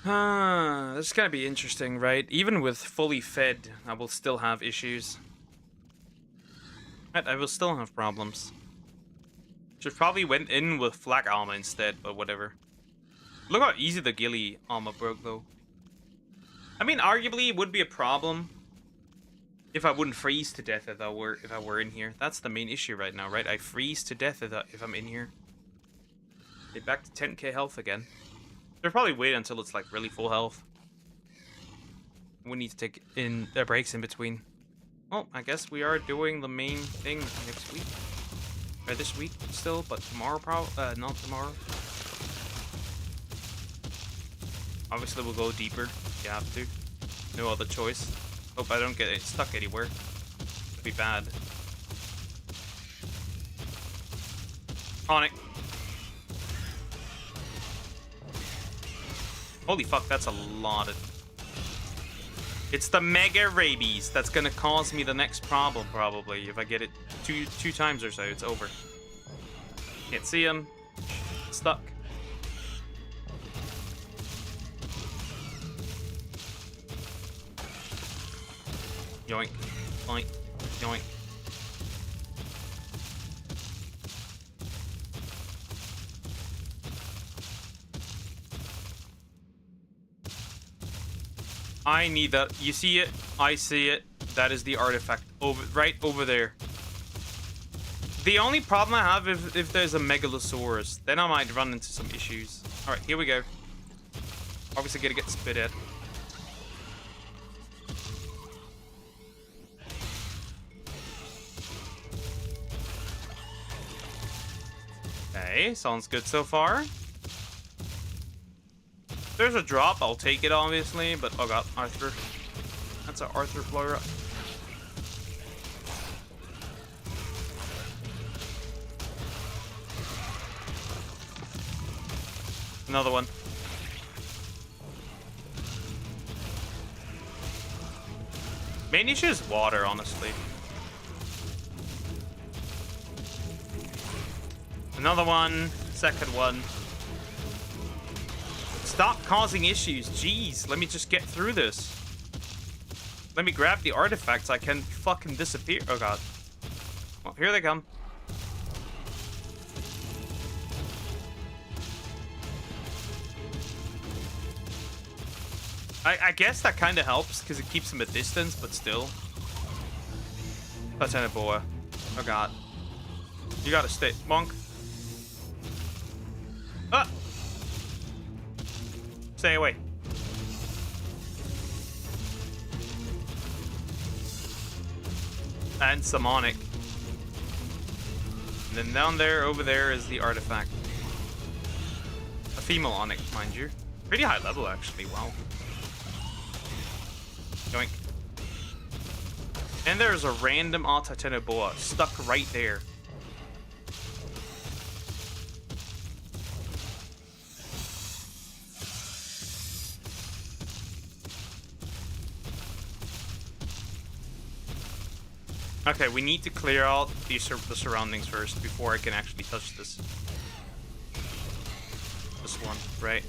This is gonna be interesting, right? Even with fully fed, I will still have issues. I will still have problems. Should probably went in with flak armor instead, but whatever. Look how easy the ghillie armor broke, though. I mean, arguably, it would be a problem if I wouldn't freeze to death if I were in here. That's the main issue right now, right? I freeze to death if I'm in here. Get back to 10k health again. They'll probably wait until it's like really full health. We need to take in the breaks in between. Well, I guess we are doing the main thing next week. Or this week still, but tomorrow not tomorrow. Obviously we'll go deeper if you have to. No other choice. Hope I don't get it stuck anywhere. It'd be bad. On it. Holy fuck, that's a lot of... It's the mega rabies that's gonna cause me the next problem, probably. If I get it two times or so, it's over. Can't see him. Stuck. Yoink. Yoink. Yoink. I need that. You see it? I see it. That is the artifact right over there. The only problem I have if there's a Megalosaurus, then I might run into some issues. All right, here we go. Obviously, gotta get spit at. Okay, sounds good so far. If there's a drop, I'll take it, obviously, but oh god, Arthur. That's an Arthur Flora. Another one. Main issue is water, honestly. Another one. Second one. Stop causing issues. Jeez, let me just get through this. Let me grab the artifacts. I can fucking disappear. Oh god. Well, here they come. I guess that kind of helps because it keeps them at distance, but still. Lieutenant Boa. Oh god. You gotta stay. Monk. Ah! Stay away. And Samonic. And then down there, over there, is the artifact. A female Onyx, mind you. Pretty high level, actually. Wow. Yoink. And there's a random Titanoboa stuck right there. Okay, we need to clear out the surroundings first before I can actually touch this. This one, right?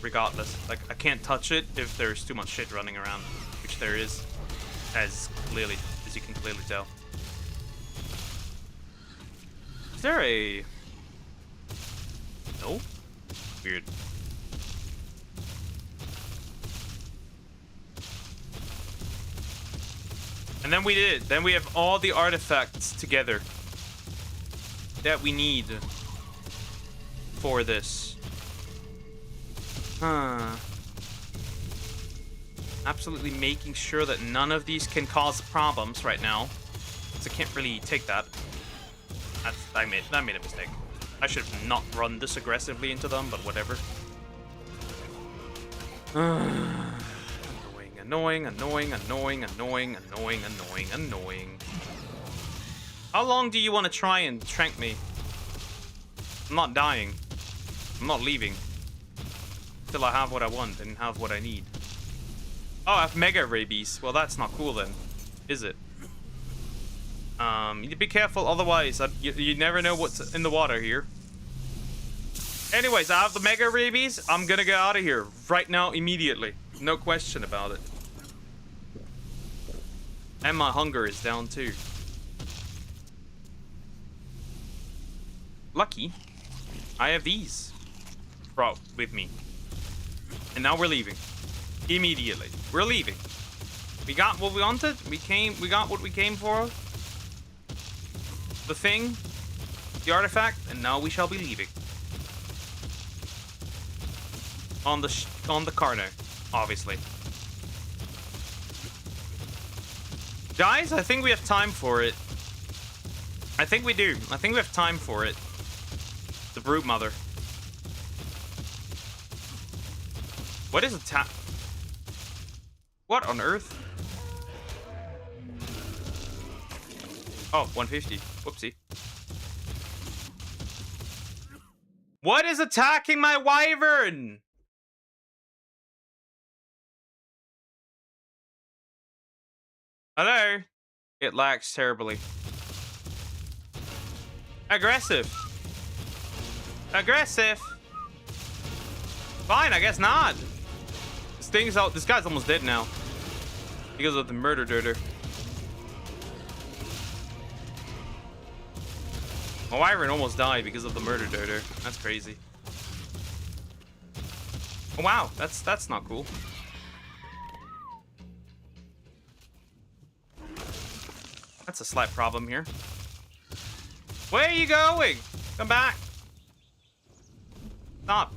Regardless. Like, I can't touch it if there's too much shit running around. Which there is. As you can clearly tell. Is there a... No? Weird. And then we did. Then we have all the artifacts together that we need for this. Huh. Absolutely making sure that none of these can cause problems right now. Because I can't really take that. I made a mistake. I should have not run this aggressively into them, but whatever. Annoying. How long do you want to try and trank me? I'm not dying. I'm not leaving. Till I have what I want and have what I need. Oh, I have mega rabies. Well, that's not cool then, is it? You need to be careful, otherwise you never know what's in the water here. Anyways, I have the mega rabies. I'm gonna get out of here right now, immediately. No question about it. And my hunger is down too. Lucky, I have these brought with me. And now we're leaving. Immediately. We're leaving. We got what we wanted. We got what we came for. The thing. The artifact. And now we shall be leaving. On the corner, obviously. Guys, I think we have time for it. I think we do. I think we have time for it. The Broodmother. What is a What on earth? Oh, 150. Whoopsie. What is attacking my wyvern? Hello? It lags terribly. Aggressive. Aggressive. Fine, I guess not. This guy's almost dead now. Because of the murder dirter. My wyvern almost died because of the murder dirter. That's crazy. Oh wow, that's not cool. That's a slight problem here. Where are you going? Come back. Stop.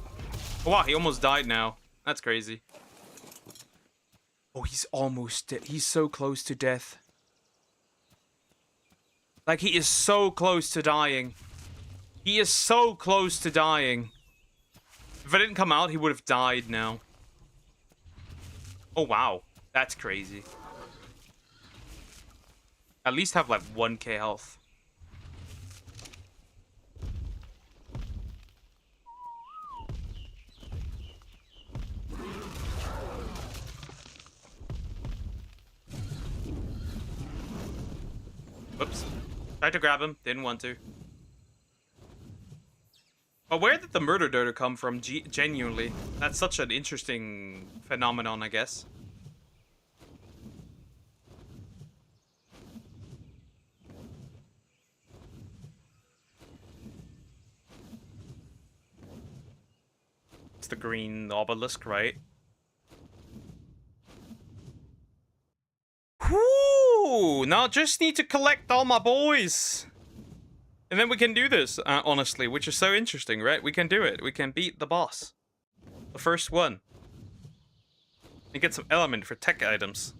Oh wow, he almost died now. That's crazy. Oh, he's almost dead. He's so close to death. Like, he is so close to dying. He is so close to dying. If I didn't come out, he would have died now. Oh, wow. That's crazy. At least have, like, 1k health. Whoops. Tried to grab him. Didn't want to. But where did the murder dirter come from, genuinely? That's such an interesting phenomenon, I guess. It's the green obelisk, right? Whoo! Now just need to collect all my boys. And then we can do this, honestly, which is so interesting, right? We can do it. We can beat the boss. The first one. And get some element for tech items.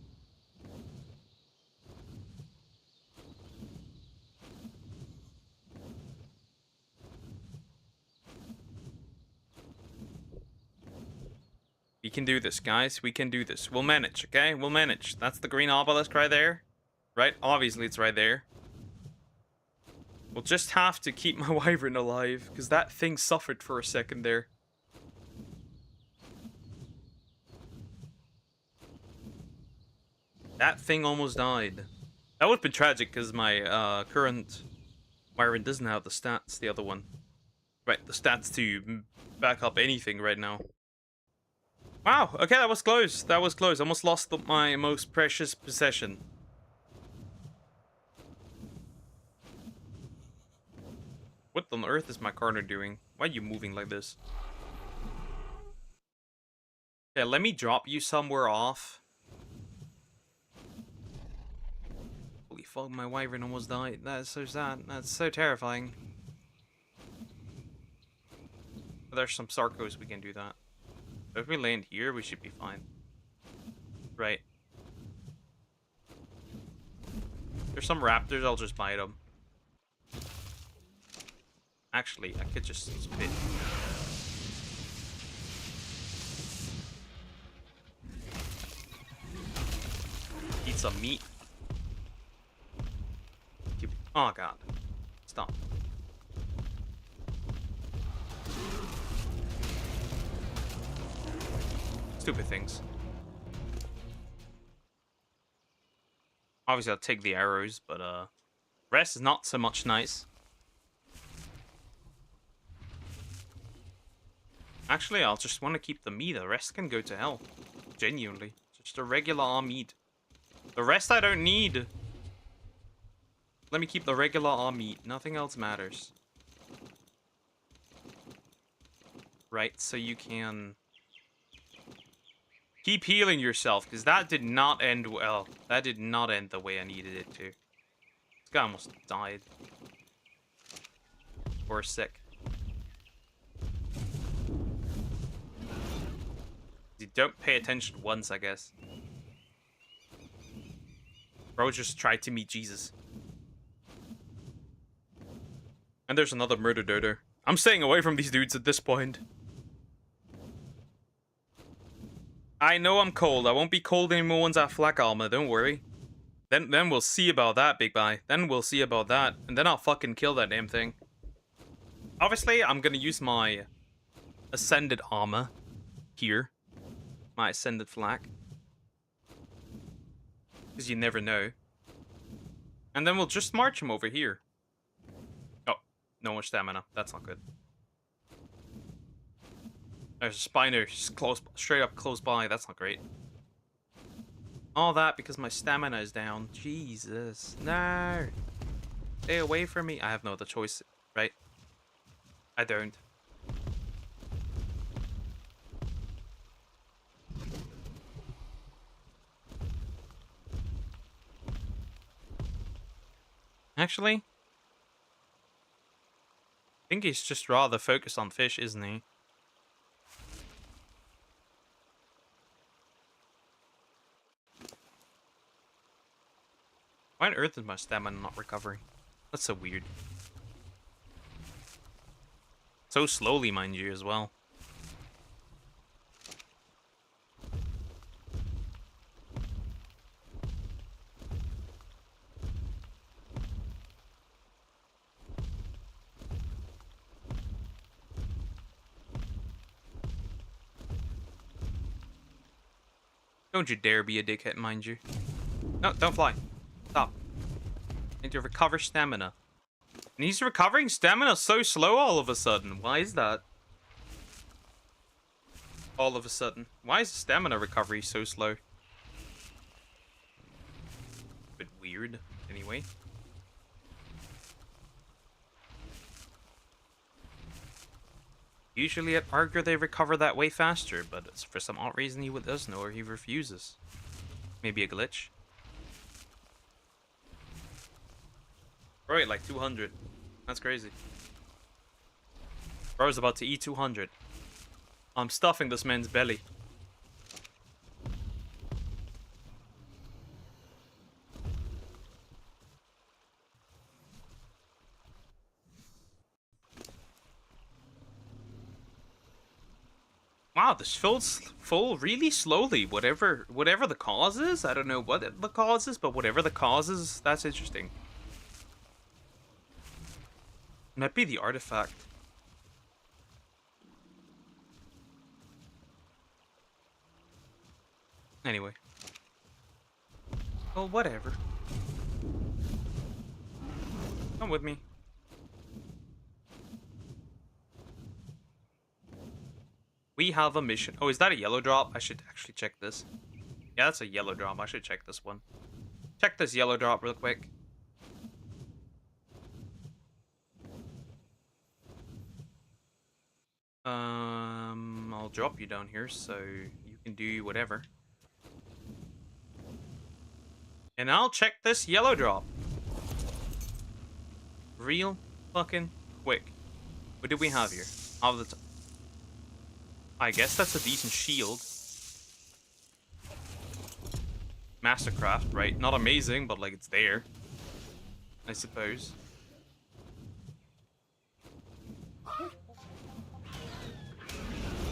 We can do this, guys. We can do this. We'll manage, okay? We'll manage. That's the green obelisk right there. Right? Obviously, it's right there. We'll just have to keep my wyvern alive, because that thing suffered for a second there. That thing almost died. That would have been tragic, because my current wyvern doesn't have the stats, the other one. Right, the stats to back up anything right now. Wow, okay, that was close. That was close. Almost lost my most precious possession. What on earth is my corner doing? Why are you moving like this? Yeah, let me drop you somewhere off. Holy fuck, my wyvern almost died. That is so sad. That's so terrifying. But there's some Sarcos we can do that. If we land here, we should be fine. Right. There's some raptors, I'll just bite them. Actually, I could just spit. Eat some meat. Oh god. Stop. Stupid things. Obviously, I'll take the arrows, but rest is not so much nice. Actually, I'll just want to keep the meat. The rest can go to hell. Genuinely. Just a regular meat. The rest I don't need. Let me keep the regular meat. Nothing else matters. Right, so you can keep healing yourself, because that did not end well. That did not end the way I needed it to. This guy almost died. Or sick. You don't pay attention once, I guess. Bro just tried to meet Jesus. And there's another murder dodo. I'm staying away from these dudes at this point. I know I'm cold. I won't be cold anymore once I have flak armor, don't worry. Then we'll see about that, big guy. Then we'll see about that. And then I'll fucking kill that damn thing. Obviously, I'm gonna use my ascended armor here. My ascended flak. Because you never know. And then we'll just march him over here. Oh, no more stamina. That's not good. There's a spiner straight up close by. That's not great. All that because my stamina is down. Jesus. No. Stay away from me. I have no other choice, right? I don't. Actually, I think he's just rather focused on fish, isn't he? Why on earth is my stamina not recovering? That's so weird. So slowly, mind you, as well. Don't you dare be a dickhead, mind you. No, don't fly. Stop. I need to recover stamina. And he's recovering stamina so slow all of a sudden. Why is that? All of a sudden. Why is the stamina recovery so slow? Bit weird, anyway. Usually at Parker they recover that way faster, but it's for some odd reason he doesn't, or he refuses. Maybe a glitch. Right, like 200. That's crazy. Bro's about to eat 200. I'm stuffing this man's belly. Wow, this fills full really slowly. Whatever the cause is, I don't know what the cause is, but whatever the cause is, that's interesting. Might be the artifact. Anyway. Well, whatever. Come with me. We have a mission. Oh, is that a yellow drop? I should actually check this. Yeah, that's a yellow drop. I should check this one. Check this yellow drop real quick. I'll drop you down here so you can do whatever. And I'll check this yellow drop. Real fucking quick. What do we have here? I guess that's a decent shield. Mastercraft, right? Not amazing, but like it's there. I suppose.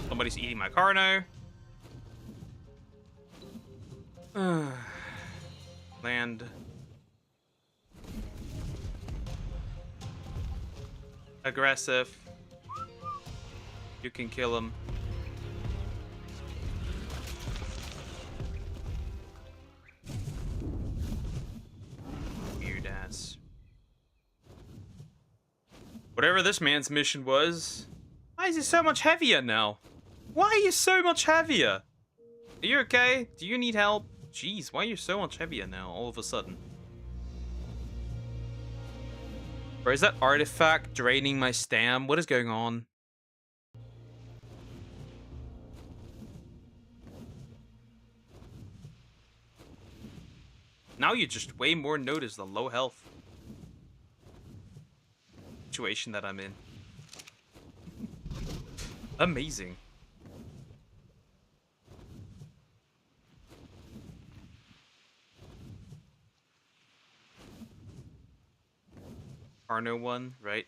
Somebody's eating my car now. Land. Aggressive. You can kill him. Weird ass. Whatever this man's mission was, why is he so much heavier now? Why are you so much heavier? Are you okay? Do you need help? Jeez, why are you so much heavier now, all of a sudden? Or is that artifact draining my stam? What is going on? Now you just way more notice the low health situation that I'm in. Amazing. Carno one, right?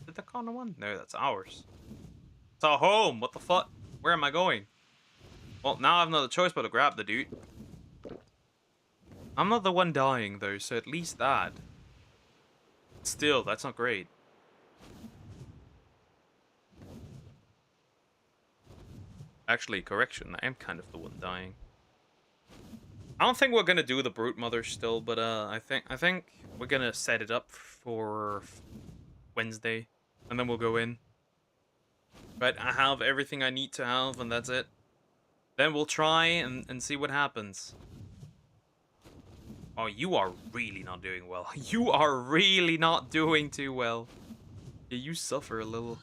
Is it the Carno one? No, that's ours. It's our home. What the fuck? Where am I going? Well, now I have no choice but to grab the dude. I'm not the one dying, though, so at least that. Still, that's not great. Actually, correction, I am kind of the one dying. I don't think we're gonna do the Broodmother still, but I think we're gonna set it up for Wednesday, and then we'll go in. But I have everything I need to have, and that's it. Then we'll try and see what happens. Oh, you are really not doing well. You are really not doing too well. Yeah, you suffer a little.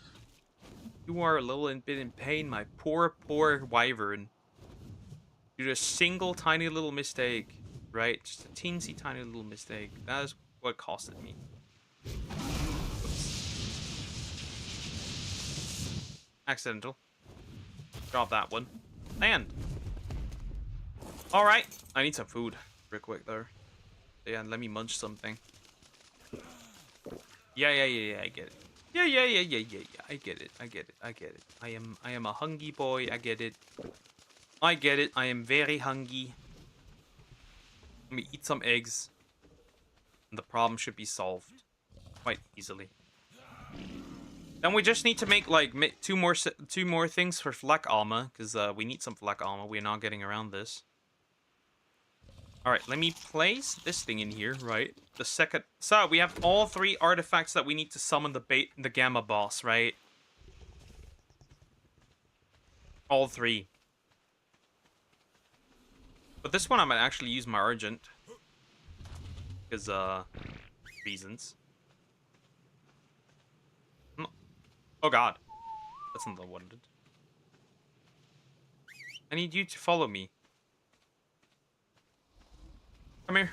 You are a little bit in pain, my poor, poor wyvern. Due to a single tiny little mistake, right? Just a teensy tiny little mistake. That is what costed me. Accidental. Drop that one. And. Alright. I need some food. Real quick there. Yeah, let me munch something. Yeah, I get it. Yeah, I get it. I get it. I am a hungry boy, I get it. I get it, I am very hungry. Let me eat some eggs. And the problem should be solved. Quite easily. Then we just need to make, like, two more things for flak armor. Because we need some flak armor, we're not getting around this. Alright, let me place this thing in here, right? The second... So, we have all 3 artifacts that we need to summon the Gamma boss, right? All 3. But this one I might actually use my Urgent. Because, reasons. Oh god. That's not what I wanted. I need you to follow me. Come here.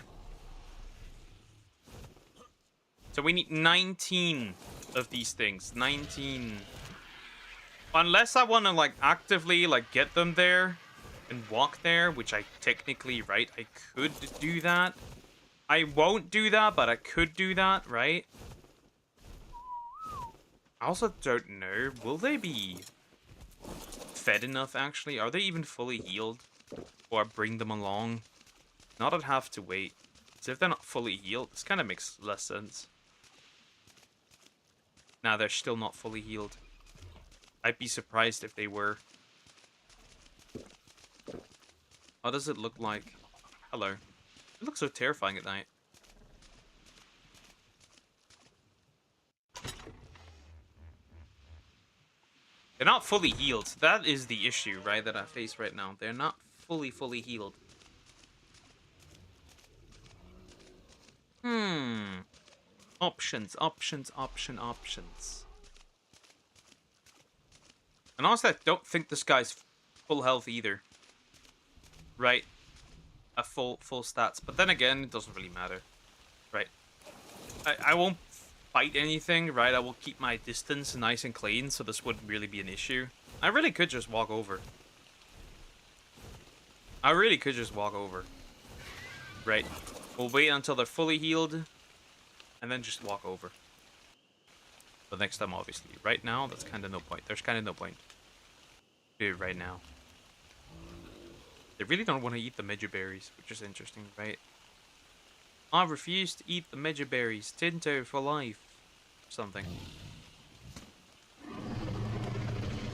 So we need 19 of these things. 19. Unless I want to, like, actively, like, get them there and walk there, which I technically, right, I could do that. I won't do that, but I could do that, right? I also don't know. Will they be fed enough, actually? Are they even fully healed? Or bring them along? Not I'd have to wait. So if they're not fully healed, this kind of makes less sense. Nah, they're still not fully healed. I'd be surprised if they were. How does it look like? Hello. It looks so terrifying at night. They're not fully healed. That is the issue, right, that I face right now. They're not fully healed. Options. And honestly, I don't think this guy's full health either. Right? A full stats. But then again, it doesn't really matter. Right? I won't fight anything, right? I will keep my distance nice and clean, so this wouldn't really be an issue. I really could just walk over. Right? We'll wait until they're fully healed, and then just walk over. But next time, obviously. Right now, that's kind of no point. There's kind of no point. Do it right now. They really don't want to eat the Meja berries, which is interesting, right? I refuse to eat the Meja berries. Tinto for life. Something.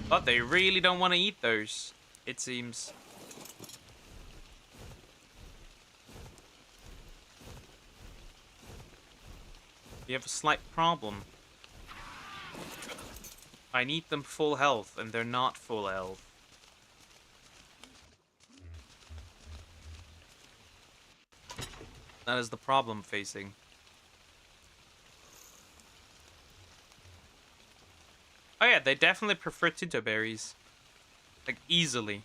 But they really don't want to eat those, it seems. We have a slight problem. I need them full health, and they're not full health. That is the problem facing. Oh yeah, they definitely prefer Tinto berries. Like, easily.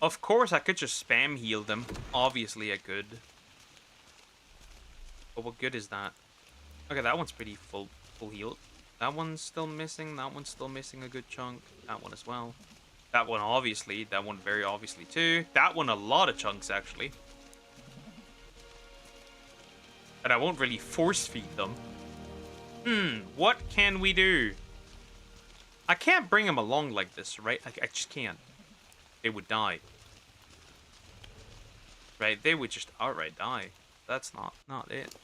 Of course, I could just spam heal them. Obviously, I could. But what good is that? Okay, that one's pretty full healed. That one's still missing. That one's still missing a good chunk. That one as well. That one, obviously. That one, very obviously, too. That one, a lot of chunks, actually. And I won't really force feed them. What can we do? I can't bring them along like this, right? I just can't. They would die. Right? They would just outright die. That's not it.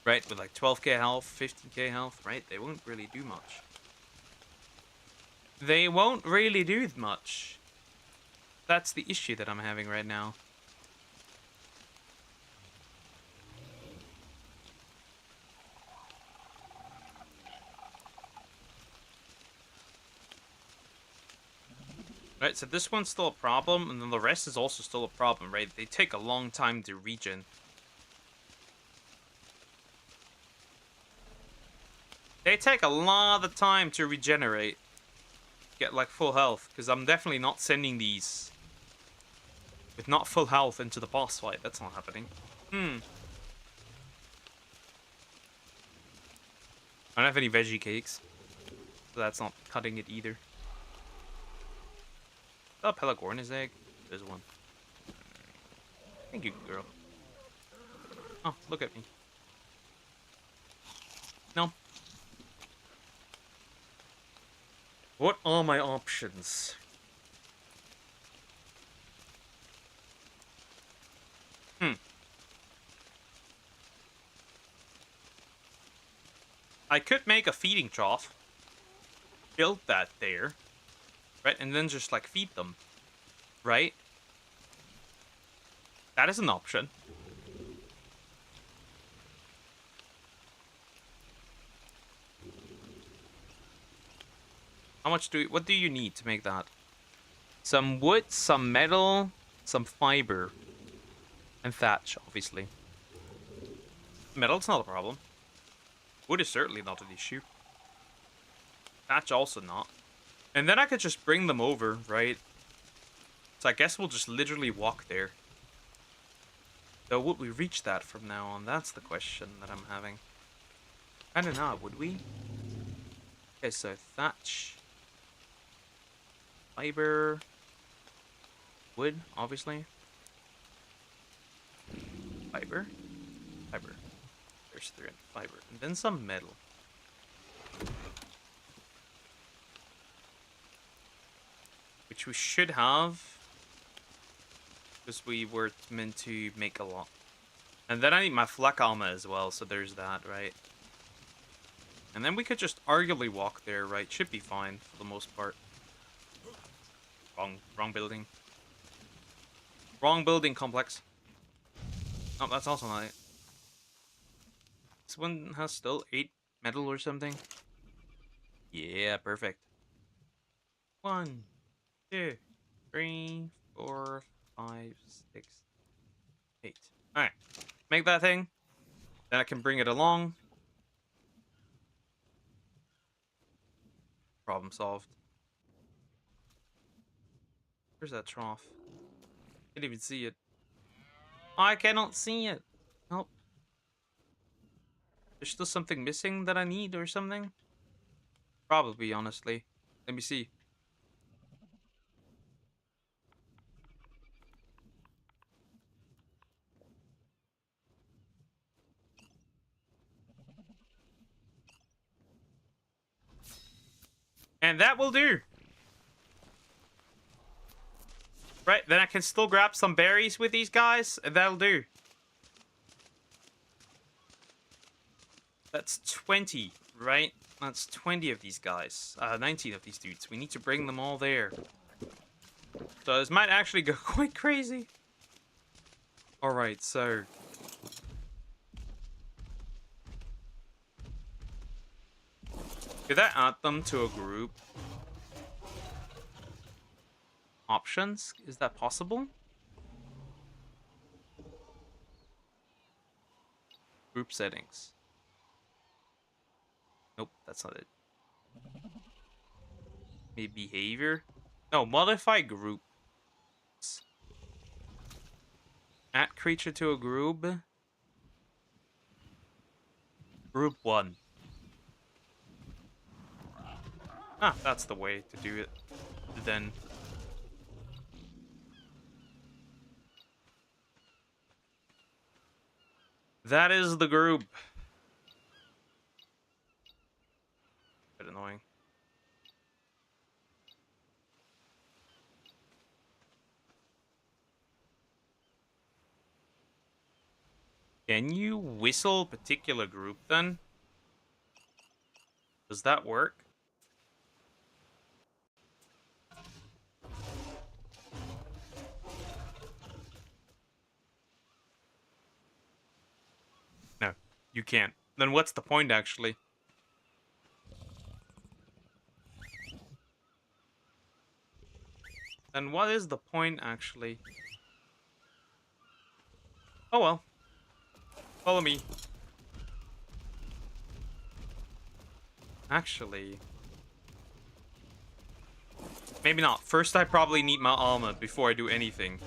Right? With like 12k health, 15k health, right? They won't really do much. They won't really do much. That's the issue that I'm having right now. Right, so this one's still a problem, and then the rest is also still a problem, right? They take a long time to regen. They take a lot of time to regenerate. Get, like, full health, because I'm definitely not sending these with not full health into the boss fight. That's not happening. I don't have any veggie cakes, so that's not cutting it either. Oh, Pelagornis egg. There's one. Thank you, girl. Oh, look at me. No. What are my options? I could make a feeding trough. Build that there. Right? And then just, like, feed them. Right? That is an option. How much what do you need to make that? Some wood, some metal, some fiber. And thatch, obviously. Metal's not a problem. Wood is certainly not an issue. Thatch also not. And then I could just bring them over, right? So I guess we'll just literally walk there. Though would we reach that from now on? That's the question that I'm having. I don't know, would we? Okay, so thatch. Fiber. Wood, obviously. Fiber. Fiber. There's 3 fiber. And then some metal. Which we should have. Because we were meant to make a lot. And then I need my flak armor as well, so there's that, right? And then we could just arguably walk there, right? Should be fine for the most part. Wrong building. Wrong building complex. Oh, that's also not it. This one has still 8 metal or something. Yeah, perfect. 1, 2, 3, 4, 5, 6, 8. Alright. Make that thing. Then I can bring it along. Problem solved. Where's that trough? Can't even see it. I cannot see it. Nope. There's still something missing that I need or something? Probably, honestly. Let me see. And that will do. Right, then I can still grab some berries with these guys, and that'll do. That's 20, right? That's 20 of these guys. 19 of these dudes. We need to bring them all there. So this might actually go quite crazy. Alright, so... Could I add them to a group? Options? Is that possible? Group settings. Nope, that's not it. Maybe behavior? No, modify groups. Add creature to a group. Group 1. Ah, that's the way to do it. Then. That is the group. Bit annoying. Can you whistle particular group then? Does that work? No, you can't. Then what's the point actually? Then what is the point actually? Oh well. Follow me. Actually. Maybe not. First I probably need my armor before I do anything.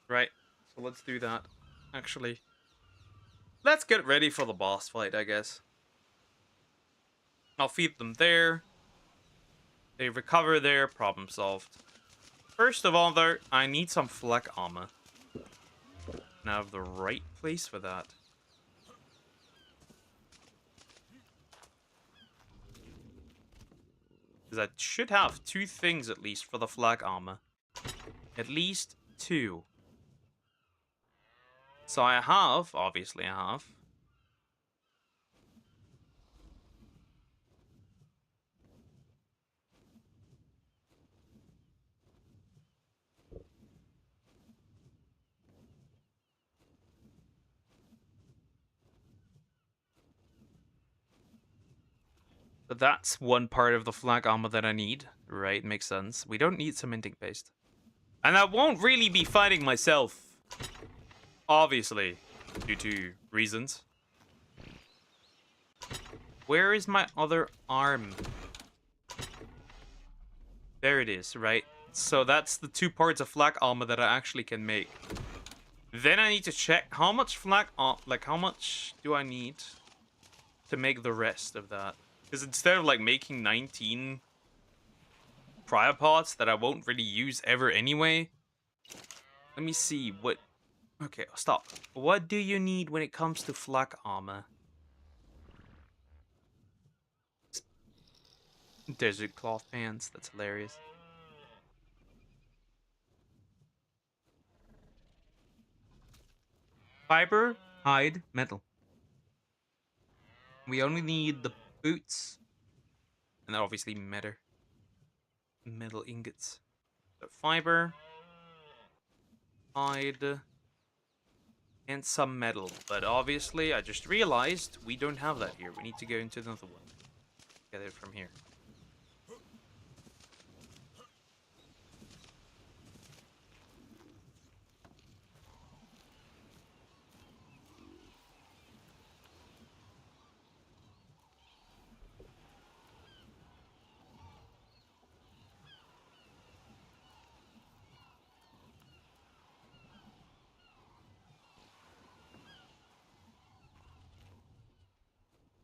Right. So let's do that. Actually. Let's get ready for the boss fight, I guess. I'll feed them there. They recover there. Problem solved. First of all, though, I need some flak armor. And I have the right place for that. Because I should have 2 things at least for the flak armor. At least 2. So I have, obviously I have. But that's one part of the flak armor that I need. Right, makes sense. We don't need cementing paste. And I won't really be fighting myself. Obviously. Due to reasons. Where is my other arm? There it is, right? So that's the 2 parts of flak armor that I actually can make. Then I need to check how much flak armor, like how much do I need to make the rest of that? Because instead of like making 19 cryopods that I won't really use ever anyway. Let me see what... Okay, stop. What do you need when it comes to flak armor? Desert cloth pants, that's hilarious. Fiber, hide, metal. We only need the boots. And then obviously metal ingots. So fiber, hide, and some metal. But obviously, I just realized we don't have that here. We need to go into another one. Get it from here.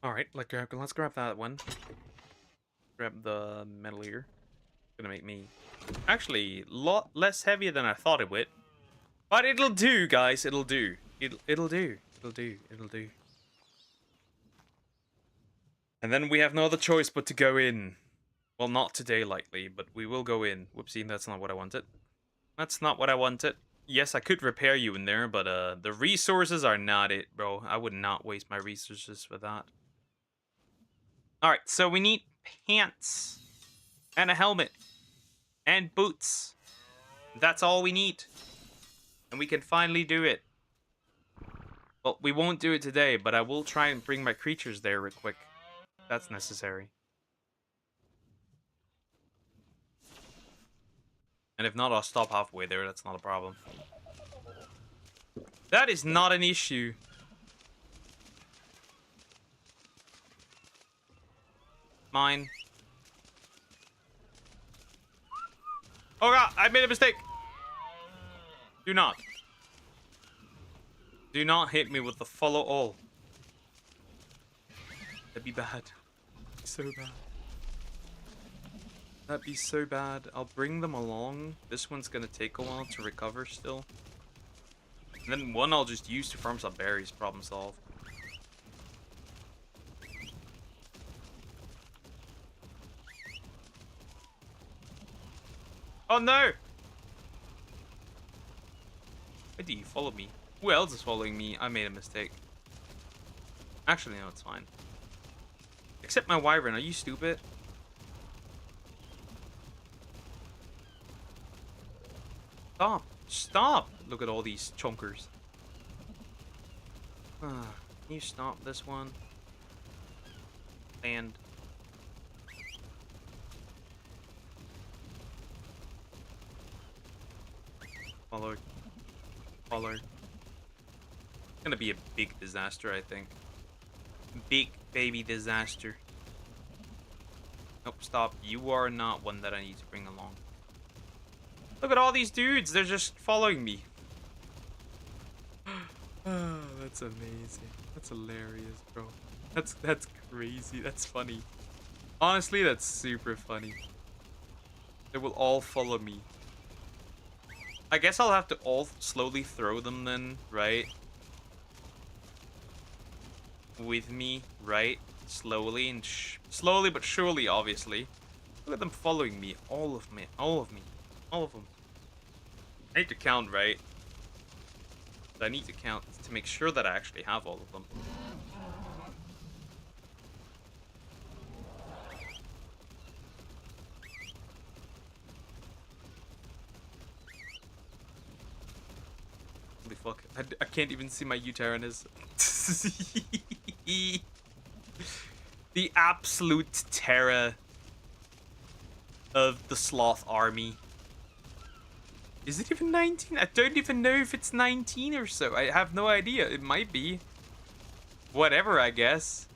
Alright, let's grab that one. Grab the metal here. Gonna make me actually a lot less heavier than I thought it would. But it'll do, guys. It'll do. It'll do. It'll do. It'll do. And then we have no other choice but to go in. Well, not today, likely, but we will go in. Whoopsie, that's not what I wanted. That's not what I wanted. Yes, I could repair you in there, but the resources are not it, bro. I would not waste my resources for that. Alright, so we need pants. And a helmet. And boots. That's all we need. And we can finally do it. Well, we won't do it today, but I will try and bring my creatures there real quick. That's necessary. And if not, I'll stop halfway there. That's not a problem. That is not an issue. Mine. Oh god, I made a mistake. Do not. Do not hit me with the follow all. That'd be bad. So bad. That'd be so bad. I'll bring them along. This one's gonna take a while to recover still. And then one I'll just use to farm some berries. Problem solved. Oh no! Why do you follow me? Who else is following me? I made a mistake. Actually, no, it's fine. Except my wyvern. Are you stupid? Stop. Stop! Look at all these chonkers. Can you stop this one? And... Follow. Follow. It's gonna be a big disaster, I think. Big baby disaster. Nope, stop. You are not one that I need to bring along. Look at all these dudes. They're just following me. Oh, that's amazing. That's hilarious, bro. That's crazy. That's funny. Honestly, that's super funny. They will all follow me. I guess I'll have to all slowly throw them then, right? With me, right? Slowly and slowly but surely, obviously. Look at them following me. All of me. All of me. All of them. I need to count, right? I need to count to make sure that I actually have all of them. Holy fuck. I can't even see my U-Tyrannus. The absolute terror of the Sloth army. Is it even 19? I don't even know if it's 19 or so. I have no idea. It might be. Whatever, I guess.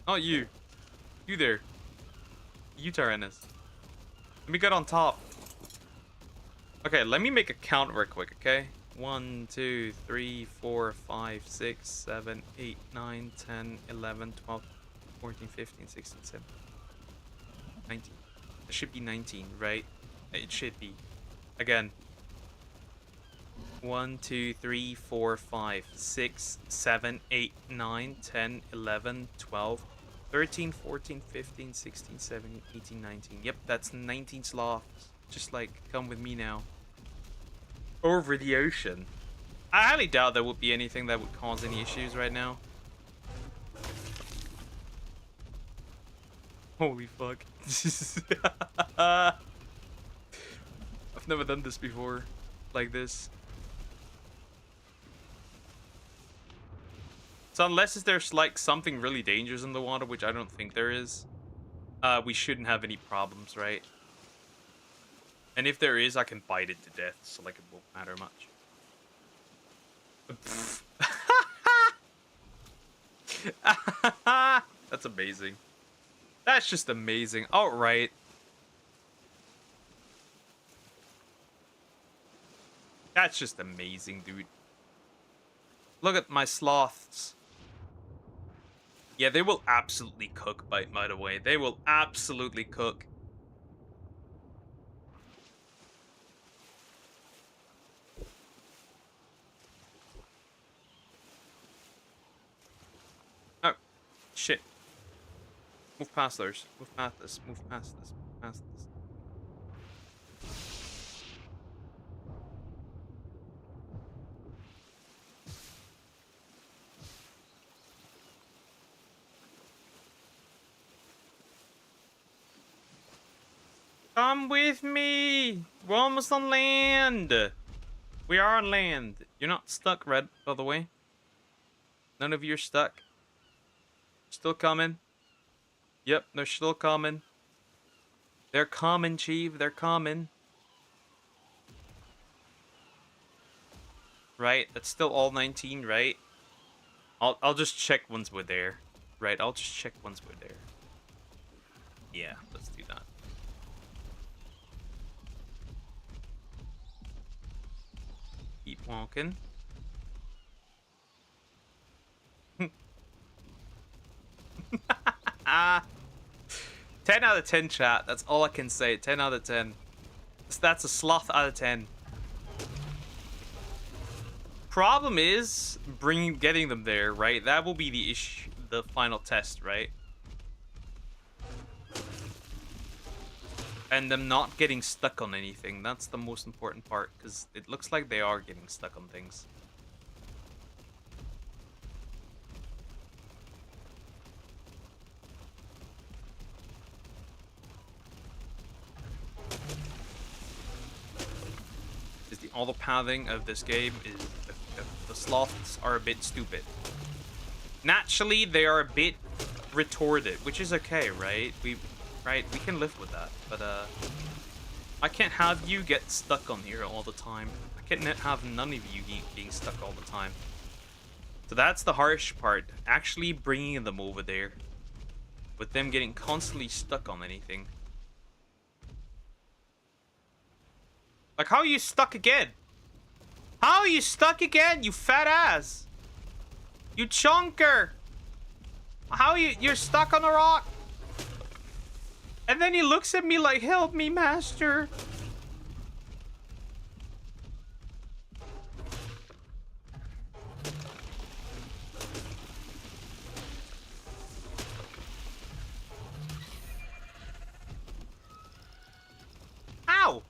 Not you. You there. U-Tyrannus. Let me get on top. Okay, let me make a count real quick, okay? 1, 2, 3, 4, 5, 6, 7, 8, 9, 10, 11, 12, 14, 15, 16, 17, 19. It should be 19, right? It should be. Again. 1, 2, 3, 4, 5, 6, 7, 8, 9, 10, 11, 12, 13, 14, 15, 16, 17, 18, 19. Yep, that's 19 sloths. Just like, come with me now. Over the ocean. I highly doubt there would be anything that would cause any issues right now. Holy fuck. I've never done this before. Like this. So unless there's like something really dangerous in the water, which I don't think there is, we shouldn't have any problems, right? And if there is, I can bite it to death, so like it won't matter much. That's amazing. That's just amazing. Alright. That's just amazing, dude. Look at my sloths. Yeah, they will absolutely cook, by the way. They will absolutely cook. Oh, shit. Move past those. Move past this. Move past this. Move past this. Come with me! We're almost on land! We are on land. You're not stuck, Red, by the way. None of you are stuck. Still coming. Yep, they're still coming. They're coming, Chief. They're coming. Right, that's still all 19, right? I'll just check once we're there. Right, I'll just check once we're there. Yeah, let's do that. Keep walking. 10 out of 10, chat. That's all I can say. 10 out of 10. That's a sloth out of 10. Problem is getting them there, right? That will be the issue, the final test, right? And them not getting stuck on anything. That's the most important part, because it looks like they are getting stuck on things. All the pathing of this game is the sloths are a bit stupid. Naturally, they are a bit retorted, which is okay, right? We can live with that. But I can't have you get stuck on here all the time. I can't have none of you being stuck all the time. So that's the harsh part. Actually bringing them over there, with them getting constantly stuck on anything. Like, how are you stuck again? How are you stuck again, you fat ass? You chunker! How are you're stuck on a rock? And then he looks at me like, help me, master. Ow!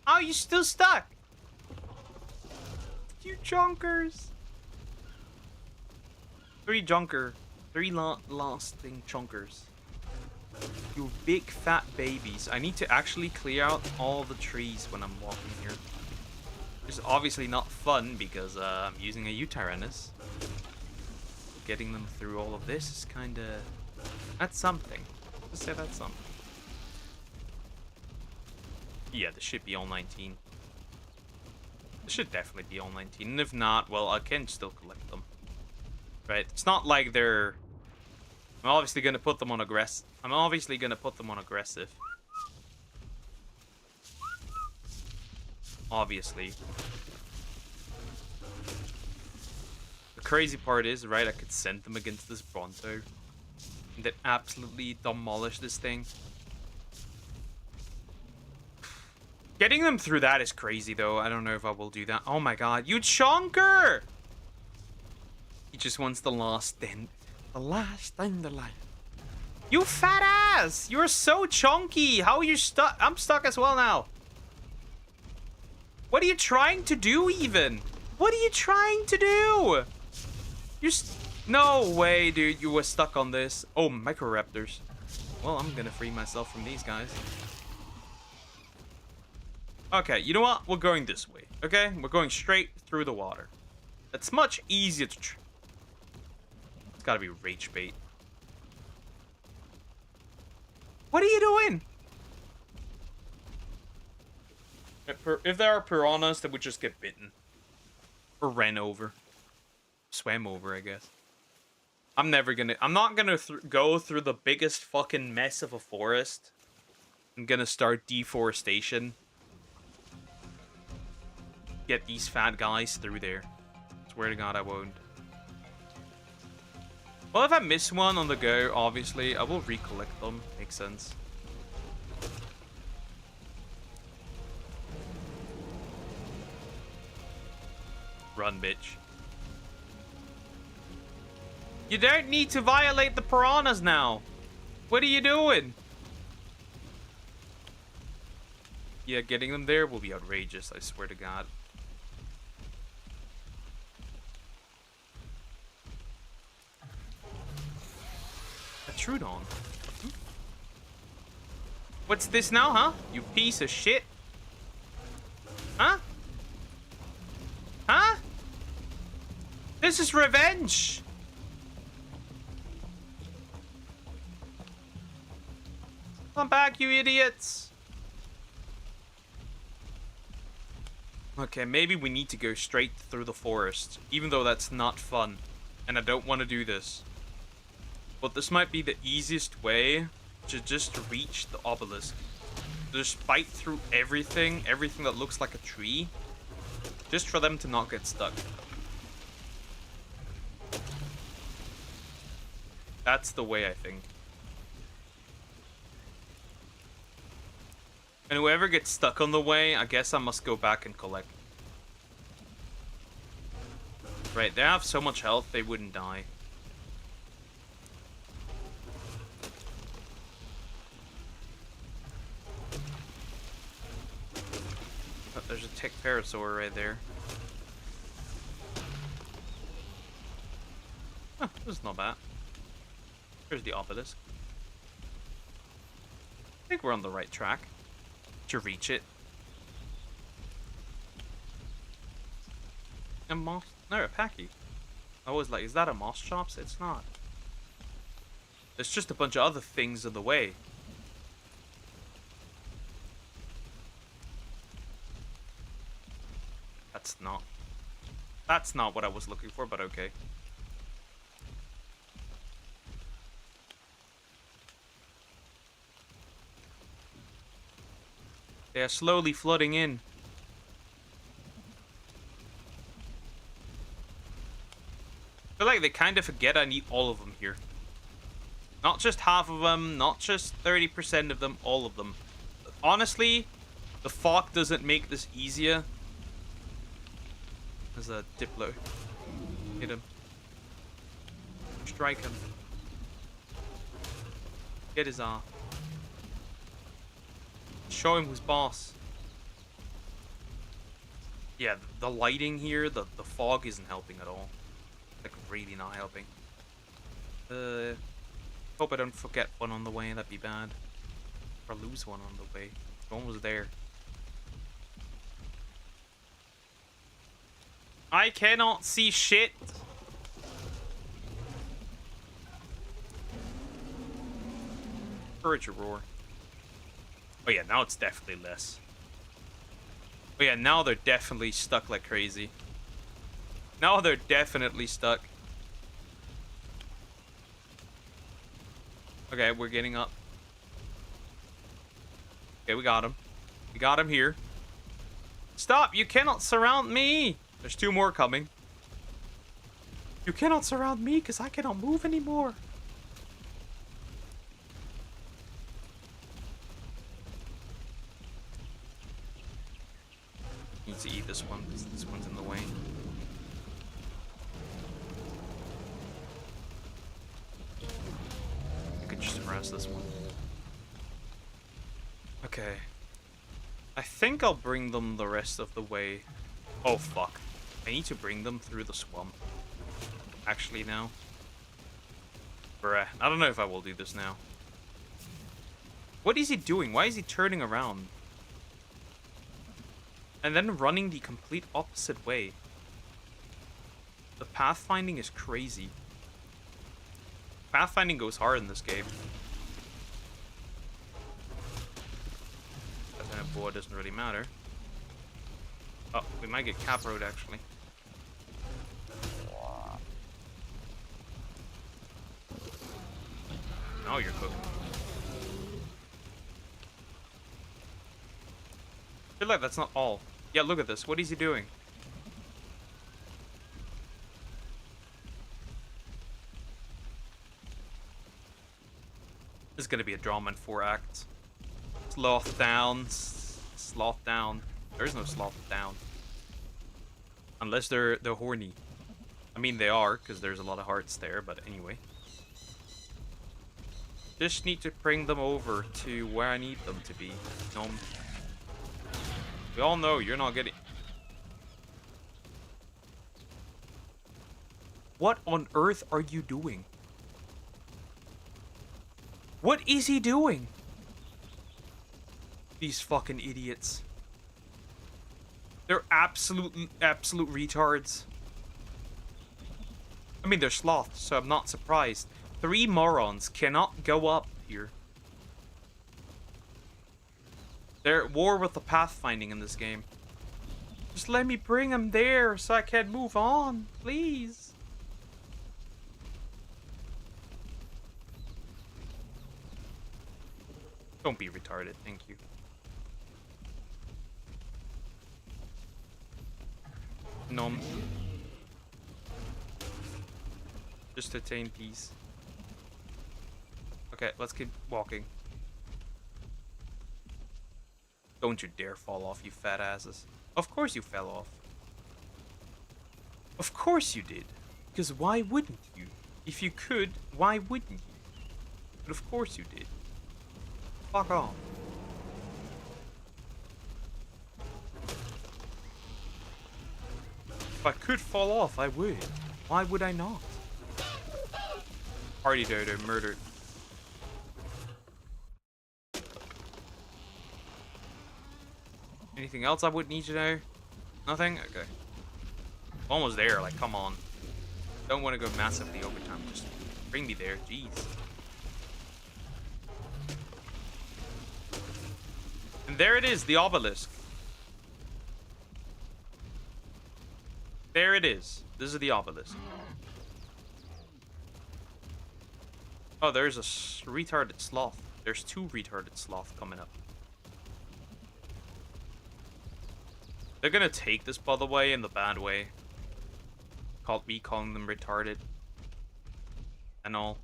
How are you still stuck? You junkers. Three lasting chunkers. You big fat babies. I need to actually clear out all the trees when I'm walking here. It's obviously not fun because I'm using a U-Tyrannus. Getting them through all of this is kinda... That's something. Just say that's something. Yeah, this should be all 19. This should definitely be all 19. And if not, well, I can still collect them. Right? It's not like they're... I'm obviously going to put them on aggressive. Obviously. The crazy part is, right, I could send them against this Bronto. And then absolutely demolish this thing. Getting them through that is crazy, though. I don't know if I will do that. Oh my god, you chonker! He just wants the last thing. The last thing to life. You fat ass! You're so chunky! How are you stuck? I'm stuck as well now. What are you trying to do, even? What are you trying to do? You're no way, dude. You were stuck on this. Oh, Microraptors. Well, I'm gonna free myself from these guys. Okay, you know what? We're going this way, okay? We're going straight through the water. It's much easier to... It's gotta be rage bait. What are you doing? If there are piranhas, they would just get bitten. Or ran over. Swam over, I guess. I'm not gonna go through the biggest fucking mess of a forest. I'm gonna start deforestation. Get these fat guys through there. Swear to God, I won't. Well, if I miss one on the go, obviously, I will recollect them. Makes sense. Run, bitch. You don't need to violate the piranhas now. What are you doing? Yeah, getting them there will be outrageous, I swear to God. A Trudon. What's this now, huh? You piece of shit. Huh? Huh? This is revenge. Come back, you idiots! Okay, maybe we need to go straight through the forest, even though that's not fun, and I don't want to do this. But this might be the easiest way to just reach the obelisk. Just bite through everything that looks like a tree, just for them to not get stuck. That's the way, I think. And whoever gets stuck on the way, I guess I must go back and collect. Right, they have so much health, they wouldn't die. Oh, there's a tick parasaur right there. Oh, this is not bad. There's the obelisk. I think we're on the right track to reach it. A moss? No, a packy. I was like, is that a moss chops? It's not. There's just a bunch of other things in the way. That's not what I was looking for, but okay. They are slowly flooding in. I feel like they kind of forget I need all of them here. Not just half of them, not just 30% of them, all of them. Honestly, the fog doesn't make this easier. There's a Diplo. Hit him. Strike him. Get his arm. Show him who's boss. Yeah, the lighting here, the fog isn't helping at all. Like, really not helping. Hope I don't forget one on the way, that'd be bad. Or lose one on the way. One was there. I cannot see shit. Courage roar. Oh yeah, now it's definitely less. Oh yeah, now they're definitely stuck like crazy. Now they're definitely stuck. Okay, we're getting up. Okay, we got him. We got him here. Stop! You cannot surround me! There's two more coming. You cannot surround me because I cannot move anymore. Need to eat this one because this one's in the way. I could just harass this one. Okay. I think I'll bring them the rest of the way. Oh, fuck. I need to bring them through the swamp. Actually, now. Bruh. I don't know if I will do this now. What is he doing? Why is he turning around? And then running the complete opposite way. The pathfinding is crazy. Pathfinding goes hard in this game. But then a boar doesn't really matter. Oh, we might get caproed actually. Now you're cooking. I feel like that's not all. Yeah, look at this. What is he doing? This is gonna be a drama in 4 acts. Sloth down. Sloth down. There is no sloth down. Unless they're horny. I mean, they are, because there's a lot of hearts there, but anyway. Just need to bring them over to where I need them to be. We all know you're not getting... What on earth are you doing? What is he doing? These fucking idiots. They're absolute retards. I mean, they're sloths, so I'm not surprised. 3 morons cannot go up here. They're at war with the pathfinding in this game. Just let me bring them there so I can move on, please. Don't be retarded, thank you. Nom. Just attain peace. Okay, let's keep walking. Don't you dare fall off, you fat asses. Of course you fell off. Of course you did. Because why wouldn't you? If you could, why wouldn't you? But of course you did. Fuck off. If I could fall off, I would. Why would I not? Party dodo murdered. Anything else I would need to know? Nothing? Okay. Almost there, like, come on. Don't want to go massively overtime. Just bring me there. Jeez. And there it is, the obelisk. There it is. This is the obelisk. Oh, there's a retarded sloth. There's 2 retarded sloth coming up. They're gonna take this, by the way, in the bad way. Me calling them retarded. And all.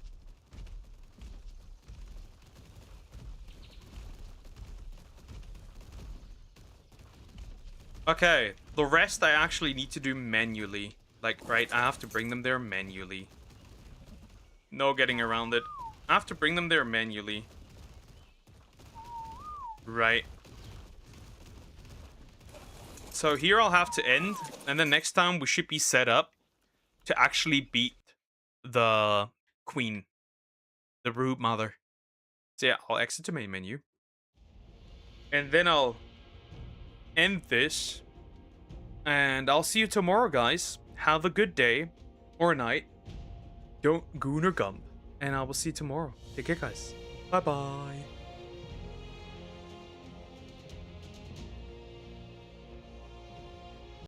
Okay, the rest I actually need to do manually. Like, right, I have to bring them there manually. No getting around it. I have to bring them there manually. Right. So here I'll have to end, and then next time we should be set up to actually beat the queen, the Broodmother. So yeah, I'll exit the main menu. And then I'll end this. And I'll see you tomorrow, guys. Have a good day or night. Don't goon or gump. And I will see you tomorrow. Take care, guys. Bye-bye.